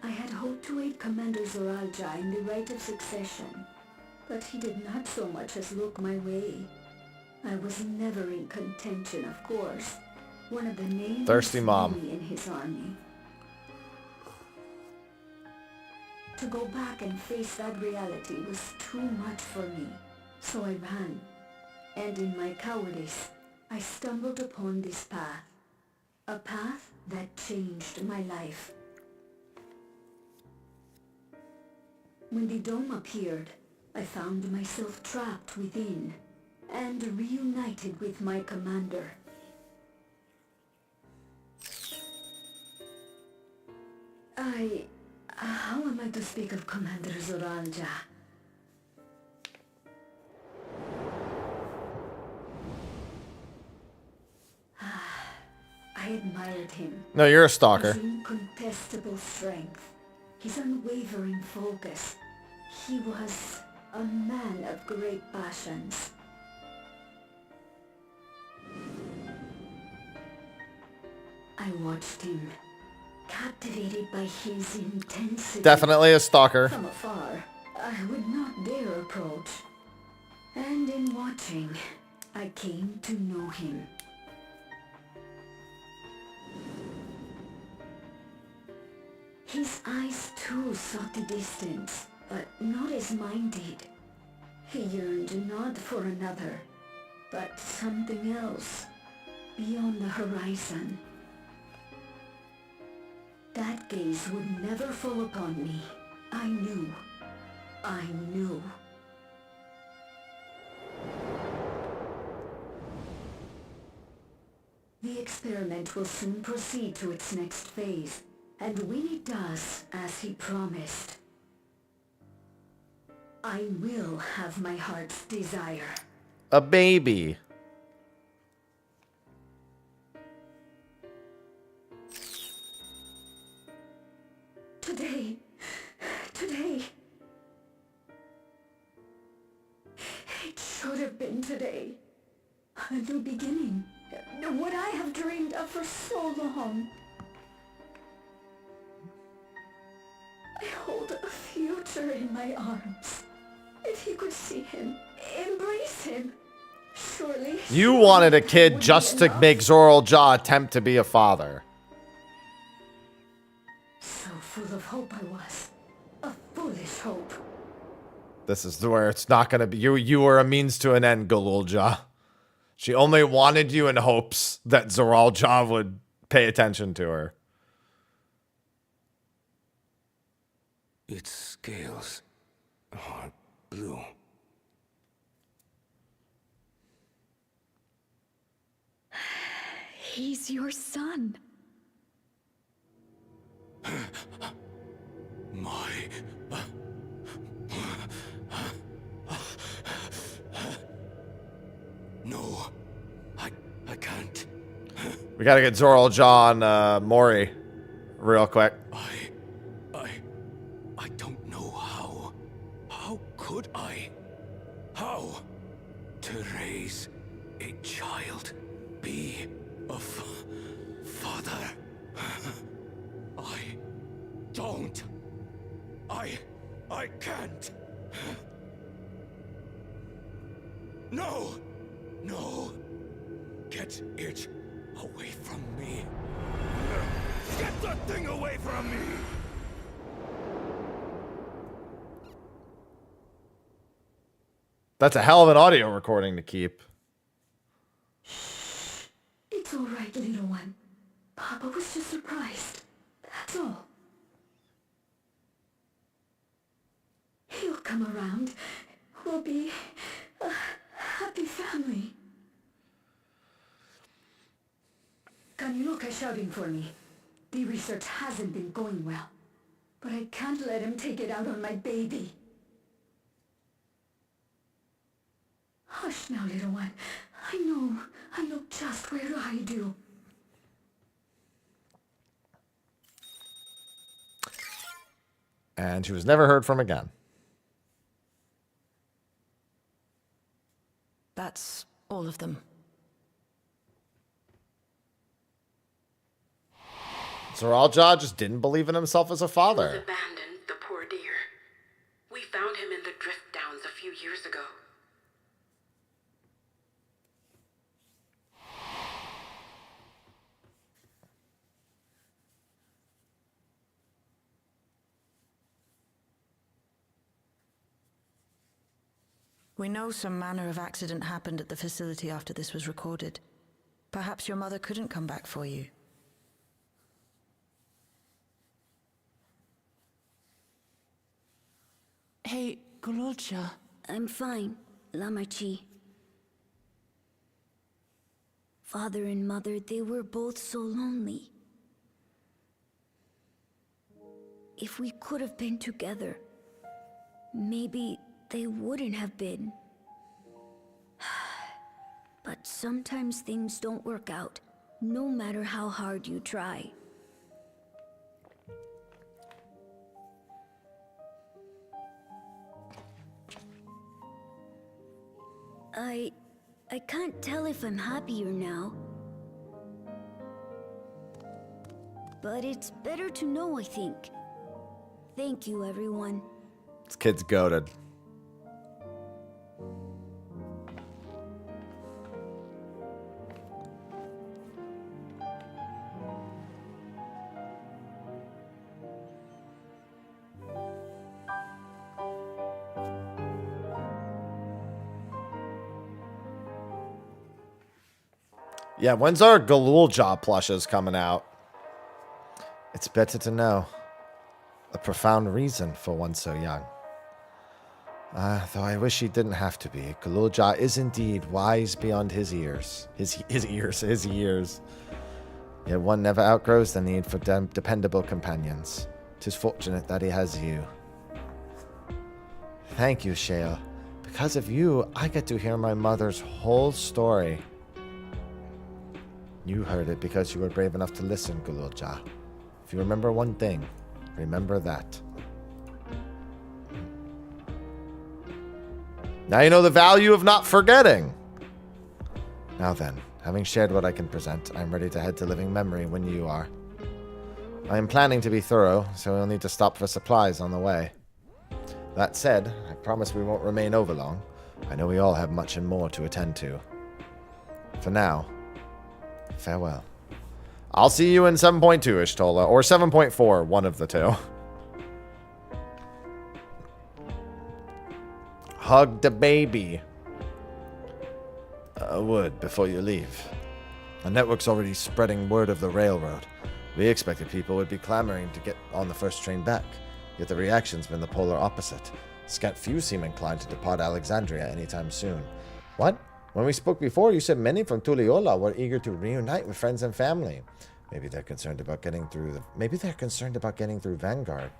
Speaker 15: I had hoped to aid Commander Zoralja in the right of succession, but he did not so much as look my way. I was never in contention, of course. One of the names
Speaker 3: Thirsty mom.
Speaker 15: in his army. To go back and face that reality was too much for me, so I ran. And in my cowardice, I stumbled upon this path. A path that changed my life. When the dome appeared, I found myself trapped within and reunited with my commander. How am I to speak of Commander Zoralja? I admired him.
Speaker 3: No, you're a stalker.
Speaker 15: His incontestable strength, his unwavering focus. He was a man of great passions. I watched him, captivated by his intensity.
Speaker 3: Definitely a stalker.
Speaker 15: From afar, I would not dare approach. And in watching, I came to know him. His eyes too sought the distance, but not as mine did. He yearned not for another, but something else, beyond the horizon. That gaze would never fall upon me. I knew. The experiment will soon proceed to its next phase, and when it does, as he promised, I will have my heart's desire.
Speaker 3: A baby.
Speaker 15: Today. It should have been today. A new beginning. What I have dreamed of for so long. I hold a future in my arms. If he could see him, embrace him, surely...
Speaker 3: You wanted a kid just to make Zoralja attempt to be a father.
Speaker 15: So full of hope I was. A foolish hope.
Speaker 3: This is where it's not going to be. You were a means to an end, Galulja. She only wanted you in hopes that Zoralja would pay attention to her.
Speaker 14: Its scales are blue.
Speaker 10: He's your son.
Speaker 14: No, I can't.
Speaker 3: We gotta get Zoralja on Mori real quick.
Speaker 14: I don't know how. How could I? How? To raise a child, be a father. I don't. I can't. No! No! Get it away from me.
Speaker 8: Get that thing away from me!
Speaker 2: That's a hell of an audio recording to keep.
Speaker 10: It's all right, little one. Papa was just surprised. That's all. He'll come around. We'll be a happy family. Kaniloka's shouting for me. The research hasn't been going well. But I can't let him take it out on my baby. Hush now, little one. I know just where I do.
Speaker 2: And she was never heard from again.
Speaker 6: That's all of them.
Speaker 2: Zoraljah just didn't believe in himself as a father.
Speaker 21: He was abandoned, the poor dear. We found him in the drift downs a few years ago.
Speaker 6: We know some manner of accident happened at the facility after this was recorded. Perhaps your mother couldn't come back for you.
Speaker 13: Hey, Gololcha.
Speaker 15: I'm fine, Lamarchi. Father and mother, they were both so lonely. If we could have been together, maybe they wouldn't have been. But sometimes things don't work out, no matter how hard you try. I can't tell if I'm happier now. But it's better to know, I think. Thank you, everyone.
Speaker 2: This kid's goated. Yeah, when's our Gololcha plushes coming out? It's better to know. A profound reason for one so young. Though I wish he didn't have to be. Gololcha is indeed wise beyond his years. His years. Yet one never outgrows the need for dependable companions. 'Tis fortunate that he has you. Thank you, Shale. Because of you, I get to hear my mother's whole story. You heard it because you were brave enough to listen, Gololcha. If you remember one thing, remember that. Now you know the value of not forgetting. Now then, having shared what I can present, I'm ready to head to living memory when you are. I am planning to be thorough, so we'll need to stop for supplies on the way. That said, I promise we won't remain overlong. I know we all have much and more to attend to. For now, farewell. I'll see you in 7.2-ish, Tola, or 7.4, one of the two. Hug the baby. A word before you leave. The network's already spreading word of the railroad. We expected people would be clamoring to get on the first train back, yet the reaction's been the polar opposite. Scant few seem inclined to depart Alexandria anytime soon. What? When we spoke before, you said many from Tuliyola were eager to reunite with friends and family. Maybe they're concerned about getting through Vanguard.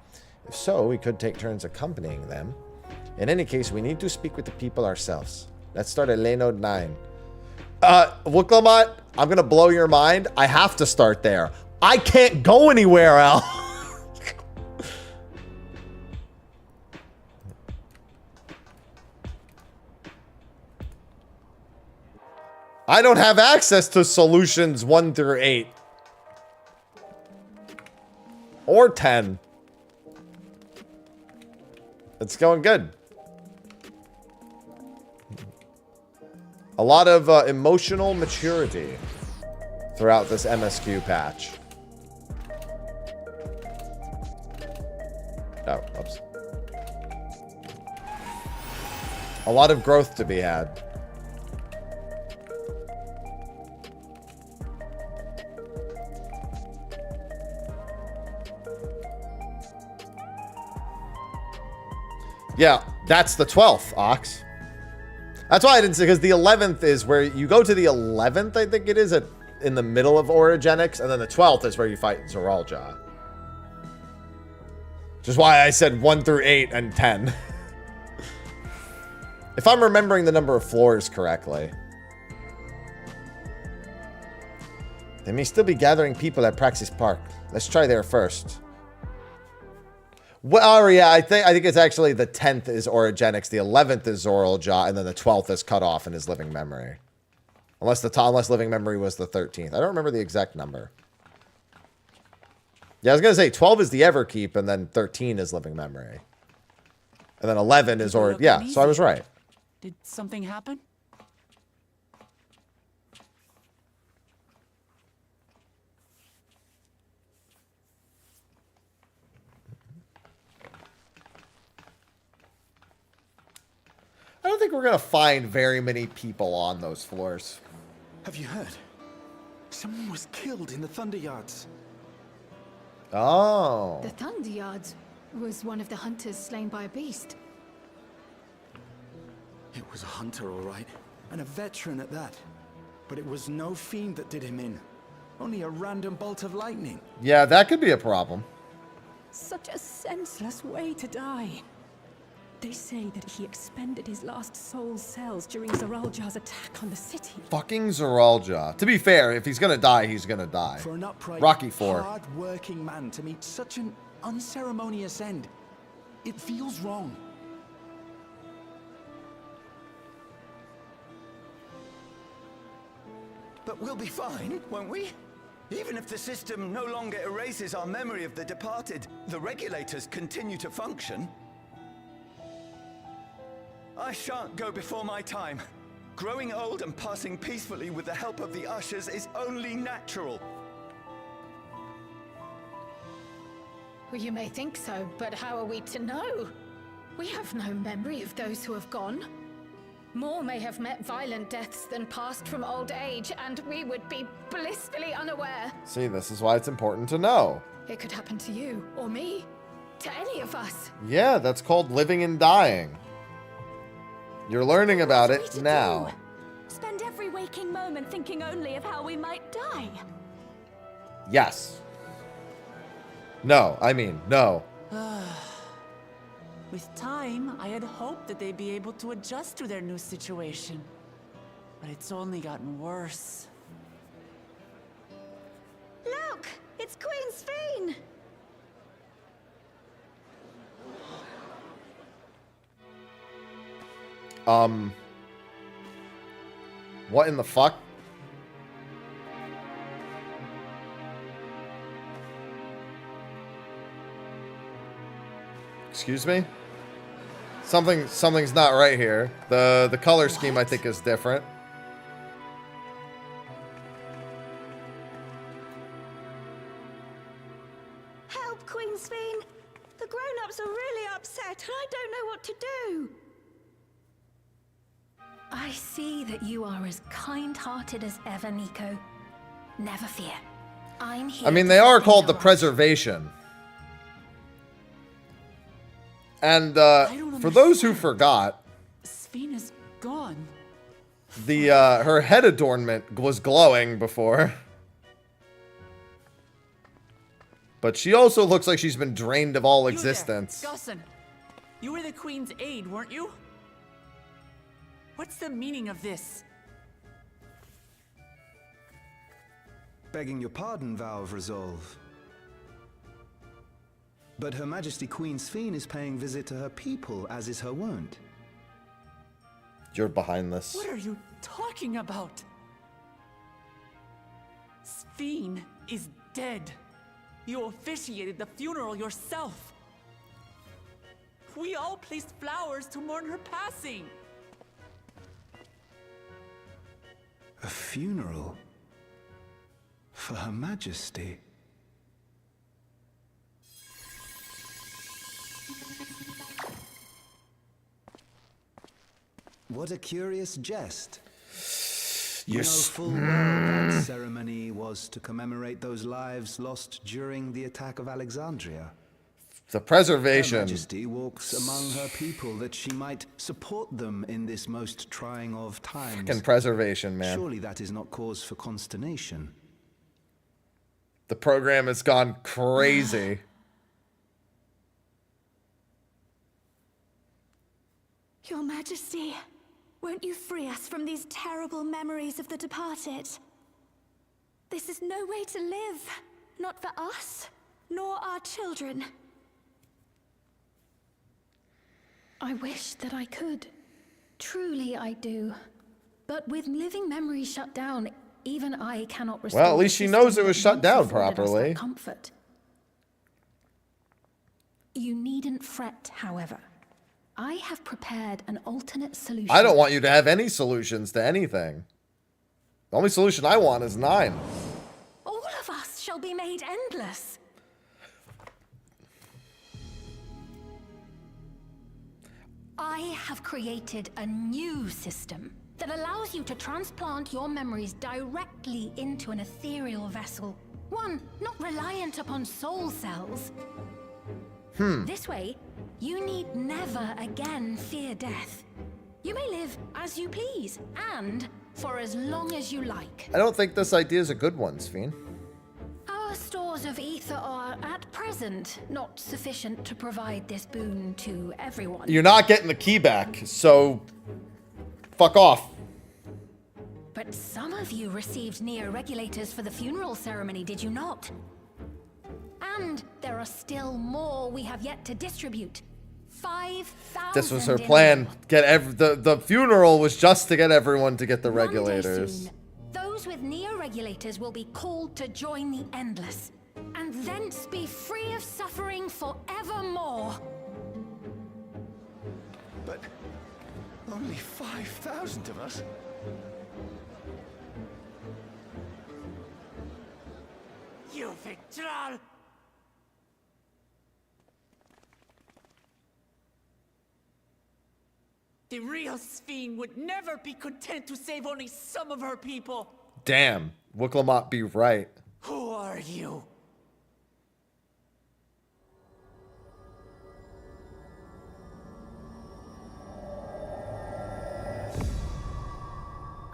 Speaker 2: If so, we could take turns accompanying them. In any case, we need to speak with the people ourselves. Let's start at lane node 9. Wuklamat, I'm gonna blow your mind. I have to start there. I can't go anywhere else. I don't have access to solutions 1 through 8. Or 10. It's going good. A lot of emotional maturity throughout this MSQ patch.
Speaker 3: Oh, oops. A lot of growth to be had. Yeah, that's the 12th, Ox. That's why I didn't say, because the 11th is where you go to the 11th, I think it is, in the middle of Origenics, and then the 12th is where you fight Zoralja. Which is why I said 1 through 8 and 10. If I'm remembering the number of floors correctly. They may still be gathering people at Praxis Park. Let's try there first. Well, oh yeah, I think it's actually the 10th is Origenics, the 11th is Zoralja, and then the 12th is cut off in his living memory. Unless living memory was the 13th. I don't remember the exact number. Yeah, I was gonna say 12 is the Everkeep, and then 13 is living memory, and then 11 is yeah. So I was right.
Speaker 13: Did something happen?
Speaker 3: I don't think we're gonna find very many people on those floors.
Speaker 4: Have you heard? Someone was killed in the Thunder Yards.
Speaker 3: Oh.
Speaker 11: The Thunder Yards was one of the hunters slain by a beast.
Speaker 4: It was a hunter, all right, and a veteran at that. But it was no fiend that did him in. Only a random bolt of lightning.
Speaker 3: Yeah, that could be a problem.
Speaker 12: Such a senseless way to die. They say that he expended his last soul cells during Zoralja's attack on the city.
Speaker 3: Fucking Zoralja. To be fair, if he's gonna die, he's gonna die.
Speaker 4: For an upright,
Speaker 3: Rocky 4.
Speaker 4: hard-working man to meet such an unceremonious end, it feels wrong.
Speaker 8: But we'll be fine, won't we? Even if the system no longer erases our memory of the departed, the regulators continue to function. I shan't go before my time. Growing old and passing peacefully with the help of the ushers is only natural.
Speaker 11: Well, you may think so, but how are we to know? We have no memory of those who have gone. More may have met violent deaths than passed from old age, and we would be blissfully unaware.
Speaker 3: See, this is why it's important to know.
Speaker 11: It could happen to you, or me, to any of us.
Speaker 3: Yeah, that's called living and dying. You're learning about it now.
Speaker 22: Spend every waking moment thinking only of how we might die.
Speaker 3: Yes. No, I mean, no.
Speaker 13: With time, I had hoped that they'd be able to adjust to their new situation. But it's only gotten worse.
Speaker 10: Look! It's Queen Sphene!
Speaker 3: What in the fuck? Excuse me? Something's not right here. The color scheme I think is different.
Speaker 10: Help, Queen Sphene! The grown-ups are really upset and I don't know what to do!
Speaker 23: I see that you are as kind-hearted as ever, Nico. Never fear. I'm here.
Speaker 3: I mean, they are called the Preservation. And for those who forgot,
Speaker 13: Sphene is gone.
Speaker 3: The her head adornment was glowing before. But she also looks like she's been drained of all existence.
Speaker 13: Gussin, you were the Queen's aide, weren't you? What's the meaning of this?
Speaker 9: Begging your pardon, Vow of Resolve. But Her Majesty Queen Sphene is paying visit to her people, as is her wont.
Speaker 3: You're behind this.
Speaker 13: What are you talking about? Sphene is dead. You officiated the funeral yourself. We all placed flowers to mourn her passing.
Speaker 9: A funeral? For Her Majesty? What a curious jest.
Speaker 3: You
Speaker 9: know full well that ceremony was to commemorate those lives lost during the attack of Alexandria.
Speaker 3: The preservation.
Speaker 9: Her Majesty walks among her people that she might support them in this most trying of times.
Speaker 3: Fucking preservation, man.
Speaker 9: Surely that is not cause for consternation.
Speaker 3: The program has gone crazy.
Speaker 22: Your Majesty, won't you free us from these terrible memories of the departed? This is no way to live, not for us, nor our children.
Speaker 11: I wish that I could. Truly I do. But with living memories shut down, even I cannot restore.
Speaker 3: Well, at least she knows it was shut down properly.
Speaker 11: Comfort. You needn't fret, however. I have prepared an alternate solution.
Speaker 3: I don't want you to have any solutions to anything. The only solution I want is 9.
Speaker 11: All of us shall be made endless. I have created a new system that allows you to transplant your memories directly into an ethereal vessel. One not reliant upon soul cells. This way, you need never again fear death. You may live as you please, and for as long as you like.
Speaker 3: I don't think this idea is a good one, Sphene.
Speaker 11: Our stores of ether are, at present, not sufficient to provide this boon to everyone.
Speaker 3: You're not getting the key back, so fuck off.
Speaker 11: But some of you received neo-regulators for the funeral ceremony, did you not? And there are still more we have yet to distribute. 5,000.
Speaker 3: This was her plan. The funeral was just to get everyone to get the regulators.
Speaker 11: Those with neo-regulators will be called to join the Endless, and thence be free of suffering forevermore.
Speaker 8: But only 5,000 of us?
Speaker 18: You Victral! The real Sphene would never be content to save only some of her people.
Speaker 3: Damn, Wicklemot be right.
Speaker 18: Who are you?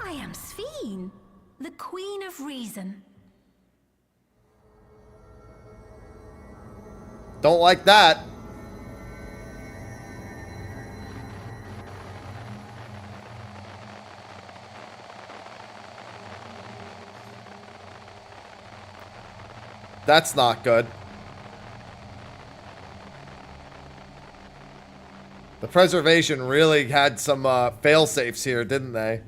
Speaker 11: I am Sphene, the Queen of Reason.
Speaker 3: Don't like that. That's not good. The preservation really had some fail-safes here, didn't they?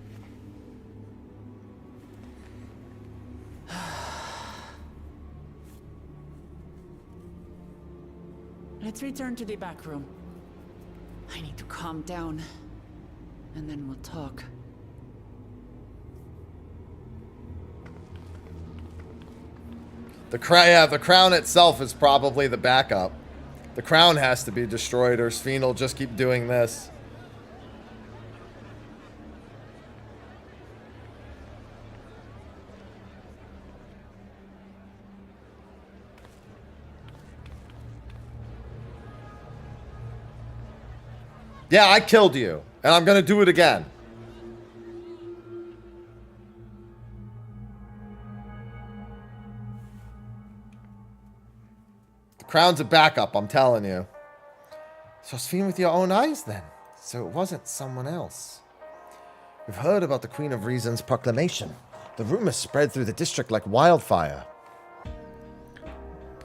Speaker 13: Let's return to the back room. I need to calm down, and then we'll talk.
Speaker 3: The crown itself is probably the backup. The crown has to be destroyed, or Sphene will just keep doing this. Yeah, I killed you, and I'm gonna do it again. Crown's a backup, I'm telling you. So Sphene with your own eyes, then. So it wasn't someone else. We've heard about the Queen of Reason's proclamation. The rumors spread through the district like wildfire.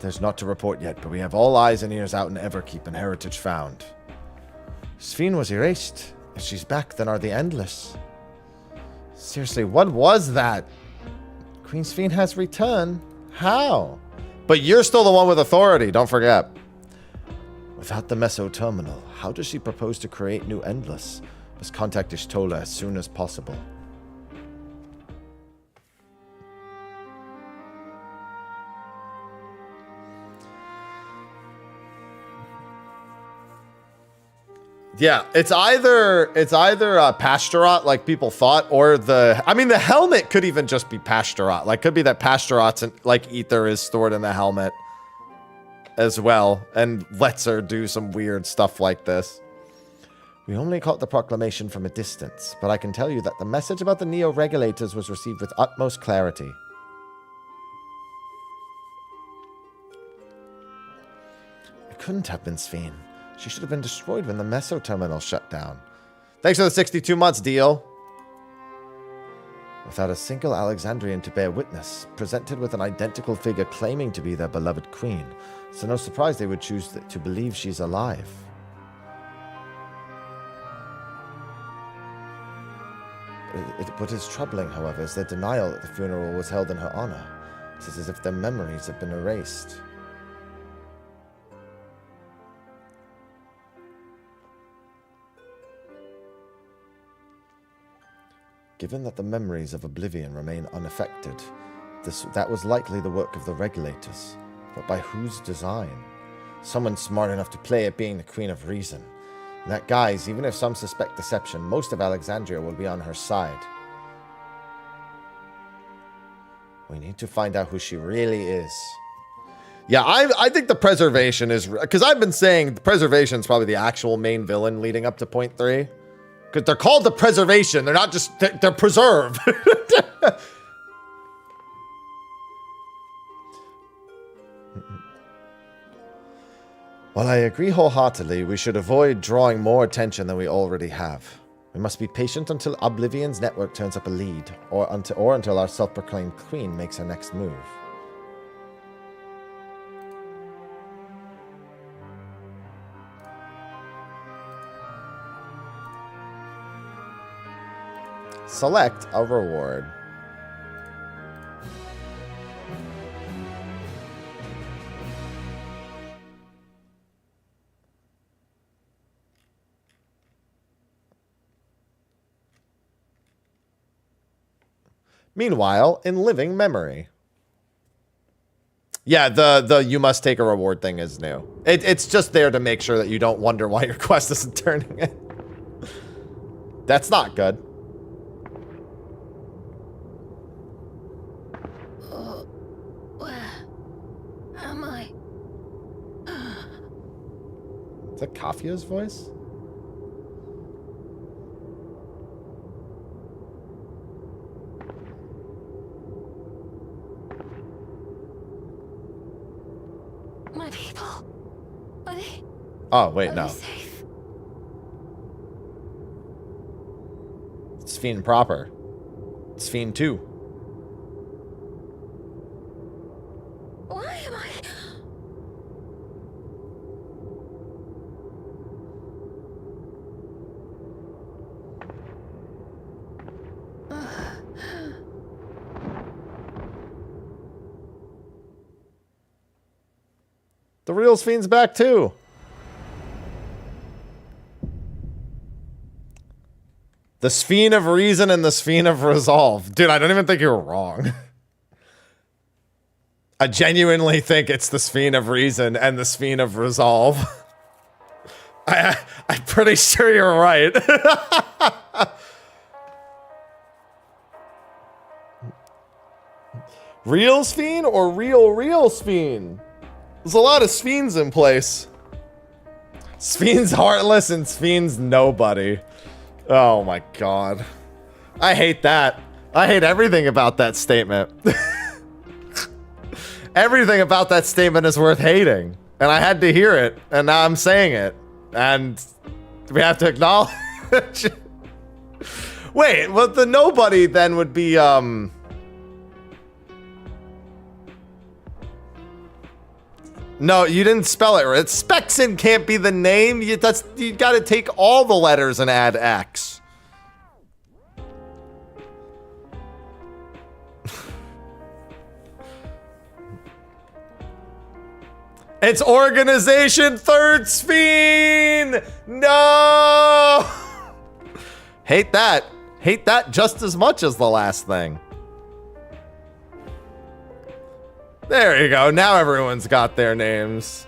Speaker 3: There's not to report yet, but we have all eyes and ears out in Everkeep and heritage found. Sphene was erased. If she's back, then are the Endless. Seriously, what was that? Queen Sphene has returned. How? But you're still the one with authority, don't forget. Without the Meso Terminal, how does she propose to create new Endless? Must contact Ishtola as soon as possible. Yeah, it's either Pastorot, like people thought, or the helmet could even just be Pastorot. Like, could be that Pastorot's like ether is stored in the helmet as well, and lets her do some weird stuff like this. We only caught the proclamation from a distance, but I can tell you that the message about the Neo-Regulators was received with utmost clarity. It couldn't have been Sphene. She should have been destroyed when the Meso terminal shut down. Thanks for the 62 months, deal. Without a single Alexandrian to bear witness, presented with an identical figure claiming to be their beloved queen, so no surprise they would choose to believe she's alive. What is troubling, however, is their denial that the funeral was held in her honor. It is as if their memories have been erased. Given that the memories of Oblivion remain unaffected, that was likely the work of the Regulators. But by whose design? Someone smart enough to play at being the Queen of Reason. And that, guys, even if some suspect deception, most of Alexandria will be on her side. We need to find out who she really is. Yeah, I think the preservation is... Because I've been saying the preservation is probably the actual main villain leading up to point 3. Because they're called the preservation. They're not just... They're preserved. While I agree wholeheartedly, we should avoid drawing more attention than we already have. We must be patient until Oblivion's network turns up a lead, or until our self-proclaimed queen makes her next move. Select a reward. Meanwhile, in living memory. Yeah, the you must take a reward thing is new. It's just there to make sure that you don't wonder why your quest isn't turning in. That's not good.
Speaker 23: Where am I?
Speaker 3: Is that Kafia's voice?
Speaker 23: My people. Are they?
Speaker 3: Oh, wait,
Speaker 23: Are
Speaker 3: no.
Speaker 23: they safe?
Speaker 3: It's Sphene proper. It's Sphene 2.
Speaker 23: Why am I?
Speaker 3: The real Sphene's back too. The Sphene of Reason and the Sphene of Resolve. Dude, I don't even think you're wrong. I genuinely think it's the Sphene of Reason and the Sphene of Resolve. I'm pretty sure you're right. Real Sphene or real Sphene? There's a lot of Sphenes in place. Sphene's heartless and Sphene's nobody. Oh my god. I hate that. I hate everything about that statement. Everything about that statement is worth hating. And I had to hear it, and now I'm saying it. And we have to acknowledge it. Wait, well, the nobody then would be, No, you didn't spell it right. Spexin can't be the name. You gotta take all the letters and add X. It's Organization Third Sphene! No! Hate that. Hate that just as much as the last thing. There you go. Now everyone's got their names.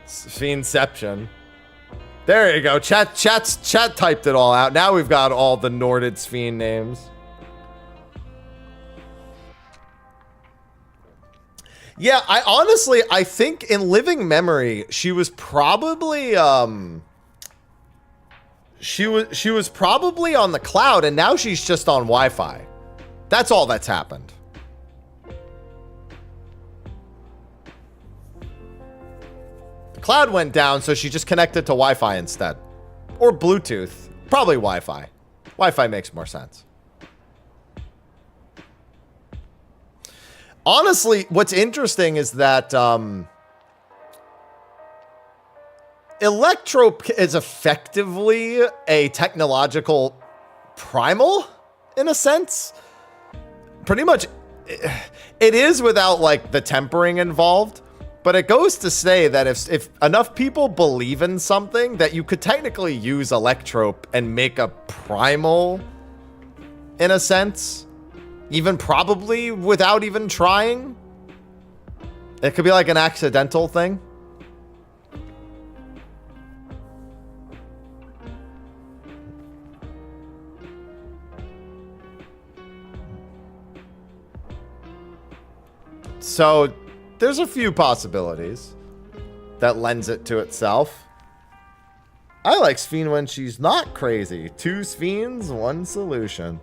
Speaker 3: Spheneception. There you go. Chat typed it all out. Now we've got all the Norded Sphene names. Yeah, I think in living memory, she was probably she was probably on the cloud, and now she's just on Wi-Fi. That's all that's happened. The cloud went down, so she just connected to Wi-Fi instead. Or Bluetooth. Probably Wi-Fi. Wi-Fi makes more sense. Honestly, what's interesting is that Electrope is effectively a technological primal, in a sense. Pretty much, it is without, like, the tempering involved. But it goes to say that if enough people believe in something, that you could technically use Electrope and make a primal, in a sense. Even probably without even trying. It could be like an accidental thing. So there's a few possibilities that lends it to itself. I like Sphene when she's not crazy. 2 Sphenes, 1 solution.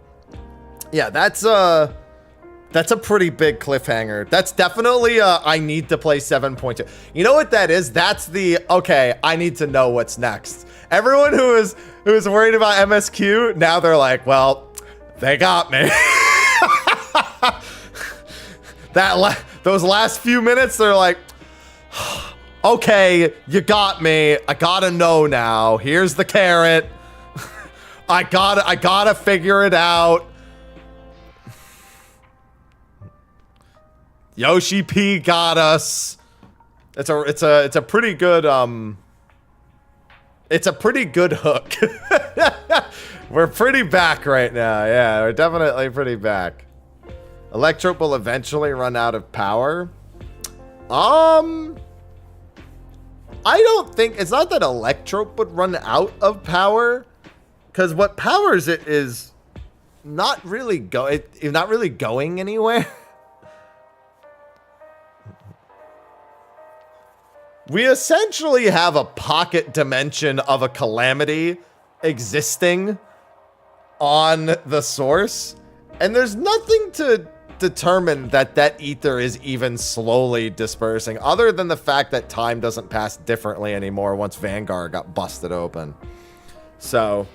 Speaker 3: Yeah, that's a pretty big cliffhanger. That's definitely I need to play 7.2. You know what that is? That's the, okay, I need to know what's next. Everyone who is worried about MSQ, now they're like, well, they got me. Those last few minutes, they're like, okay, you got me. I gotta know now. Here's the carrot. I gotta figure it out. Yoshi P got us. It's a pretty good it's a pretty good hook. We're pretty back right now. Yeah, we're definitely pretty back. Electrope will eventually run out of power. I don't think it's not that Electrope would run out of power, because what powers it is not really going anywhere. We essentially have a pocket dimension of a calamity existing on the source, and there's nothing to determine that ether is even slowly dispersing, other than the fact that time doesn't pass differently anymore once Vanguard got busted open. So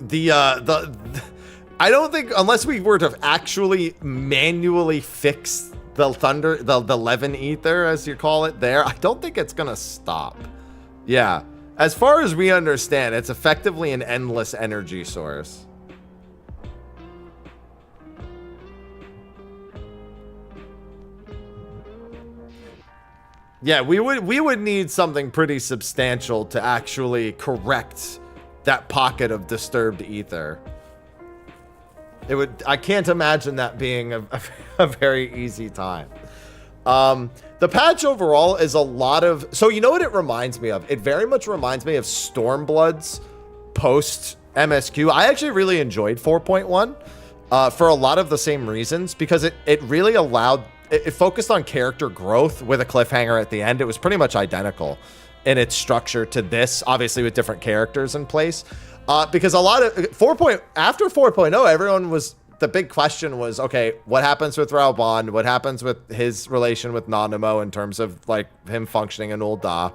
Speaker 3: I don't think, unless we were to actually manually fix the Levin ether, as you call it there, I don't think it's gonna stop. Yeah, as far as we understand, it's effectively an endless energy source. Yeah, we would need something pretty substantial to actually correct that pocket of disturbed ether. I can't imagine that being a very easy time. The patch overall is a lot of, so you know what it reminds me of? It very much reminds me of Stormblood's post MSQ. I actually really enjoyed 4.1 for a lot of the same reasons, because it really allowed, it focused on character growth with a cliffhanger at the end. It was pretty much identical in its structure to this, obviously with different characters in place. Because a lot of after 4.0, everyone was, the big question was, okay, what happens with Raoban? What happens with his relation with Nanamo in terms of like him functioning in Ul'dah?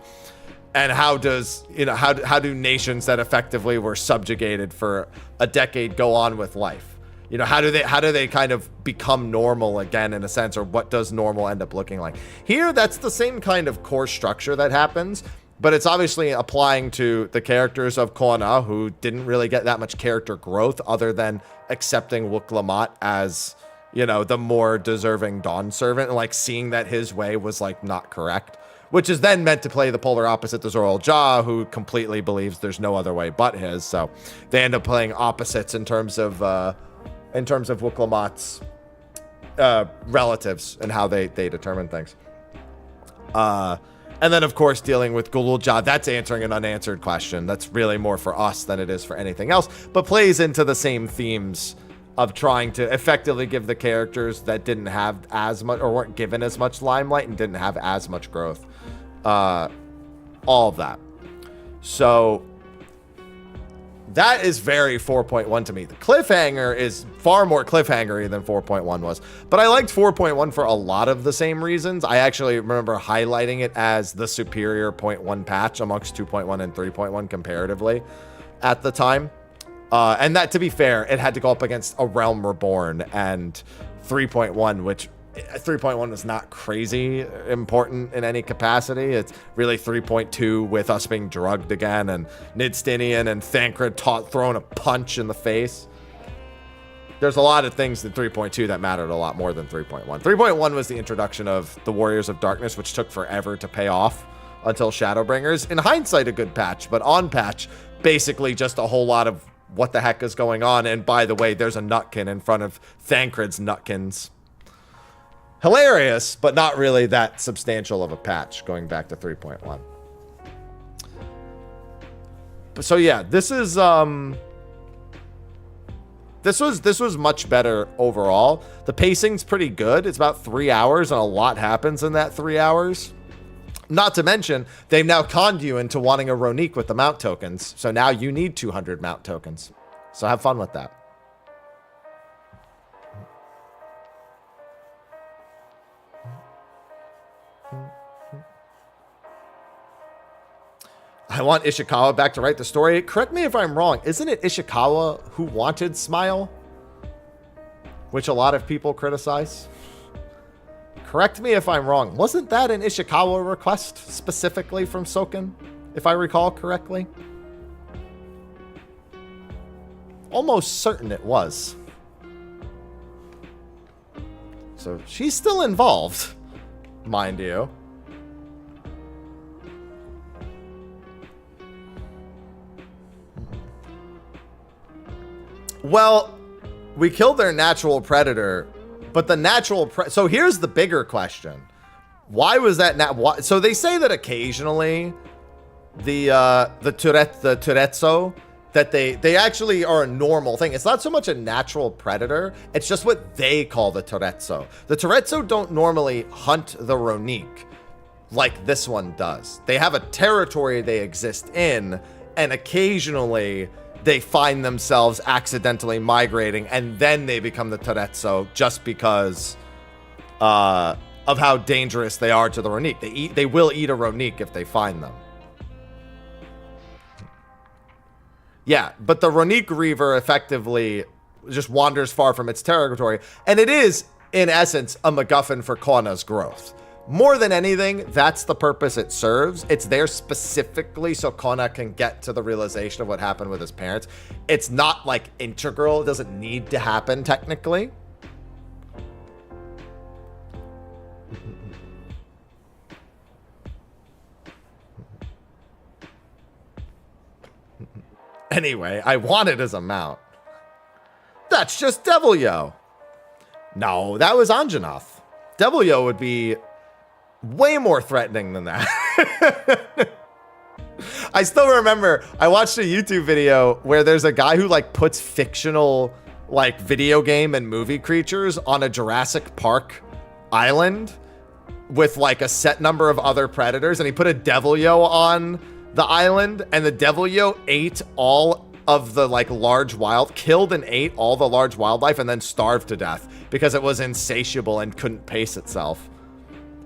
Speaker 3: And how does, how do nations that effectively were subjugated for a decade go on with life? How do they kind of become normal again, in a sense, or what does normal end up looking like? Here, that's the same kind of core structure that happens, but it's obviously applying to the characters of Kona, who didn't really get that much character growth other than accepting Wuk-Lamat as, the more deserving Dawn servant, and like seeing that his way was like not correct, which is then meant to play the polar opposite to Zor Jah, who completely believes there's no other way but his. So they end up playing opposites in terms of Wuk-Lamat's relatives and how they determine things. And then, of course, dealing with Gululja, that's answering an unanswered question. That's really more for us than it is for anything else, but plays into the same themes of trying to effectively give the characters that didn't have as much, or weren't given as much limelight and didn't have as much growth. All of that. So that is very 4.1 to me. The Cliffhanger is far more cliffhangery than 4.1 was. But I liked 4.1 for a lot of the same reasons. I actually remember highlighting it as the superior 0.1 patch amongst 2.1 and 3.1 comparatively at the time. And that, to be fair, it had to go up against A Realm Reborn and 3.1, which 3.1 was not crazy important in any capacity. It's really 3.2 with us being drugged again and Nidstinian and Thancred throwing a punch in the face. There's a lot of things in 3.2 that mattered a lot more than 3.1. 3.1 was the introduction of the Warriors of Darkness, which took forever to pay off until Shadowbringers. In hindsight, a good patch, but on patch, basically just a whole lot of what the heck is going on. And by the way, there's a Nutkin in front of Thancred's Nutkins. Hilarious, but not really that substantial of a patch going back to 3.1. So yeah, this is this was much better overall. The pacing's pretty good. It's about 3 hours and a lot happens in that 3 hours. Not to mention, they've now conned you into wanting a Ronique with the mount tokens. So now you need 200 mount tokens. So have fun with that. I want Ishikawa back to write the story. Correct me if I'm wrong. Isn't it Ishikawa who wanted Smile? Which a lot of people criticize. Correct me if I'm wrong. Wasn't that an Ishikawa request specifically from Soken, if I recall correctly? Almost certain it was. So she's still involved, mind you. Well, we killed their natural predator, but the natural so here's the bigger question. Why was that so they say that occasionally the Turezzo, that they actually are a normal thing. It's not so much a natural predator, it's just what they call the Turezzo. The Turezzo don't normally hunt the Ronique like this one does. They have a territory they exist in, and occasionally they find themselves accidentally migrating, and then they become the Turezzo just because of how dangerous they are to the Ronique. They will eat a Ronique if they find them. Yeah, but the Ronique Reaver effectively just wanders far from its territory, and it is, in essence, a MacGuffin for Kona's growth. More than anything, that's the purpose it serves. It's there specifically so Kona can get to the realization of what happened with his parents. It's not like integral. It doesn't need to happen technically. Anyway, I want it as a mount. That's just Devilyo. No, that was Anjanath. Devilyo would be way more threatening than that. I still remember I watched a YouTube video where there's a guy who like puts fictional like video game and movie creatures on a Jurassic Park island with like a set number of other predators, and he put a Devilyo on the island, and the Devilyo ate all of the like killed and ate all the large wildlife and then starved to death because it was insatiable and couldn't pace itself.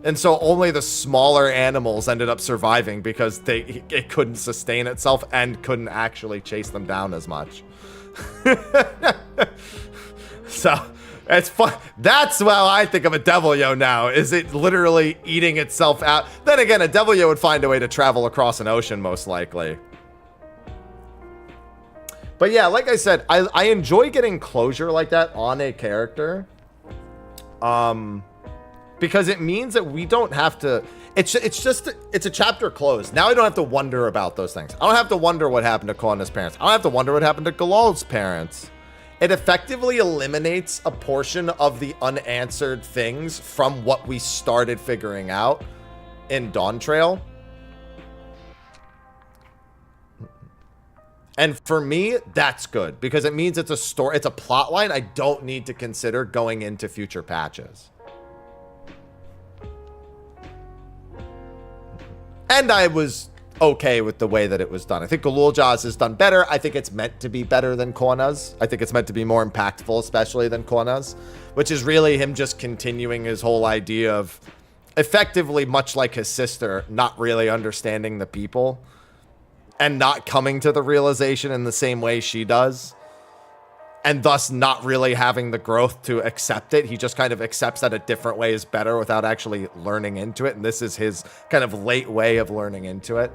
Speaker 3: And so only the smaller animals ended up surviving because it couldn't sustain itself and couldn't actually chase them down as much. So it's fun. That's how I think of a Devilyo now. Is it literally eating itself out? Then again, a Devilyo would find a way to travel across an ocean most likely. But yeah, like I said, I enjoy getting closure like that on a character. Because it means that we don't have to, it's a chapter closed. Now I don't have to wonder about those things. I don't have to wonder what happened to Kona's parents. I don't have to wonder what happened to Galal's parents. It effectively eliminates a portion of the unanswered things from what we started figuring out in Dawn Trail. And for me, that's good because it means it's a story, it's a plot line I don't need to consider going into future patches. And I was okay with the way that it was done. I think Galul Jaws is done better. I think it's meant to be better than Kona's. I think it's meant to be more impactful, especially than Kona's, which is really him just continuing his whole idea of effectively, much like his sister, not really understanding the people and not coming to the realization in the same way she does, and thus not really having the growth to accept it. He just kind of accepts that a different way is better without actually learning into it, and this is his kind of late way of learning into it.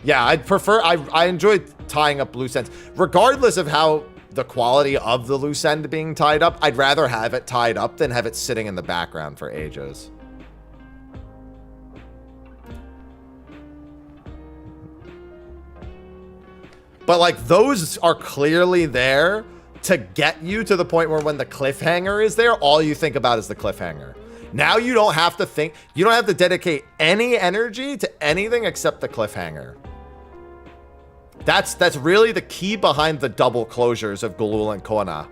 Speaker 3: Yeah, I'd prefer, I enjoy tying up loose ends. Regardless of how the quality of the loose end being tied up, I'd rather have it tied up than have it sitting in the background for ages. But like, those are clearly there to get you to the point where when the cliffhanger is there, all you think about is the cliffhanger. Now you don't have to think, you don't have to dedicate any energy to anything except the cliffhanger. That's really the key behind the double closures of Galul and Kona.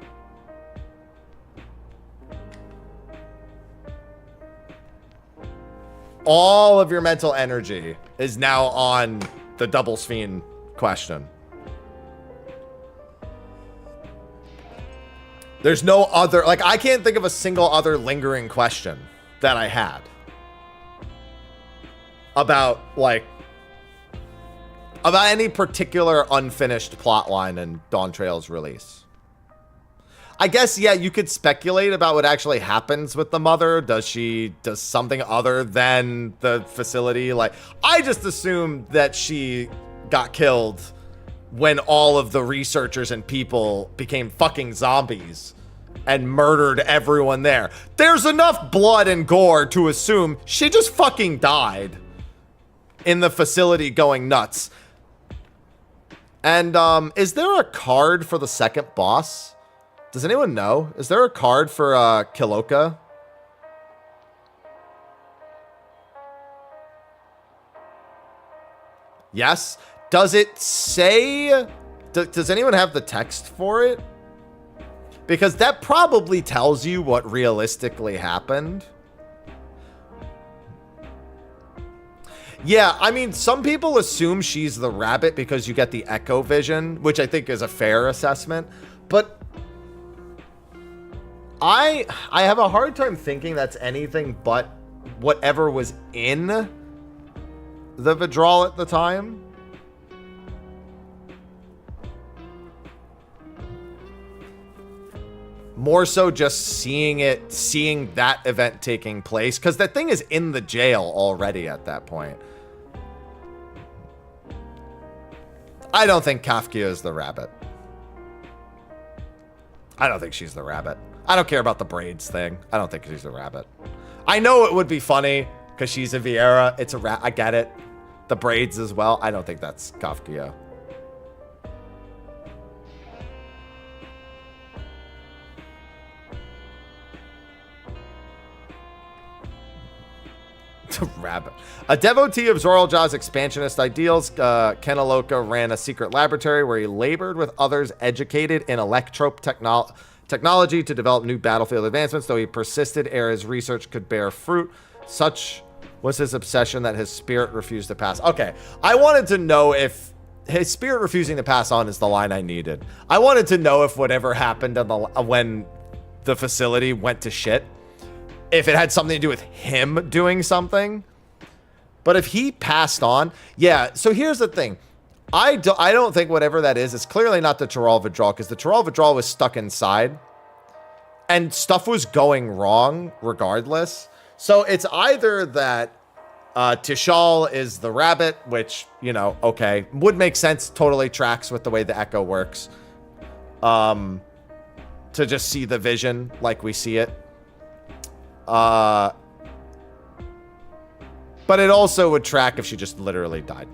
Speaker 3: All of your mental energy is now on the double Sphene question. There's no other, like, I can't think of a single other lingering question that I had about, like, about any particular unfinished plotline in Dawn Trail's release. I guess, yeah, you could speculate about what actually happens with the mother. Does something other than the facility? Like, I just assumed that she got killed when all of the researchers and people became fucking zombies and murdered everyone there. There's enough blood and gore to assume she just fucking died in the facility going nuts. And is there a card for the second boss? Does anyone know? Is there a card for Kiloka? Yes. Does it say... Does anyone have the text for it? Because that probably tells you what realistically happened. Yeah, I mean, some people assume she's the rabbit because you get the echo vision, which I think is a fair assessment. But I have a hard time thinking that's anything but whatever was in the Vidral at the time. More so just seeing that event taking place, because that thing is in the jail already at that point. I don't think Kafka is the rabbit. I don't think she's the rabbit. I don't care about the braids thing. I don't think she's a rabbit. I know it would be funny because she's a Viera. It's a rat. I get it. The braids as well. I don't think that's Kafka. Rabbit. A devotee of Zoralja's expansionist ideals, Kenaloka ran a secret laboratory where he labored with others educated in electrope technology to develop new battlefield advancements, though he persisted ere his research could bear fruit. Such was his obsession that his spirit refused to pass. Okay, I wanted to know if his spirit refusing to pass on is the line I needed. I wanted to know if whatever happened when the facility went to shit, if it had something to do with him doing something. But if he passed on, yeah. So here's the thing. I don't think whatever that is clearly not the Chiral Vidral, because the Chiral Vidral was stuck inside and stuff was going wrong regardless. So it's either that Tishal is the rabbit, which, you know, okay, would make sense, totally tracks with the way the echo works. To just see the vision like we see it. But it also would track if she just literally died.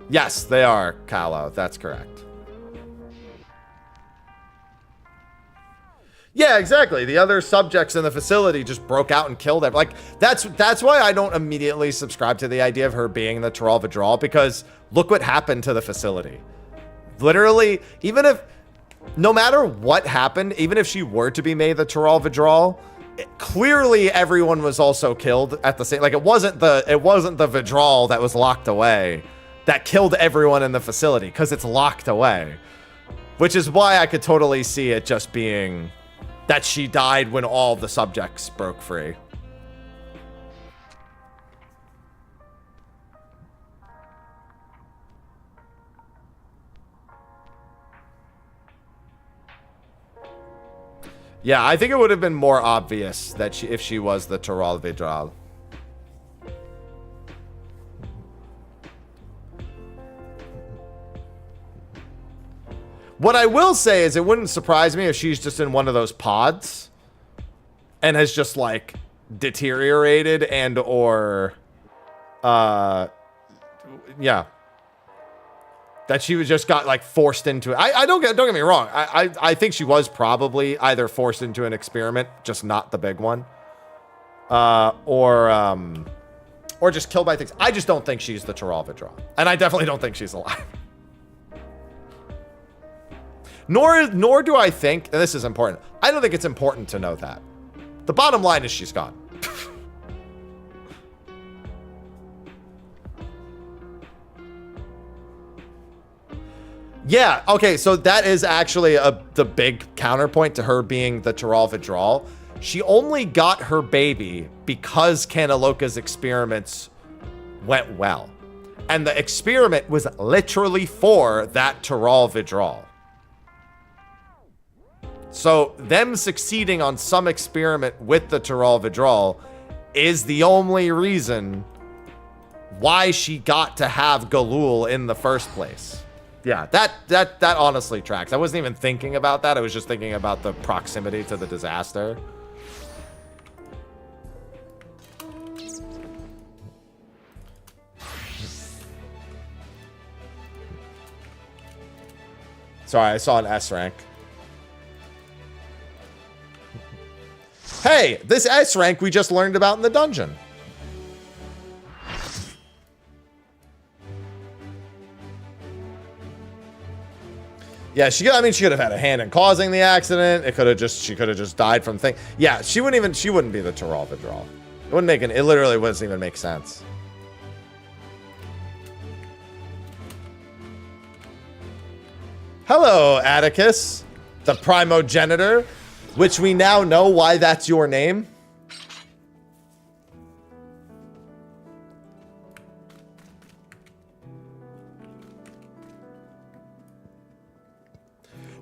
Speaker 2: Yes, they are, Callow. That's correct. Yeah, exactly. The other subjects in the facility just broke out and killed them. Like, that's why I don't immediately subscribe to the idea of her being the Tyrell Vidral, because look what happened to the facility. Literally, even if, no matter what happened, even if she were to be made the Tyrell Vidral, clearly everyone was also killed at the same, like, it wasn't the Vidral that was locked away that killed everyone in the facility, because it's locked away. Which is why I could totally see it just being that she died when all the subjects broke free. Yeah, I think it would have been more obvious that if she was the Tyrell Vidral. What I will say is it wouldn't surprise me if she's just in one of those pods and has just like deteriorated and or yeah, that she was just got like forced into it. Don't get me wrong. I think she was probably either forced into an experiment, just not the big one, or just killed by things. I just don't think she's the Tyrell Vidral, and I definitely don't think she's alive. Nor do I think, and this is important, I don't think it's important to know that. The bottom line is she's gone. Yeah, okay, so that is actually the big counterpoint to her being the Tyrell Vidral. She only got her baby because Kanaloka's experiments went well. And the experiment was literally for that Tyrell Vidral. So them succeeding on some experiment with the Tyrell Vidral is the only reason why she got to have Galul in the first place. Yeah, that honestly tracks. I wasn't even thinking about that. I was just thinking about the proximity to the disaster. Sorry, I saw an S rank. Hey, this S rank we just learned about in the dungeon. Yeah, she could have had a hand in causing the accident. She could have just died from thing. Yeah, she wouldn't be the Tyrell Vidral. It literally wouldn't even make sense. Hello, Atticus, the primogenitor, which we now know why that's your name.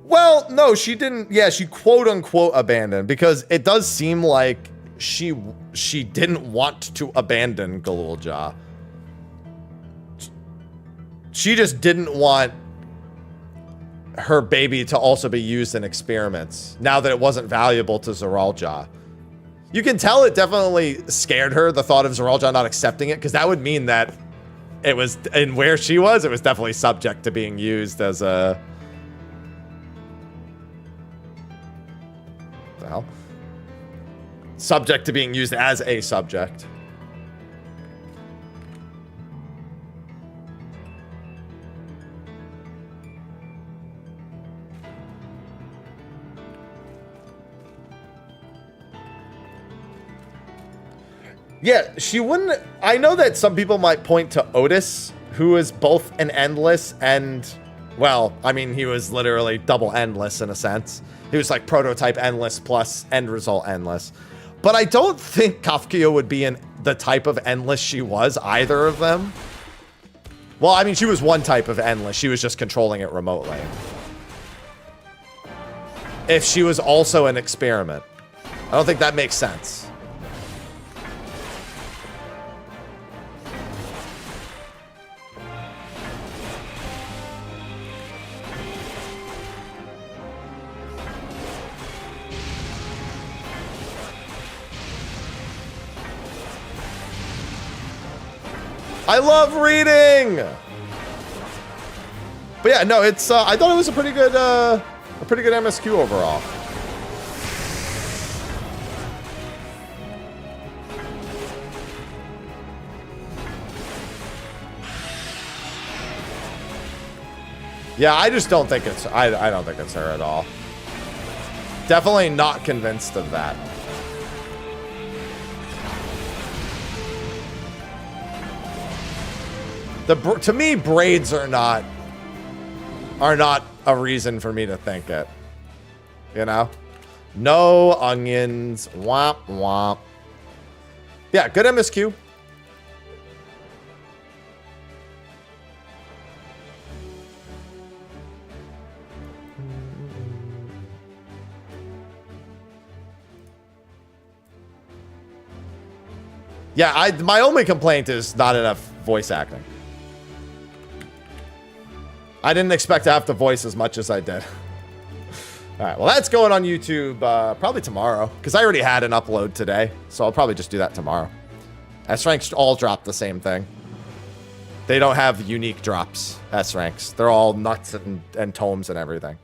Speaker 2: Well, no, she didn't. Yeah, she quote unquote abandoned, because it does seem like she didn't want to abandon Galulja. She just didn't want her baby to also be used in experiments now that it wasn't valuable to Zeralja. You can tell it definitely scared her, the thought of Zeralja not accepting it, because that would mean that it was, and where she was, it was definitely subject to being used as a... What the hell? Subject to being used as a subject. Yeah, she wouldn't... I know that some people might point to Otis, who is both an endless and... Well, I mean, he was literally double endless in a sense. He was like prototype endless plus end result endless. But I don't think Kafkia would be in the type of endless she was, either of them. Well, I mean, she was one type of endless. She was just controlling it remotely. If she was also an experiment. I don't think that makes sense. I love reading!
Speaker 3: But yeah, no, it's I thought it was a pretty good MSQ overall. Yeah, I just don't think it's I don't think it's her at all. Definitely not convinced of that. To me, braids are not a reason for me to think it. You know? No onions. Womp womp. Yeah, good MSQ. Yeah, my only complaint is not enough voice acting. I didn't expect to have to voice as much as I did. All right, well, that's going on YouTube probably tomorrow, because I already had an upload today, so I'll probably just do that tomorrow. S-ranks all drop the same thing. They don't have unique drops, S-ranks. They're all nuts and tomes and everything.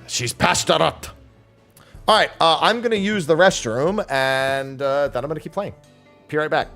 Speaker 3: She's passed out. All right, I'm going to use the restroom, and then I'm going to keep playing. Be right back.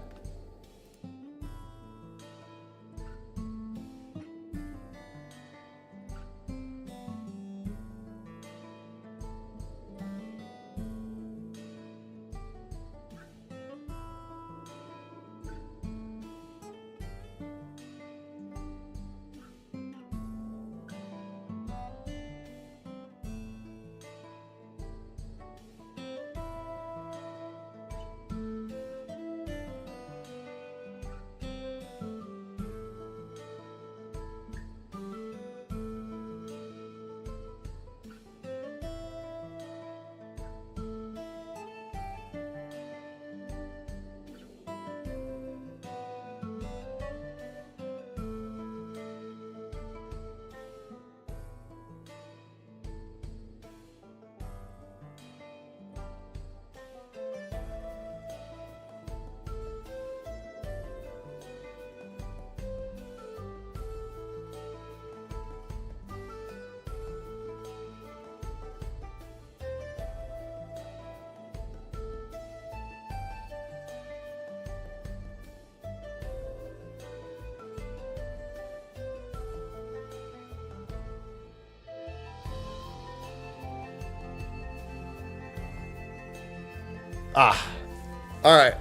Speaker 3: All right.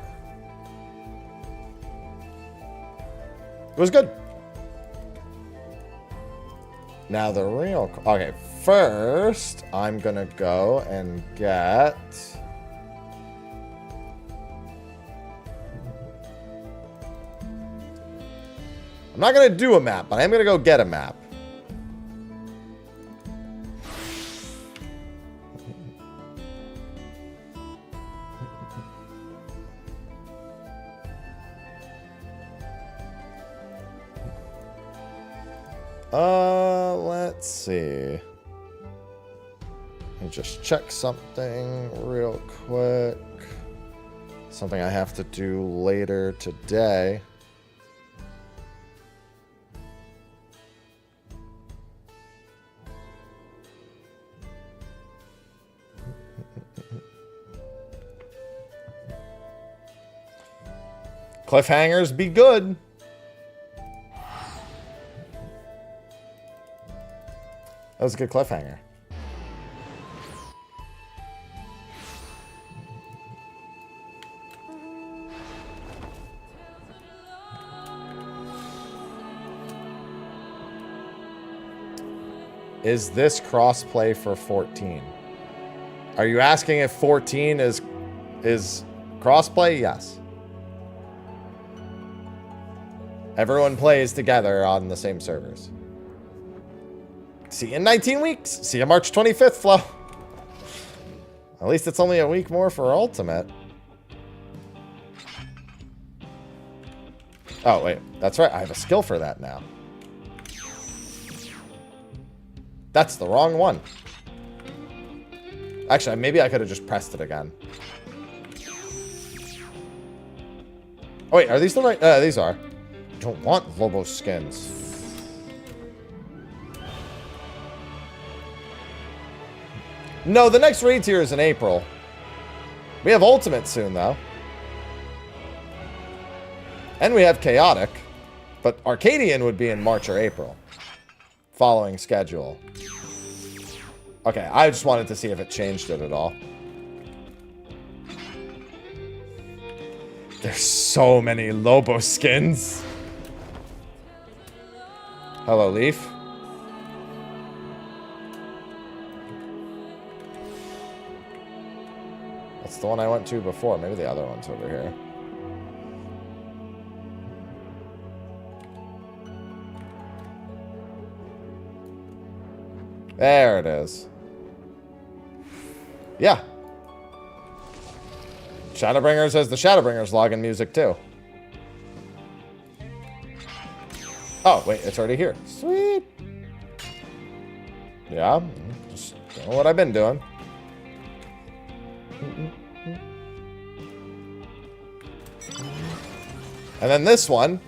Speaker 3: It was good. Now the real... Okay, first, I'm gonna go and get... I'm not gonna do a map, but I'm gonna go get a map. Let's see. Let me just check something real quick. Something I have to do later today. Cliffhangers be good. That was a good cliffhanger. Is this crossplay for 14? Are you asking if 14 is crossplay? Yes. Everyone plays together on the same servers. See you in 19 weeks. See you March 25th, Flo. At least it's only a week more for Ultimate. Oh, wait. That's right. I have a skill for that now. That's the wrong one. Actually, maybe I could have just pressed it again. Oh, wait. Are these the right... these are. I don't want Lobo skins. No, the next raid tier is in April. We have Ultimate soon, though. And we have Chaotic. But Arcadian would be in March or April. Following schedule. Okay, I just wanted to see if it changed it at all. There's so many Lobo skins. Hello, Leaf. That's the one I went to before. Maybe the other one's over here. There it is. Yeah. Shadowbringer says the Shadowbringer's logging music too. Oh, wait, it's already here. Sweet. Yeah, just doing what I've been doing. And then this one.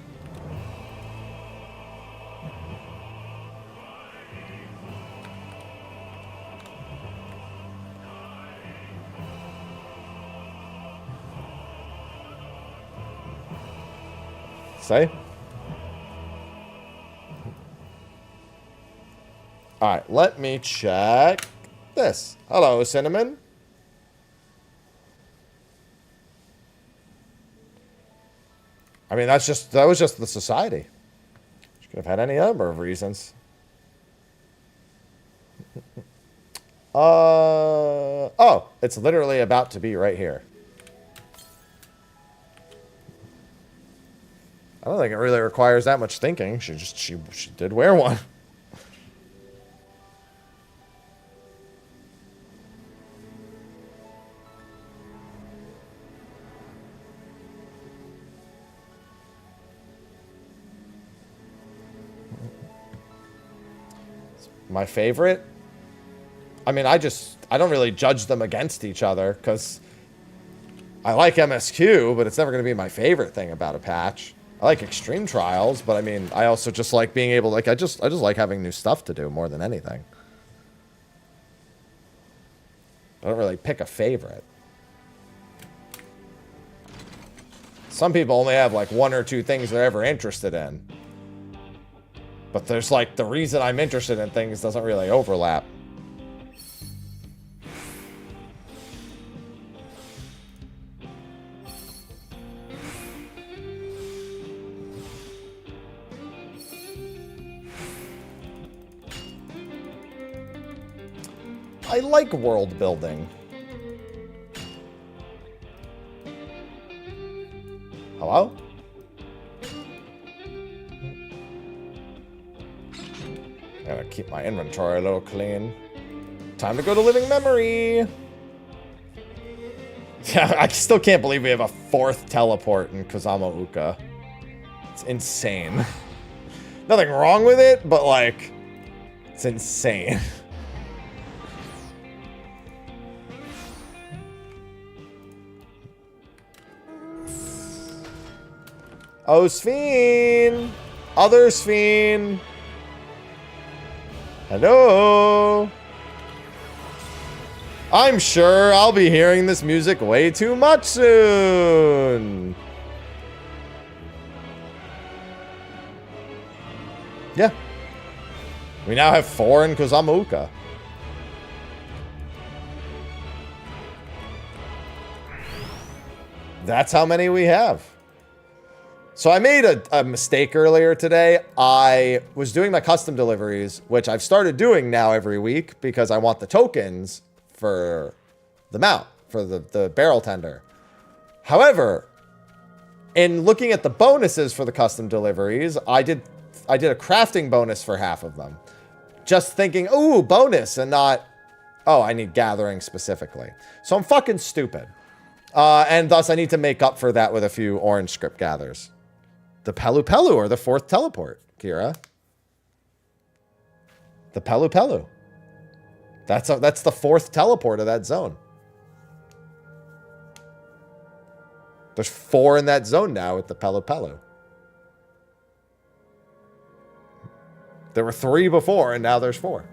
Speaker 3: Say. Alright, let me check this. Hello, Cinnamon. I mean, that was just the society. She could have had any number of reasons. Oh, it's literally about to be right here. I don't think it really requires that much thinking. She did wear one. My favorite? I mean, I don't really judge them against each other because I like MSQ, but it's never going to be my favorite thing about a patch. I like Extreme Trials, but I mean, I also just like being able, like, I just like having new stuff to do more than anything. I don't really pick a favorite. Some people only have like one or two things they're ever interested in. But there's like, the reason I'm interested in things doesn't really overlap. I like world building. Hello? Gotta keep my inventory a little clean. Time to go to living memory. Yeah, I still can't believe we have a 4th teleport in Kozama Uka. It's insane. Nothing wrong with it, but like, it's insane. Oh, Sphene! Other Sphene! Hello! I'm sure I'll be hearing this music way too much soon! Yeah. We now have 4 in Kozama Uka. That's how many we have. So I made a mistake earlier today. I was doing my custom deliveries, which I've started doing now every week because I want the tokens for the mount, for the barrel tender. However, in looking at the bonuses for the custom deliveries, I did a crafting bonus for half of them. Just thinking, ooh, bonus, and not, oh, I need gathering specifically. So I'm fucking stupid. And thus I need to make up for that with a few orange script gathers. The Pelu Pelu, or the 4th teleport, Kira. The Pelu Pelu. That's the 4th teleport of that zone. There's 4 in that zone now with the Pelu Pelu. There were 3 before, and now there's 4.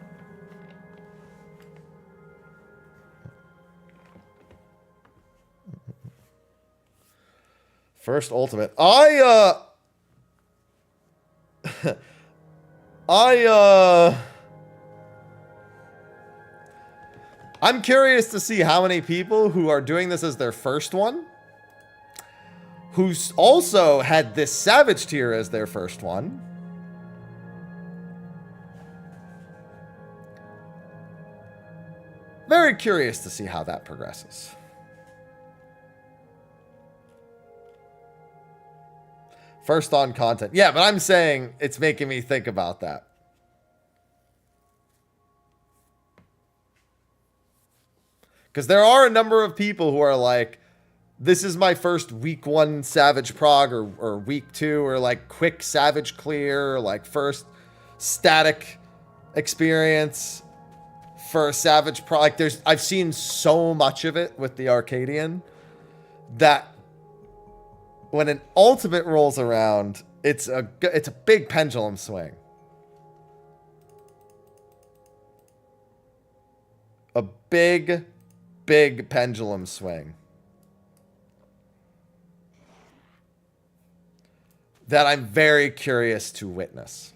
Speaker 3: First ultimate. I'm curious to see how many people who are doing this as their first one, who's also had this Savage tier as their first one, very curious to see how that progresses. First on content. Yeah, but I'm saying it's making me think about that. Because there are a number of people who are like, this is my first week 1 Savage prog or week 2 or like quick Savage clear, or like first static experience for a Savage prog. Like I've seen so much of it with the Arcadian that when an ultimate rolls around, it's a big pendulum swing. A big pendulum swing that I'm very curious to witness.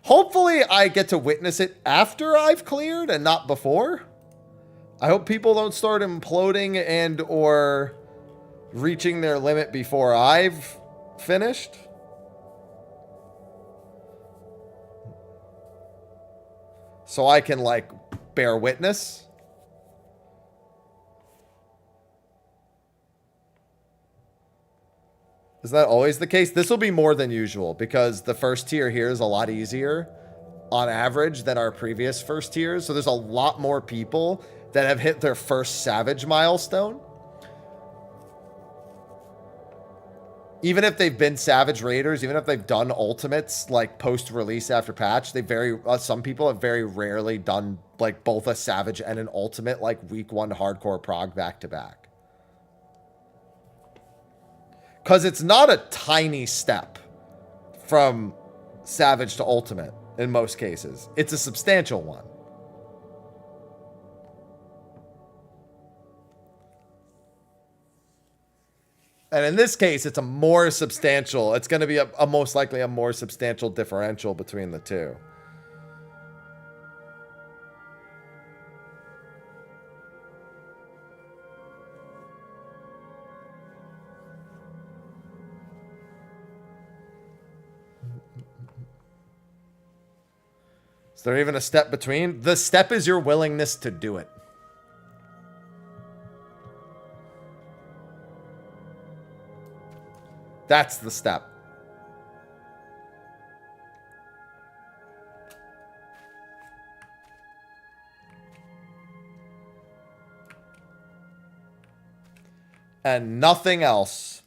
Speaker 3: Hopefully I get to witness it after I've cleared and not before. I hope people don't start imploding and or reaching their limit before I've finished. So I can like bear witness. Is that always the case? This will be more than usual because the first tier here is a lot easier on average than our previous first tiers. So there's a lot more people that have hit their first Savage milestone. Even if they've been Savage Raiders, even if they've done ultimates like post-release after patch, some people have very rarely done like both a Savage and an ultimate like week 1 hardcore prog back to back. Because it's not a tiny step from Savage to ultimate in most cases. It's a substantial one. And in this case, it's a more substantial, it's going to be a most likely a more substantial differential between the two. Is there even a step between? The step is your willingness to do it. That's the step. And nothing else.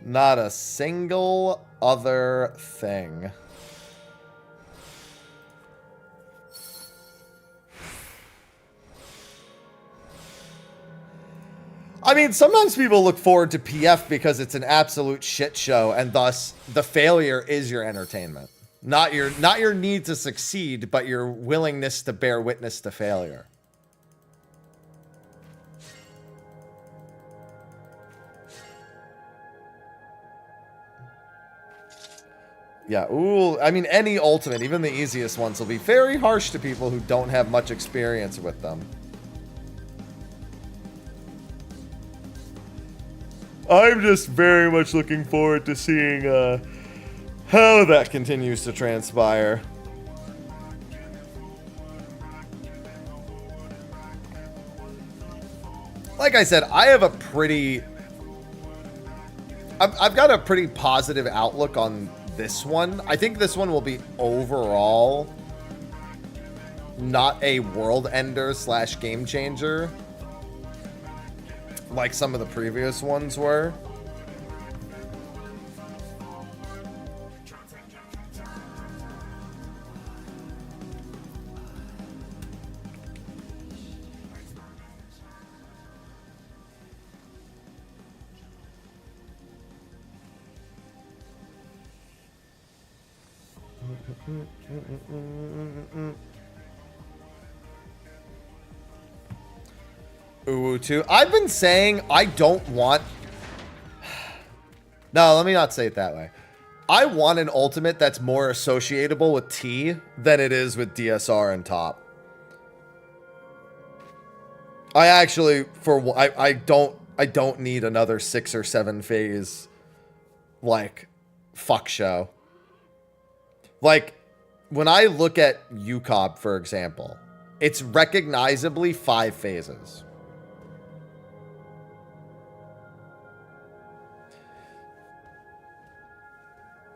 Speaker 3: Not a single other thing. I mean, sometimes people look forward to PF because it's an absolute shit show, and thus the failure is your entertainment. Not your need to succeed, but your willingness to bear witness to failure. Yeah, ooh, I mean, any ultimate, even the easiest ones, will be very harsh to people who don't have much experience with them. I'm just very much looking forward to seeing how that continues to transpire. Like I said, I have a pretty... I've got a pretty positive outlook on this one. I think this one will be overall not a world ender / game changer like some of the previous ones were. Ooh, too. I've been saying I don't want... No, let me not say it that way. I want an ultimate that's more associatable with T than it is with DSR and top. I actually, I don't need another 6 or 7 phase, like, fuck show. Like, when I look at UCOB, for example, it's recognizably 5 phases.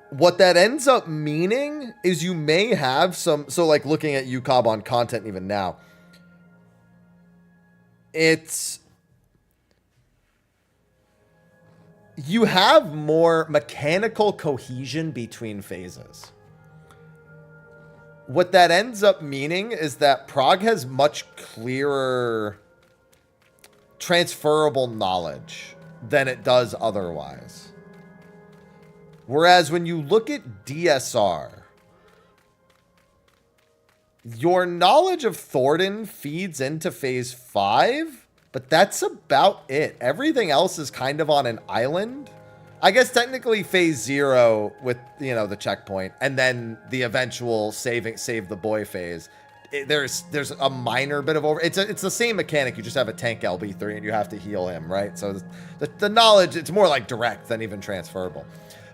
Speaker 3: What that ends up meaning is you may have some... So, like, looking at UCOB on content even now, it's... You have more mechanical cohesion between phases. What that ends up meaning is that Prague has much clearer transferable knowledge than it does otherwise. Whereas when you look at DSR, your knowledge of Thornton feeds into phase 5, but that's about it. Everything else is kind of on an island. I guess technically phase 0 with, you know, the checkpoint, and then the eventual save the boy phase. There's a minor bit of it's the same mechanic. You just have a tank LB3 and you have to heal him, right? So the knowledge, it's more like direct than even transferable.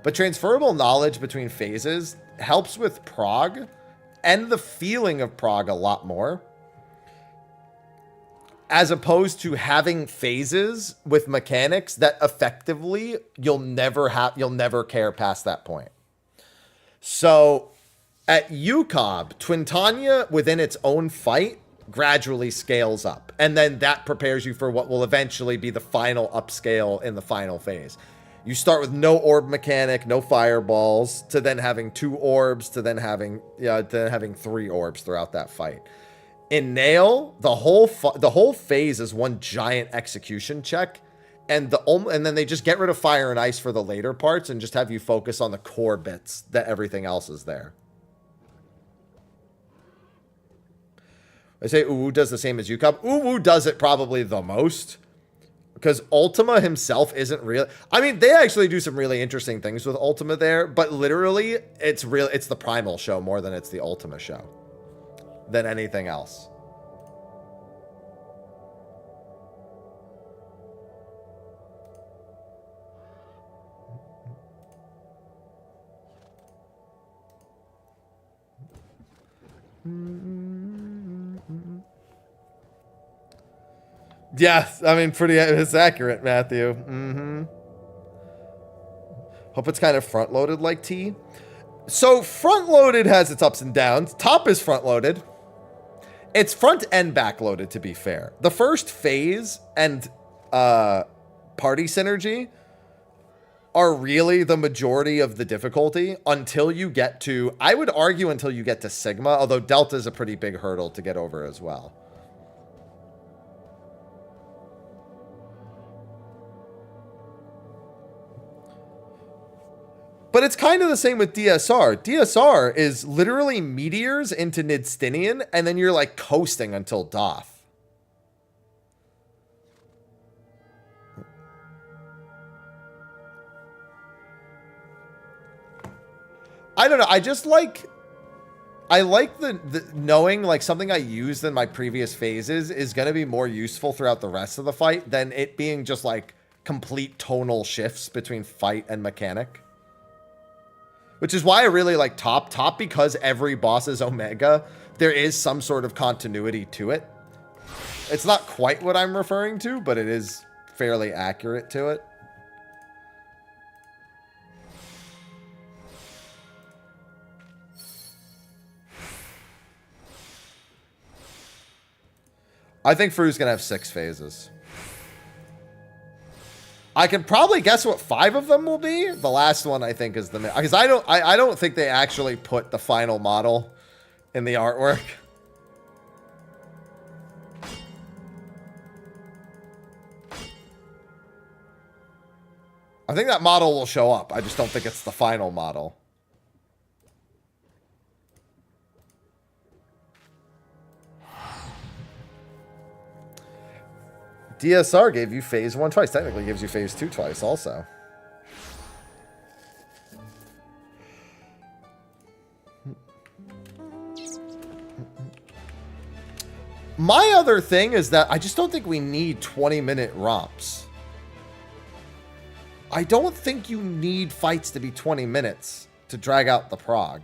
Speaker 3: But transferable knowledge between phases helps with Prague and the feeling of Prague a lot more, as opposed to having phases with mechanics that effectively you'll never care past that point. So at UCOB, Twintania within its own fight gradually scales up, and then that prepares you for what will eventually be the final upscale in the final phase. You start with no orb mechanic, no fireballs, to then having 2 orbs, to then having 3 orbs throughout that fight. In Nail, the whole phase is one giant execution check, and then they just get rid of fire and ice for the later parts and just have you focus on the core bits that everything else is there. I say Uwu does the same as UCOB. Uwu does it probably the most, because Ultima himself isn't real. I mean, they actually do some really interesting things with Ultima there, but literally, it's the Primal show more than it's the Ultima show than anything else. Yeah, I mean, it's accurate, Matthew. Hope it's kind of front-loaded like T. So front-loaded has its ups and downs. Top is front-loaded. It's front and back-loaded, to be fair. The first phase and party synergy are really the majority of the difficulty until you get to, I would argue, until you get to Sigma, although Delta is a pretty big hurdle to get over as well. But it's kind of the same with DSR. DSR is literally meteors into Nidstinian, and then you're like coasting until Doth. I don't know. I like the knowing like something I used in my previous phases is going to be more useful throughout the rest of the fight than it being just like complete tonal shifts between fight and mechanic. Which is why I really like Top. Top, because every boss is Omega, there is some sort of continuity to it. It's not quite what I'm referring to, but it is fairly accurate to it. I think Fru's going to have 6 phases. I can probably guess what 5 of them will be. The last one, I think, is the... Because I don't think they actually put the final model in the artwork. I think that model will show up. I just don't think it's the final model. DSR gave you phase 1 twice. Technically gives you phase 2 twice also. My other thing is that I just don't think we need 20-minute romps. I don't think you need fights to be 20 minutes to drag out the prog.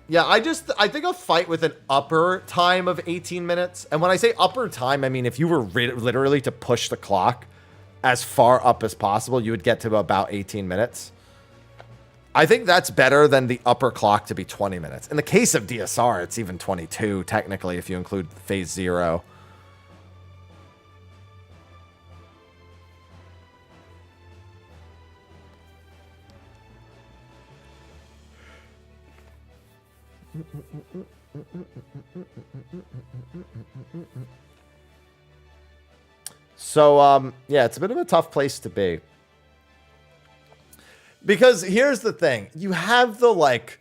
Speaker 3: Yeah, I think a fight with an upper time of 18 minutes, and when I say upper time, I mean if you were literally to push the clock as far up as possible, you would get to about 18 minutes. I think that's better than the upper clock to be 20 minutes. In the case of DSR, it's even 22, technically, if you include phase 0. So, yeah, it's a bit of a tough place to be. Because here's the thing. You have the, like...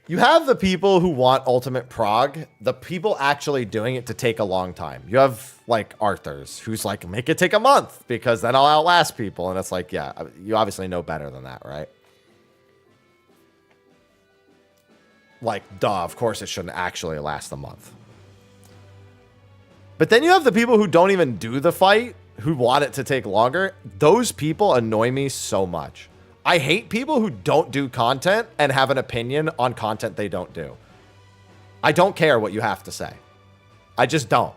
Speaker 3: You have the people who want ultimate prog, the people actually doing it to take a long time. You have, like, Arthur's, who's like, make it take a month, because then I'll outlast people. And it's like, yeah, you obviously know better than that, right? Like, duh, of course it shouldn't actually last a month. But then you have the people who don't even do the fight, who want it to take longer. Those people annoy me so much. I hate people who don't do content and have an opinion on content they don't do. I don't care what you have to say. I just don't.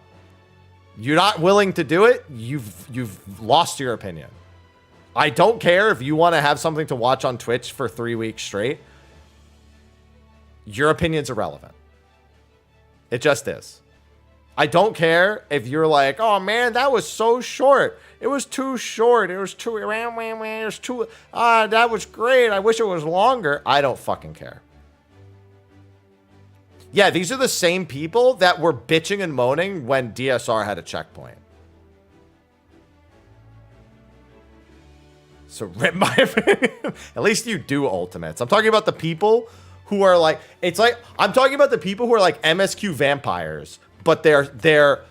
Speaker 3: You're not willing to do it, you've lost your opinion. I don't care if you want to have something to watch on Twitch for 3 weeks straight. Your opinion's irrelevant. It just is. I don't care if you're like, oh man, that was so short. It was too short. It was too, it was too, that was great. I wish it was longer. I don't fucking care. Yeah, these are the same people that were bitching and moaning when DSR had a checkpoint. So rip my opinion. At least you do ultimates. I'm talking about the people who are like, it's like, I'm talking about the people who are like MSQ vampires, but they're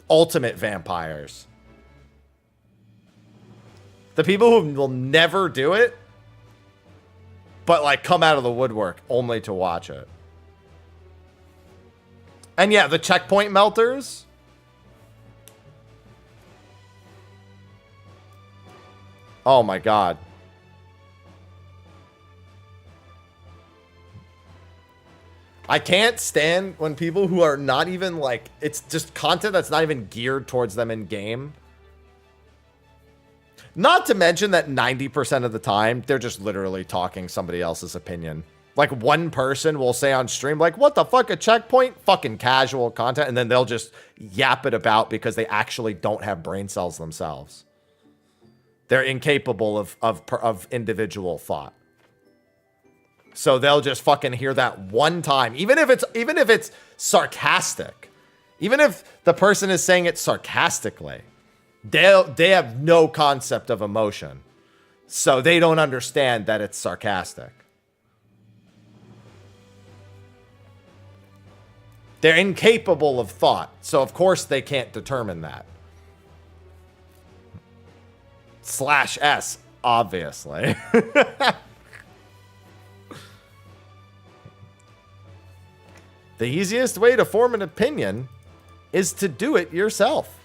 Speaker 3: ultimate vampires. The people who will never do it, but like come out of the woodwork only to watch it. And yeah, the checkpoint melters. Oh my God. I can't stand when people who are not even like, it's just content that's not even geared towards them in game. Not to mention that 90% of the time, they're just literally talking somebody else's opinion. Like one person will say on stream, like, what the fuck, a checkpoint? Fucking casual content. And then they'll just yap it about because they actually don't have brain cells themselves. They're incapable of individual thought. So they'll just fucking hear that one time, even if it's sarcastic, even if the person is saying it sarcastically, they have no concept of emotion, so they don't understand that it's sarcastic. They're incapable of thought, so of course they can't determine that. /S, obviously. The easiest way to form an opinion is to do it yourself.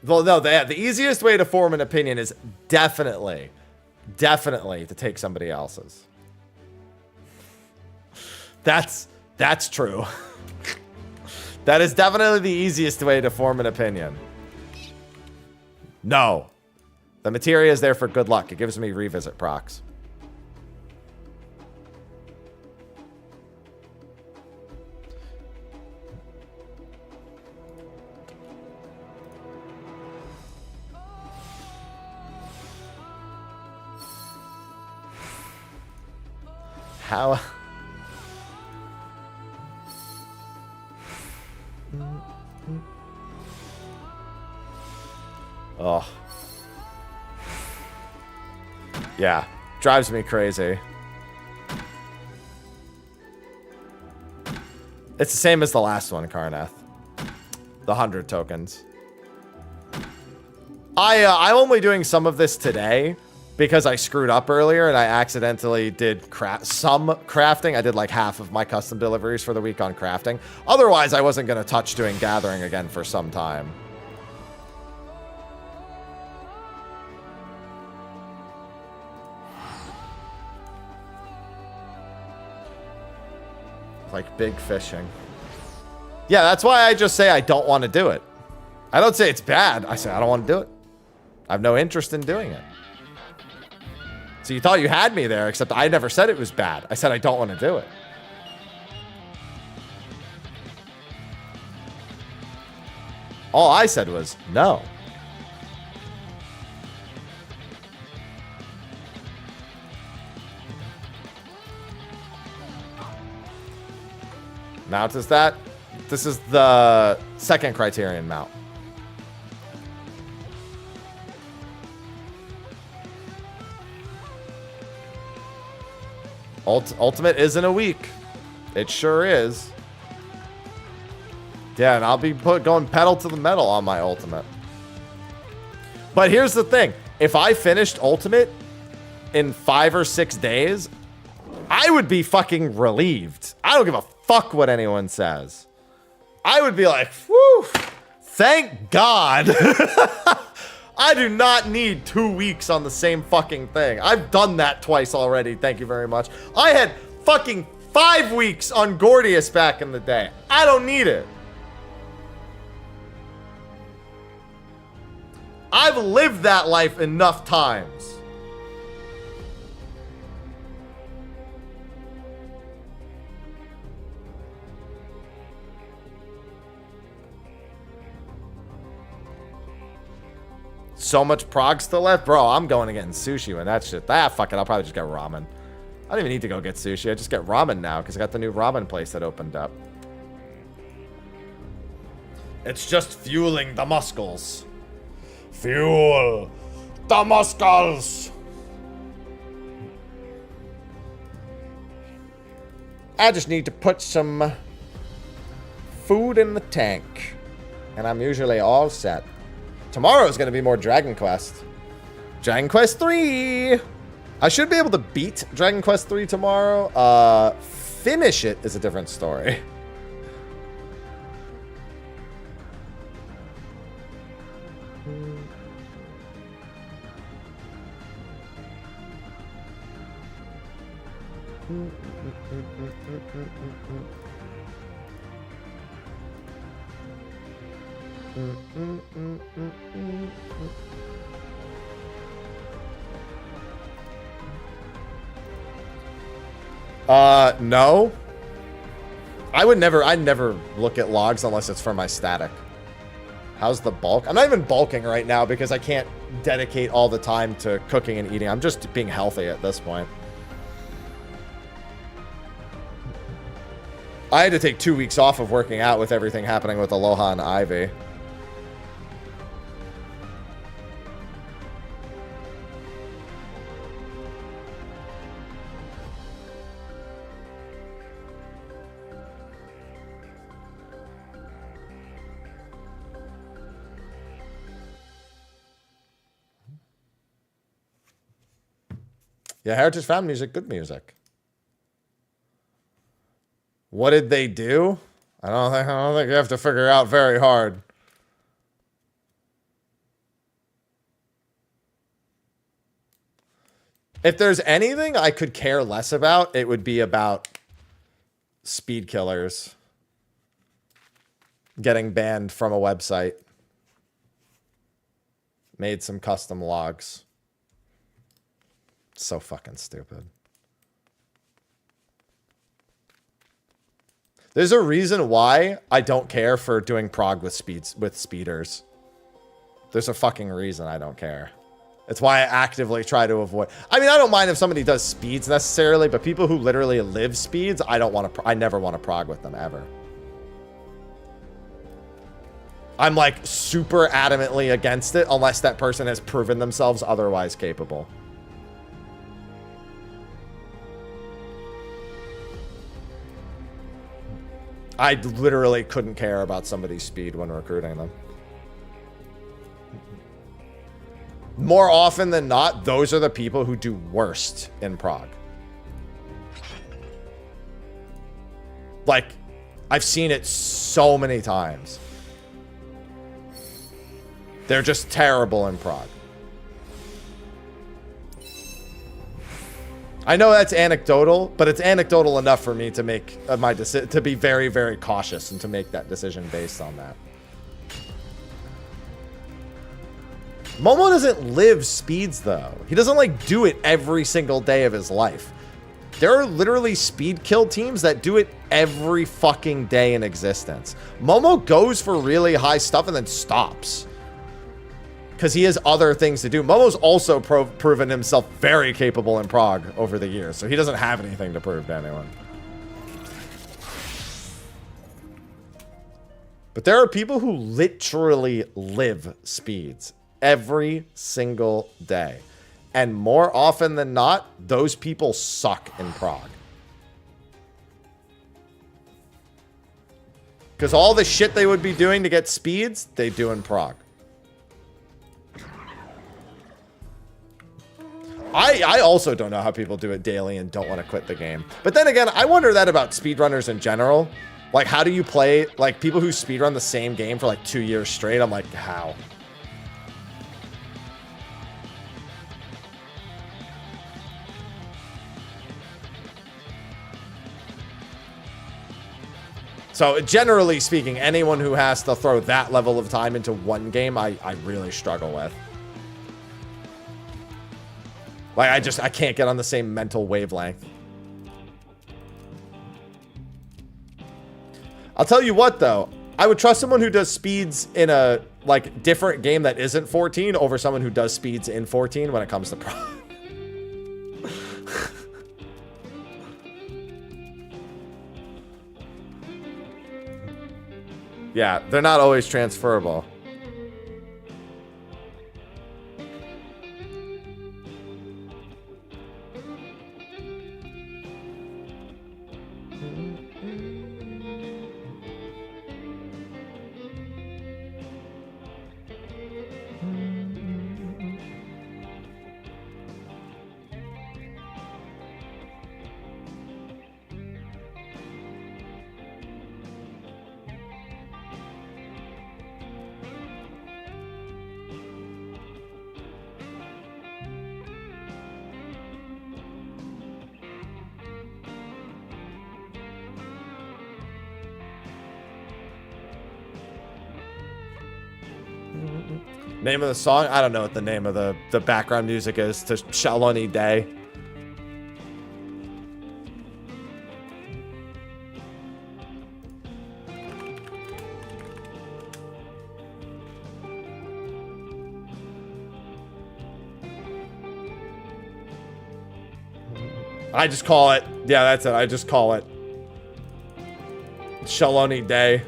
Speaker 3: Well, no, the easiest way to form an opinion is definitely to take somebody else's. That's true. That is definitely the easiest way to form an opinion. No. The materia is there for good luck. It gives me revisit procs. How? Oh. Yeah. Drives me crazy. It's the same as the last one, Karnath. The 100 tokens. I'm only doing some of this today because I screwed up earlier and I accidentally did some crafting. I did like half of my custom deliveries for the week on crafting. Otherwise, I wasn't going to touch doing gathering again for some time. Like big fishing. Yeah, that's why I just say I don't want to do it. I don't say it's bad. I say I don't want to do it. I have no interest in doing it. So you thought you had me there, except I never said it was bad. I said I don't want to do it. All I said was no. Mount is that? This is the second criterion mount. Ultimate is in a week. It sure is. Yeah, and I'll be going pedal to the metal on my ultimate. But here's the thing. If I finished ultimate in 5 or 6 days, I would be fucking relieved. I don't give a fuck what anyone says. I would be like, whew, thank God. I do not need 2 weeks on the same fucking thing. I've done that twice already. Thank you very much. I had fucking 5 weeks on Gordius back in the day. I don't need it. I've lived that life enough times. So much prog still left? Bro, I'm going to getting sushi when that shit. Fuck it. I'll probably just get ramen. I don't even need to go get sushi. I just get ramen now because I got the new ramen place that opened up. It's just fueling the muscles. Fuel the muscles. I just need to put some food in the tank. And I'm usually all set. Tomorrow is going to be more Dragon Quest. Dragon Quest 3! I should be able to beat Dragon Quest 3 tomorrow. Finish it is a different story. No. I'd never look at logs unless it's for my static. How's the bulk? I'm not even bulking right now because I can't dedicate all the time to cooking and eating. I'm just being healthy at this point. I had to take 2 weeks off of working out with everything happening with Aloha and Ivy. Yeah, Heritage found music, good music. What did they do? I don't think you have to figure out very hard. If there's anything I could care less about, it would be about speed killers getting banned from a website. Made some custom logs. So fucking stupid. There's a reason why I don't care for doing prog with speeders. There's a fucking reason I don't care. It's why I actively try to avoid. I mean, I don't mind if somebody does speeds necessarily, but people who literally live speeds, I don't want to. I never want to prog with them ever. I'm like super adamantly against it unless that person has proven themselves otherwise capable. I literally couldn't care about somebody's speed when recruiting them. More often than not, those are the people who do worst in prog. Like, I've seen it so many times. They're just terrible in prog. I know that's anecdotal, but it's anecdotal enough for me to make my decision, to be very, very cautious and to make that decision based on that. Momo doesn't live speeds though. He doesn't like do it every single day of his life. There are literally speed kill teams that do it every fucking day in existence. Momo goes for really high stuff and then stops. Because he has other things to do. Momo's also proven himself very capable in prog over the years, so he doesn't have anything to prove to anyone. But there are people who literally live speeds every single day. And more often than not, those people suck in prog. Because all the shit they would be doing to get speeds, they do in prog. I also don't know how people do it daily and don't want to quit the game. But then again, I wonder that about speedrunners in general. Like, how do you play, like, people who speedrun the same game for, like, 2 years straight? I'm like, how? So, generally speaking, anyone who has to throw that level of time into one game, I really struggle with. Like, I can't get on the same mental wavelength. I'll tell you what, though. I would trust someone who does speeds in a, like, different game that isn't 14 over someone who does speeds in 14 when it comes to pro. Yeah, they're not always transferable. Name of the song? I don't know what the name of the background music is to Shaloni Day. I just call it, yeah, that's it. I just call it Shaloni Day.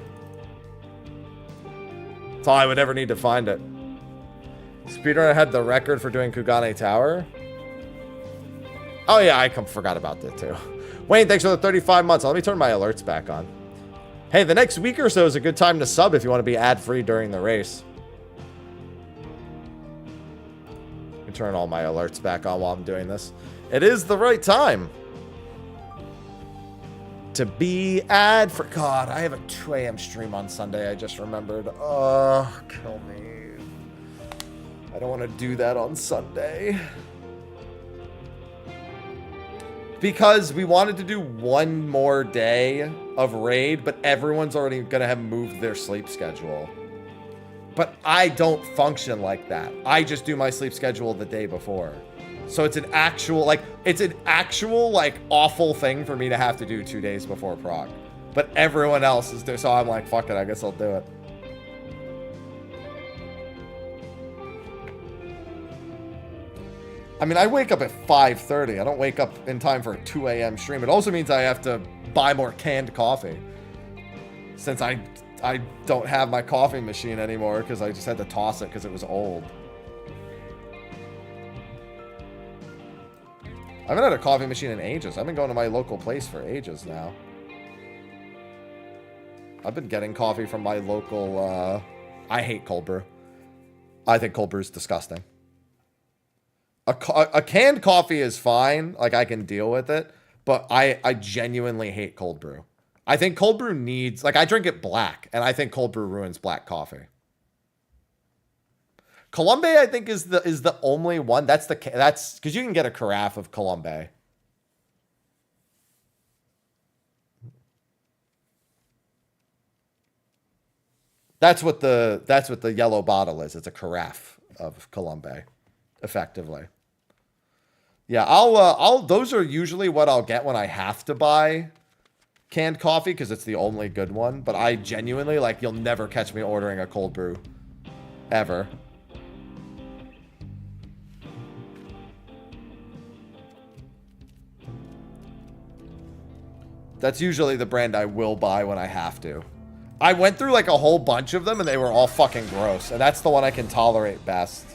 Speaker 3: That's all I would ever need to find it. Speedrunner had the record for doing Kugane Tower. Oh yeah, I forgot about that too. Wayne, thanks for the 35 months. Let me turn my alerts back on. Hey, the next week or so is a good time to sub if you want to be ad-free during the race. Let me turn all my alerts back on while I'm doing this. It is the right time to be ad-free. God, I have a 2 a.m. stream on Sunday. I just remembered. Oh, kill me. I don't want to do that on Sunday. Because we wanted to do one more day of raid, but everyone's already going to have moved their sleep schedule. But I don't function like that. I just do my sleep schedule the day before. So it's an actual, like, awful thing for me to have to do 2 days before proc. But everyone else is there, so I'm like, fuck it, I guess I'll do it. I mean, I wake up at 5:30. I don't wake up in time for a 2 a.m. stream. It also means I have to buy more canned coffee. Since I don't have my coffee machine anymore because I just had to toss it because it was old. I haven't had a coffee machine in ages. I've been going to my local place for ages now. I've been getting coffee from my local, I hate cold brew. I think cold brew is disgusting. A canned coffee is fine. Like, I can deal with it. But I genuinely hate cold brew. I think cold brew needs, like, I drink it black, and I think cold brew ruins black coffee. Colombe, I think, is the only one. That's because you can get a carafe of Colombe. That's what the yellow bottle is. It's a carafe of Colombe, effectively. Yeah, those are usually what I'll get when I have to buy canned coffee because it's the only good one. But I genuinely, like, you'll never catch me ordering a cold brew ever. That's usually the brand I will buy when I have to. I went through like a whole bunch of them and they were all fucking gross. And that's the one I can tolerate best.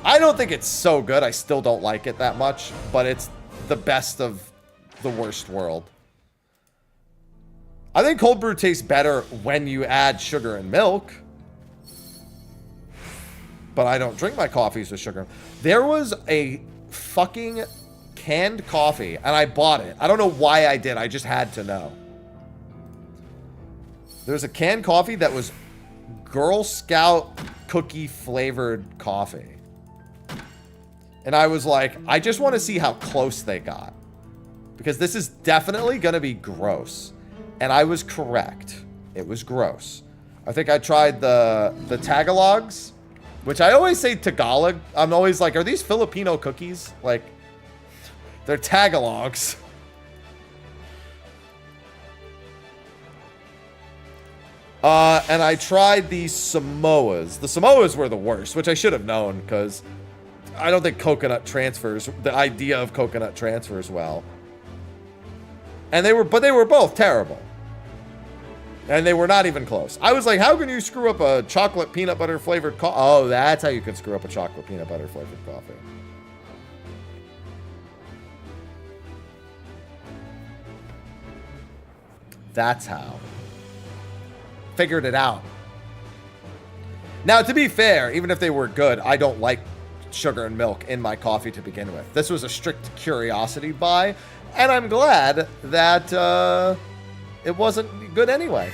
Speaker 3: I don't think it's so good. I still don't like it that much. But it's the best of the worst world. I think cold brew tastes better when you add sugar and milk. But I don't drink my coffees with sugar. There was a fucking canned coffee, and I bought it. I don't know why I did. I just had to know. There's a canned coffee that was Girl Scout cookie flavored coffee. And I was like, I just want to see how close they got. Because this is definitely going to be gross. And I was correct. It was gross. I think I tried the Tagalogs, which I always say Tagalog. I'm always like, are these Filipino cookies? Like, they're Tagalogs. And I tried the Samoas. The Samoas were the worst, which I should have known because I don't think coconut transfers, the idea of coconut transfers well. And they were both terrible. And they were not even close. I was like, how can you screw up a chocolate peanut butter flavored coffee? Oh, that's how you can screw up a chocolate peanut butter flavored coffee. That's how. Figured it out. Now, to be fair, even if they were good, I don't like sugar and milk in my coffee to begin with. This was a strict curiosity buy, and I'm glad that it wasn't good anyway.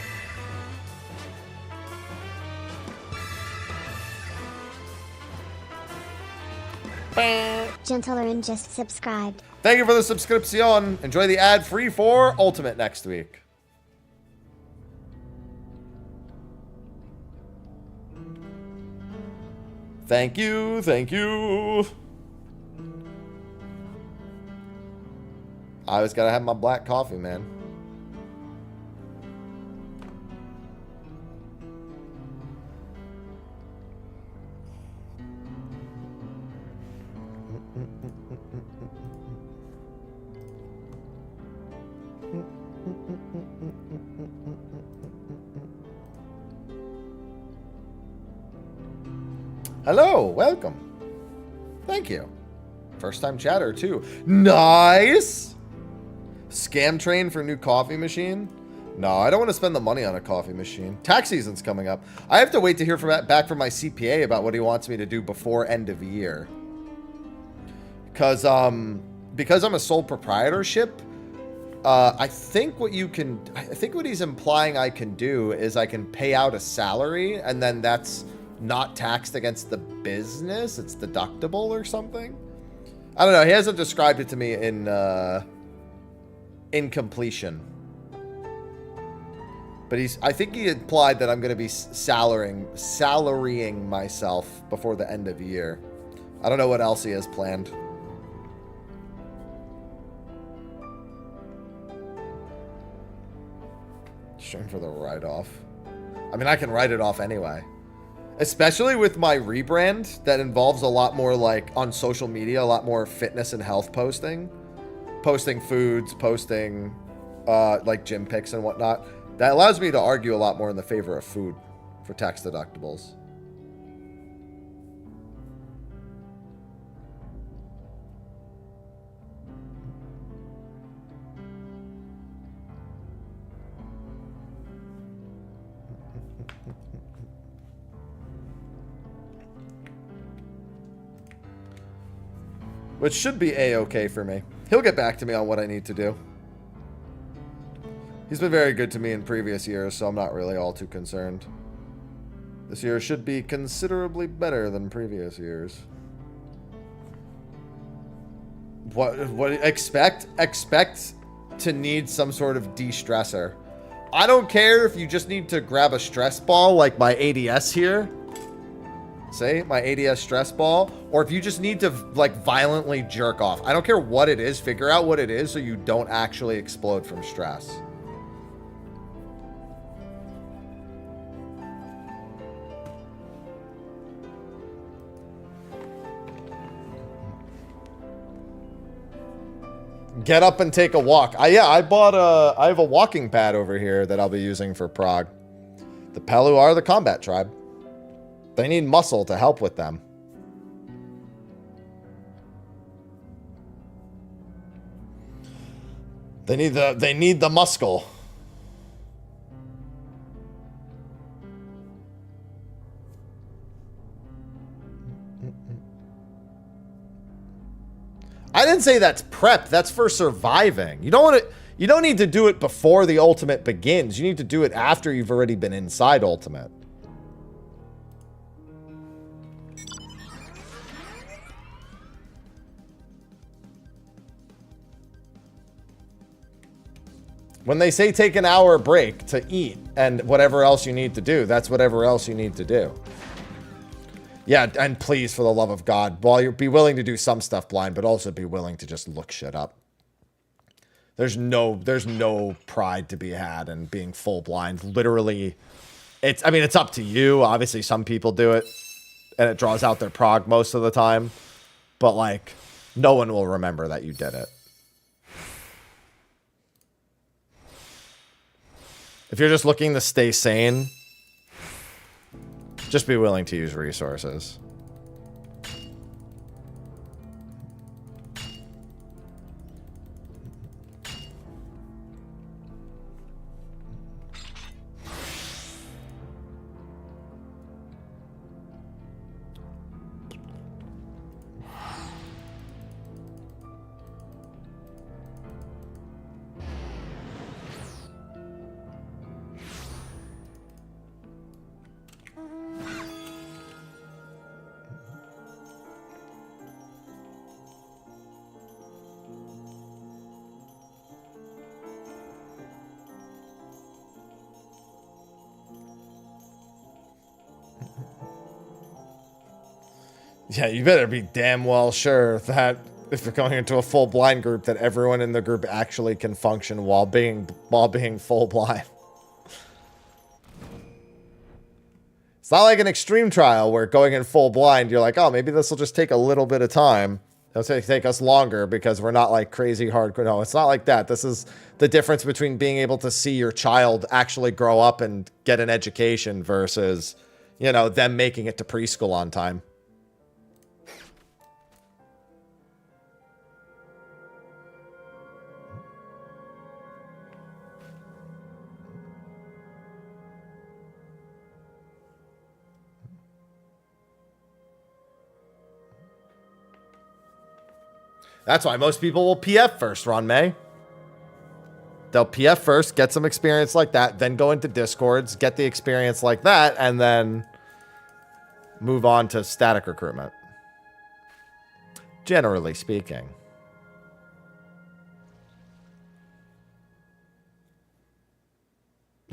Speaker 1: Gentleman just subscribed.
Speaker 3: Thank you for the subscription. Enjoy the ad-free for Ultimate next week. Thank you, thank you. I always gotta have my black coffee, man. Hello, welcome. Thank you. First time chatter too. Nice. Scam train for new coffee machine. No, I don't want to spend the money on a coffee machine. Tax season's coming up. I have to wait to hear back from my CPA about what he wants me to do before end of year. Because I'm a sole proprietorship, I think what he's implying I can do is I can pay out a salary and then that's not taxed against the business. It's deductible or something. I don't know. He hasn't described it to me in completion. But But I think he implied that I'm going to be salarying myself before the end of the year. I don't know what else he has planned. Shame for the write-off. I mean, I can write it off anyway. Especially with my rebrand that involves a lot more, like, on social media, a lot more fitness and health posting. Posting foods, posting, like, gym pics and whatnot. That allows me to argue a lot more in the favor of food for tax deductibles. Which should be A-okay for me. He'll get back to me on what I need to do. He's been very good to me in previous years, so I'm not really all too concerned. This year should be considerably better than previous years. What expect to need some sort of de-stressor. I don't care if you just need to grab a stress ball like my ADS here. Say, my ADS stress ball. Or if you just need to, like, violently jerk off. I don't care what it is. Figure out what it is so you don't actually explode from stress. Get up and take a walk. Yeah, I have a walking pad over here that I'll be using for Prague. The Pelu are the combat tribe. They need muscle to help with them. They need the muscle. I didn't say that's prep. That's for surviving. You don't need to do it before the ultimate begins. You need to do it after you've already been inside ultimate. When they say take an hour break to eat and whatever else you need to do, that's whatever else you need to do. Yeah, and please, for the love of God, while you be willing to do some stuff blind, but also be willing to just look shit up. There's no pride to be had in being full blind. Literally, I mean, it's up to you. Obviously, some people do it, and it draws out their prog most of the time. But, like, no one will remember that you did it. If you're just looking to stay sane, just be willing to use resources. Yeah, you better be damn well sure that if you're going into a full blind group, that everyone in the group actually can function while being full blind. It's not like an extreme trial where going in full blind, you're like, oh, maybe this will just take a little bit of time. It'll take us longer because we're not like crazy hardcore. No, it's not like that. This is the difference between being able to see your child actually grow up and get an education versus, you know, them making it to preschool on time. That's why most people will PF first, Ron May. They'll PF first, get some experience like that, then go into Discords, get the experience like that, and then move on to static recruitment. Generally speaking.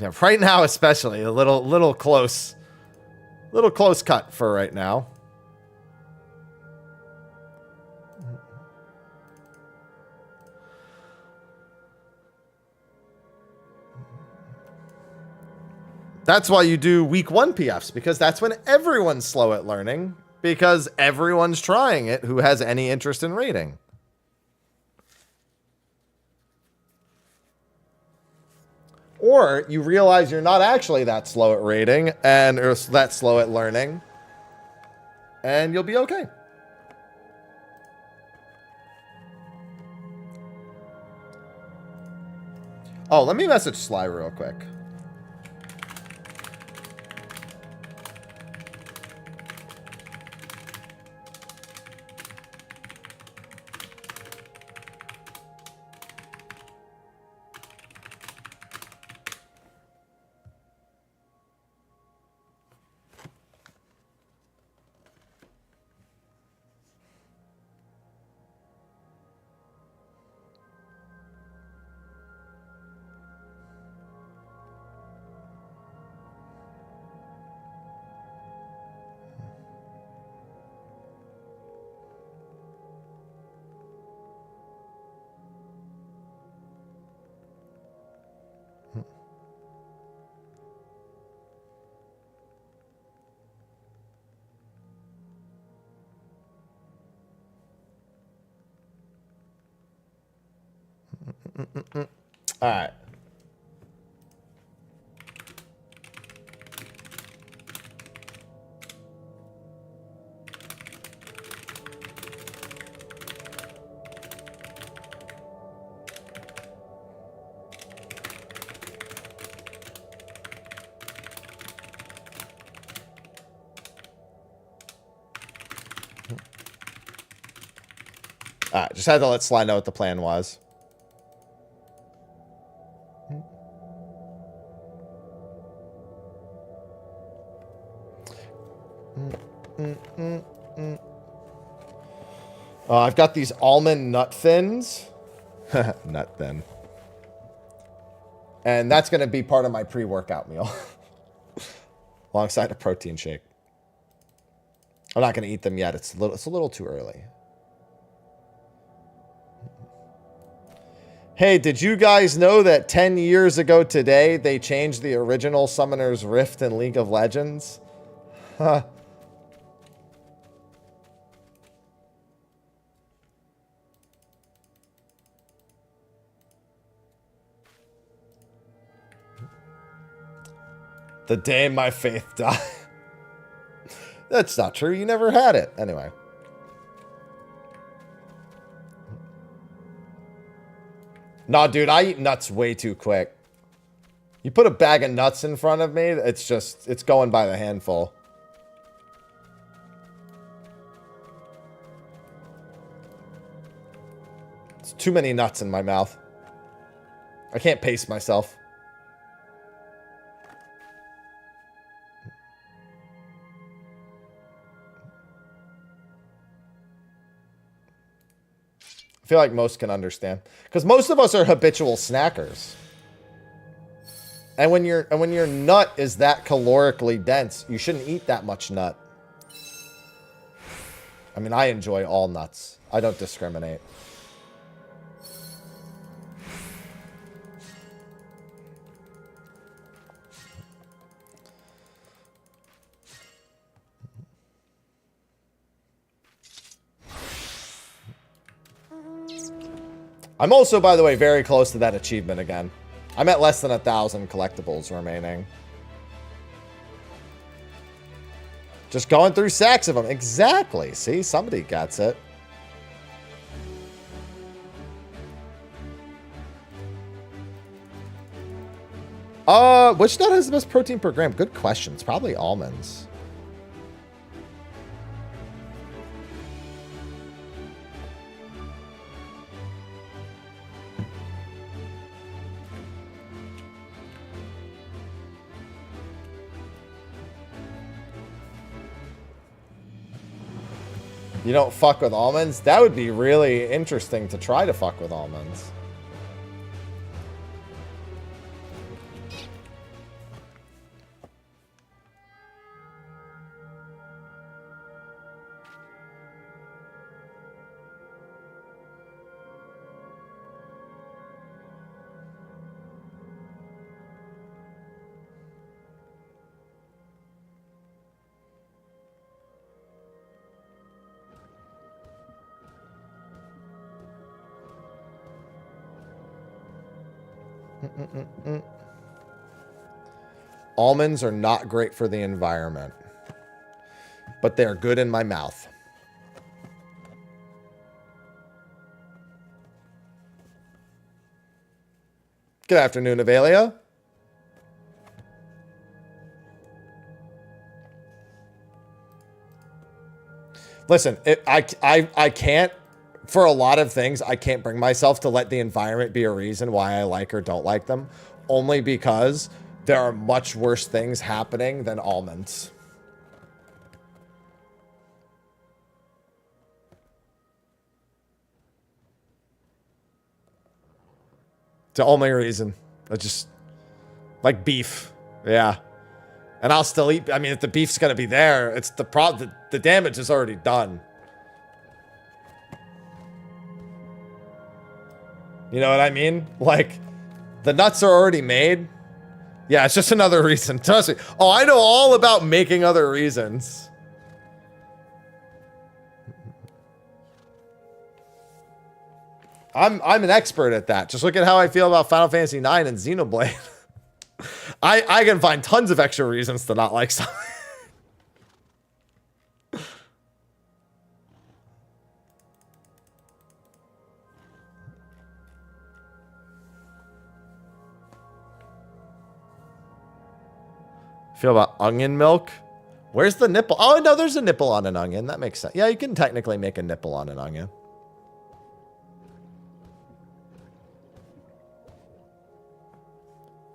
Speaker 3: Yeah, right now especially, a little close cut for right now. That's why you do week 1 PFs, because that's when everyone's slow at learning, because everyone's trying it who has any interest in reading. Or you realize you're not actually that slow at reading or that slow at learning, and you'll be okay. Oh, let me message Sly real quick. All right. All right, just had to let Sly know what the plan was. I've got these almond nut thins. Nut thin. And that's going to be part of my pre-workout meal. Alongside a protein shake. I'm not going to eat them yet. It's a little too early. Hey, did you guys know that 10 years ago today, they changed the original Summoner's Rift in League of Legends? Huh. The day my faith died. That's not true. You never had it. Anyway. Nah, dude, I eat nuts way too quick. You put a bag of nuts in front of me, it's going by the handful. It's too many nuts in my mouth. I can't pace myself. I feel like most can understand, because most of us are habitual snackers. And when your nut is that calorically dense, you shouldn't eat that much nut. I mean, I enjoy all nuts. I don't discriminate. I'm also, by the way, very close to that achievement again. I'm at less than 1,000 collectibles remaining. Just going through sacks of them. Exactly. See, somebody gets it. Which nut has the best protein per gram? Good question. It's probably almonds. You don't fuck with almonds? That would be really interesting to try to fuck with almonds. Almonds are not great for the environment, but they're good in my mouth. Good afternoon, Avelia. Listen, I can't, for a lot of things, I can't bring myself to let the environment be a reason why I like or don't like them, only because there are much worse things happening than almonds. It's the only reason. I just like beef. Yeah. And I'll still eat. I mean, if the beef's going to be there, it's the problem. The damage is already done. You know what I mean? Like, the nuts are already made. Yeah, it's just another reason. Trust me. Oh, I know all about making other reasons. I'm an expert at that. Just look at how I feel about Final Fantasy IX and Xenoblade. I can find tons of extra reasons to not like something. Feel about onion milk? Where's the nipple? Oh, no, there's a nipple on an onion. That makes sense. Yeah, you can technically make a nipple on an onion.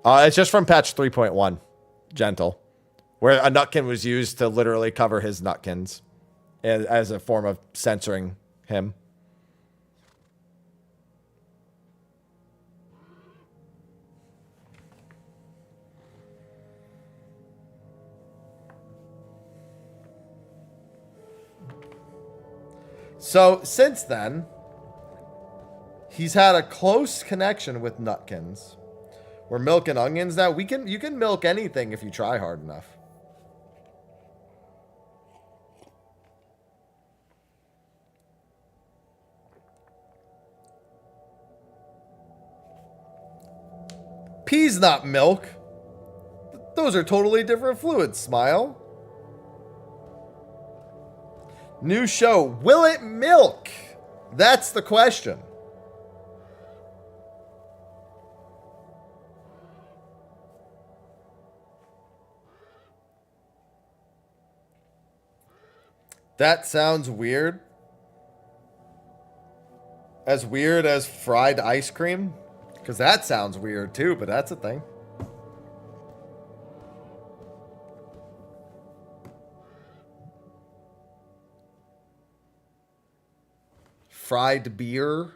Speaker 3: It's just from patch 3.1, Gentle, where a nutkin was used to literally cover his nutkins as a form of censoring him. So since then, he's had a close connection with nutkins. We're milking onions now. You can milk anything if you try hard enough. Peas not milk. Those are totally different fluids, Smile. New show. Will it milk? That's the question. That sounds weird. As weird as fried ice cream? Because that sounds weird too, but that's a thing. Fried beer.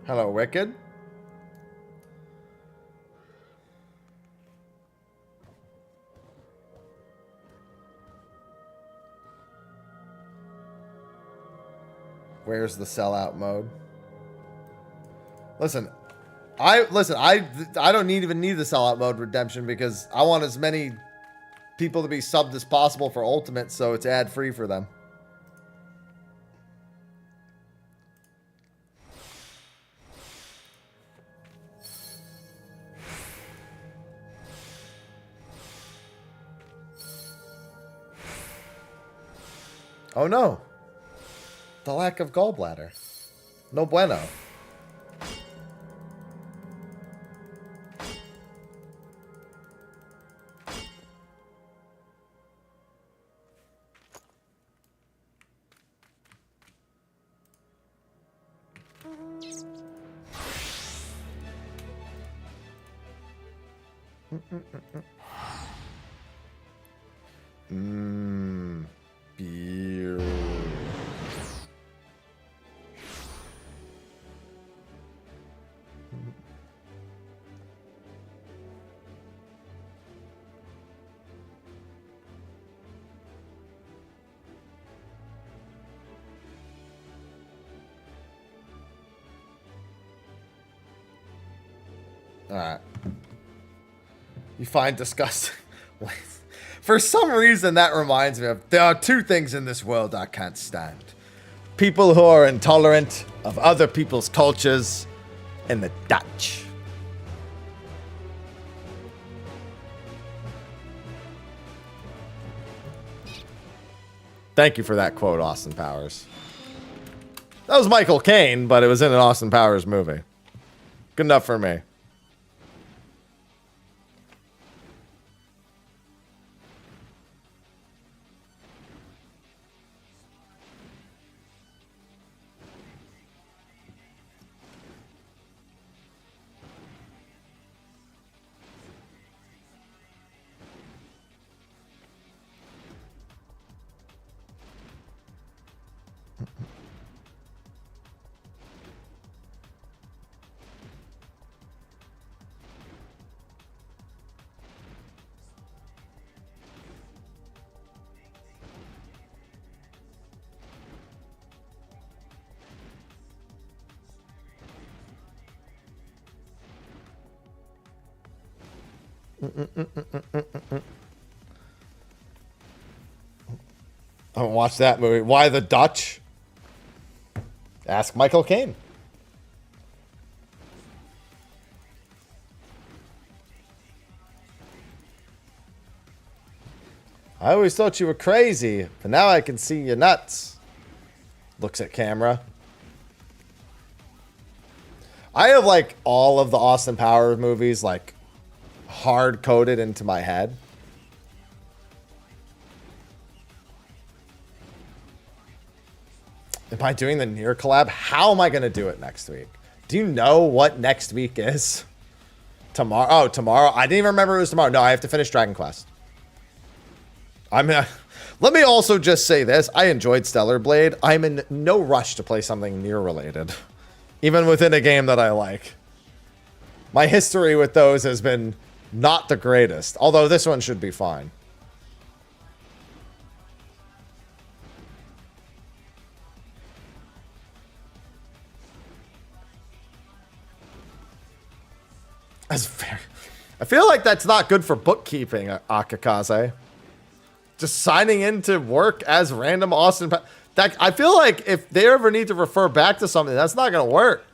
Speaker 3: Hello, Wicked. Where's the sellout mode? Listen, I don't even need the sellout mode redemption because I want as many people to be subbed as possible for Ultimate, so it's ad free for them. Oh no. The lack of gallbladder. No bueno. Beer. All right. you find disgusting. For some reason, that reminds me of, there are two things in this world I can't stand. People who are intolerant of other people's cultures, and the Dutch. Thank you for that quote, Austin Powers. That was Michael Caine, but it was in an Austin Powers movie. Good enough for me. I haven't watched that movie. Why the Dutch? Ask Michael Caine. I always thought you were crazy, but now I can see your nuts. Looks at camera. I have like all of the Austin Powers movies like hard coded into my head. Am I doing the Nier collab? How am I going to do it next week? Do you know what next week is? Tomorrow? Oh, tomorrow? I didn't even remember it was tomorrow. No, I have to finish Dragon Quest. Let me also just say this. I enjoyed Stellar Blade. I'm in no rush to play something Nier related. Even within a game that I like. My history with those has been not the greatest. Although this one should be fine. That's fair. I feel like that's not good for bookkeeping, Akakaze. Just signing in to work as random Austin. I feel like if they ever need to refer back to something, that's not going to work.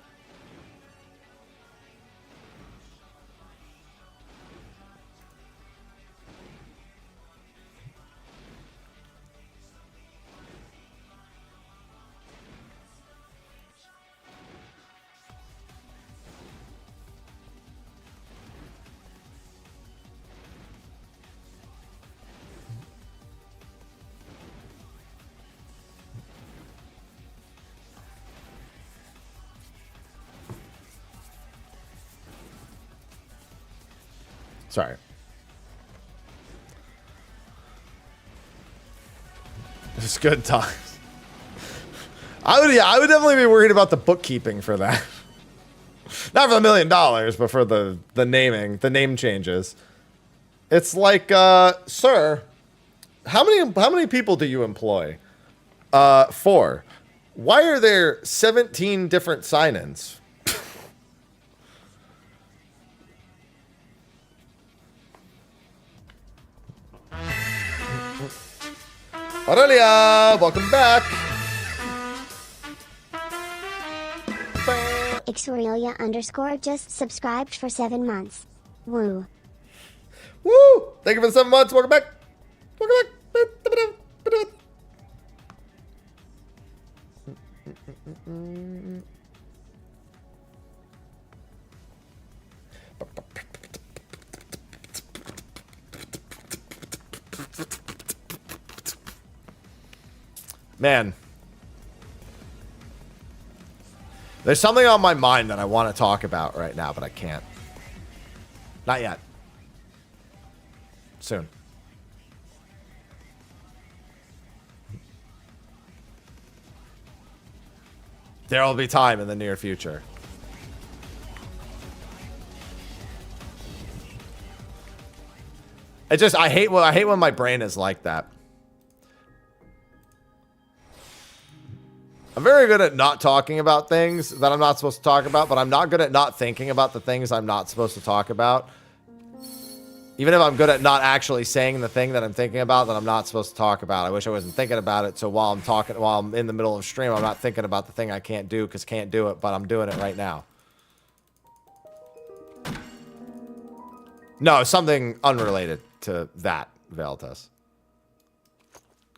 Speaker 3: Sorry. It's good times. I would definitely be worried about the bookkeeping for that. Not for $1 million, but for the naming, the name changes. It's like, sir, how many people do you employ? 4. Why are there 17 different sign-ins? Aurelia, welcome back.
Speaker 1: Xaurelia_ just subscribed for 7 months. Woo.
Speaker 3: Woo! Thank you for the 7 months. Welcome back. Welcome back. Man. There's something on my mind that I want to talk about right now, but I can't. Not yet. Soon. There will be time in the near future. I hate when my brain is like that. I'm very good at not talking about things that I'm not supposed to talk about, but I'm not good at not thinking about the things I'm not supposed to talk about.
Speaker 2: Even if I'm good at not actually saying the thing that I'm thinking about that I'm not supposed to talk about. I wish I wasn't thinking about it. So while I'm in the middle of stream, I'm not thinking about the thing I can't do because can't do it, but I'm doing it right now. No, something unrelated to that, Veltas.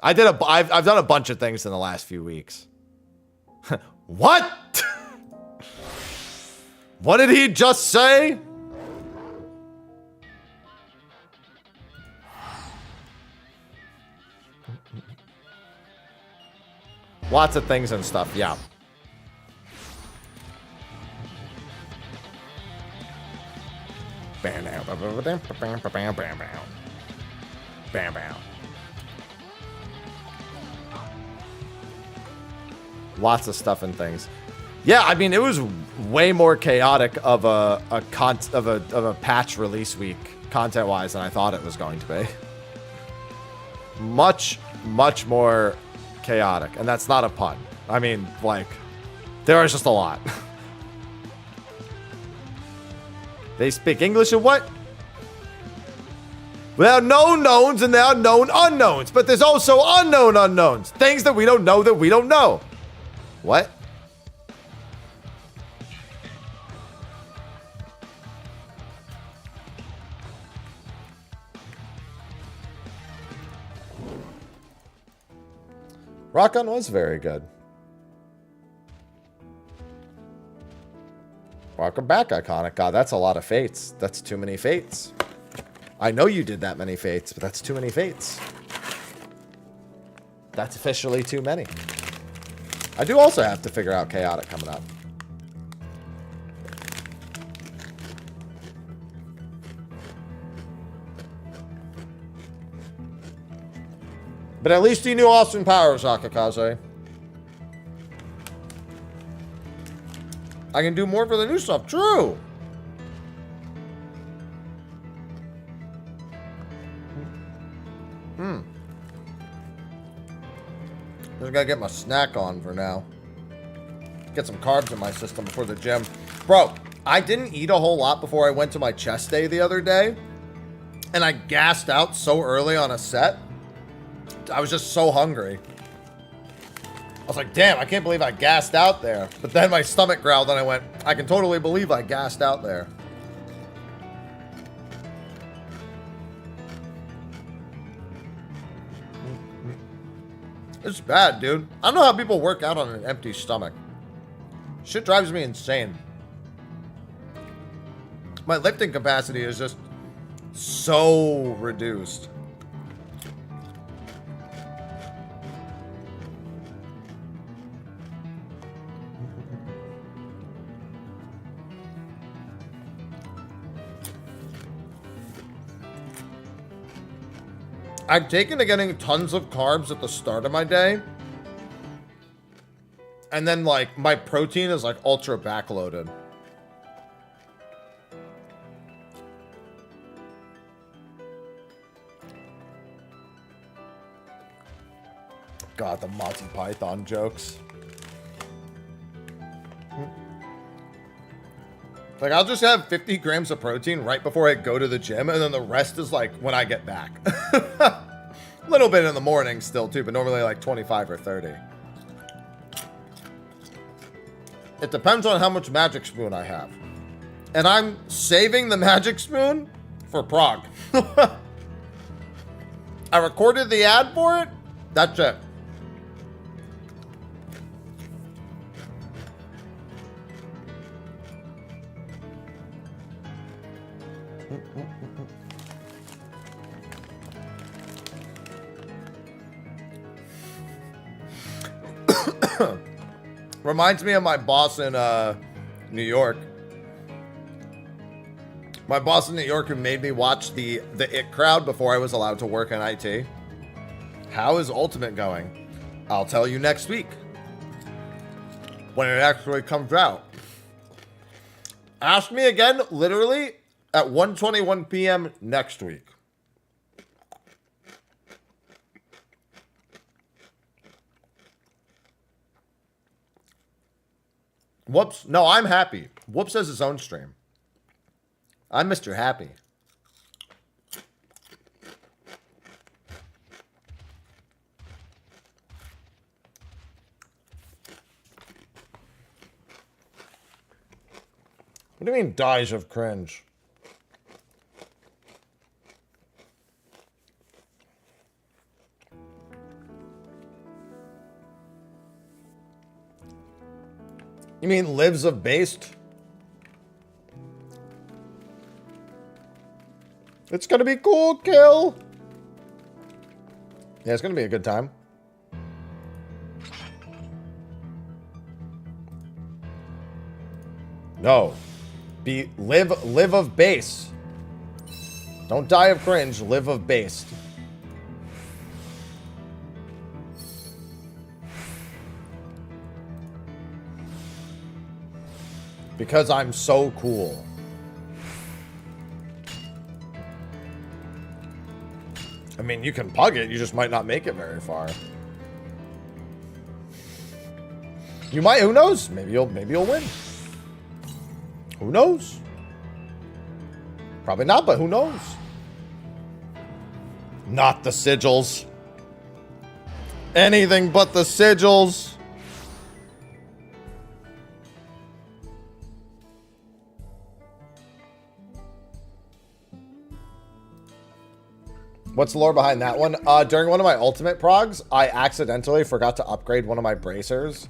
Speaker 2: I've done a bunch of things in the last few weeks. What? What did he just say? Lots of things and stuff, yeah. Bam, bam, bam, bam, bam, bam, bam, bam, bam. Lots of stuff and things. Yeah, I mean, it was way more chaotic of a patch release week content-wise than I thought it was going to be. Much more chaotic, and that's not a pun. I mean, like, there is just a lot. They speak English and what? There are known knowns and there are known unknowns, but there's also unknown unknowns. Things that we don't know that we don't know. What? Rock On was very good. Welcome back, Iconic. God, that's a lot of fates. That's too many fates. I know you did that many fates, but that's too many fates. That's officially too many. I do also have to figure out Chaotic coming up. But at least he knew Austin Powers, Akakaze. I can do more for the new stuff. True. Just gotta get my snack on for now. Get some carbs in my system before the gym. Bro, I didn't eat a whole lot before I went to my chest day the other day. And I gassed out so early on a set. I was just so hungry. I was like, damn, I can't believe I gassed out there. But then my stomach growled and I went, I can totally believe I gassed out there. It's bad, dude. I don't know how people work out on an empty stomach. Shit drives me insane. My lifting capacity is just so reduced. I've taken to getting tons of carbs at the start of my day. And then, like, my protein is, like, ultra backloaded. God, the Monty Python jokes. Like, I'll just have 50 grams of protein right before I go to the gym, and then the rest is, like, when I get back. A little bit in the morning still, too, but normally, like, 25 or 30. It depends on how much Magic Spoon I have. And I'm saving the Magic Spoon for Prague. I recorded the ad for it. That's it. Reminds me of my boss in New York. My boss in New York who made me watch the It Crowd before I was allowed to work in IT. How is Ultimate going? I'll tell you next week. When it actually comes out. Ask me again, literally, at 1:21 p.m. next week. Whoops. No, I'm happy. Whoops has his own stream. I'm Mr. Happy.
Speaker 3: What do you mean dies of cringe? You mean lives of based? It's gonna be cool, Kill. Yeah, it's gonna be a good time. No. Live of base. Don't die of cringe, live of based. Because I'm so cool. I mean, you can pug it, you just might not make it very far. You might, who knows? Maybe you'll win. Who knows? Probably not, but who knows? Not the sigils. Anything but the sigils. What's the lore behind that one? During one of my ultimate progs, I accidentally forgot to upgrade one of my bracers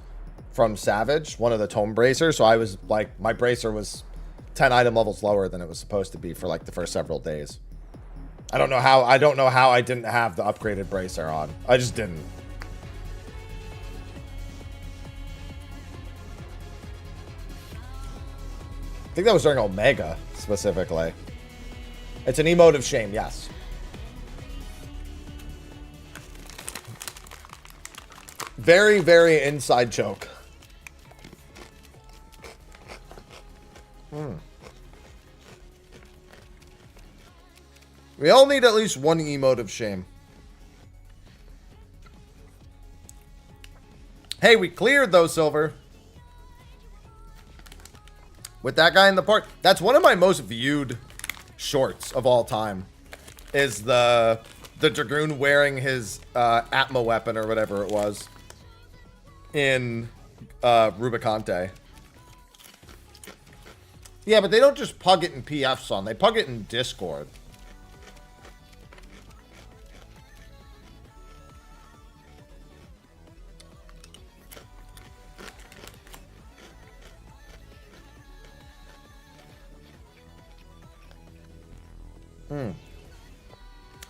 Speaker 3: from Savage, one of the tome bracers. So I was like, my bracer was 10 item levels lower than it was supposed to be for like the first several days. I don't know how I didn't have the upgraded bracer on. I just didn't. I think that was during Omega specifically. It's an emote of shame, yes. Very, very inside joke. We all need at least one emote of shame. Hey, we cleared though, Silver. With that guy in the park. That's one of my most viewed shorts of all time. Is the Dragoon wearing his Atma weapon or whatever it was. In Rubicante. Yeah, but they don't just pug it in PF, son. They pug it in Discord.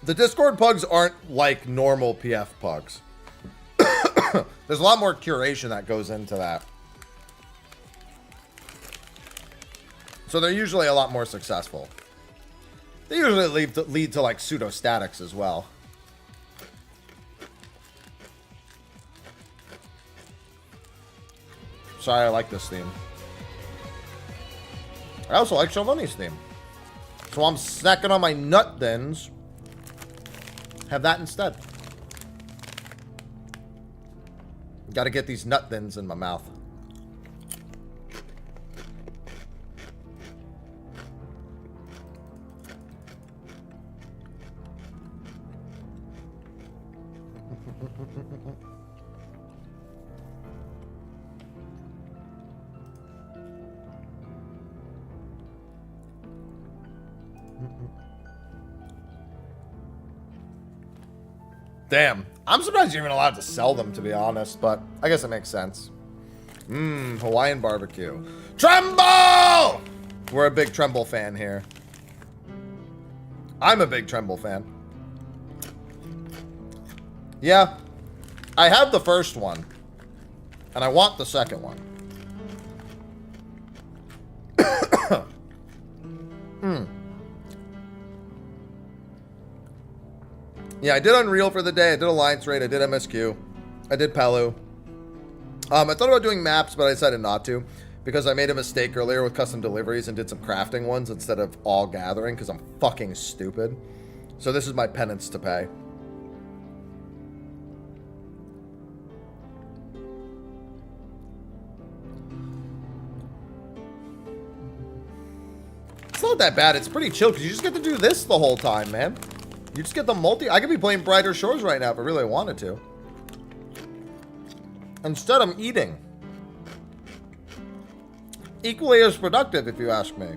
Speaker 3: The Discord pugs aren't like normal PF pugs. There's a lot more curation that goes into that. So they're usually a lot more successful. They usually lead to like pseudo-statics as well. Sorry, I like this theme. I also like Shalvoni's theme. So I'm snacking on my nut thins. Have that instead. Got to get these nut thins in my mouth. Damn. I'm surprised you're even allowed to sell them, to be honest, but I guess it makes sense. Hawaiian barbecue. Tremble! We're a big Tremble fan here. I'm a big Tremble fan. Yeah. I have the first one. And I want the second one. Yeah, I did Unreal for the day. I did Alliance Raid. I did MSQ. I did Palu. I thought about doing maps, but I decided not to. Because I made a mistake earlier with custom deliveries and did some crafting ones instead of all gathering. Because I'm fucking stupid. So this is my penance to pay. It's not that bad. It's pretty chill because you just get to do this the whole time, man. You just get the multi... I could be playing Brighter Shores right now if I really wanted to. Instead, I'm eating. Equally as productive, if you ask me.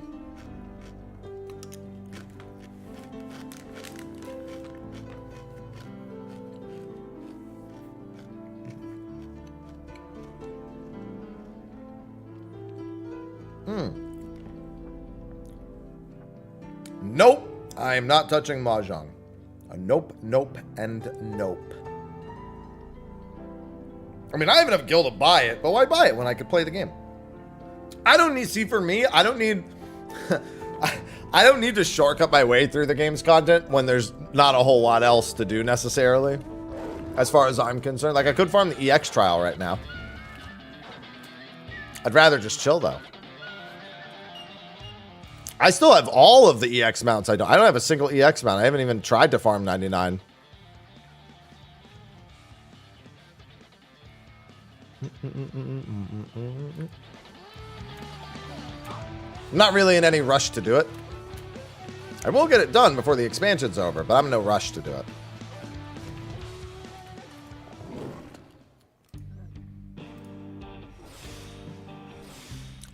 Speaker 3: Nope. I am not touching Mahjong. Nope, nope, and nope. I mean, I have enough gil to buy it, but why buy it when I could play the game? I don't need, see, for me, I don't need, I don't need to shortcut my way through the game's content when there's not a whole lot else to do necessarily, as far as I'm concerned. Like, I could farm the EX trial right now. I'd rather just chill, though. I still have all of the EX mounts. I don't have a single EX mount. I haven't even tried to farm 99. I'm not really in any rush to do it. I will get it done before the expansion's over, but I'm in no rush to do it.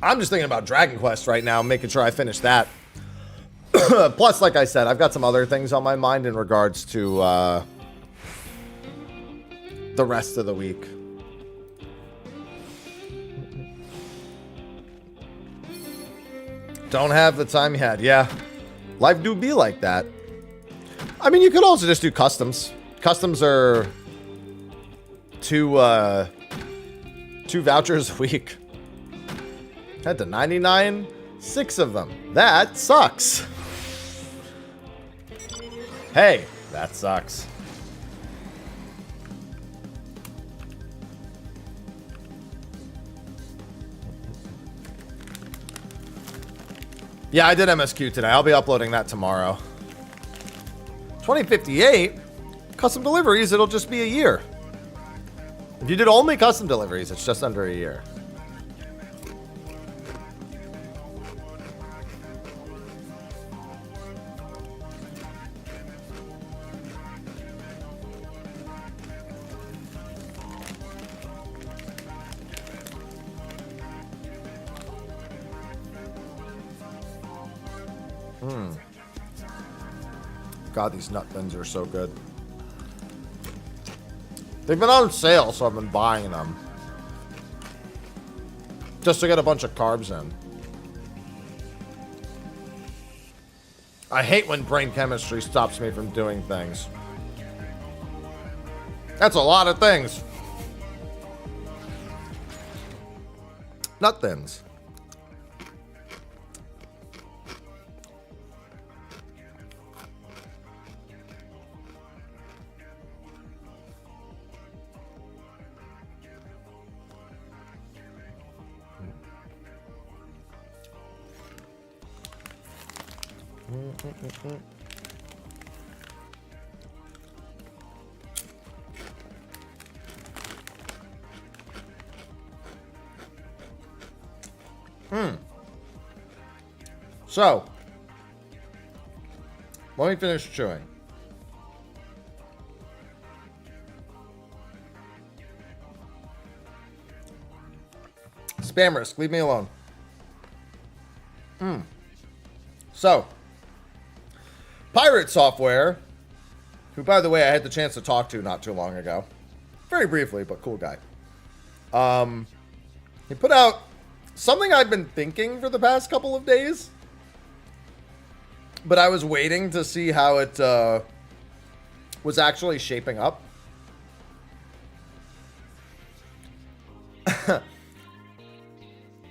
Speaker 3: I'm just thinking about Dragon Quest right now, making sure I finish that. Plus, like I said, I've got some other things on my mind in regards to the rest of the week. Don't have the time yet. Yeah, life do be like that. I mean, you could also just do customs. Customs are two vouchers a week. Had to 99, 6 of them. That sucks. Hey, that sucks. Yeah, I did MSQ today. I'll be uploading that tomorrow. 2058? Custom deliveries, it'll just be a year. If you did only custom deliveries, it's just under a year. God, these nut thins are so good. They've been on sale, so I've been buying them. Just to get a bunch of carbs in. I hate when brain chemistry stops me from doing things. That's a lot of things. Nut thins. So, let me finish chewing. Spam risk, leave me alone. So, Pirate Software, who, by the way, I had the chance to talk to not too long ago. Very briefly, but cool guy. He put out something I've been thinking for the past couple of days. But I was waiting to see how it was actually shaping up.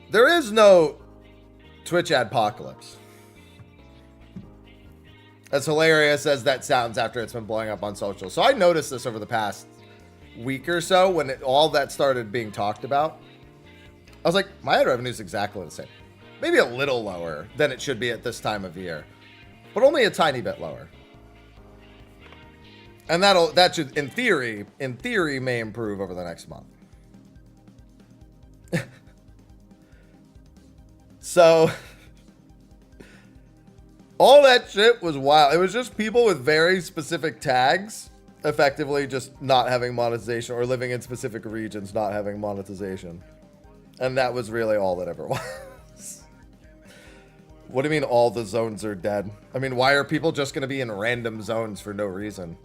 Speaker 3: There is no Twitch adpocalypse. As hilarious as that sounds after it's been blowing up on social. So I noticed this over the past week or so when all that started being talked about. I was like, my ad revenue is exactly the same. Maybe a little lower than it should be at this time of year. But only a tiny bit lower. And that should, in theory, may improve over the next month. So, all that shit was wild. It was just people with very specific tags, effectively just not having monetization, or living in specific regions not having monetization. And that was really all that ever was. What do you mean all the zones are dead? I mean, why are people just going to be in random zones for no reason?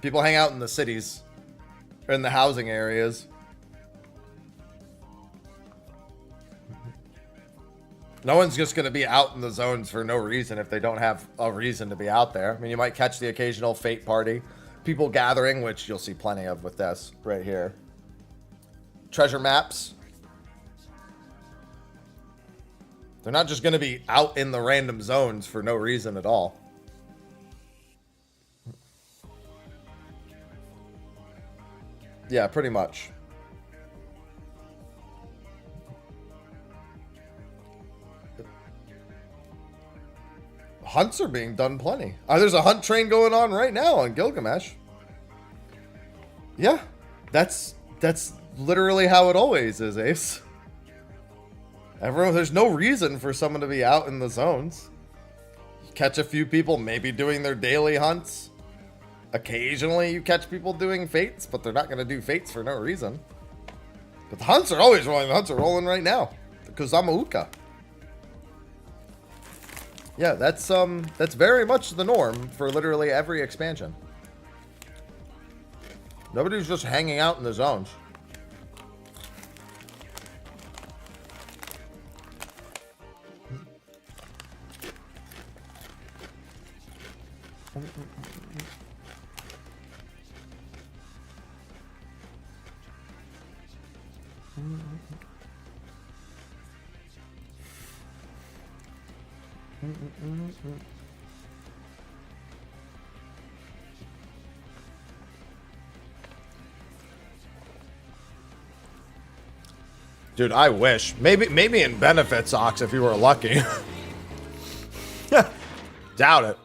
Speaker 3: People hang out in the cities, or in the housing areas. No one's just going to be out in the zones for no reason if they don't have a reason to be out there. I mean, you might catch the occasional fate party. People gathering, which you'll see plenty of with this right here. Treasure maps. They're not just going to be out in the random zones for no reason at all. Yeah, pretty much. Hunts are being done plenty. There's a hunt train going on right now on Gilgamesh. Yeah, that's literally how it always is, Ace. There's no reason for someone to be out in the zones. You catch a few people maybe doing their daily hunts. Occasionally you catch people doing fates, but they're not going to do fates for no reason. But the hunts are always rolling. The hunts are rolling right now. The Kozamauka. Yeah, that's very much the norm for literally every expansion. Nobody's just hanging out in the zones. Dude, I wish. Maybe in benefits, Ox, if you were lucky. Doubt it.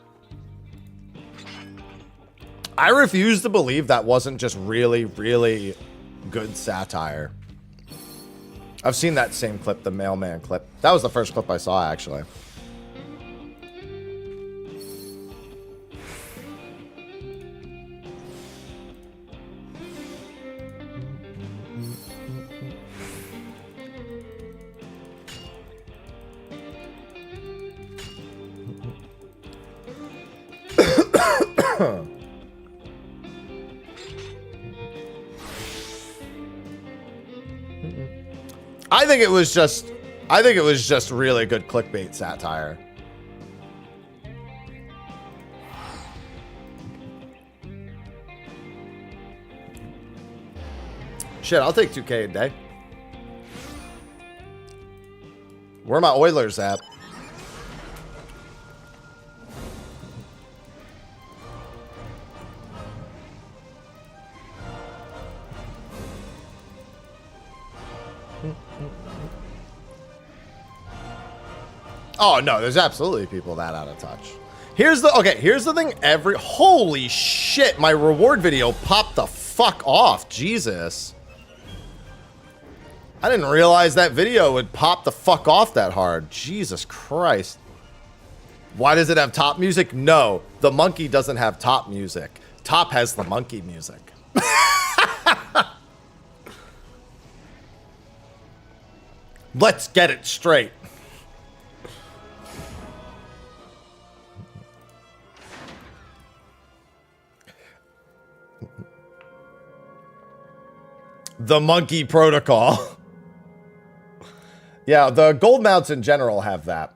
Speaker 3: I refuse to believe that wasn't just really, really good satire. I've seen that same clip, the mailman clip. That was the first clip I saw, actually. I think it was just really good clickbait satire. Shit, I'll take 2K a day. Where are my Oilers at? Oh no, there's absolutely people that out of touch. Here's the thing. Holy shit, my reward video popped the fuck off. Jesus. I didn't realize that video would pop the fuck off that hard. Jesus Christ. Why does it have top music? No, the monkey doesn't have top music. Top has the monkey music. Let's get it straight. The monkey protocol. Yeah, the gold mounts in general have that.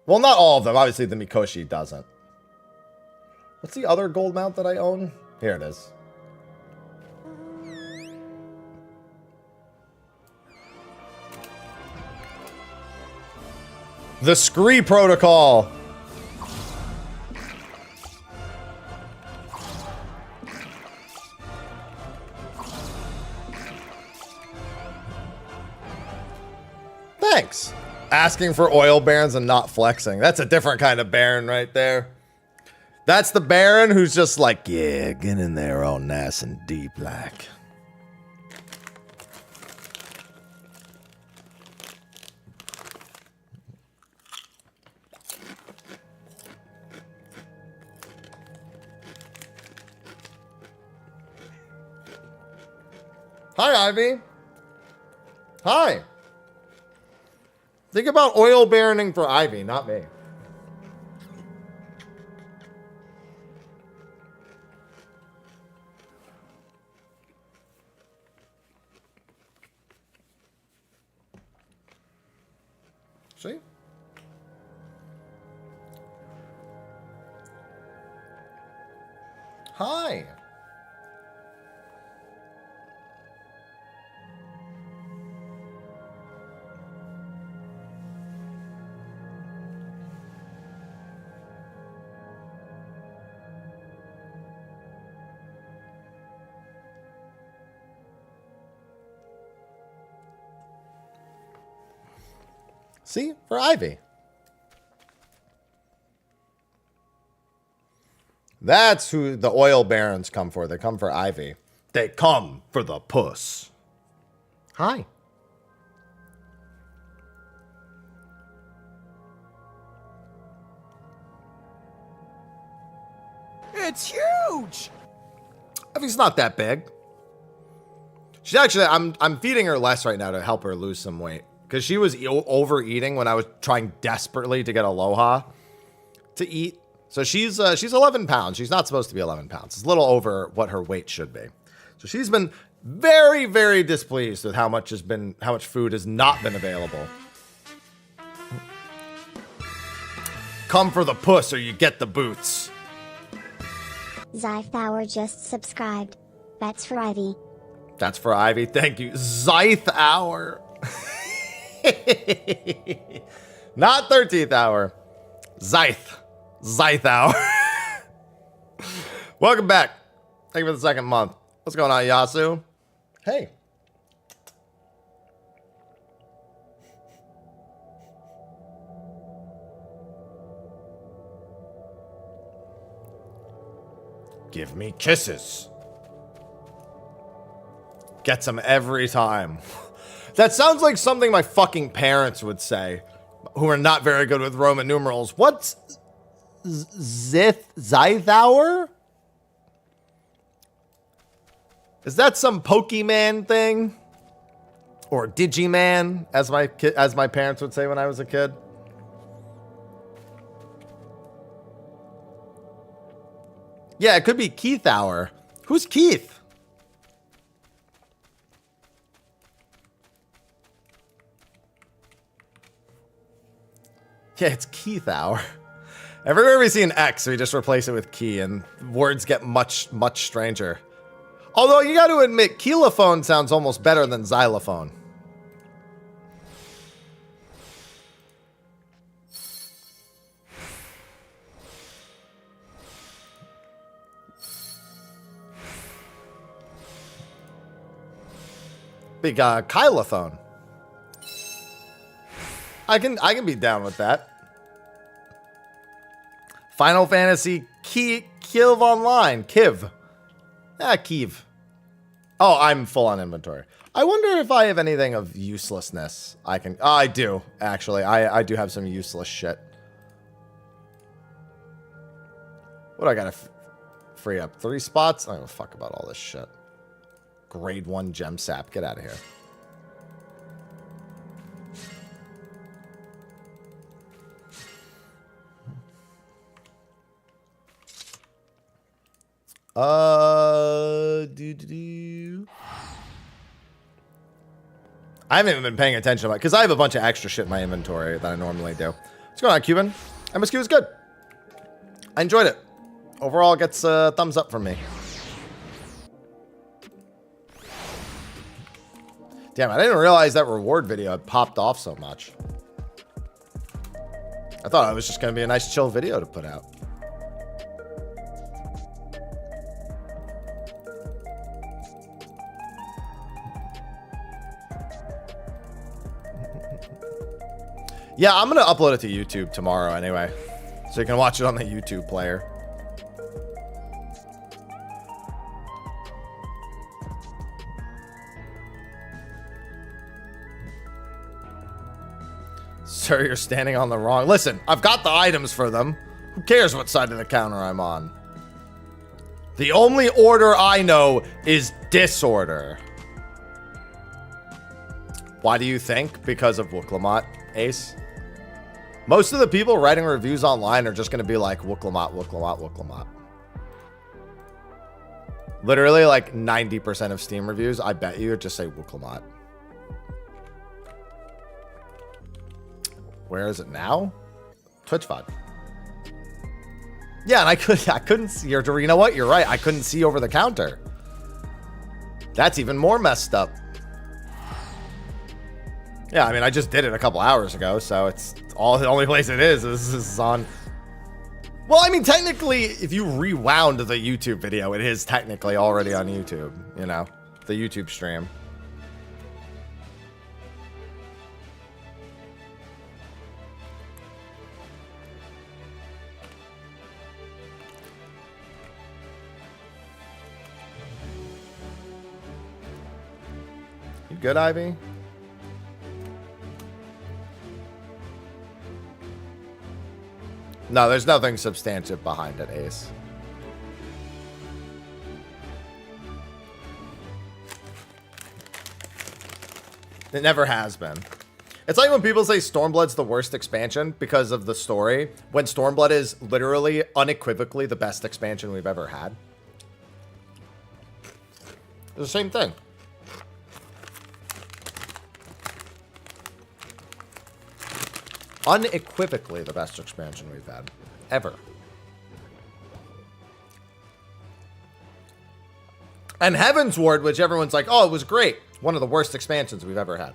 Speaker 3: Well, not all of them. Obviously, the Mikoshi doesn't. What's the other gold mount that I own? Here it is. The Scree protocol. Thanks. Asking for oil barons and not flexing. That's a different kind of baron right there. That's the baron who's just like, yeah, get in there all nice and deep like. Hi, Ivy. Hi. Think about oil baroning for Ivy, not me. See? Hi. See? For Ivy. That's who the oil barons come for. They come for Ivy. They come for the puss. Hi.
Speaker 5: It's huge!
Speaker 3: Ivy's not that big. She's actually, I'm feeding her less right now to help her lose some weight. Because she was overeating when I was trying desperately to get Aloha to eat. So she's 11 pounds. She's not supposed to be 11 pounds. It's a little over what her weight should be. So she's been very, very displeased with how much food has not been available. Come for the puss or you get the boots.
Speaker 1: Zythauer just subscribed. That's for Ivy.
Speaker 3: That's for Ivy. Thank you. Zythauer. Not 13th hour. Zyth hour. Welcome back. Thank you for the second month. What's going on, Yasu? Hey. Give me kisses. Gets them every time. That sounds like something my fucking parents would say, who are not very good with Roman numerals. What's Zythauer? Is that some Pokemon thing? Or Digiman, as my parents would say when I was a kid? Yeah, it could be Keith Hour. Who's Keith? Yeah, it's Keith Hour. Everywhere we see an X, we just replace it with key, and words get much, much stranger. Although, you got to admit, Keelophone sounds almost better than xylophone. Big Kylophone. I can be down with that. Final Fantasy Kiv Online. Kiv. Ah, Kiv. Oh, I'm full on inventory. I wonder if I have anything of uselessness I can... Oh, I do, actually. I do have some useless shit. What do I got to free up? 3 spots? I don't give a fuck about all this shit. Grade 1 gem sap. Get out of here. I haven't even been paying attention to it because I have a bunch of extra shit in my inventory that I normally do. What's going on, Cuban? MSQ is good. I enjoyed it. Overall, it gets a thumbs up from me. Damn, I didn't realize that reward video had popped off so much. I thought it was just going to be a nice chill video to put out. Yeah, I'm going to upload it to YouTube tomorrow anyway. So you can watch it on the YouTube player. Sir, you're standing on the wrong... Listen, I've got the items for them. Who cares what side of the counter I'm on? The only order I know is disorder. Why do you think? Because of Wooklamat.
Speaker 2: Ace. Most of the people writing reviews online are just going to be like, Wooklamat, Wooklamat, Wooklamat. Literally like 90% of Steam reviews, I bet you, just say Wooklamat. Where is it now? Twitch VOD. Yeah, and I couldn't see, or you know what? You're right. I couldn't see over the counter. That's even more messed up. Yeah, I mean, I just did it a couple hours ago, so it's all the only place it is on. Well, I mean, technically, if you rewound the YouTube video, it is technically already on YouTube, you know, the YouTube stream. You good, Ivy? No, there's nothing substantive behind it, Ace. It never has been. It's like when people say Stormblood's the worst expansion because of the story, when Stormblood is literally, unequivocally the best expansion we've ever had. It's the same thing. Unequivocally the best expansion we've had. Ever. And Heaven's Ward, which everyone's like, oh, it was great. One of the worst expansions we've ever had.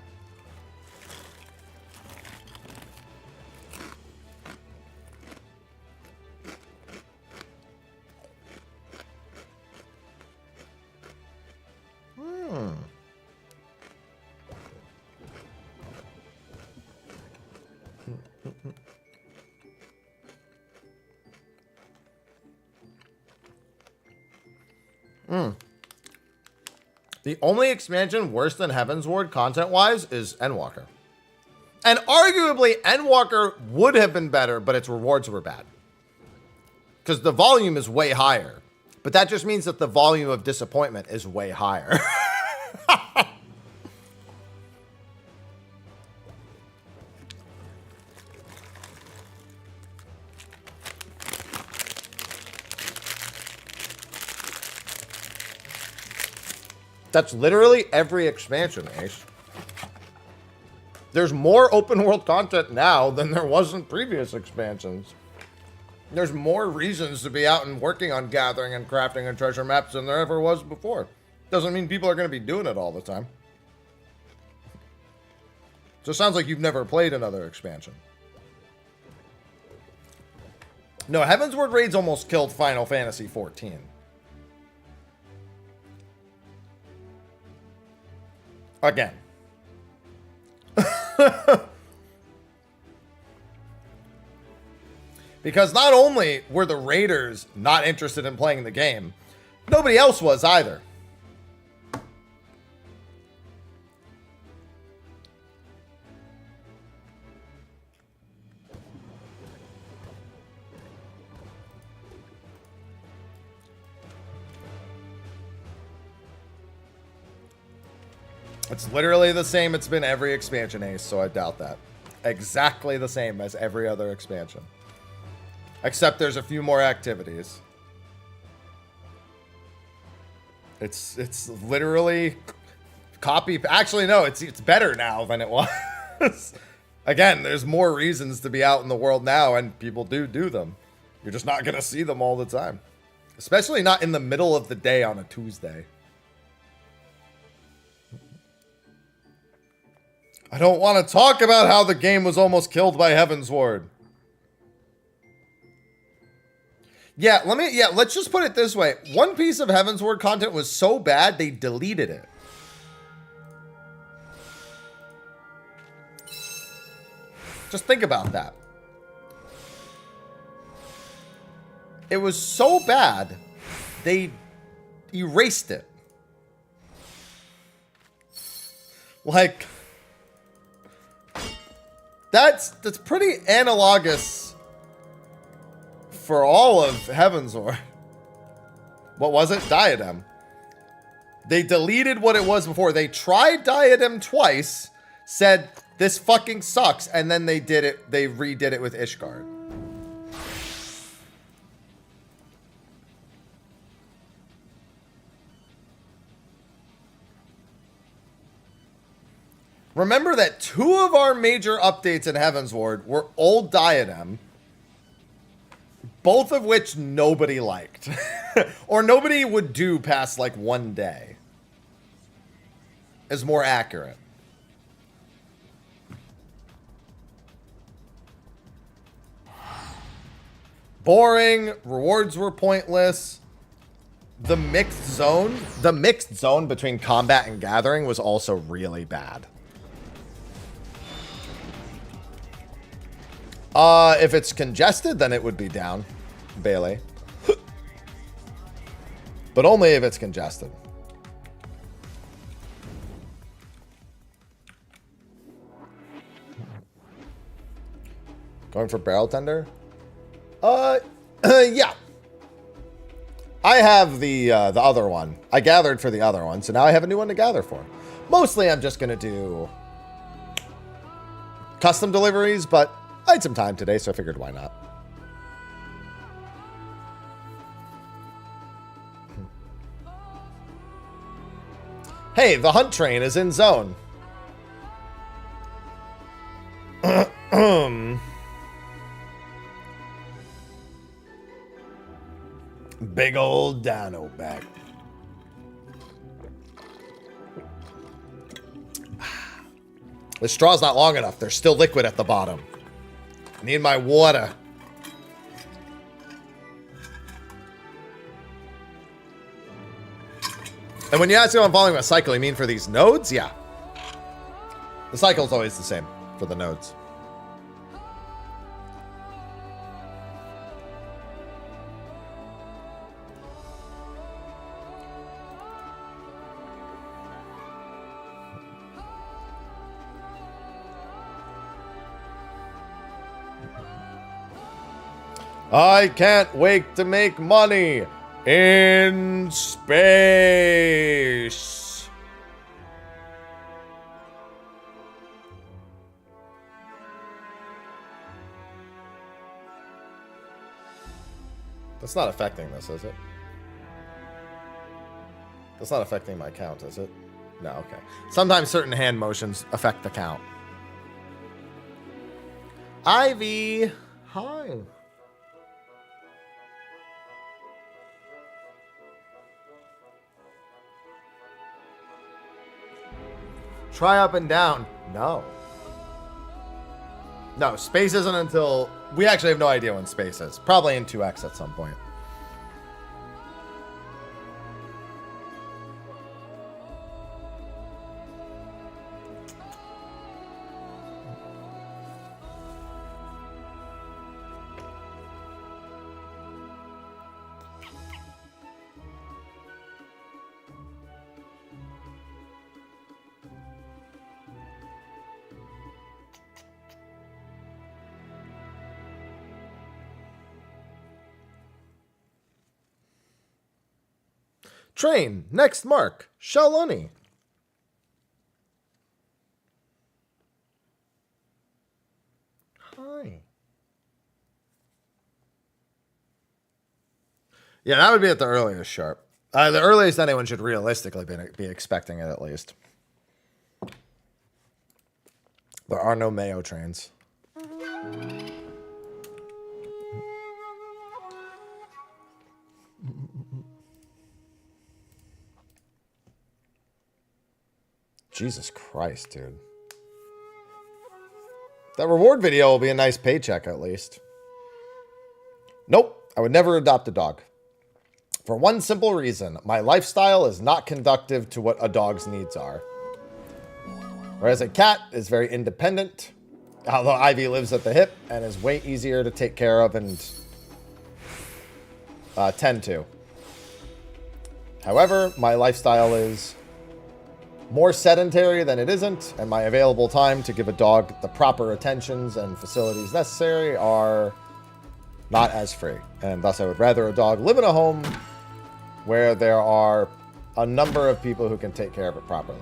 Speaker 2: The only expansion worse than Heaven's Ward content-wise is Endwalker. And arguably, Endwalker would have been better, but its rewards were bad. Because the volume is way higher. But that just means that the volume of disappointment is way higher. That's literally every expansion, Ace. There's more open world content now than there was in previous expansions. There's more reasons to be out and working on gathering and crafting and treasure maps than there ever was before. Doesn't mean people are going to be doing it all the time. So it sounds like you've never played another expansion. No, Heaven's Ward raids almost killed Final Fantasy XIV. Again. Because not only were the raiders not interested in playing the game, nobody else was either. It's literally the same it's been every expansion, Ace, so I doubt that. Exactly the same as every other expansion. Except there's a few more activities. It's literally copy. Actually, no, it's better now than it was. Again, there's more reasons to be out in the world now, and people do them. You're just not going to see them all the time. Especially not in the middle of the day on a Tuesday. I don't want to talk about how the game was almost killed by Heaven's Ward. Yeah, let's just put it this way. One piece of Heaven's Ward content was so bad, they deleted it. Just think about that. It was so bad, they erased it. Like... That's pretty analogous for all of Heaven's Ward. What was it? Diadem. They deleted what it was before. They tried Diadem twice, said,
Speaker 3: This fucking sucks. And then they redid it with Ishgard. Remember that 2 of our major updates in Heavensward were Old Diadem, both of which nobody liked. Or nobody would do past like 1 day. Is more accurate. Boring. Rewards were pointless. The mixed zone between combat and gathering was also really bad. If it's congested, then it would be down, Bailey. But only if it's congested. Going for barrel tender? Yeah. I have the other one. I gathered for the other one, so now I have a new one to gather for. Mostly I'm just gonna do custom deliveries, but I had some time today, so I figured why not. Hey, the hunt train is in zone. Big old dino back. The straw's not long enough. There's still liquid at the bottom. I need my water. And when you ask if I'm following a cycle, you mean for these nodes? Yeah. The cycle's always the same for the nodes. I can't wait to make money in space. That's not affecting this, is it? That's not affecting my count, is it? No, okay. Sometimes certain hand motions affect the count. Ivy, hi. Try up and down. No. No, space isn't until... We actually have no idea when space is. Probably in 2X at some point. Train, next mark, Shaloni. Hi. Yeah, that would be at the earliest sharp. The earliest anyone should realistically be expecting it, at least. There are no Mayo trains. Jesus Christ, dude. That reward video will be a nice paycheck, at least. Nope, I would never adopt a dog. For one simple reason, my lifestyle is not conducive to what a dog's needs are. Whereas a cat is very independent, although Ivy lives at the hip and is way easier to take care of and tend to. However, my lifestyle is more sedentary than it isn't, and my available time to give a dog the proper attentions and facilities necessary are not as free. And thus I would rather a dog live in a home where there are a number of people who can take care of it properly.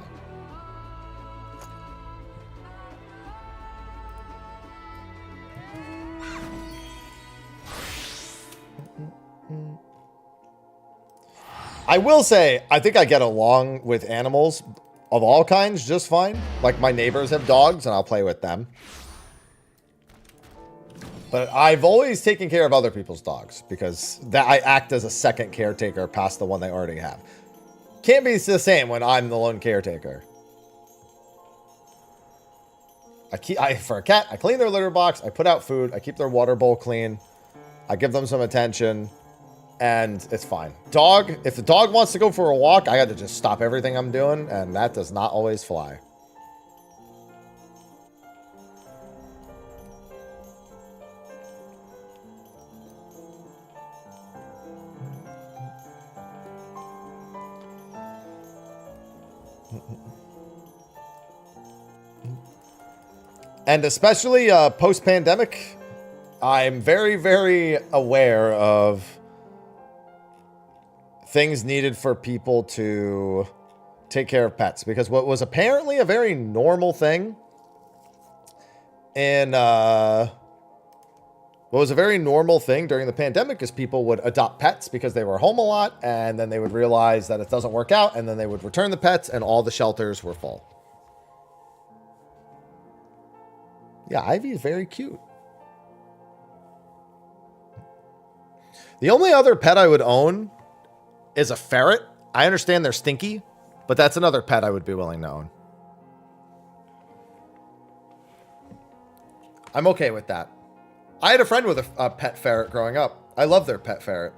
Speaker 3: I will say, I think I get along with animals of all kinds just fine. Like, my neighbors have dogs, and I'll play with them. But I've always taken care of other people's dogs, because I act as a second caretaker past the one they already have. Can't be the same when I'm the lone caretaker. For a cat, I clean their litter box, I put out food, I keep their water bowl clean, I give them some attention, and it's fine. Dog, if the dog wants to go for a walk, I got to just stop everything I'm doing, and that does not always fly. And especially post-pandemic, I'm very, very aware of things needed for people to take care of pets. Because what was apparently a very normal thing during the pandemic is people would adopt pets because they were home a lot, and then they would realize that it doesn't work out, and then they would return the pets, and all the shelters were full. Yeah, Ivy is very cute. The only other pet I would own is a ferret. I understand they're stinky, but that's another pet I would be willing to own. I'm okay with that. I had a friend with a pet ferret growing up. I love their pet ferret.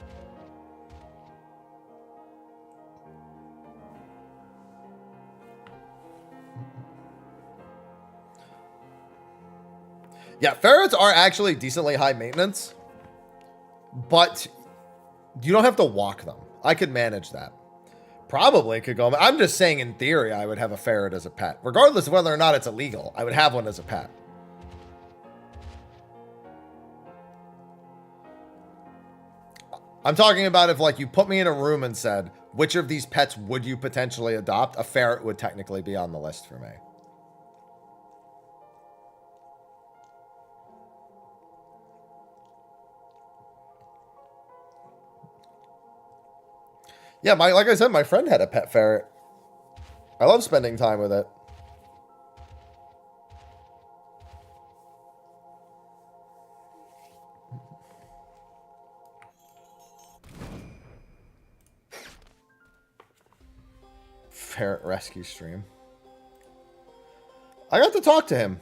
Speaker 3: Yeah, ferrets are actually decently high maintenance, but you don't have to walk them. I could manage that. Probably could go. I'm just saying, in theory, I would have a ferret as a pet. Regardless of whether or not it's illegal, I would have one as a pet. I'm talking about if, like, you put me in a room and said, which of these pets would you potentially adopt? A ferret would technically be on the list for me. Yeah, like I said, my friend had a pet ferret. I love spending time with it. Ferret rescue stream. I got to talk to him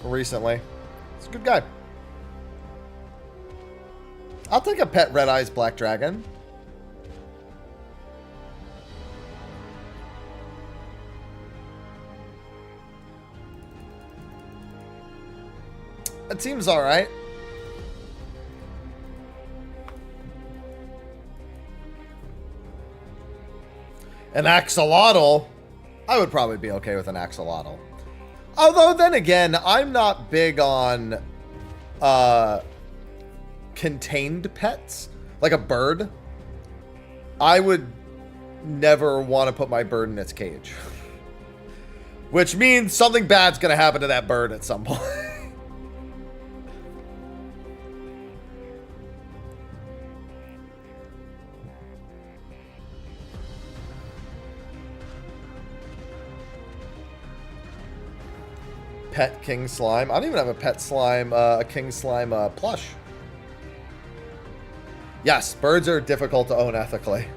Speaker 3: recently. He's a good guy. I'll take a pet red eyes black dragon. It seems all right. An axolotl. I would probably be okay with an axolotl. Although then again, I'm not big on contained pets, like a bird. I would never want to put my bird in its cage, which means something bad's gonna happen to that bird at some point. Pet king slime. I don't even have a pet slime, a king slime plush. Yes, birds are difficult to own ethically.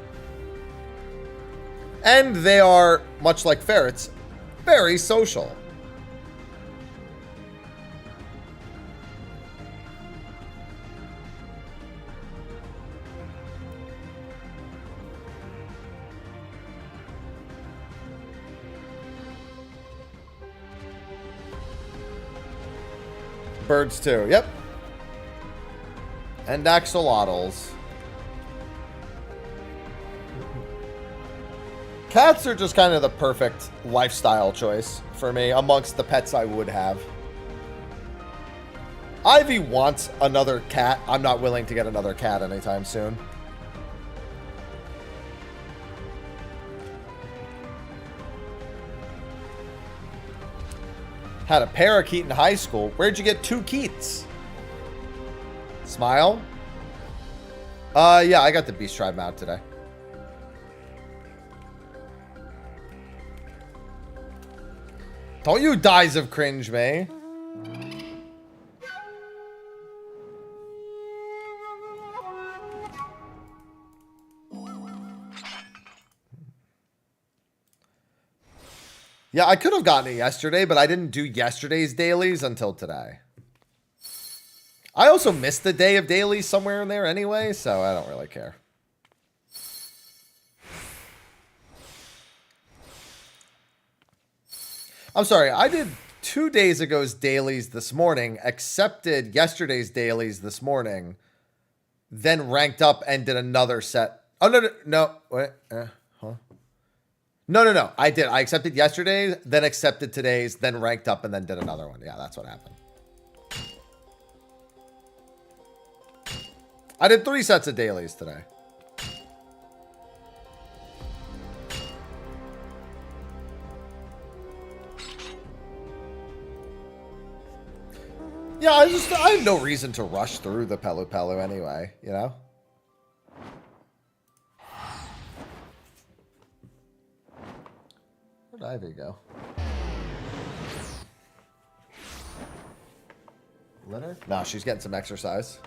Speaker 3: And they are, much like ferrets, very social. Birds too, yep. And axolotls. Cats are just kind of the perfect lifestyle choice for me amongst the pets I would have. Ivy wants another cat. I'm not willing to get another cat anytime soon. Had a parakeet in high school. Where'd you get 2 keats? Smile? Yeah, I got the Beast Tribe mount today. Don't you dies of cringe, May. Yeah, I could have gotten it yesterday, but I didn't do yesterday's dailies until today. I also missed the day of dailies somewhere in there anyway, so I don't really care. I'm sorry, I did 2 days ago's dailies this morning, accepted yesterday's dailies this morning, then ranked up and did another set. Oh, no. Wait, huh? No. I did. I accepted yesterday's, then accepted today's, then ranked up, and then did another one. Yeah, that's what happened. I did 3 sets of dailies today. Yeah, I have no reason to rush through the Pelu Pelu anyway, you know? Where'd Ivy go? Litter? No, she's getting some exercise.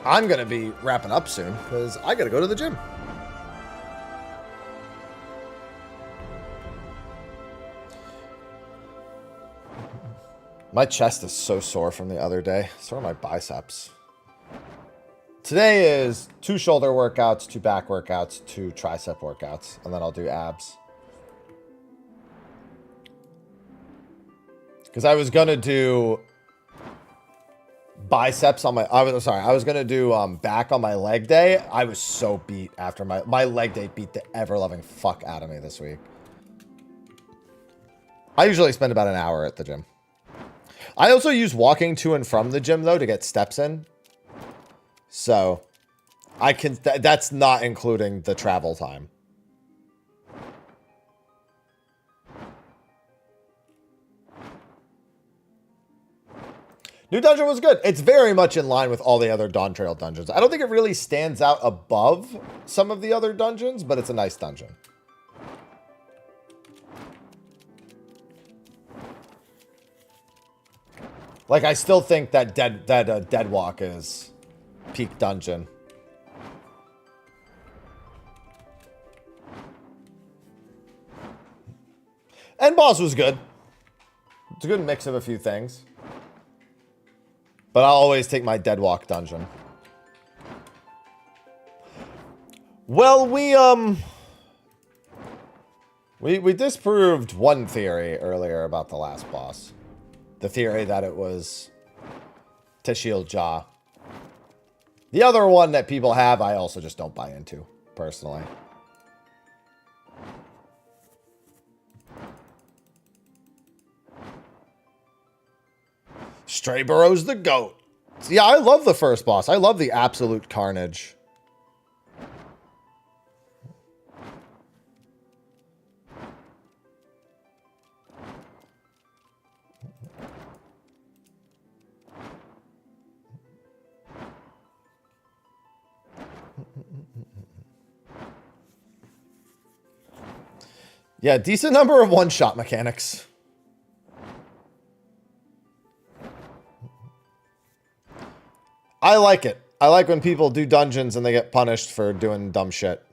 Speaker 3: I'm going to be wrapping up soon because I got to go to the gym. My chest is so sore from the other day. So are my biceps. Today is 2 shoulder workouts, 2 back workouts, 2 tricep workouts, and then I'll do abs. Because I was going to do biceps on my... I was going to do back on my leg day. I was so beat after my leg day beat the ever-loving fuck out of me this week. I usually spend about an hour at the gym. I also use walking to and from the gym, though, to get steps in. So, I can... that's not including the travel time. New dungeon was good. It's very much in line with all the other Dawn Trail dungeons. I don't think it really stands out above some of the other dungeons, but it's a nice dungeon. Like, I still think that Deadwalk is peak dungeon. And boss was good. It's a good mix of a few things. But I'll always take my Deadwalk dungeon. Well, we disproved one theory earlier about the last boss. The theory that it was Tashiel Jah. The other one that people have, I also just don't buy into, personally. Stray Burrow's the GOAT. Yeah, I love the first boss. I love the absolute carnage. Yeah, decent number of one-shot mechanics. I like it. I like when people do dungeons and they get punished for doing dumb shit.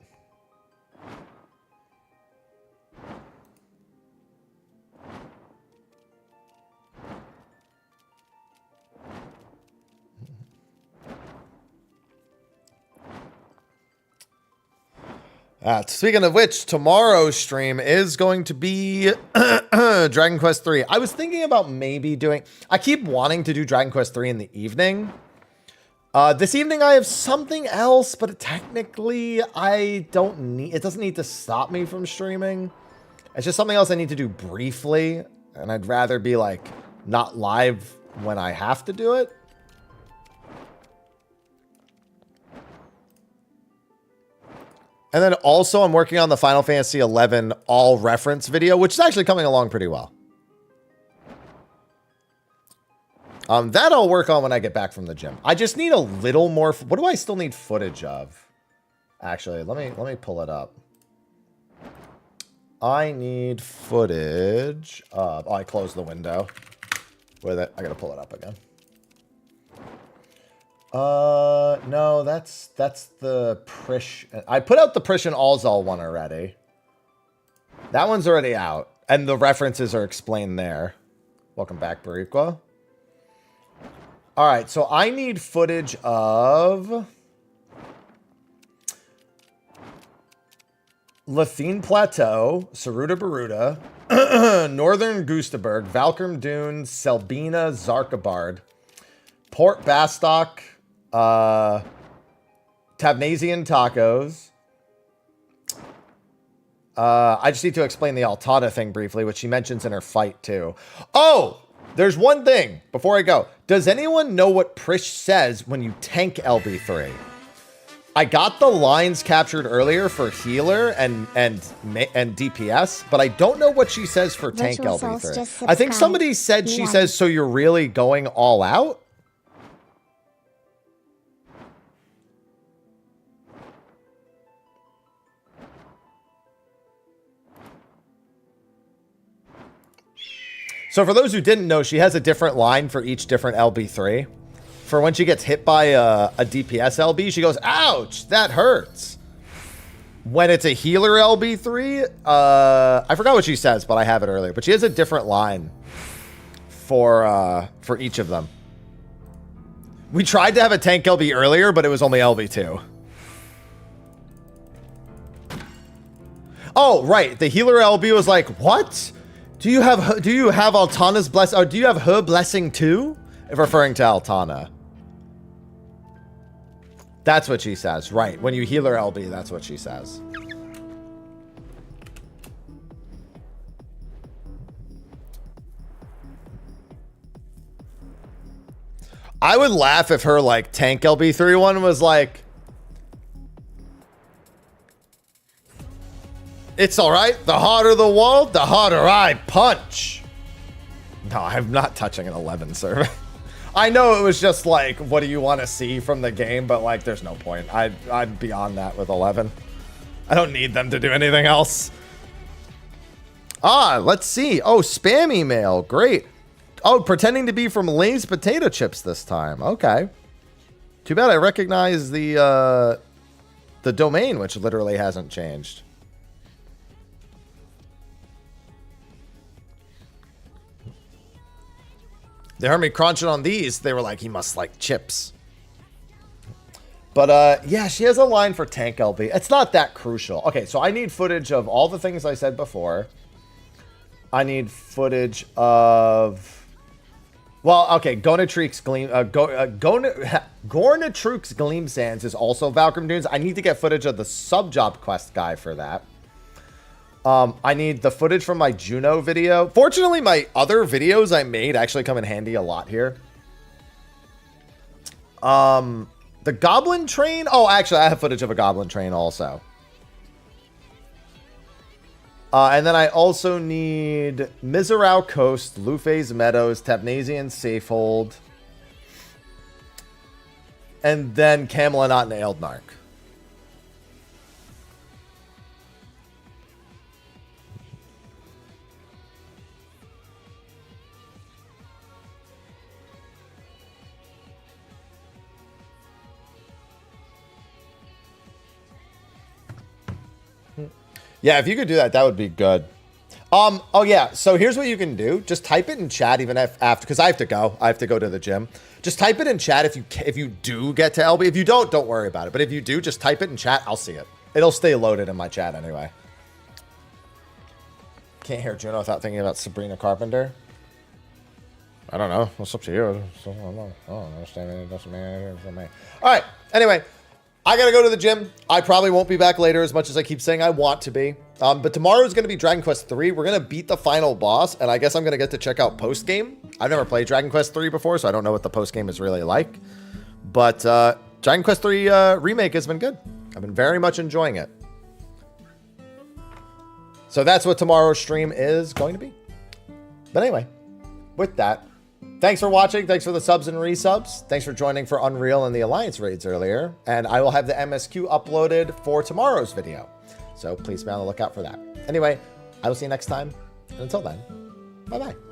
Speaker 3: Speaking of which, tomorrow's stream is going to be Dragon Quest III. I was thinking about maybe doing... I keep wanting to do Dragon Quest III in the evening. This evening I have something else, but technically I don't need... It doesn't need to stop me from streaming. It's just something else I need to do briefly. And I'd rather be, like, not live when I have to do it. And then also I'm working on the Final Fantasy XI all reference video, which is actually coming along pretty well. That I'll work on when I get back from the gym. I just need a little more. What do I still need footage of? Actually, let me pull it up. I need footage of. Oh, I closed the window with it. I gotta pull it up again. No, that's the Prish. I put out the Prish and Alzal one already. That one's already out, and the references are explained there. Welcome back, Bariqua. All right, so I need footage of Lathine Plateau, Saruta Baruta, Northern Gustaberg, Valkyrm Dunes, Selbina, Zarkabard, Port Bastock, Tavnasian Tacos. I just need to explain the Altana thing briefly, which she mentions in her fight too. Oh, there's one thing before I go. Does anyone know what Prish says when you tank LB3? I got the lines captured earlier for healer and DPS, but I don't know what she says for tank LB3. I think somebody said she says, so you're really going all out? So for those who didn't know, she has a different line for each different LB3. For when she gets hit by a DPS LB, she goes, ouch, that hurts. When it's a healer LB3, I forgot what she says, but I have it earlier. But she has a different line for each of them. We tried to have a tank LB earlier, but it was only LB2. Oh, right. The healer LB was like, what? Do you have Altana's blessing? Or do you have her blessing too? Referring to Altana. That's what she says. Right. When you heal her LB, that's what she says. I would laugh if her like tank LB3 one was like, it's all right. The harder the wall, the harder I punch. No, I'm not touching an 11 server. I know it was just like, what do you want to see from the game? But like, there's no point. I'm beyond that with 11. I don't need them to do anything else. Ah, let's see. Oh, spam email. Great. Oh, pretending to be from Lay's potato chips this time. Okay. Too bad I recognize the domain, which literally hasn't changed. They heard me crunching on these. They were like, he must like chips. But yeah, she has a line for tank LB. It's not that crucial. Okay, so I need footage of all the things I said before. I need footage of... Well, okay, Gornatrix Gleam Sands is also Valkyrm Dunes. I need to get footage of the sub-job quest guy for that. I need the footage from my Juno video. Fortunately, my other videos I made actually come in handy a lot here. The Goblin Train. Oh, actually, I have footage of a Goblin Train also. And then I also need Mizarau Coast, Lufe's Meadows, Tavnasian Safehold, and then Camelot and Ealdnark. Yeah, if you could do that, that would be good. Oh yeah, so here's what you can do. Just type it in chat even if after, because I have to go. I have to go to the gym. Just type it in chat if you do get to LB. If you don't worry about it. But if you do, just type it in chat. I'll see it. It'll stay loaded in my chat anyway. Can't hear Juno without thinking about Sabrina Carpenter. I don't know. What's up to you? I don't understand. It doesn't mean anything for me. All right. Anyway. I gotta go to the gym. I probably won't be back later as much as I keep saying I want to be. But tomorrow is going to be Dragon Quest III. We're going to beat the final boss, and I guess I'm going to get to check out post-game. I've never played Dragon Quest III before, so I don't know what the post-game is really like. But Dragon Quest III Remake has been good. I've been very much enjoying it. So that's what tomorrow's stream is going to be. But anyway, with that, Thanks for watching. Thanks for the subs and resubs. Thanks for joining for Unreal and the Alliance raids earlier. And I will have the MSQ uploaded for tomorrow's video. So please be on the lookout for that. Anyway, I will see you next time. And until then, bye-bye.